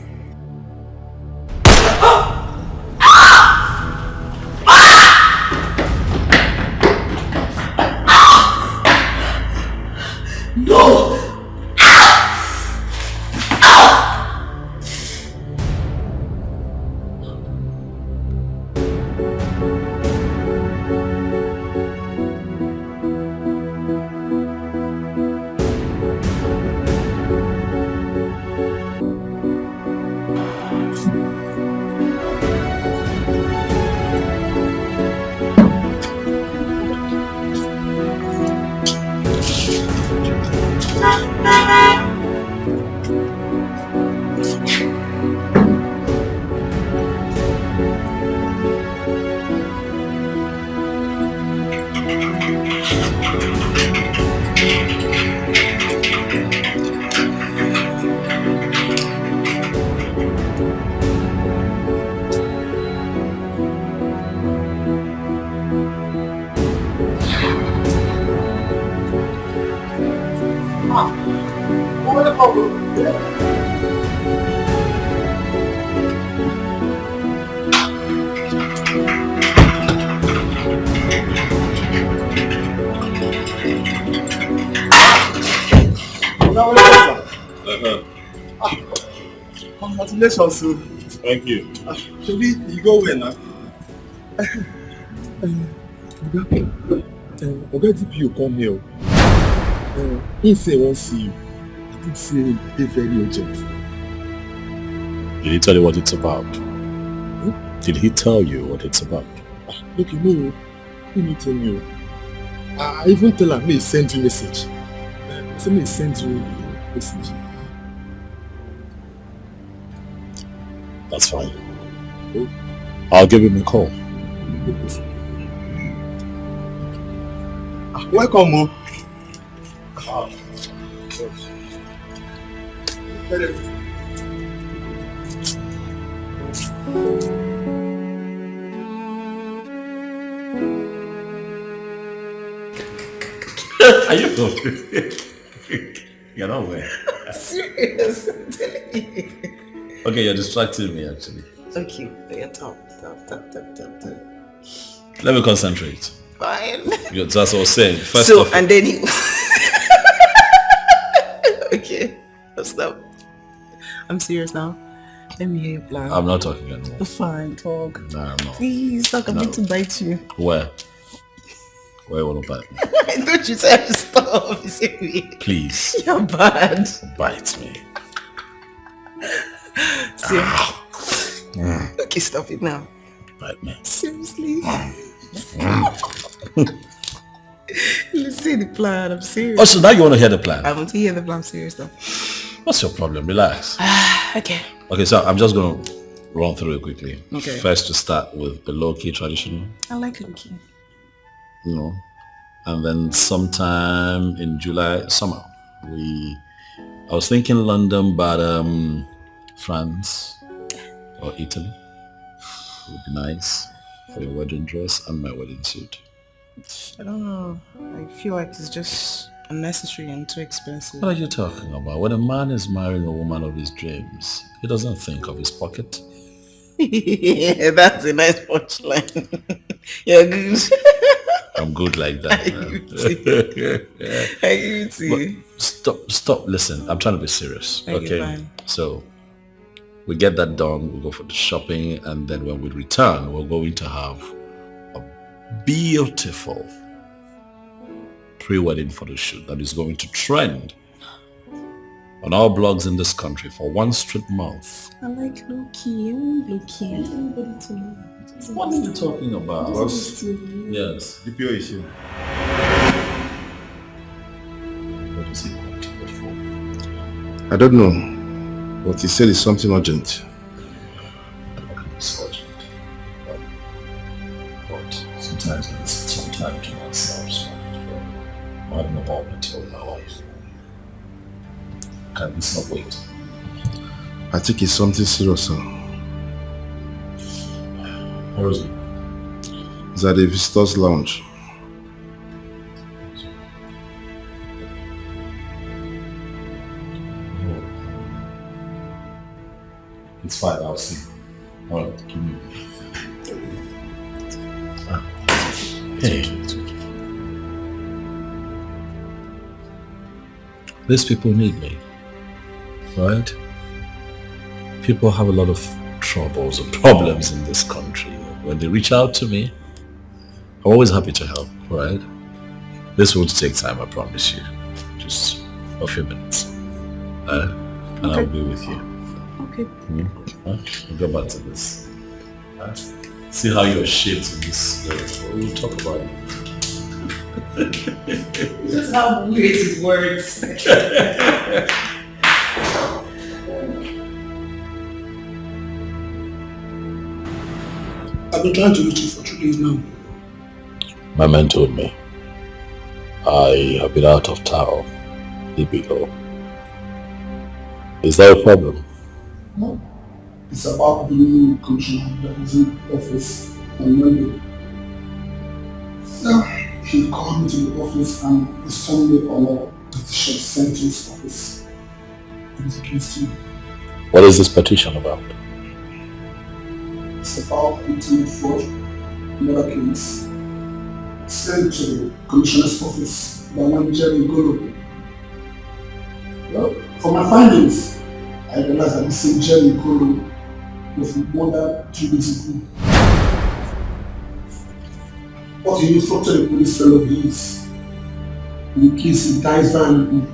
No! Congratulations, sir. Thank you. Actually, you go where now? Oga DPO come here. He say won't see you. I think say they very urgent. Did he tell you what it's about? Did he tell you what it's about? Look, you let me tell you. I even tell him, may send you message. Say me send you message. That's fine. I'll give him a call. Welcome, Are you good? You're not well. Serious? Okay, you're distracting me actually. Okay, talk. Let me concentrate. Fine. That's what I was saying. First so, off, and then he... Okay, stop. I'm serious now. Let me hear your plan. I'm not talking anymore. Fine, talk. No, I'm not. Please, talk. I'm going to bite you. Where? Where you want to bite me? Don't you say to stop. Please. You're bad. Bite me. Okay, stop it now. Bite me. Seriously? Let's see the plan. I'm serious. Oh, so now you want to hear the plan? I want to hear the plan. I'm serious though. What's your problem? Relax. Okay. Okay, so I'm just going to run through it quickly. Okay. First, to start with the low-key traditional. I like looking. You know, and then sometime in July, summer, I was thinking London, but France or Italy would be nice for your wedding dress and my wedding suit. I don't know. I feel like it's just unnecessary and too expensive. What are you talking about? When a man is marrying a woman of his dreams, he doesn't think of his pocket. Yeah, that's a nice punchline. You're good. I'm good like that. I give it to you. Stop, listen. I'm trying to be serious. Okay. Fine. So we get that done, we go for the shopping, and then when we return, we're going to have a beautiful pre-wedding photo shoot that is going to trend on all blogs in this country for one straight month. I like low-key. I want low-key. I don't want anybody to know. What are you talking about? Boss. Yes. DPO is here. What is he wanting it for? I don't know, but he said it's something urgent. It's urgent. But sometimes I need some time to myself. So I'm having a moment with my wife. Can this not wait? I think it's something serious, sir. Where is it? It's at the visitors lounge. It's fine, I'll see. Alright, give me. Hey. These people need me, right? People have a lot of troubles and problems in this country. When they reach out to me, I'm always happy to help, right? This won't take time, I promise you. Just a few minutes. And I'll be with you. Okay. We'll go back to this. See how you're shaped in this. We'll talk about it. Just how weird it works. I've been trying to reach you for 2 days now. My man told me I have been out of town. Typical. Is that a problem? No. It's about the new commissioner that was in office on Monday. So, he called me to the office and informed me on a petition sent to his office. It is against you. What is this petition about? It's about ultimate fraud, another case sent to the commissioner's office by one Jerry Golo. Well, for my findings, I realized that the same Jerry Golo was murdered 2 days ago. But he instructed a police fellow of his in case he dies violently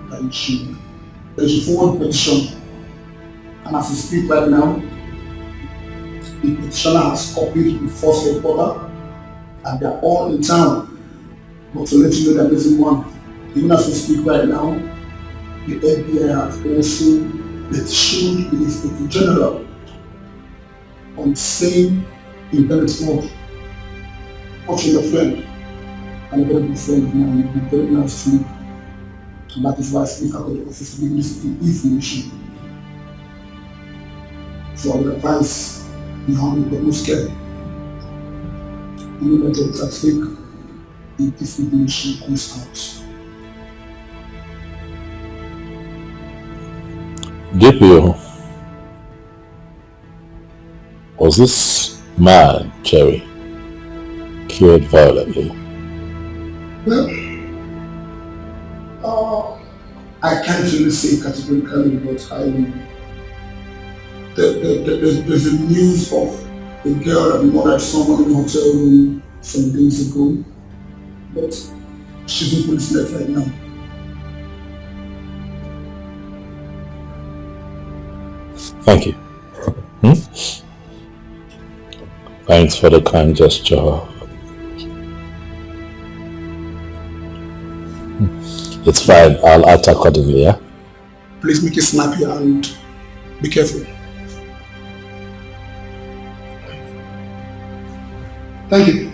that he should forward the petition. And as we speak right now, the petitioner has copied the first reporter and they are all in town. But to let you know that missing one, even as we speak right now, the FBI has also petitioned the Inspector General on saying independent fraud. Watching your friend and a very good friend of mine, you've been very nice to me. And that is why I speak out of the office to give this information. So I would advise you handle the most care. Any matter is at stake if this information comes out. DPO, was this man, Jerry, killed violently? Well, I can't really say categorically, but there's a news of a girl that murdered someone in a hotel room some days ago, but she's in police net right now. Thank you. Thanks for the kind gesture. It's fine, I'll act accordingly, yeah? Please make it snappy and be careful. Thank you.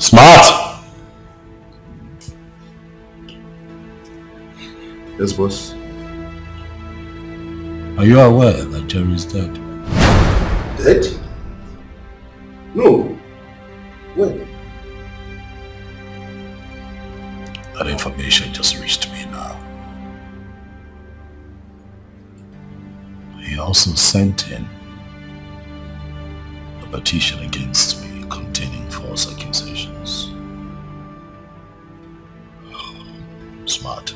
Smart! Yes, boss. Are you aware that Jerry is dead? Dead? No. When? That information just reached me now. He also sent in petition against me containing false accusations. Smart.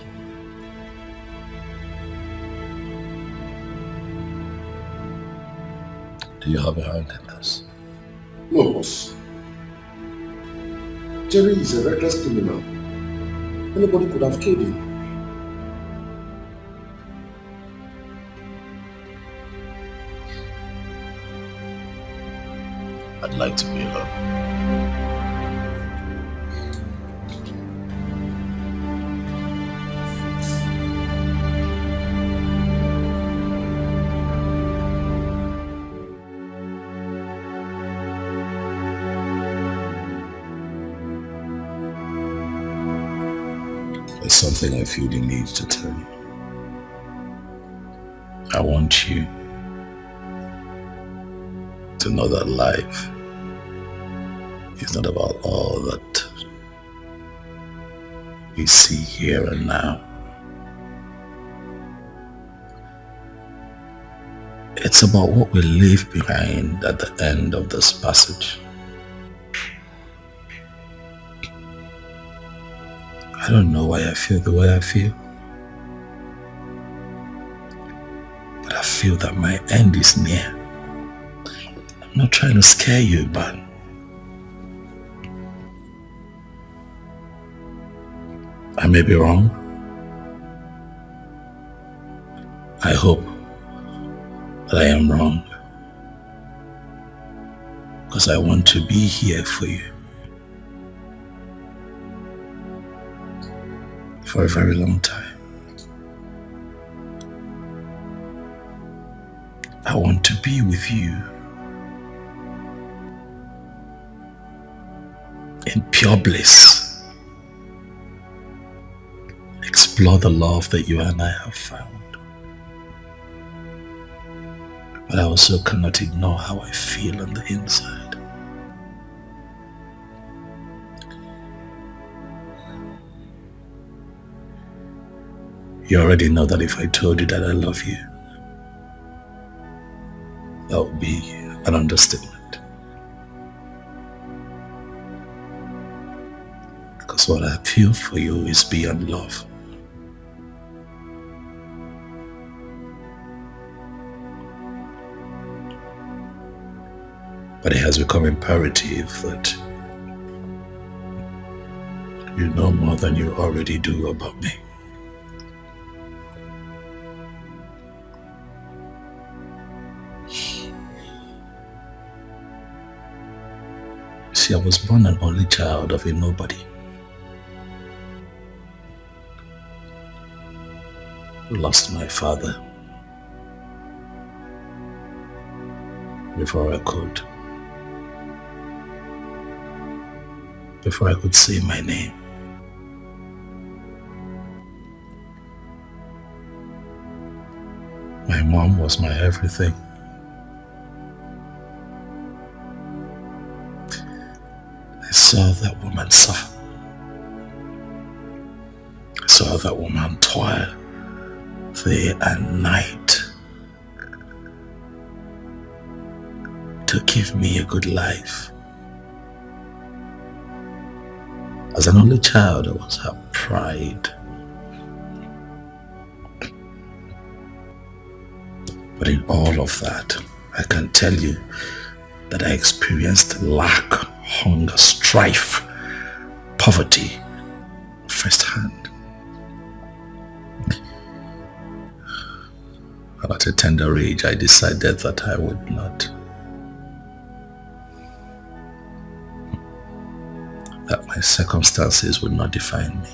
Do you have a hand in this? No, boss. Jerry is a reckless criminal. Anybody could have killed him. I'd like to be alone. There's something I feel the need to tell you. I want you to know that life is not about all that we see here and now. It's about what we leave behind at the end of this passage. I don't know why I feel the way I feel, but I feel that my end is near. I'm not trying to scare you, but I may be wrong. I hope that I am wrong, because I want to be here for you for a very long time. I want to be with you in pure bliss. Explore the love that you and I have found. But I also cannot ignore how I feel on the inside. You already know that if I told you that I love you, that would be an understatement. Because what I feel for you is beyond love. But it has become imperative that you know more than you already do about me. See, I was born an only child of a nobody. Lost my father before I could say my name. My mom was my everything. I saw that woman suffer. I saw that woman toil day and night to give me a good life. As an only child, I was her pride. But in all of that, I can tell you that I experienced lack, hunger, strife, poverty firsthand. And at a tender age, I decided that I would not. That my circumstances would not define me.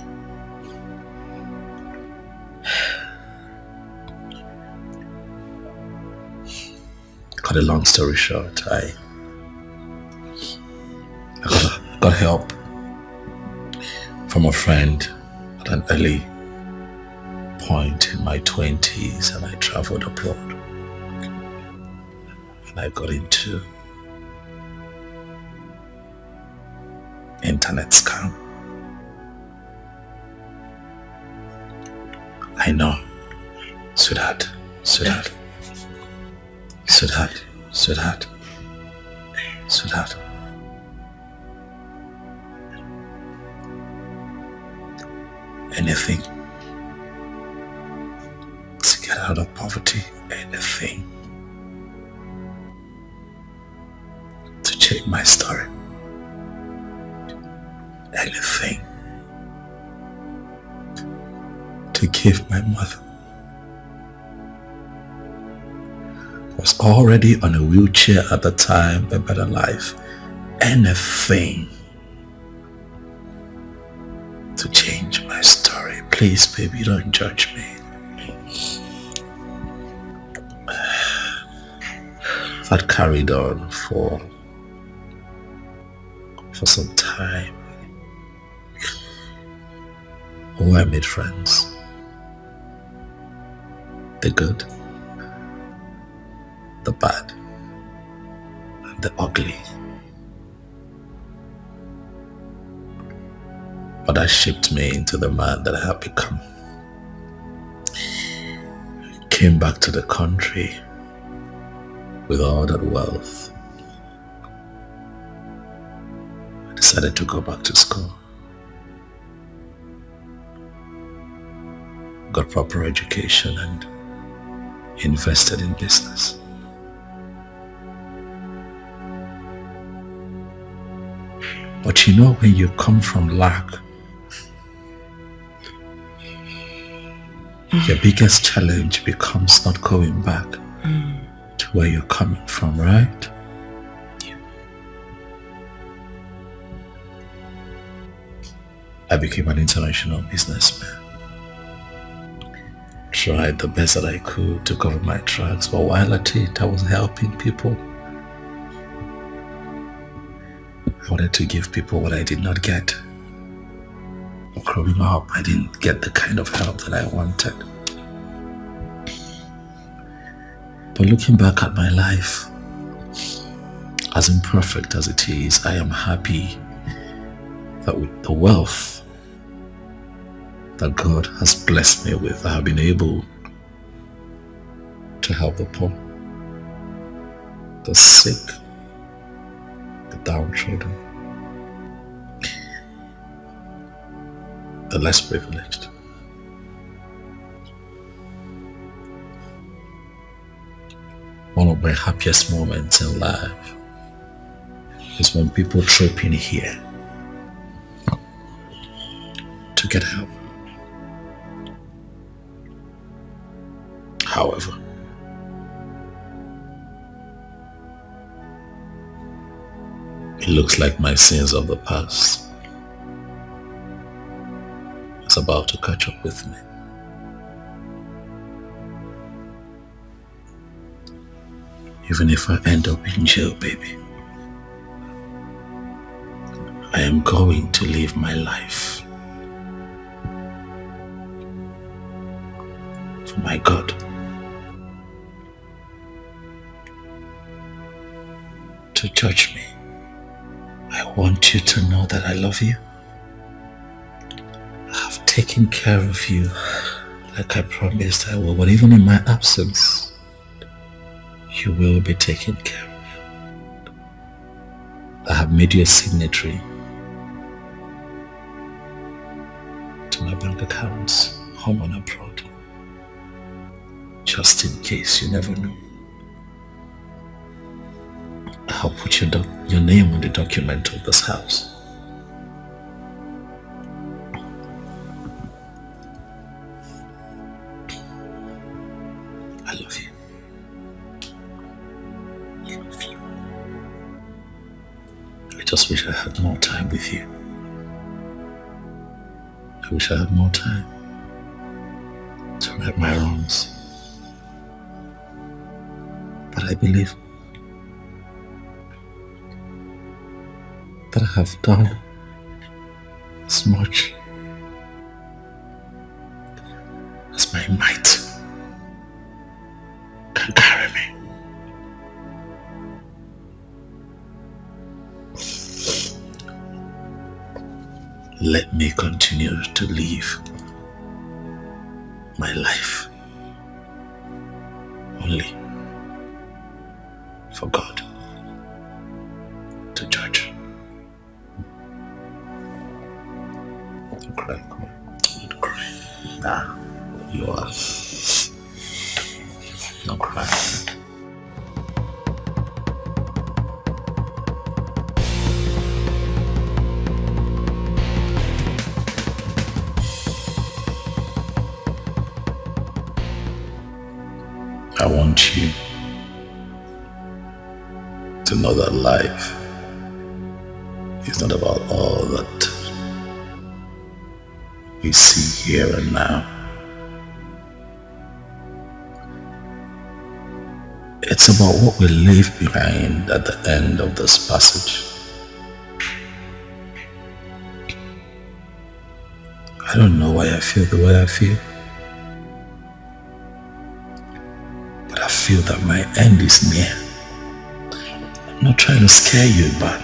Cut a long story short, I got help from a friend at an early point in my 20s, and I traveled abroad. And I got into internet scam. I know, sweetheart. Sweetheart. Anything to get out of poverty, anything to change my story, anything to give my mother, who was already on a wheelchair at the time, a better life, anything to change my story. Please, baby, don't judge me. That carried on for some time. Oh, I made friends. The good, the bad, and the ugly. But that shaped me into the man that I have become. Came back to the country with all that wealth. I decided to go back to school. Got proper education and invested in business. But you know, when you come from lack, your biggest challenge becomes not going back to where you're coming from, right? Yeah. I became an international businessman. Tried the best that I could to cover my tracks, but while at it, I was helping people. I wanted to give people what I did not get. Growing up, I didn't get the kind of help that I wanted. But looking back at my life, as imperfect as it is, I am happy that with the wealth that God has blessed me with, I have been able to help the poor, the sick, the downtrodden, the less privileged. One of my happiest moments in life is when people troop in here to get help. However, it looks like my sins of the past is about to catch up with me. Even if I end up in jail, baby, I am going to live my life for my God. To judge me, I want you to know that I love you. I have taken care of you like I promised I will, but even in my absence, you will be taken care of. I have made you a signatory to my bank accounts, home and abroad, just in case. You never know. I'll put your name on the document of this house. I love you. I love you. I just wish I had more time with you. I wish I had more time to right my wrongs. But I believe that I have done as much as my might can carry me. Let me continue to live my life only for God to judge. Don't cry, come on. Don't cry. Nah, you are. Don't cry. I want you to know that life is not about all that we see here and now. It's about what we leave behind at the end of this passage. I don't know why I feel the way I feel. But I feel that my end is near. I'm not trying to scare you, but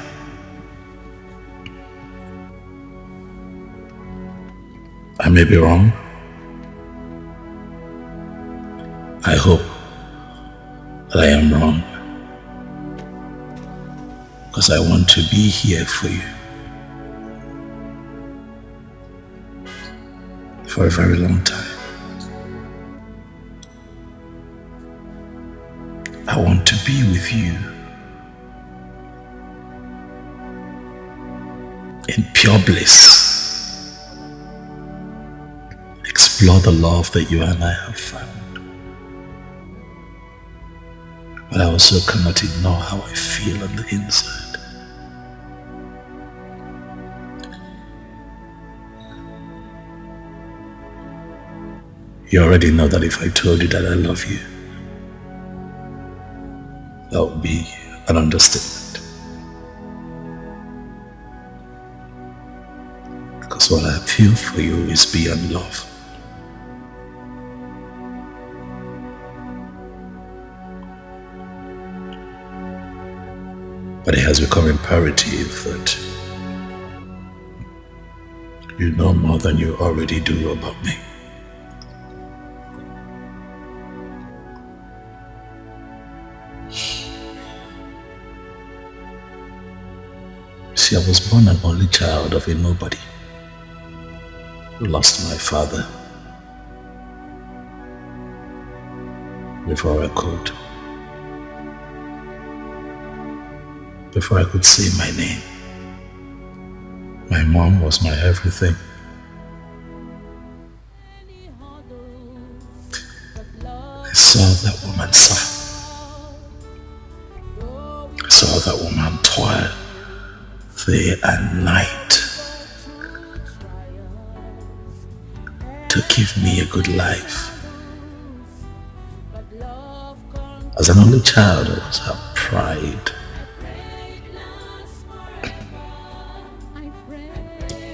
I may be wrong. I hope that I am wrong, because I want to be here for you for a very long time. I want to be with you in pure bliss. Explore the love that you and I have found. But I also cannot ignore how I feel on the inside. You already know that if I told you that I love you, that would be an understatement. Because what I feel for you is beyond love. But it has become imperative that you know more than you already do about me. See, I was born an only child of a nobody. Lost my father before I could say my name. My mom was my everything. I saw that woman suffer. I saw that woman toil day and night to give me a good life. As an only child, I was her pride.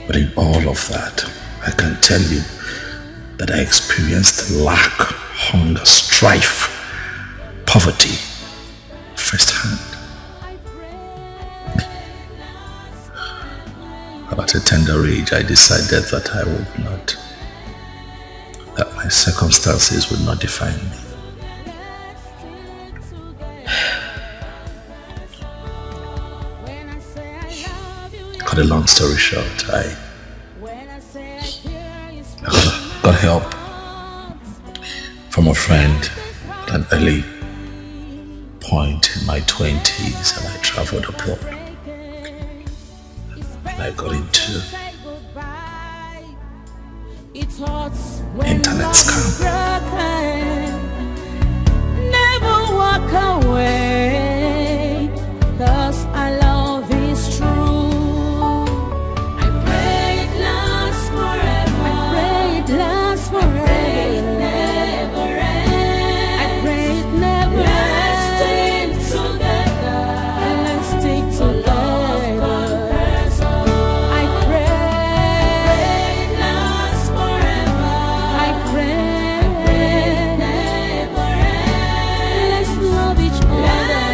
But in all of that, I can tell you that I experienced lack, hunger, strife, poverty firsthand. At a tender age, I decided that I would not, that my circumstances would not define me. Cut a long story short, I got help from a friend at an early point in my 20s, and I traveled abroad. I got into internet scam. Never walk away, 'cause our love is true. I pray it lasts forever. I pray it lasts forever. I pray it never ends. I pray it never ends. Let's stick together. Let's stick together. Let's love each other.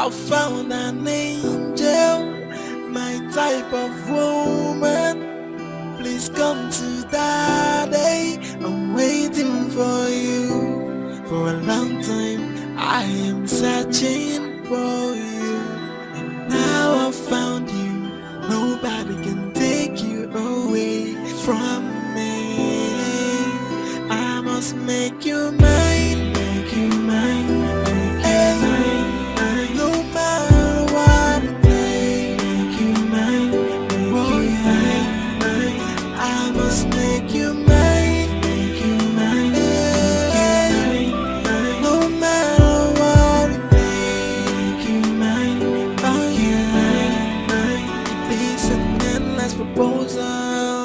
I found an angel, my type of woman. Please come to daddy. I'm waiting for you. For a long time I am searching for you, and now I found you. Nobody can take you away from me. I must make you mine, make you mine, make you mine. No matter what it takes, make you mine, make you mine. I must make you mine, make you mine, make you mine. No matter what it takes, make you mine, make you mine. This is an endless proposal.